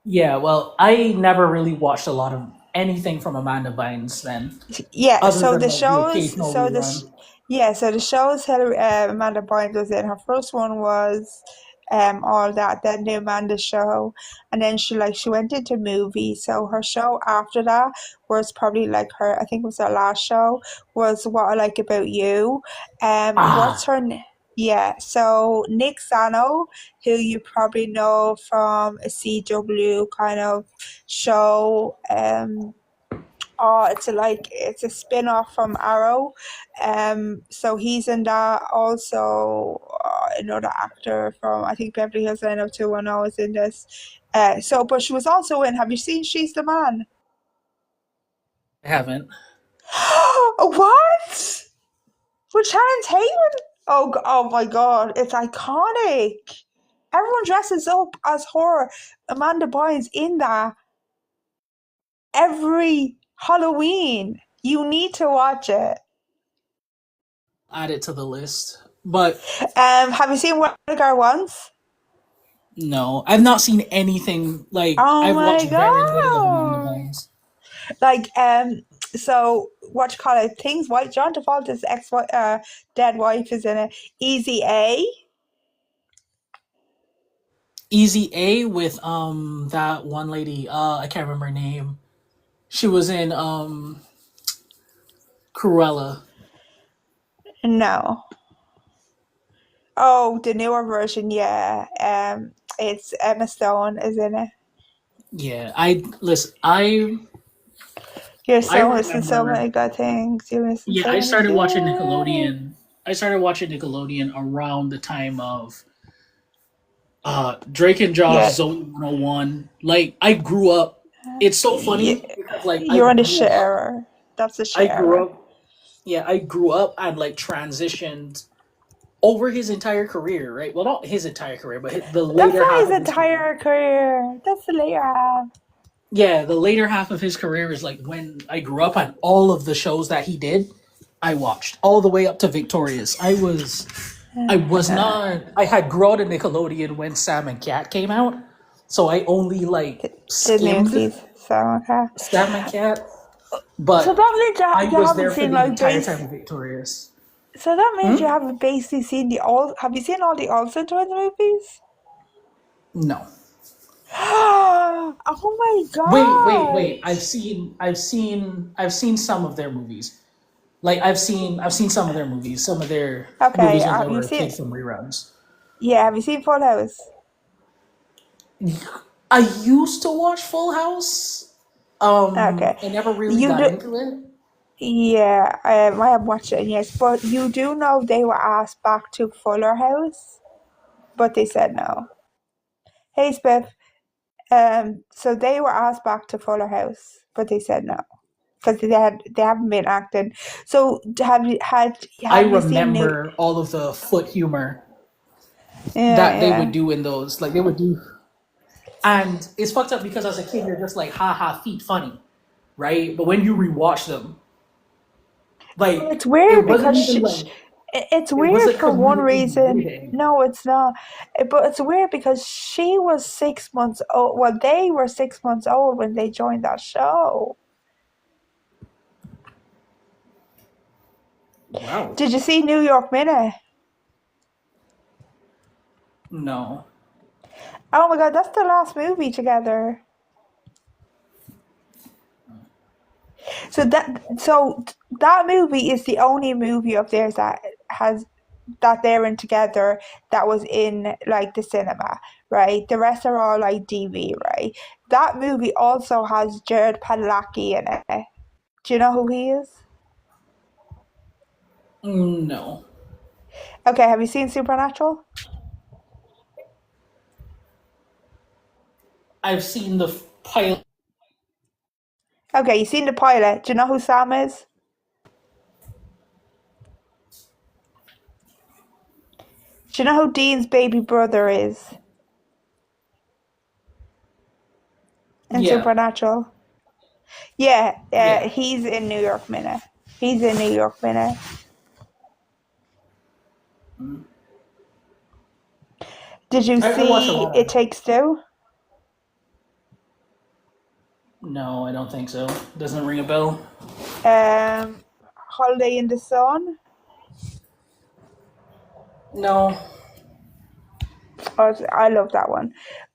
Yeah, well, I never really watched a lot of anything from Amanda Bynes then, Yeah, other so than like the occasional rerun. the shows Hilary Amanda Bynes was in. Her first one was all that, then the Amanda show, and then she went into movies. So her show after that was probably like her. I think it was her last show was What I Like About You. What's Ah, her? Yeah, so Nick Sano, who you probably know from a CW kind of show. Oh, it's a spin-off from Arrow. So he's in that. Also, another actor from I think Beverly Hills 90210 is in this. But she was also in. Have you seen She's the Man? I haven't. What? With Channing Tatum? Oh my God! It's iconic. Everyone dresses up as her. Amanda Bynes in that every Halloween. You need to watch it. Add it to the list. But Have you seen What a Girl Wants? no, I've not seen anything. Like Oh I've my watched very little of Amanda God. Bynes. Like, so what you call it? Things White John Travolta's dead wife is in it. Easy A. Easy A with that one lady. I can't remember her name. She was in Cruella. No. Oh, the newer version, yeah. It's Emma Stone is in it. Yeah, I listen. You're I so missing so remember. many good things. You're missing Yeah, so I many started watching shit. Nickelodeon. I started watching Nickelodeon around the time of Drake and Josh, Yeah, Zoe 101. Like I grew up. It's so yeah. funny because like You're on the shit era. That's the I shit grew era. up. Yeah, I grew up and like transitioned over his entire career, right? Well, not his entire career, but the That's later not half his of his career. entire career. That's the later half. Yeah, the later half of his career is like when I grew up and all of the shows that he did, I watched all the way up to Victorious. I was not. I had grown to Nickelodeon when Sam and Cat came out, so I only like Didn't even skimmed see so okay. Sam and Cat. So But that means I you was haven't there for seen the like entire base. time of Victorious. So that means you Hmm? haven't basically seen the all. Have you seen all the Olsen twins movies? No. Oh my Wait. god! I've seen some of their movies. Like I've seen some of their movies. Some of their Okay, movies when they have you were a kid seen? from reruns. Yeah, have you seen Full House? I used to watch Full House. Okay, I never really you got do. into it. Yeah, I have watched it in years, but you do know they were asked back to Fuller House, but they said no. Hey, Spiff. So they were asked back to Fuller House, but they said no because they haven't been acting. So I have you seen new? remember all of the foot humor Yeah, that they yeah. would do in those. Like they would do, and it's fucked up because as a kid you're just like, ha ha, feet funny, right? But when you rewatch them, Well, like it's weird it wasn't because even like it's it weird wasn't for one comedically witty reason. anymore. No, it's not. But it's weird because she was 6 months old. Well, they were 6 months old when they joined that show. Wow. Did you see New York Minute? No. Oh my God, that's the last movie together. So that movie is the only movie of theirs has that they're in together that was in like the cinema, right? The rest are all like DV, right? That movie also has Jared Padalecki in it. Do you know who he is? No. Okay, have you seen Supernatural? I've seen the pilot. Okay, you seen the pilot. Do you know who Sam is? Do you know who Dean's baby brother is in Yeah. Supernatural? Yeah, Yeah. he's in New York Minute. He's in New York Minute. Did you I watch a see lot It of. Takes Two? No, I don't think so. Doesn't ring a bell. Holiday in the Sun? No. Oh, I love that one.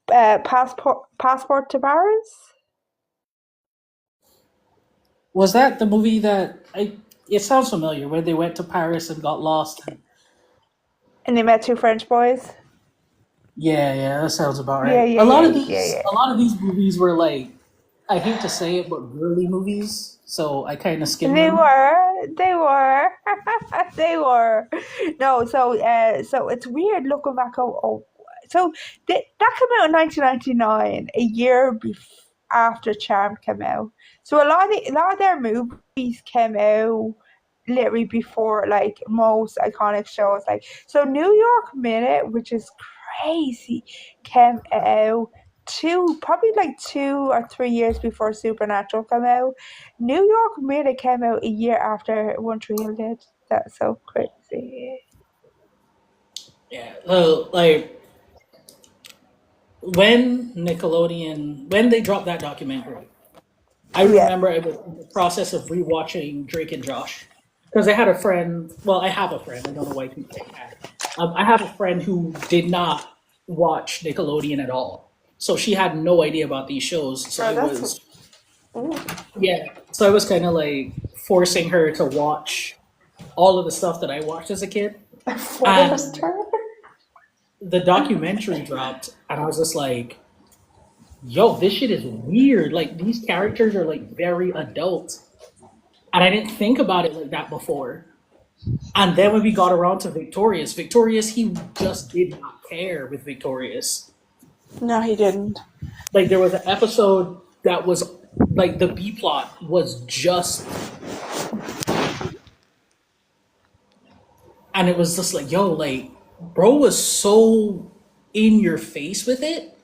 Passport to Paris? Was that the movie that I? It sounds familiar. Where they went to Paris and got lost. And, And they met two French boys? yeah, that sounds about Yeah, right. yeah, yeah, yeah, yeah. A lot of these movies were like, I hate to say it, but girly movies. So I kind of skimmed They them. were, they were, they were. No, so it's weird looking back. So that came out in 1999, a year after Charmed came out. So a lot of their movies came out literally before like most iconic shows. Like so, New York Minute, which is crazy, came out probably like 2 or 3 years before Supernatural came out. New York Minute came out a year after One Tree Hill did. That's so crazy. Yeah. Like when they dropped that documentary, I Yeah. remember I was in the process of rewatching Drake and Josh because I had a friend. Well, I have a friend. I don't know why people say had. I have a friend who did not watch Nickelodeon at all, so she had no idea about these shows. So Oh, I that's was ooh. yeah. So I was kind of like forcing her to watch all of the stuff that I watched as a kid, Forced and her. the documentary dropped, and I was just like, "Yo, this shit is weird. Like these characters are like very adult." And I didn't think about it like that before. And then when we got around to Victorious, he just did not care with Victorious. No, he didn't. Like there was an episode that was like the B plot was just, and it was just like, yo, like, bro was so in your face with it,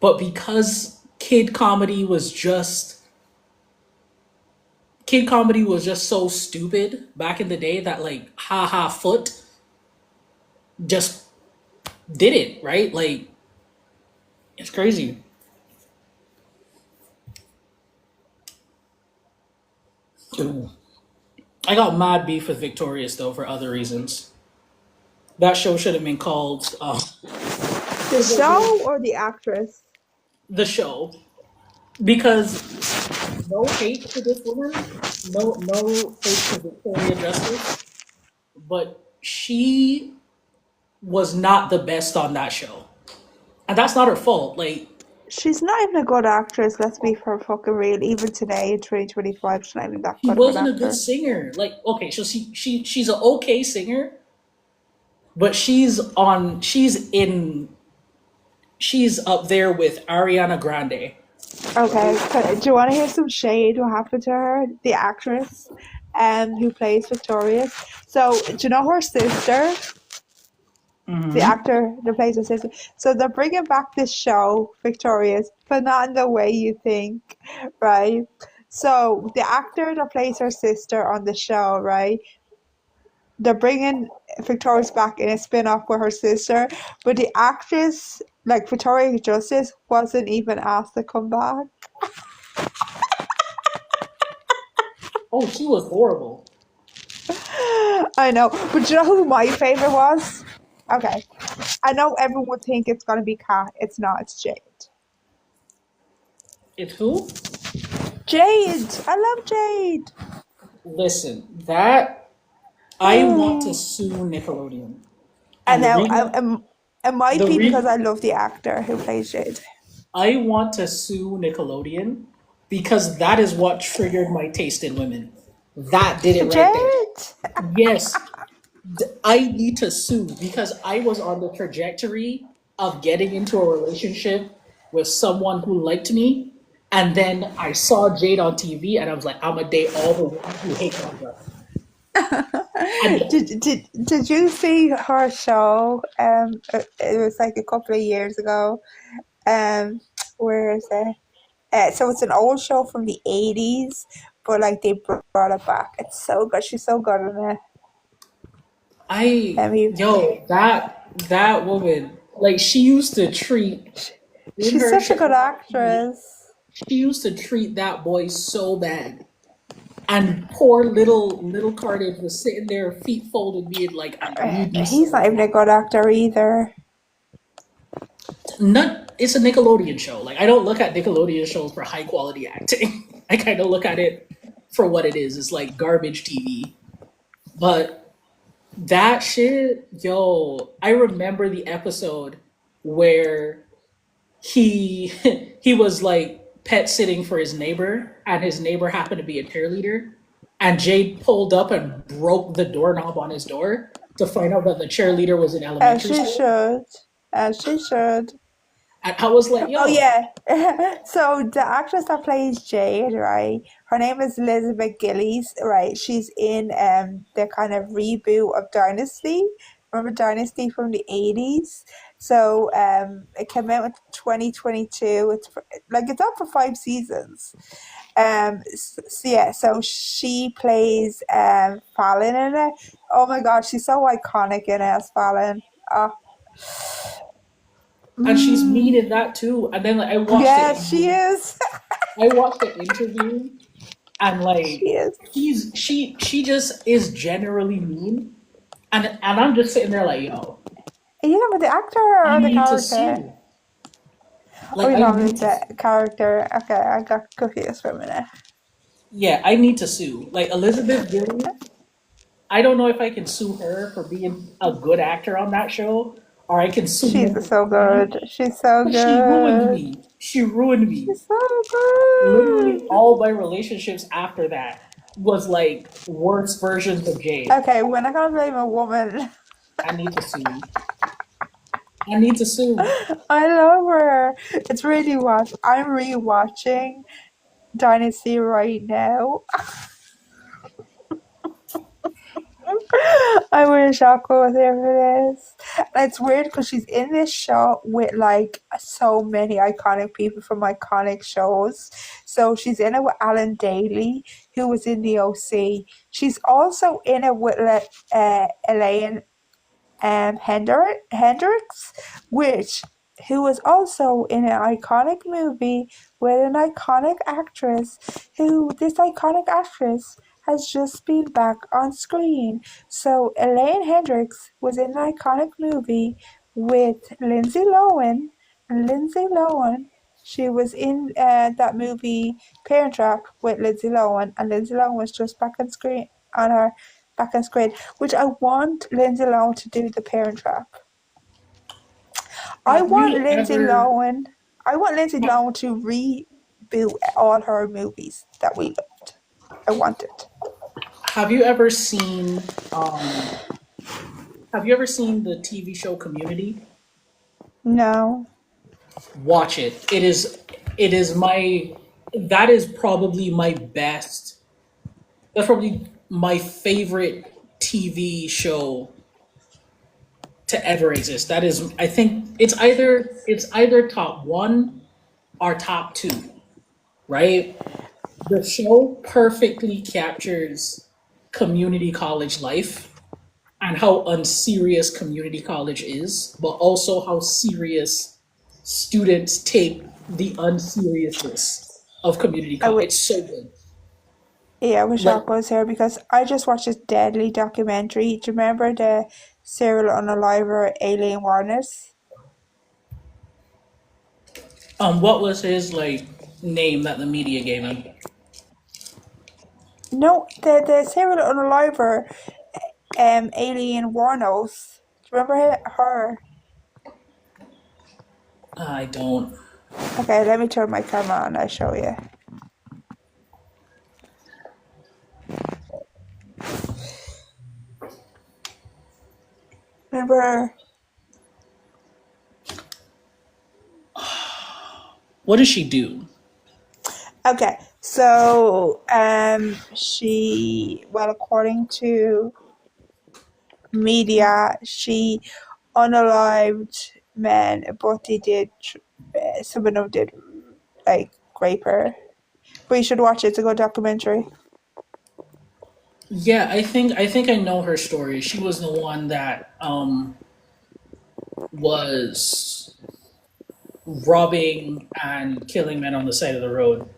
but because kid comedy was just so stupid back in the day that like ha ha foot just did it, right? Like it's crazy. Ooh. I got mad beef with Victorious though for other reasons. That show should have been called The show or the actress? the show, because no hate to this woman, no hate to Victoria Justice, but she was not the best on that show, and that's not her fault. Like She's not even a good actress, let's be for fucking real. Even today in 2025, she's not even that she good of an wasn't a good actor. singer. Like okay, so she's an okay singer, but she's up there with Ariana Grande. Okay, do you want to hear some shade? What happened to her? The actress who plays Victorious. So, do you know her sister? The Mm-hmm. actor that plays her sister. So they're bringing back this show, Victorious, but not in the way you think, right? So the actor that plays her sister on the show, right? They're bringing Victorious back in a spin-off with her sister, but the actress, like Victoria Justice, wasn't even asked to come back. Oh, she was horrible. I know, but you know who my favorite was? Okay, I know everyone would think it's gonna be Kat. It's not. It's Jade. It's who? Jade. I love Jade. Listen, that I want to sue Nickelodeon, I and the know. reason It might the be because re- I love the actor who plays Jade. I want to sue Nickelodeon because that is what triggered my taste in women. That did it right there. Jade. Yes, I need to sue because I was on the trajectory of getting into a relationship with someone who liked me, and then I saw Jade on TV, and I was like, I'm gonna date all the women who hate my guts. And Did you see her show? It was like a couple of years ago. Um, where is it? So it's an old show from the 80s, but like they brought it back. It's so good. She's so good in it. You, that woman, like she used to treat in she's her such a show, good actress. she used to treat that boy so bad. And poor little Cardiff was sitting there, feet folded, being like, "I need you He's not so even a bad." good actor either. Not, it's a Nickelodeon show. Like I don't look at Nickelodeon shows for high quality acting. I kind of look at it for what it is. It's like garbage TV. But that shit, yo, I remember the episode where he he was like pet sitting for his neighbor, and his neighbor happened to be a cheerleader, and Jade pulled up and broke the doorknob on his door to find out that the cheerleader was in As elementary she school. should. As she should. And I was like, Oh yo, yeah. So the actress that plays Jade, right? Her name is Elizabeth Gillies, right? She's in the kind of reboot of Dynasty. Remember Dynasty from the 80s? So it came out in 2022. It's up for 5 seasons. So yeah, so she plays Fallon in it. Oh my god, she's so iconic in it as Fallon. Oh. and she's mean Mm, in that too. And then like, yeah, she is. I watched the interview, and She like is. she just is generally mean, and I'm just sitting there like, yo, Yeah, but the actor I or the need to character? sue. Oh, Like you I talking need about to, the character? Okay, I got confused for a minute. yeah, I need to sue. Like Elizabeth Gillies, I don't know if I can sue her for being a good actor on that show, or I can sue She's so Nickelodeon. good. She's so But she ruined good. me. She ruined me. She's so Literally, good. all my relationships after that was like worse versions of Jade. Okay, we're not gonna blame a woman. I need to sue. I need to sue. I love her. It's really watch. I'm rewatching Dynasty right now. I wish Aqua was here for this. And it's weird because she's in this show with like so many iconic people from iconic shows. So she's in it with Alan Daly, who was in the OC. She's also in it with Elaine Hendricks, who was also in an iconic movie with an iconic actress. Who this iconic actress has just been back on screen. So Elaine Hendricks was in an iconic movie with Lindsay Lohan, and Lindsay Lohan, she was in that movie Parent Trap with Lindsay Lohan, and Lindsay Lohan was just back on screen back on screen, which I want Lindsay Lohan to do the Parent Trap. I Have want you Lindsay ever Lohan. I want Lindsay Lohan to reboot all her movies that we loved. I want it. have you ever seen have you ever seen the TV show Community? No. Watch it. It is my that is probably my best. That's probably my favorite TV show to ever exist. That is, I think it's either top one or top two, right? The show perfectly captures community college life and how unserious community college is, but also how serious students take the unseriousness of community I college. would. It's so good. Yeah, I wish Like, Aqua was here because I just watched this deadly documentary. Do you remember the serial unaliver Alien Warners? what was his like name that the media gave him? No, the serial unaliver Alien Warnos. Do you remember her? I don't. Okay, let me turn my camera on. I'll show you. Remember? What does she do? Okay, so according to media, she unalived men, but they did some of them did like rape her. But you should watch it. It's a good documentary. Yeah, I think I know her story. She was the one that was robbing and killing men on the side of the road.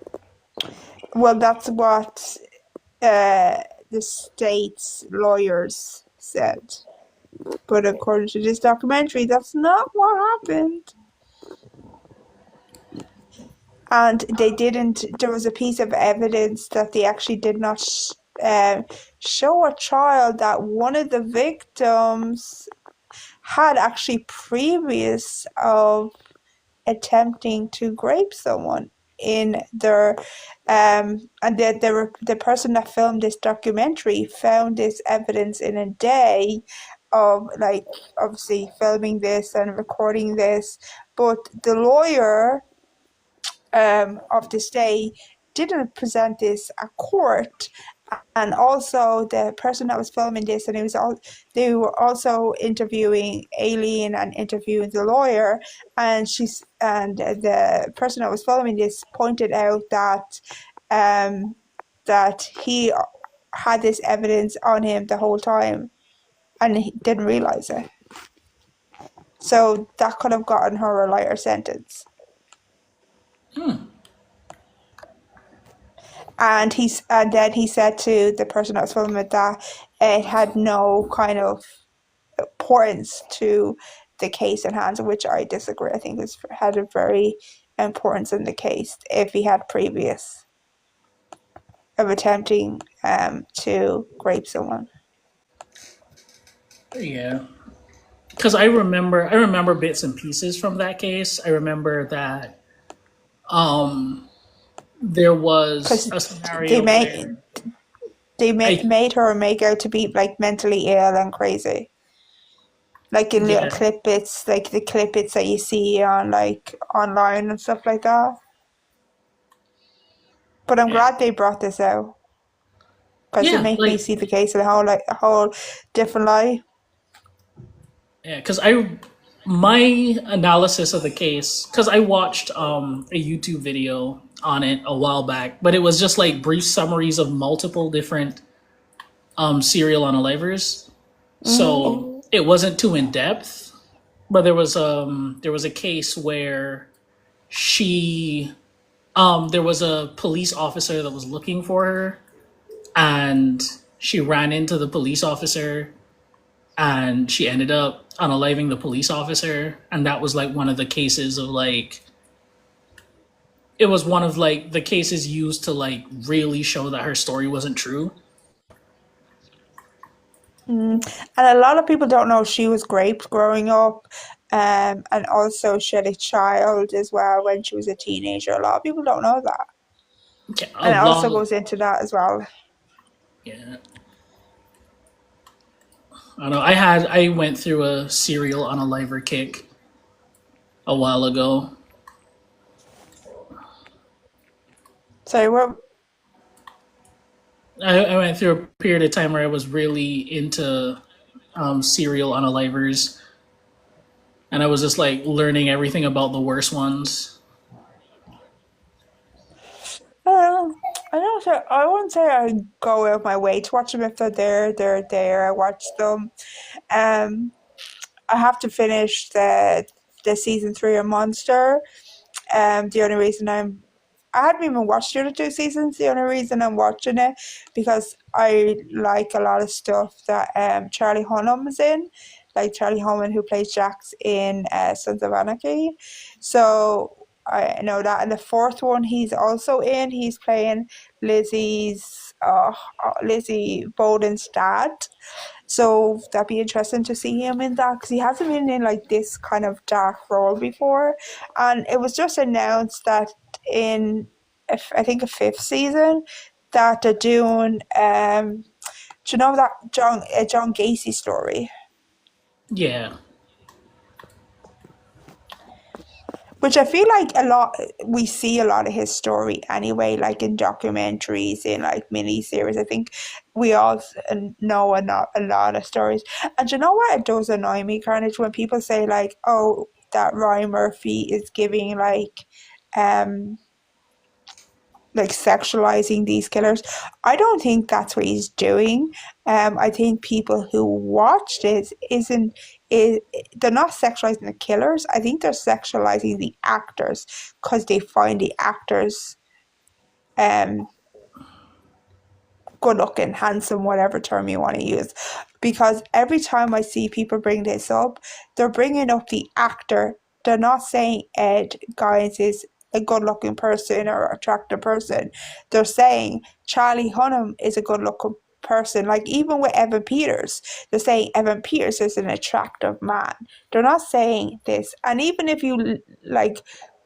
Well, that's what the state's lawyers said. But according to this documentary, that's not what happened. And they didn't. There was a piece of evidence that they actually did not show a trial that one of the victims had actually previous of attempting to grape someone in their and the person that filmed this documentary found this evidence in a day of like obviously filming this and recording this, but the lawyer of this day didn't present this at court, and also the person that was filming this, and they were also interviewing Aileen and interviewing the lawyer, and the person that was filming this pointed out that he had this evidence on him the whole time, and he didn't realize it. So that could have gotten her a lighter sentence. And then he said to the person that was filming it that it had no kind of importance to the case in hand, which I disagree. I think it had a very importance in the case if he had previous of attempting to grape someone. Yeah. Because I remember bits and pieces from that case. I remember that there was Because a they scenario made where I made her make out to be like mentally ill and crazy. Like in little yeah, clip bits, like the clip bits that you see on like online and stuff like that. But I'm yeah, glad they brought this out because it yeah, made me like see the case in a whole different light. yeah, because I my analysis of the case because I watched a YouTube video on it a while back, but it was just like brief summaries of multiple different serial unalivers, so it wasn't too in depth. But there was a case where she there was a police officer that was looking for her, and she ran into the police officer, and she ended up unaliving the police officer, and that was like one of the cases of like it was one of like the cases used to like really show that her story wasn't true. And a lot of people don't know she was raped growing up, and also she had a child as well when she was a teenager. A lot of people don't know that, Yeah, a and it also lot. goes into that as well. Yeah, I know. I went through a serial unaliver kick a while ago. So what? I went through a period of time where I was really into serial unalivers, and I was just like learning everything about the worst ones. Um, I don't say I won't say I go out of my way to watch them. If they're there, they're there. I watch them. Um, I have to finish the season 3 of Monster. The only reason I hadn't even watched the other 2 seasons. The only reason I'm watching it because I like a lot of stuff that Charlie Hunnam is in, like Charlie Hunnam who plays Jax in Sons of Anarchy. So I know that. And the fourth one he's also in. He's playing Lizzie Bowden's dad. So that'd be interesting to see him in that because he hasn't been in like this kind of dark role before. And it was just announced that in, I think, a 5th season that they're doing, do you know that John Gacy story? Yeah, Which I feel like we see a lot of his story anyway, like in documentaries, in like mini-series. I think we all know a lot of stories. And you know what? It does annoy me, Carnage, when people say like, oh, that Ryan Murphy is giving um, like sexualizing these killers. I don't think that's what he's doing. I think people who watch this is they're not sexualizing the killers. I think they're sexualizing the actors because they find the actors um good looking, handsome, whatever term you want to use. Because every time I see people bring this up, they're bringing up the actor. They're not saying Ed Gaines is a good looking person or attractive person. They're saying Charlie Hunnam is a good looking person. Like even with Evan Peters, they're saying Evan Peters is an attractive man. They're not saying this. And even if you like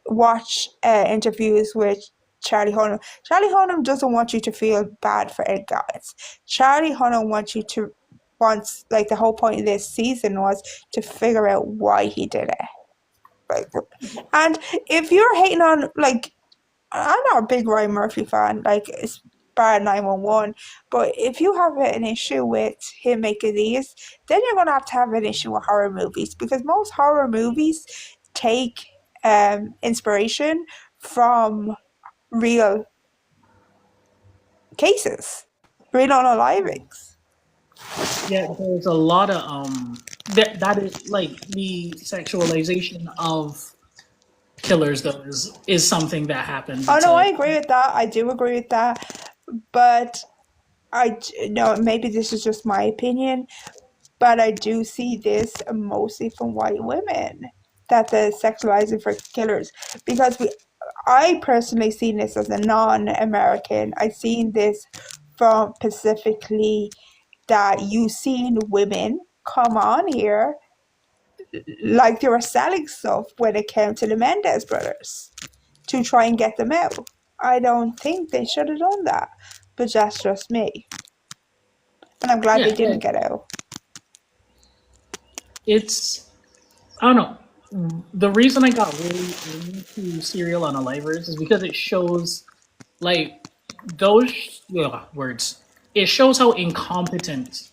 watch interviews with Charlie Hunnam doesn't want you to feel bad for Ed Gaines. Charlie Hunnam wants like the whole point of this season was to figure out why he did it. Like, and if you're hating on like, I'm not a big Ryan Murphy fan. Like it's bad 911, but if you have an issue with him making these, then you're gonna have an issue with horror movies because most horror movies take inspiration from real cases, real unalivings. yeah. There's a lot of that is like the sexualization of killers though is something that happens. Oh It's no, I a agree with that. I do agree with that, but I no, maybe this is just my opinion, but I do see this mostly from white women that the sexualizing for killers because I personally seen this as a non-American. I seen this from specifically that you seen women come on here like they were selling stuff when it came to the Mendez brothers to try and get them out. I don't think they should have done that, but that's just me. And I'm glad yeah. they didn't get out. It's I don't know. The reason I got really into serial unalivers is because it shows like those words. It shows how incompetent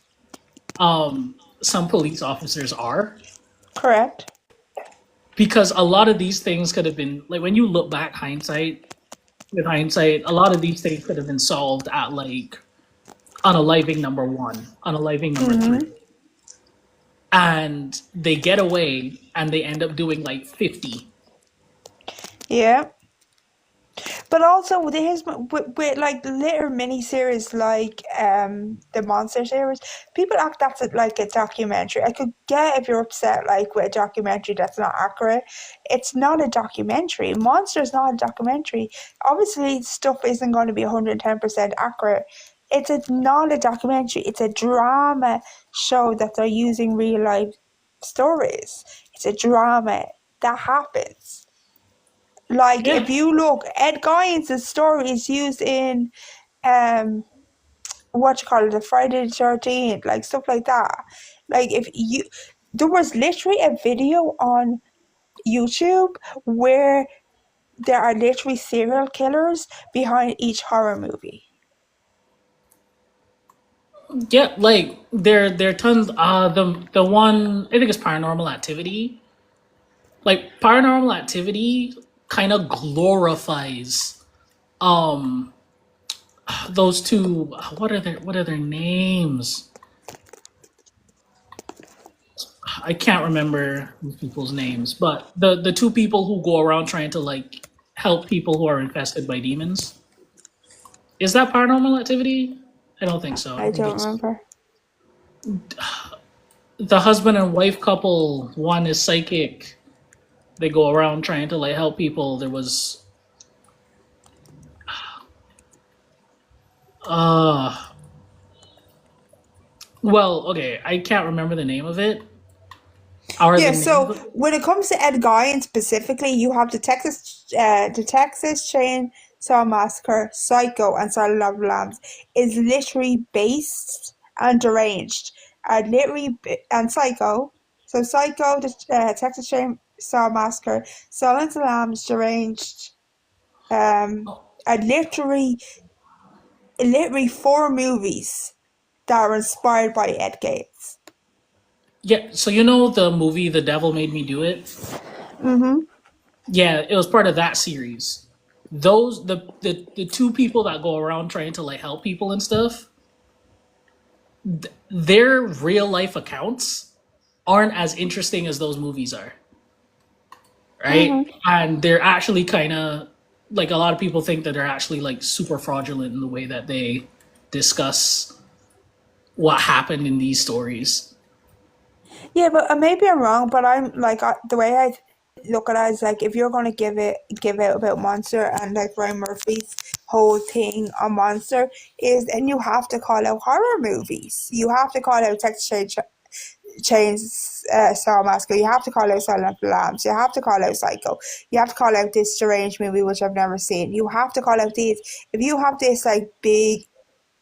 some police officers are Correct. because a lot of these things could have been like when you look back with hindsight, a lot of these things could have been solved at like unaliving number one, unaliving number three. Mm-hmm. And they get away and they end up doing like 50. Yeah. But also with his with like little mini series like the Monster series, people act that's like a documentary. I could get if you're upset like with a documentary that's not accurate. It's not a documentary. Monster's not a documentary. Obviously, stuff isn't going to be 110% accurate. Not a documentary. It's a drama show that they're using real life stories. It's a drama that happens. Like Yeah. if you look, Ed Gein's story is used in what you call it, the Friday the 13th, like stuff like that. Like if you, there was literally a video on YouTube where there are literally serial killers behind each horror movie. Yeah, like there are tons. The one I think is Paranormal Activity. Like Paranormal Activity kind of glorifies um those two. What are their names? I can't remember these people's names, but the two people who go around trying to like help people who are infested by demons. Is that Paranormal Activity? I don't think so. I I think don't it's remember. the husband and wife couple. One is psychic. They go around trying to like help people. There was uh well, okay, I can't remember the name of it. Or the Yeah, name so of it. when it comes to Ed Gein specifically, you have the Texas Chainsaw Massacre, Psycho, and Silence of the Lambs is literally based and deranged, and Psycho. So Psycho, the Texas Chainsaw Massacre, Silence of the Lambs, deranged, and literally four movies that are inspired by Ed Gein. Yeah, so you know the movie The Devil Made Me Do It? Mm-hmm. Yeah, it was part of that series. Those the two people that go around trying to like help people and stuff, their real life accounts aren't as interesting as those movies are, right? Mm-hmm. And they're actually kind of like a lot of people think that they're actually like super fraudulent in the way that they discuss what happened in these stories. Yeah, but maybe I'm wrong, but I'm like the way I look at it is like if you're gonna give out about Monster and like Ryan Murphy's whole thing on Monster is, and you have to call out horror movies. You have to call out Chains Saw Massacre. You have to call out Silent of the Lambs. You have to call out Psycho. You have to call out this strange movie which I've never seen. You have to call out these. If you have this like big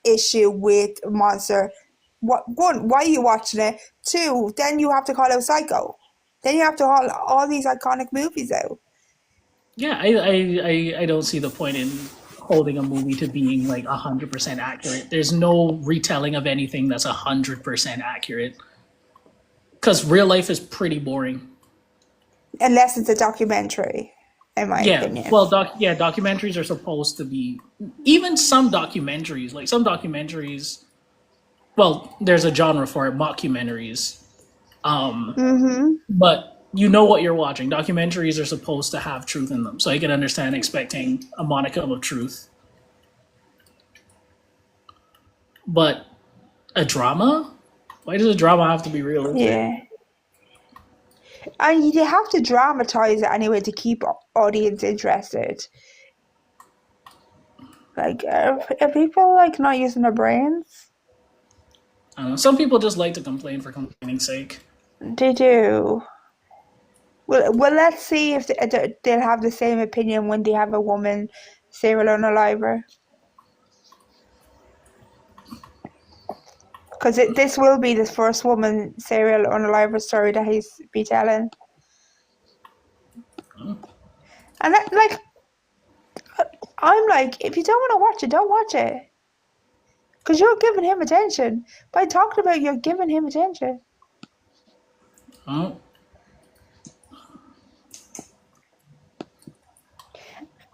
issue with Monster, one, why are you watching it? Two, then you have to call out Psycho. Then you have to call all these iconic movies out. Yeah, I don't see the point in holding a movie to being like 100% accurate. There's no retelling of anything that's 100% accurate because real life is pretty boring. Unless it's a documentary, in my Yeah, opinion. well, documentaries are supposed to be even some documentaries. Like some documentaries, well, there's a genre for it, mockumentaries. Mm-hmm. But you know what you're watching. Documentaries are supposed to have truth in them, so I can understand expecting a monicum of truth. But a drama? Why does a drama have to be realistic? Yeah. And you have to dramatize it anyway to keep audience interested. Like, are people like not using their brains? I don't know. Some people just like to complain for complaining's sake. They do. Well, let's see if they'll have the same opinion when they have a woman serial unaliver. Because this will be the first woman serial unaliver story that he's be telling. And like, I'm like, if you don't want to watch it, don't watch it. Because you're giving him attention. By talking about it, you're giving him attention. Oh,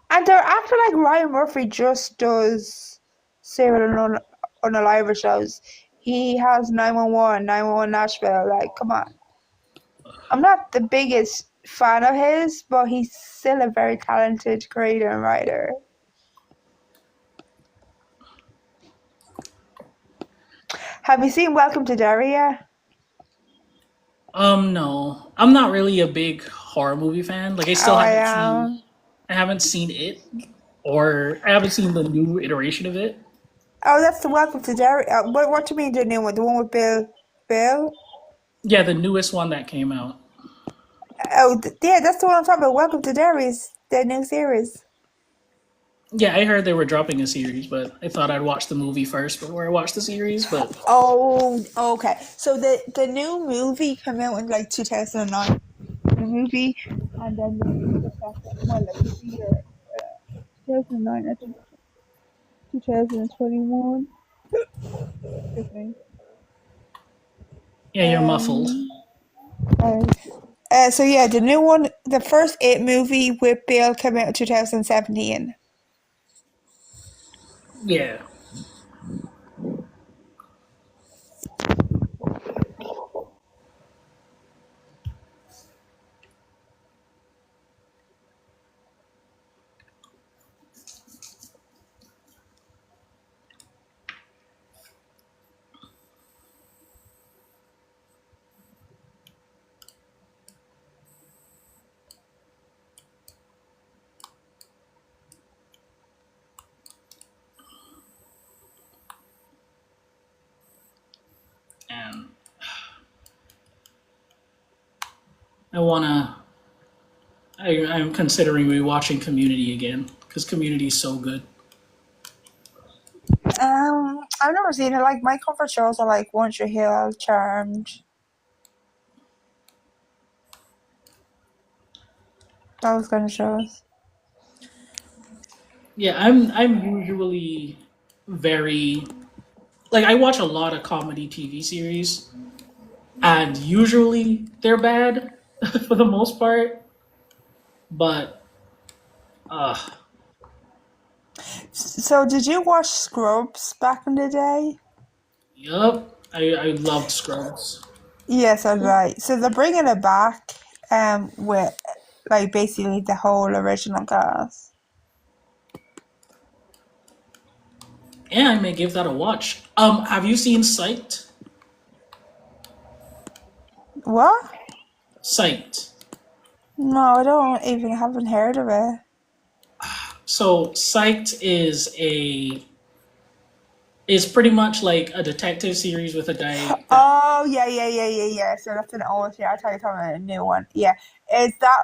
And they're acting like Ryan Murphy just does serial unaliver shows. He has 911, 911 Nashville. Like, come on. I'm not the biggest fan of his, but he's still a very talented creator and writer. Have you seen Welcome to Derry yet? No, I'm not really a big horror movie fan. Like, Oh, I am. I haven't seen it, or I haven't seen the new iteration of it. Oh, that's the Welcome to Derry. What do you mean the new one? The one with Bill? Bill? Yeah, the newest one that came out. Oh, yeah, that's the one I'm talking about. Welcome to Derry's the new series. Yeah, I heard they were dropping a series, but I thought I'd watch the movie first before I watch the series. But Oh, okay. So the new movie came out in like 2009. The movie, and then the second, well, like the year 2009, I think 2021. Excuse me. yeah, you're muffled. Uh, so yeah, the new one, the first It movie with Bill came out in 2017. Yeah, and I wanna. I'm considering rewatching Community again because Community is so good. I've never seen it. Like my comfort shows are like One Tree Hill, Charmed, those kind of shows. Yeah, I'm usually very like I watch a lot of comedy TV series, and usually they're bad for the most part. But uh, So did you watch Scrubs back in the day? yup, I loved Scrubs. Yes, that's right. So they're bringing it back, with like basically the whole original cast. Yeah, I may give that a watch. Have you seen Psyched? What? Psyched. No, I don't even haven't heard of it. So Psyched is pretty much like a detective series with a guy that Oh yeah. So that's an old. Yeah, I thought you were talking about a new one. Yeah, is that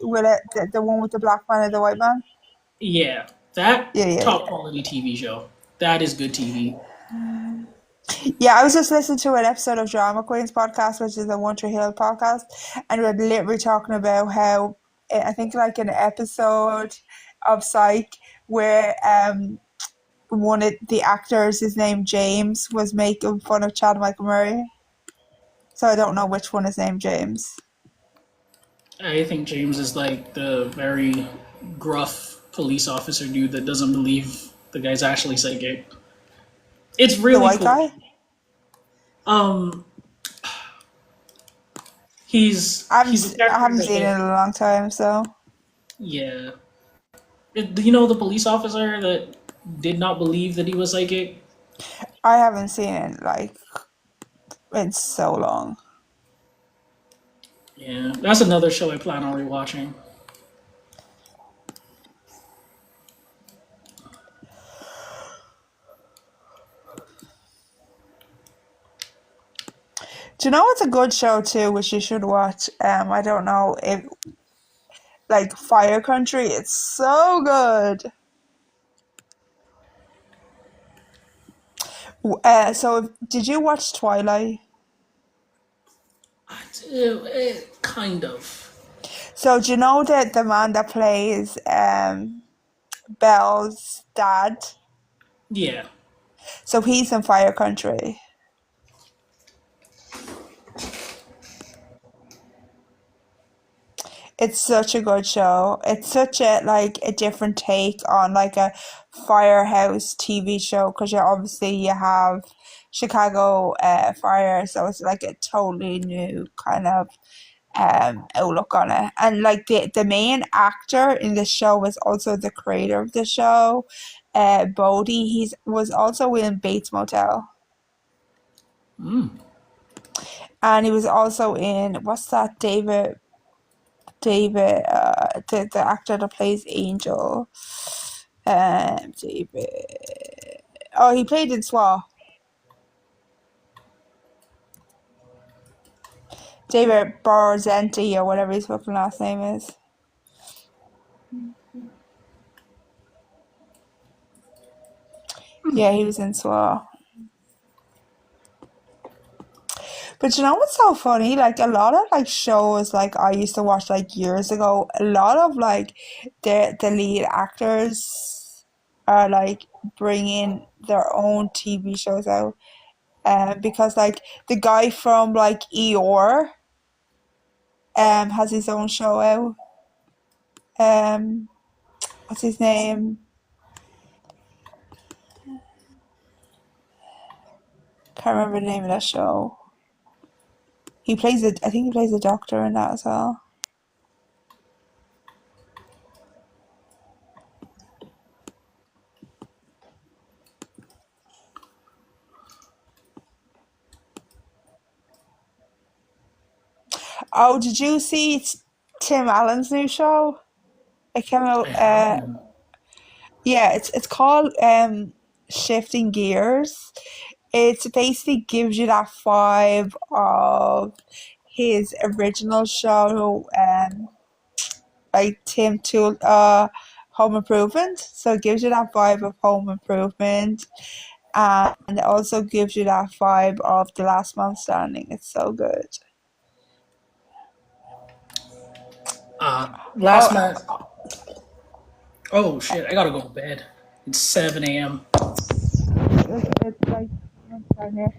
with it the one with the black man and the white man? yeah, that top Yeah. quality TV show. That is good TV. Yeah, I was just listening to an episode of Drama Queens podcast, which is a One Tree Hill podcast, and we're literally talking about how I think like an episode of Psych where one of the actors, his name James, was making fun of Chad Michael Murray. So I don't know which one is named James. I think James is like the very gruff police officer dude that doesn't believe the guy's actually psychic. It's The really white cool. guy? Um, he's a I character haven't that seen it gets, in a long time, so yeah. Do you know the police officer that did not believe that he was psychic? I haven't seen it like in so long. Yeah, that's another show I plan on rewatching. Do you know what's a good show too, which you should watch? I don't know if like Fire Country. It's so good. So did you watch Twilight? Kind of. So do you know that the man that plays Belle's dad? Yeah. So he's in Fire Country. It's such a good show. It's such a like a different take on like a firehouse TV show because you have Chicago fire, so it's like a totally new kind of outlook on it. And like the main actor in the show was also the creator of the show, Bodie. He's was also in Bates Motel. And he was also in what's that David, the actor that plays Angel. David. Oh, he played in SWAT. David Barzenti or whatever his fucking last name is. Yeah, he was in SWAT. But you know what's so funny? Like a lot of like shows like I used to watch like years ago, a lot of like the lead actors are like bringing their own TV shows out. Because like the guy from like Eeyore has his own show out. What's his name? Can't remember the name of that show. I think he plays a doctor in that as well. Oh, did you see Tim Allen's new show? It came I out. haven't. Yeah, it's called Shifting Gears. It basically gives you that vibe of his original show, like Home Improvement. So it gives you that vibe of Home Improvement, and it also gives you that vibe of The Last Man Standing. It's so good. Last Oh, man. Oh shit! I gotta go to bed. It's 7 a.m. it's like one second here.